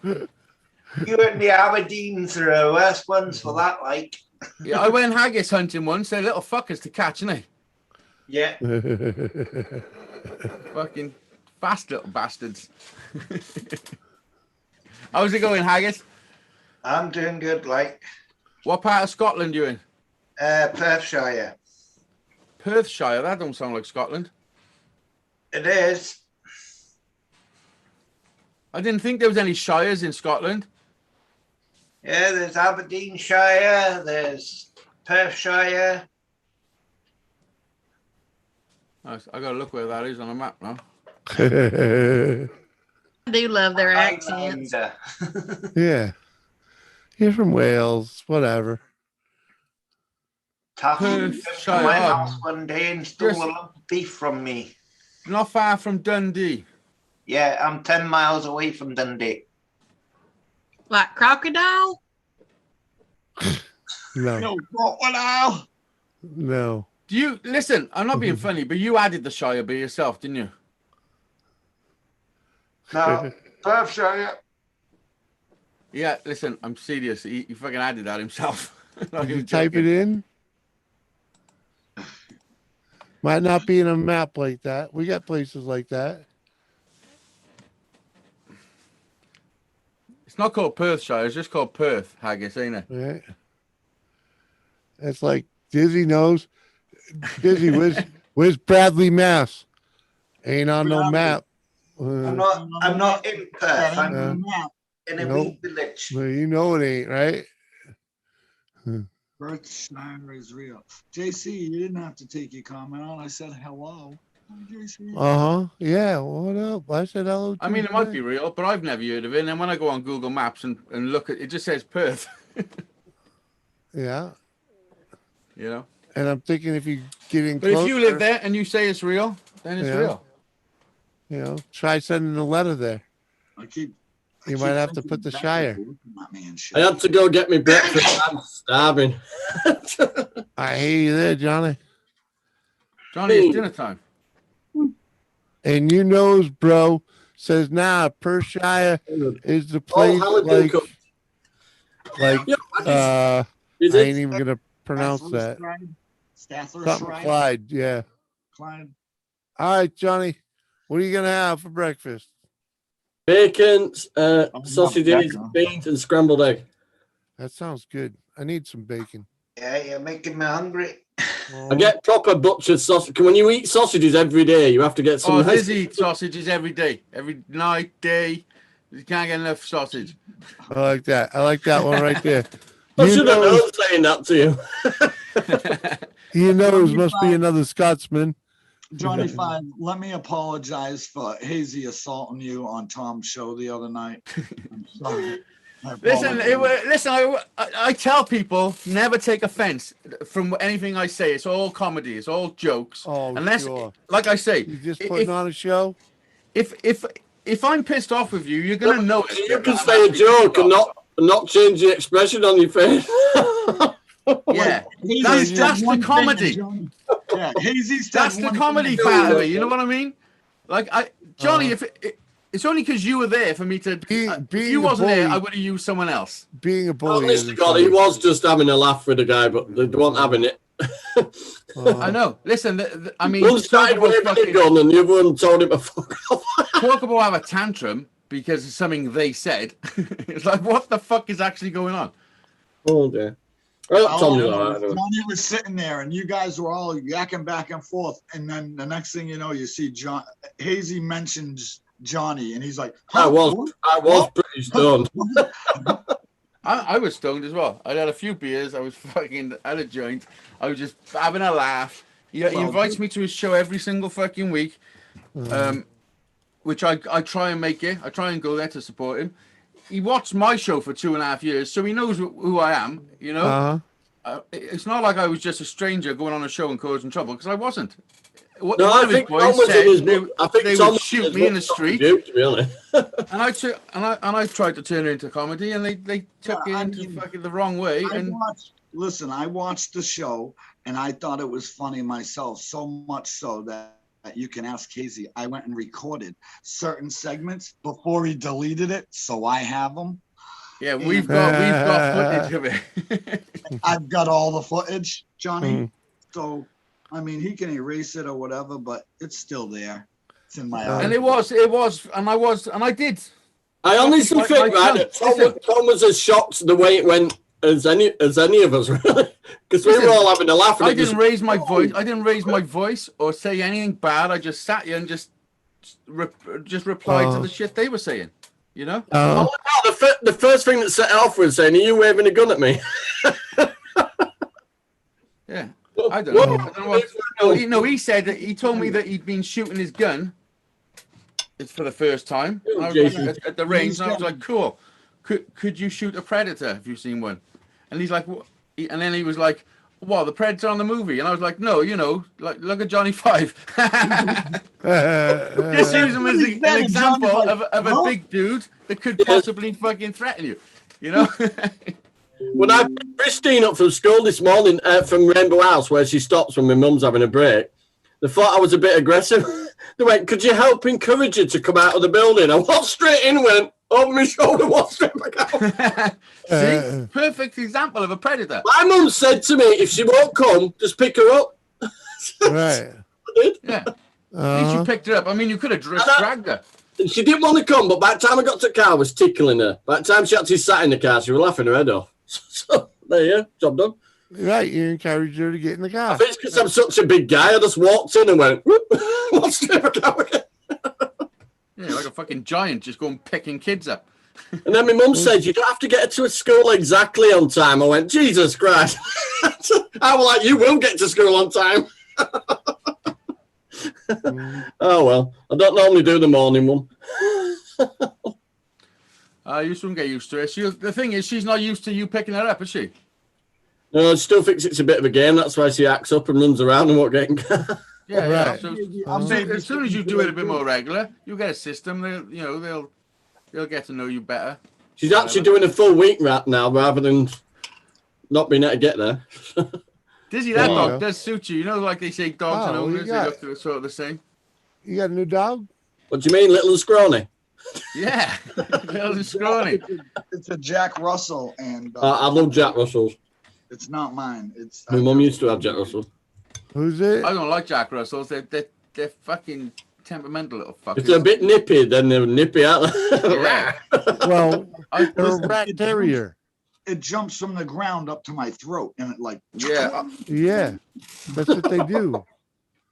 You and the Aberdeens are the worst ones for that, like. Yeah, I went haggis hunting once. They're little fuckers to catch, aren't they? Yeah. Fucking fast little bastards. How's it going, Haggis? I'm doing good, like. What part of Scotland you in? Perthshire. Perthshire? That don't sound like Scotland. It is. I didn't think there was any shires in Scotland. Yeah, there's Aberdeenshire, there's Perthshire. I gotta look where that is on a map now. I do love their accents. Yeah. You're from Wales, whatever. Tough to Perthshire. my house one day and stole a lump of beef from me. Not far from Dundee. Yeah, I'm 10 miles away from Dundee. Like crocodile? No. No crocodile. No. Do you listen? I'm not being funny, but you added the Shire by yourself, didn't you? No, Perthshire. Yeah, listen, I'm serious. He fucking added that himself. Did you type it in? Might not be in a map like that. We got places like that. It's not called Perthshire. It's just called Perth, Haggis, ain't it? Right. It's like Dizzy knows. Dizzy, where's Bradley, Mass? Ain't on no map. I'm not in Perth. I'm in a wee village. Well, you know it ain't, right? Perthshire is real. JC, you didn't have to take your comment on. I said hello. JC. Yeah. What up? I said hello. I mean, it might be real, but I've never heard of it. And then when I go on Google Maps and look at it, just says Perth. Yeah. You know. And I'm thinking if you get in But closer, if you live there and you say it's real, then it's real. You know, try sending a letter there. You might have to put the Shire. I had to go get me breakfast. I'm starving. I hear you there, Johnny. Johnny, it's dinner time. And you knows, bro, says, nah, Perthshire is the place I ain't even going to pronounce that. Something Clyde, yeah. Clyde. All right, Johnny, what are you going to have for breakfast? Bacon, sausages, beans, and scrambled egg. That sounds good. I need some bacon. Yeah, you're making me hungry. I get proper butchered sausage. When you eat sausages every day, you have to get some. Oh, Liz eats sausages every day, every night, day. You can't get enough sausage. I like that. I like that one right there. I should have known saying that to you. You knows must be another Scotsman. Johnny Five, let me apologize for Hazy assaulting you on Tom's show the other night. I'm sorry. Listen, I tell people never take offense from anything I say. It's all comedy. It's all jokes. Oh, unless, sure. like I say, you're just putting on a show. If I'm pissed off with you, you're gonna know. You can say a joke and not change the expression on your face. Yeah, that's the comedy. Yeah, Hazy's that's the comedy part of it. You know what I mean? Like Johnny, if it's only because you were there for me to. If you wasn't there, I would have used someone else. Being a bully. Honest to God, he was just having a laugh with the guy, but they weren't having it. I know. Listen, I mean, one started waving a gun and the other one told him to fuck off. Talk about have a tantrum because of something they said. It's like, what the fuck is actually going on? Oh dear. Johnny was sitting there, and you guys were all yakking back and forth, and then the next thing you know, you see Hazy mentions Johnny, and he's like, I was pretty stoned. I was stoned as well. I had a few beers. I was fucking at a joint. I was just having a laugh. He invites me to his show every single fucking week. which I try and make it. I try and go there to support him. He watched my show for 2.5 years, so he knows who I am. You know, it's not like I was just a stranger going on a show and causing trouble, because I wasn't. No, One I of his think Tom boys was said in his. I think they Tom would was shoot me in the street. You, to be honest. and I tried to turn it into comedy, and they took it into fucking the wrong way. Listen, I watched the show and I thought it was funny myself, so much so that you can ask Casey. I went and recorded certain segments before he deleted it, so I have them. Yeah, we've got footage of it. I've got all the footage, Johnny. So I mean, he can erase it or whatever, but it's still there. It's in my and it was, and I did. I honestly think, right, Tom was as shocked the way it went as any of us, really, because we were all having a laugh. I didn't raise my voice. I didn't raise my voice or say anything bad. I just sat here and just replied to the shit they were saying. You know. The first thing that set it off was saying, "Are you waving a gun at me?" Yeah. I don't know. I don't know what, he said that he told me that he'd been shooting his gun. It's for the first time. I was at the range, and I was like, "Cool. Could you shoot a predator? Have you seen one?" And he's like, "What?" And then he was like, "What? The Predator on the movie?" And I was like, "No, you know, like look at Johnny Five." Just use him as an example of a big dude that could possibly fucking threaten you. You know. When I picked Christine up from school this morning from Rainbow House, where she stops when my mum's having a break, they thought I was a bit aggressive. They went, "Could you help encourage her to come out of the building?" I walked straight in, went over my shoulder, walked straight back out. See, perfect example of a predator. My mum said to me, "If she won't come, just pick her up." Right. I did. Yeah. At least you picked her up. I mean, you could have dragged her. She didn't want to come, but by the time I got to the car, I was tickling her. By the time she actually sat in the car, she was laughing her head off. So there you go, job done. Right, you encouraged her to get in the car. I think it's because I'm such a big guy. I just walked in and went, whoop, walked straight back out again. Yeah, like a fucking giant, just going picking kids up. And then my mum said, "You don't have to get her to school exactly on time." I went, "Jesus Christ!" I was like, "You will get to school on time." Oh well, I don't normally do the morning one. You shouldn't get used to it. The thing is, she's not used to you picking her up, is she? No, I still thinks it's a bit of a game. That's why she acts up and runs around and won't get in car. Yeah, right. So, as soon as you do it a bit more regular, you get a system. They'll get to know you better. She's actually doing a full week right now rather than not being able to get there. Dizzy, that dog does suit you. You know, like they say, dogs and owners, they look sort of the same. You got a new dog? What do you mean, little and scrawny? Yeah, little and scrawny. It's a Jack Russell, and I love Jack Russells. it's not mine. It's My mum used to have Jack Russell. Who's it? I don't like Jack Russells. They're fucking temperamental little fuckers. If they're a bit nippy, then they're nippy out. Yeah. Well, they're a rat terrier. It jumps from the ground up to my throat, and it like Yeah, that's what they do.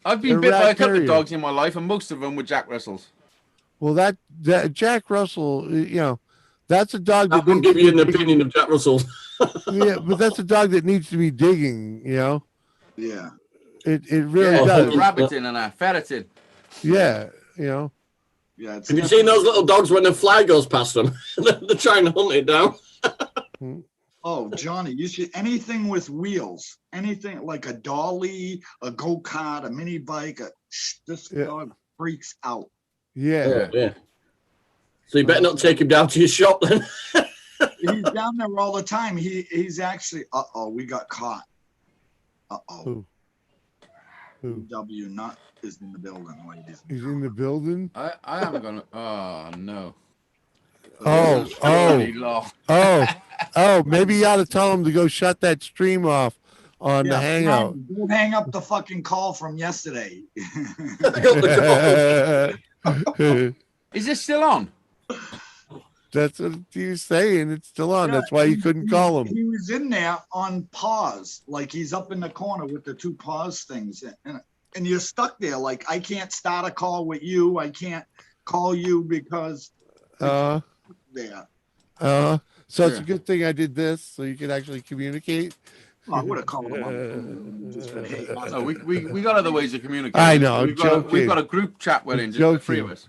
I've been They're bit by a rat couple of terriers. dogs in my life, and most of them were Jack Russells. Well, that Jack Russell, you know, that's a dog I that can needs give to you an be opinion of Jack Russell. yeah, but that's a dog that needs to be digging, you know. Yeah. It really Yeah, does. rabbiting and a ferreting. Yeah, you know. Yeah. It's Have you seen those little dogs when a fly goes past them? They're trying to hunt it down. Oh, Johnny, you should anything with wheels, anything like a dolly, a go-kart, a mini bike. This dog freaks out. Yeah. Yeah. So you better not take him down to your shop then. He's down there all the time. He's actually. We got caught. Who? W Nut is in the building, ladies. He's in the building. I haven't gonna. Oh no. Maybe you ought to tell him to go shut that stream off on the Hangout. Don't hang up the fucking call from yesterday. Is this still on? That's what he's saying. It's still on. That's why you couldn't call him. He was in there on pause, like he's up in the corner with the two pause things, and you're stuck there. Like I can't start a call with you. I can't call you because there. So it's a good thing I did this, so you could actually communicate. Oh, I would have called him on. Just been, hey, No, we got other ways of communicating. I know. We've got a group chat we're in, just the three of us.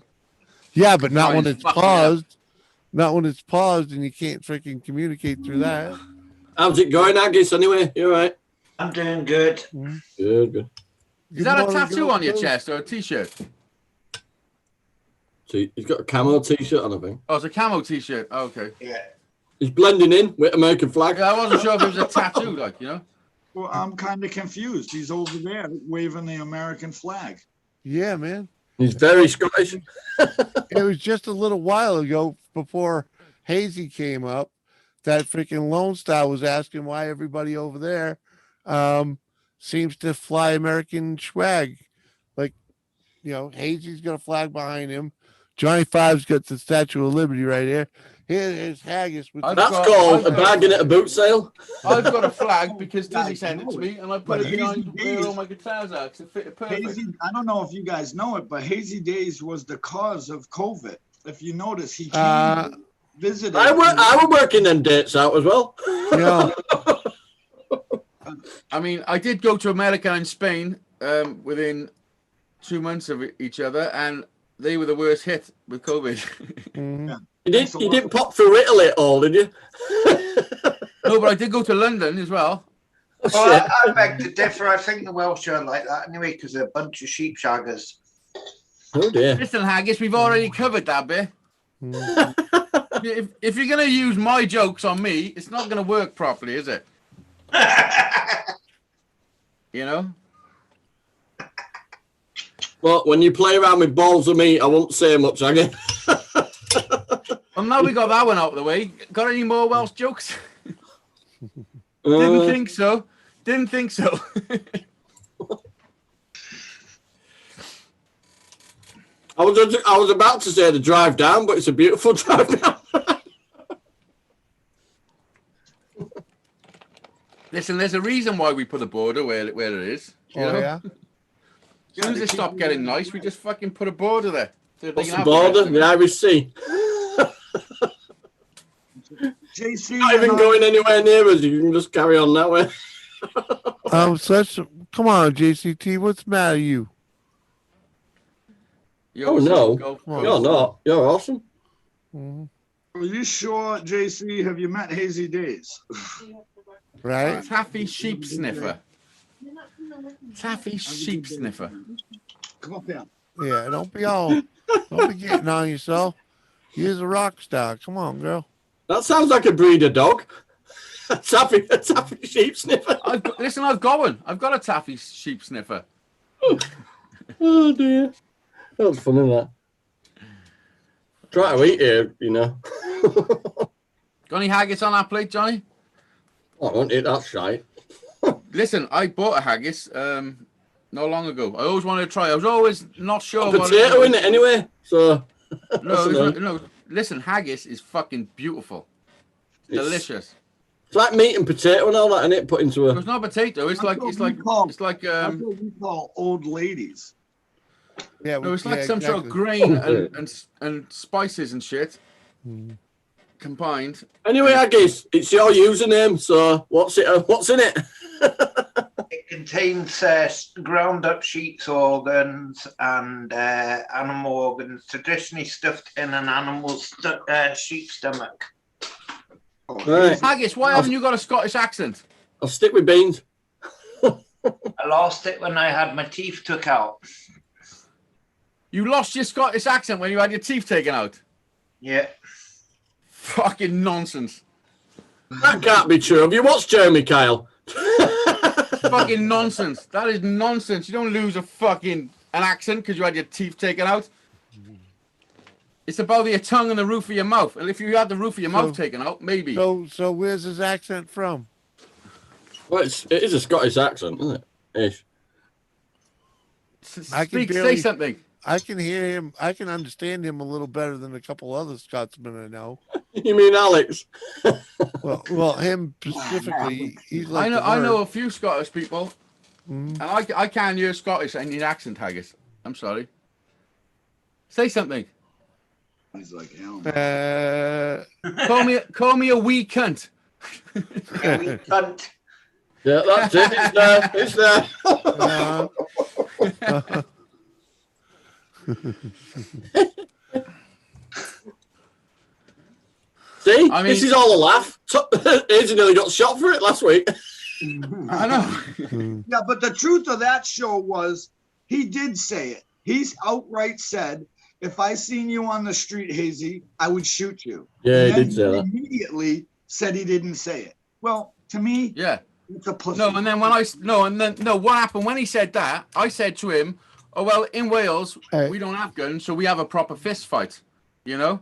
Yeah, but not Try when and it's fuck me up. paused. Not when it's paused and you can't freaking communicate through that. How's it going, Agis? Anyway, you all right? I'm doing good. Good, good. Is that a tattoo on your chest or a t-shirt? See, he's got a camo t-shirt on, I think. Oh, it's a camo t-shirt. Oh, okay. Yeah. He's blending in with American flag. Yeah, I wasn't sure if it was a tattoo, like, you know. Well, I'm kind of confused. He's over there waving the American flag. Yeah, man. He's very Scottish. It was just a little while ago before Hazy came up that freaking Lone Star was asking why everybody over there seems to fly American swag. Like, Hazy's got a flag behind him. Johnny Five's got the Statue of Liberty right here. Here's Haggis. That's called a bargain at a boot sale. I've got a flag because Dizzy sent it to me, and I put it behind where all my guitars are because it fit perfect. Hazy, I don't know if you guys know it, but Hazy Days was the cause of COVID. If you notice, he came visited. I was working them dates out as well. Yeah. I mean, I did go to America and Spain within 2 months of each other, and they were the worst hit with COVID. Yeah. You didn't pop through Italy at all, did you? No, but I did go to London as well. Well, I beg to differ. I think the Welsh are like that anyway because they're a bunch of sheep shaggers. Oh dear. Listen, Haggis, we've already covered that bit. If you're going to use my jokes on me, it's not going to work properly, is it? You know? Well, when you play around with balls of meat, I won't say much, Aggie. Well, now we got that one out of the way. Got any more Welsh jokes? Didn't think so. Didn't think so. I was about to say the drive down, but it's a beautiful drive down. Listen, there's a reason why we put a border where it is. You know? Yeah. As soon as it stopped getting nice, we just fucking put a border there. So What's the border? The Irish Sea. JC, Not even going anywhere near us. You can just carry on that way. Come on, JCT. What's the matter with you? Oh no, you're not. You're awesome. Are you sure, JC? Have you met Hazy Days? Right. Taffy sheep sniffer. Taffy sheep sniffer. Come up here. Yeah, don't be getting on yourself. You're a rock star. Come on, girl. That sounds like a breeder dog. a taffy sheep sniffer. Listen, I've got one. I've got a taffy sheep sniffer. Oh dear. That was funny, that. Try to eat here, you know. Got any haggis on that plate, Johnny? I won't eat that shite. Listen, I bought a haggis not long ago. I always wanted to try. I was always not sure what potato in it anyway, so no. Listen, haggis is fucking beautiful. It's delicious. It's like meat and potato and all that in it put into a. It's not potato. It's like That's what we call old ladies. Yeah, no, it's like some sort of grain and spices and shit combined. Anyway, I guess it's your username. So what's in it? It contains ground up sheep's organs and animal organs, traditionally stuffed in an animal's sheep's stomach. Right. Haggis, why haven't you got a Scottish accent? I'll stick with beans. I lost it when I had my teeth took out. You lost your Scottish accent when you had your teeth taken out? Yeah. Fucking nonsense. That can't be true. Have you watched Jeremy Kyle? Fucking nonsense. That is nonsense. You don't lose an accent because you had your teeth taken out. It's about your tongue and the roof of your mouth. And if you had the roof of your mouth taken out, maybe. So where's his accent from? Well, it is a Scottish accent, isn't it? Ish. Say something. I can hear him. I can understand him a little better than a couple other Scotsmen I know. You mean Alex? well, him specifically. He's like I know a few Scottish people, and I can't hear Scottish in your accent, Haggis. I'm sorry. Say something. He's like, call me a wee cunt. A wee cunt. Yeah, that's it. It's there. See, I this mean- is all a laugh. Hazy nearly got shot for it last week. I know. Yeah, but the truth of that show was he did say it. He's outright said, if I seen you on the street, Hazy, I would shoot you. Yeah, And he then did say that. immediately said he didn't say it. Well, to me, Yeah. it's a pussy. No, and then what happened when he said that? I said to him, "Oh well, in Wales we don't have guns, so we have a proper fist fight, you know."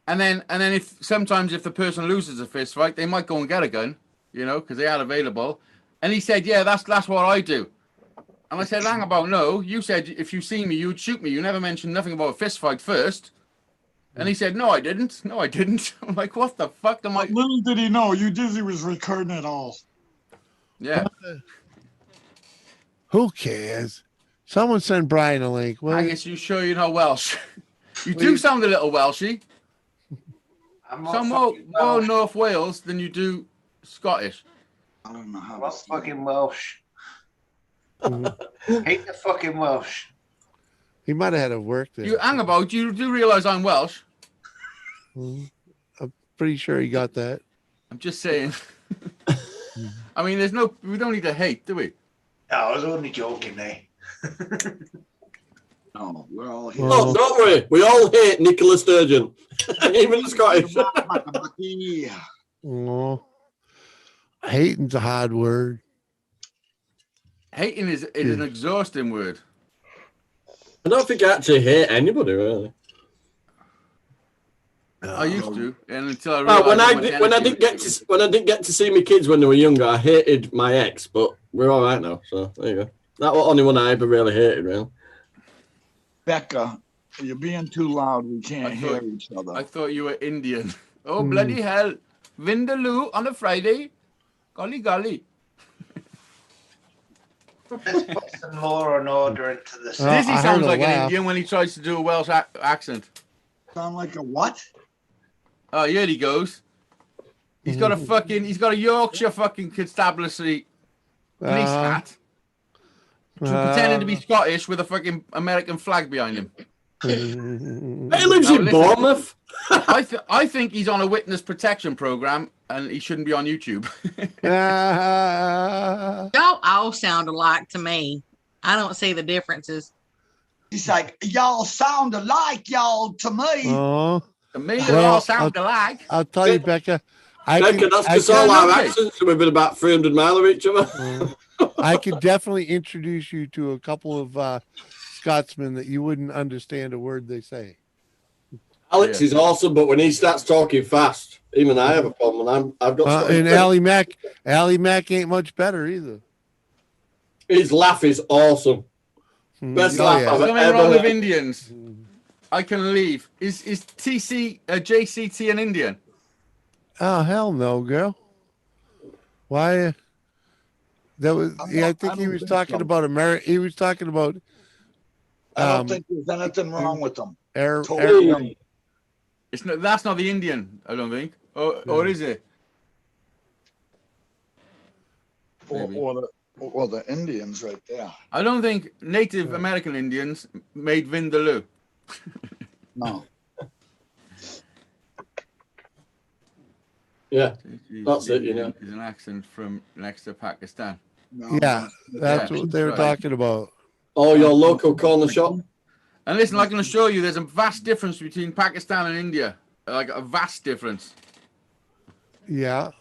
And then if sometimes if the person loses a fist fight, they might go and get a gun, you know, because they are available. And he said, "Yeah, that's what I do." And I said, "Hang about, no, you said if you see me, you'd shoot me. You never mentioned nothing about a fist fight first." And he said, "No, I didn't. No, I didn't." I'm like, "What the fuck am I?" Little did he know, you Dizzy was recording it all. Yeah. Who cares? Someone send Brian a link. Will I you? guess you sure you know Welsh. You Well, do you- sound a little Welshy. I'm not Some more fucking Welsh. North Wales than you do Scottish. I don't know how I'm to not say fucking Welsh. Mhm. Hate the fucking Welsh. He might have had to work there. You hang about. You do realise I'm Welsh. Mhm. I'm pretty sure he got that. I'm just saying. I mean, we don't need to hate, do we? No, I was only joking, eh? No, we're all here. Oh, don't worry. We all hate Nicola Sturgeon, even the Scottish. Oh, hating's a hard word. Hating is an exhausting word. I don't think I actually hate anybody really. I used to, and until I Well, realised when I didn't get to see my kids when they were younger, I hated my ex, but we're all right now. So there you go. That was the only one I ever really hated, really. Becca, you're being too loud. We can't hear each other. I thought you were Indian. Oh bloody hell! Vindaloo on a Friday. Golly golly. Let's put some law and order into this. Dizzy sounds like an Indian when he tries to do a Welsh accent. Sound like a what? Oh, here he goes. He's got a Yorkshire fucking constabulary police hat. Pretending to be Scottish with a fucking American flag behind him. He lives in Bournemouth. I think he's on a witness protection program and he shouldn't be on YouTube. Y'all all sound alike to me. I don't see the differences. He's like, y'all sound alike, y'all, to me. Oh, To me, they all sound alike. I'll tell you, Becca. Becca, that's because all our accents are within about 300 miles of each other. I could definitely introduce you to a couple of Scotsmen that you wouldn't understand a word they say. Alex is awesome, but when he starts talking fast, even I have a problem. I've got. And Ali Mac ain't much better either. His laugh is awesome. Best laugh I've Something ever wrong with heard. Indians. I can leave. Is JCT an Indian? Oh hell no, girl. Why? That was. Yeah, I think he was talking about America. He was talking about. I don't think there's anything wrong with them. It's not. That's not the Indian. I don't think. Or is it? Or the Indians right there. I don't think Native American Indians made Vindaloo. No. Yeah, that's it. You know, Is an accent from next to Pakistan. Yeah, that's what they were talking about. Oh, your local corner shop. And listen, I'm going to show you. There's a vast difference between Pakistan and India. Like a vast difference. Yeah.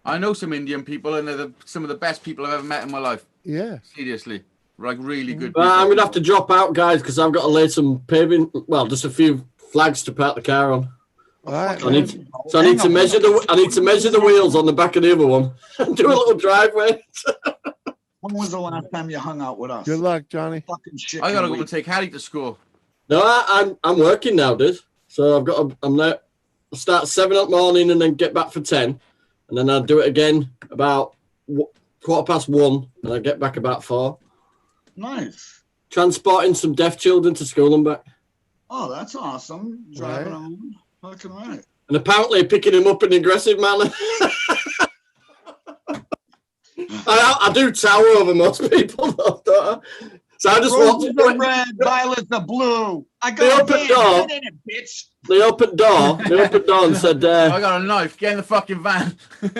I know some Indian people, and they're some of the best people I've ever met in my life. Yeah. Seriously, like really good people. I'm gonna have to drop out, guys, because I've got to lay some paving. Well, just a few flags to park the car on. Right, I need to measure the wheels on the back of the other one and do a little driveway. When was the last time you hung out with us? Good luck, Johnny. Fucking shit. I gotta go and take Hattie to school. No, I'm working now, dude. So I'm now. I'll start 7 in the morning and then get back for 10, and then I'll do it again about 1:15, and I get back about 4. Nice. Transporting some deaf children to school and back. Oh, that's awesome. Driving around. Fucking right. And apparently picking him up in an aggressive manner. I do tower over most people, though, don't I? So I just walked Roses are red, violets are blue. I The got open a door. band in it, bitch. They opened door and said, I got a knife. Get in the fucking van. no,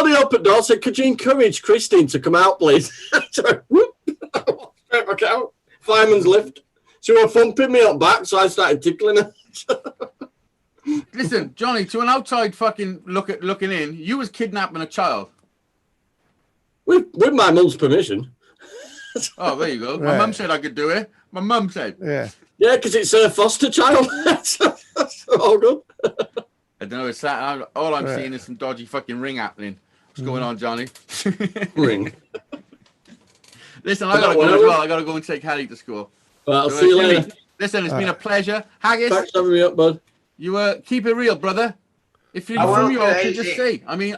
they opened door, said, could you encourage Christine to come out, please? So, whoop, straight back out. Fireman's lift. She was thumping me up back, so I started tickling her. Listen, Johnny, to an outside fucking looking in, you was kidnapping a child. With my mum's permission. Oh, there you go. My Right. mum said I could do it. My mum said. Yeah. Yeah, because it's a foster child. That's all good. I don't know. It's that. All I'm Right. seeing is some dodgy fucking ring happening. What's going on, Johnny? Ring. Listen, I gotta go as well. I gotta go and take Harry to school. Well, I'll So, see you Jimmy, later. Listen, it's been a pleasure. Haggis, Thanks for having me up, bud. you keep it real, brother. If you're I from will, Yorkshire, Crazy. just say. I mean,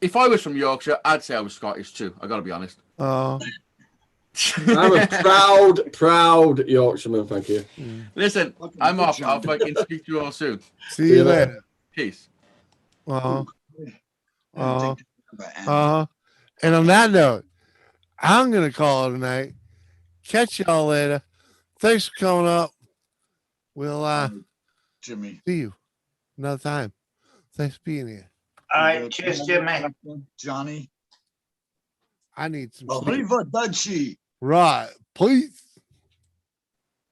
if I was from Yorkshire, I'd say I was Scottish too. I gotta be honest. Oh. I'm a proud Yorkshireman, thank you. Listen, Fucking I'm good off. job. I'll fucking speak to you all soon. See you later. Peace. And on that note, I'm gonna call it a night. Catch y'all later. Thanks for coming up. We'll Jimmy. see you another time. Thanks for being here. All right, cheers, Jimmy. Johnny. I need some sleep. Arrivederci. Right. Please.